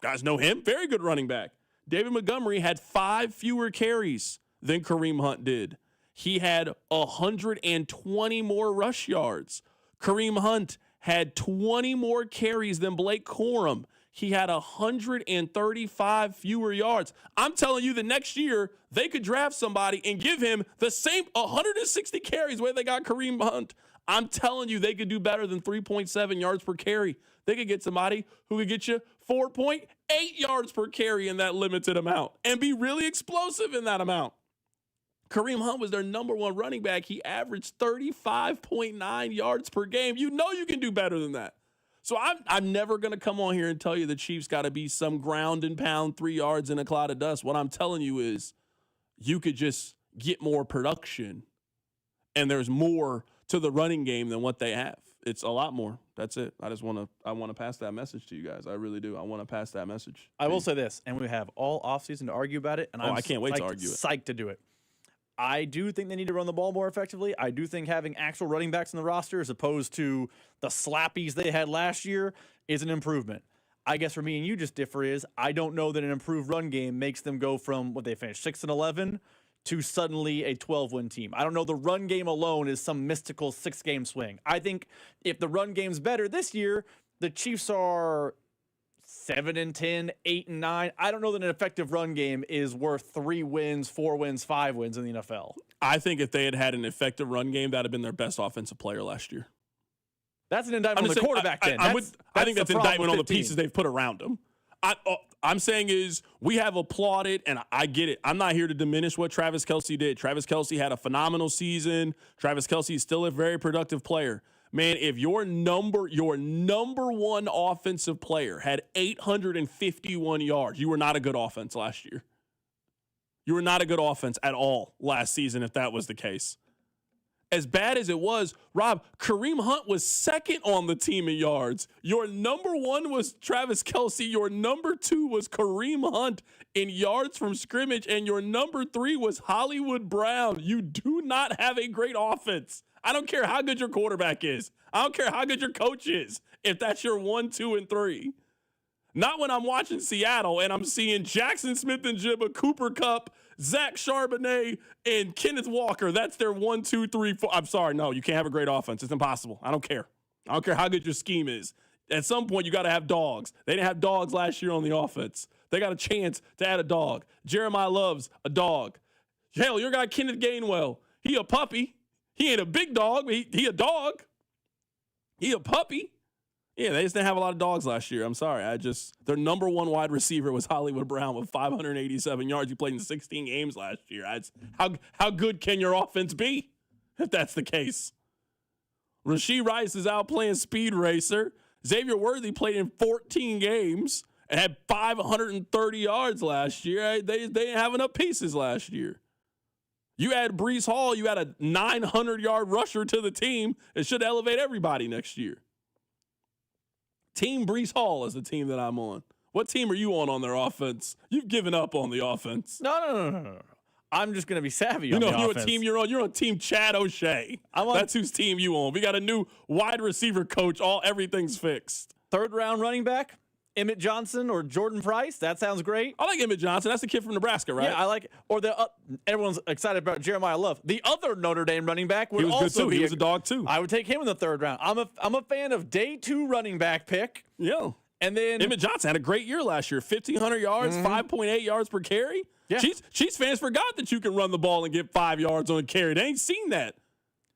guys know him, very good running back. David Montgomery had 5 fewer carries than Kareem Hunt did. He had 120 more rush yards. Kareem Hunt had 20 more carries than Blake Corum. He had 135 fewer yards. I'm telling you that next year they could draft somebody and give him the same 160 carries where they got Kareem Hunt. I'm telling you they could do better than 3.7 yards per carry. They could get somebody who could get you 4.8 yards per carry in that limited amount and be really explosive in that amount. Kareem Hunt was their number 1 running back. He averaged 35.9 yards per game. You know you can do better than that. So I'm never going to come on here and tell you the Chiefs got to be some ground and pound 3 yards in a cloud of dust. What I'm telling you is you could just get more production, and there's more to the running game than what they have. It's a lot more. That's it. I want to pass that message to you guys. I really do. I want to pass that message. I will say this, and we have all offseason to argue about it, and I can't wait to argue it. Psyched to do it. I do think they need to run the ball more effectively. I do think having actual running backs in the roster as opposed to the slappies they had last year is an improvement. I guess for me and you just differ is I don't know that an improved run game makes them go from what they finished 6-11 to suddenly a 12-win team. I don't know the run game alone is some mystical 6-game swing. I think if the run game's better this year, the Chiefs are 7-10, 8-9. I don't know that an effective run game is worth 3 wins, 4 wins, 5 wins in the NFL. I think if they had had an effective run game, that would have been their best offensive player last year. That's an indictment on the quarterback, then. I think that's an indictment on the pieces they've put around him. I'm saying is we have applauded, and I get it. I'm not here to diminish what Travis Kelce did. Travis Kelce had a phenomenal season. Travis Kelce is still a very productive player. Man, if your number 1 offensive player had 851 yards, you were not a good offense last year. You were not a good offense at all last season if that was the case. As bad as it was, Rob, Kareem Hunt was second on the team in yards. Your number 1 was Travis Kelce. Your number 2 was Kareem Hunt in yards from scrimmage. And your number 3 was Hollywood Brown. You do not have a great offense. I don't care how good your quarterback is. I don't care how good your coach is if that's your 1, 2, and 3. Not when I'm watching Seattle and I'm seeing Jackson Smith-Njigba, Cooper Kupp, Zach Charbonnet, and Kenneth Walker. That's their 1, 2, 3, 4. I'm sorry. No, you can't have a great offense. It's impossible. I don't care. I don't care how good your scheme is. At some point, you got to have dogs. They didn't have dogs last year on the offense. They got a chance to add a dog. Jeremiah Love's a dog. Hell, your guy Kenneth Gainwell, he a puppy. He ain't a big dog, but he a dog. He a puppy. Yeah, they just didn't have a lot of dogs last year. I'm sorry. Their number 1 wide receiver was Hollywood Brown with 587 yards. He played in 16 games last year. How good can your offense be if that's the case? Rashee Rice is out playing Speed Racer. Xavier Worthy played in 14 games and had 530 yards last year. They didn't have enough pieces last year. You add Breece Hall, you add a 900-yard rusher to the team. It should elevate everybody next year. Team Breece Hall is the team that I'm on. What team are you on their offense? You've given up on the offense. No. I'm just going to be savvy You on know, the you're offense. a team. You're on Team Chad O'Shea. That's whose team you on. We got a new wide receiver coach. Everything's fixed. 3rd round running back, Emmett Johnson or Jordan Price. That sounds great. I like Emmett Johnson. That's the kid from Nebraska, right? Yeah, I like it. Or everyone's excited about Jeremiah Love. The other Notre Dame running back would He was also good too. be He was a dog too. I would take him in the 3rd round. I'm a fan of day 2 running back pick. Yeah. And then Emmett Johnson had a great year last year. 1,500 yards, 5.8 yards per carry. Yeah. Chiefs fans forgot that you can run the ball and get 5 yards on a carry. They ain't seen that.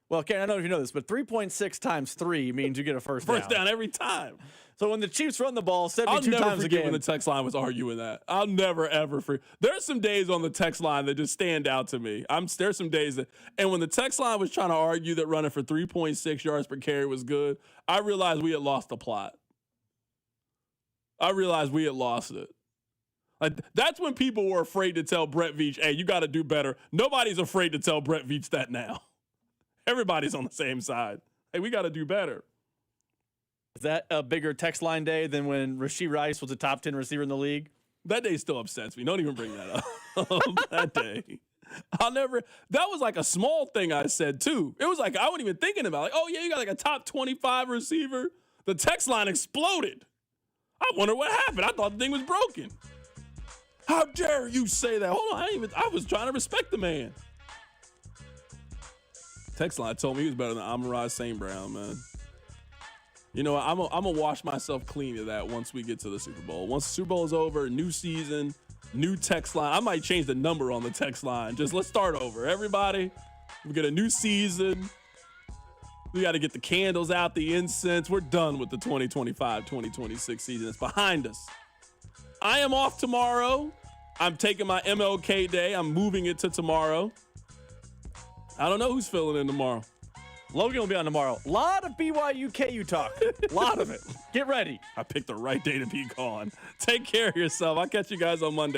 Well, Karen, I don't know if you know this, but 3.6 times 3 means you get a first down. First down every time. So when the Chiefs run the ball 72 I'll never times a forget game. when the text line was arguing that. I'll never, ever forget. There's some days on the text line that just stand out to me. There's some days that, and when the text line was trying to argue that running for 3.6 yards per carry was good, I realized we had lost the plot. I realized we had lost it. Like, that's when people were afraid to tell Brett Veach, hey, you got to do better. Nobody's afraid to tell Brett Veach that now. Everybody's on the same side. Hey, we got to do better. Is that a bigger text line day than when Rashee Rice was a top 10 receiver in the league? That day still upsets me. Don't even bring that up. That day. That was like a small thing I said too. It was like, I wasn't even thinking about it. Like, oh yeah, you got like a top 25 receiver. The text line exploded. I wonder what happened. I thought the thing was broken. How dare you say that? Hold on, I was trying to respect the man. Text line told me he was better than Amon-Ra St. Brown, man. You know what? I'm gonna wash myself clean of that once we get to the Super Bowl. Once the Super Bowl is over, new season, new text line. I might change the number on the text line. Just let's start over. Everybody, we get a new season. We got to get the candles out, the incense. We're done with the 2025-2026 season. It's behind us. I am off tomorrow. I'm taking my MLK day. I'm moving it to tomorrow. I don't know who's filling in tomorrow. Logan will be on tomorrow. A lot of BYU KU talk. A lot of it. Get ready. I picked the right day to be gone. Take care of yourself. I'll catch you guys on Monday.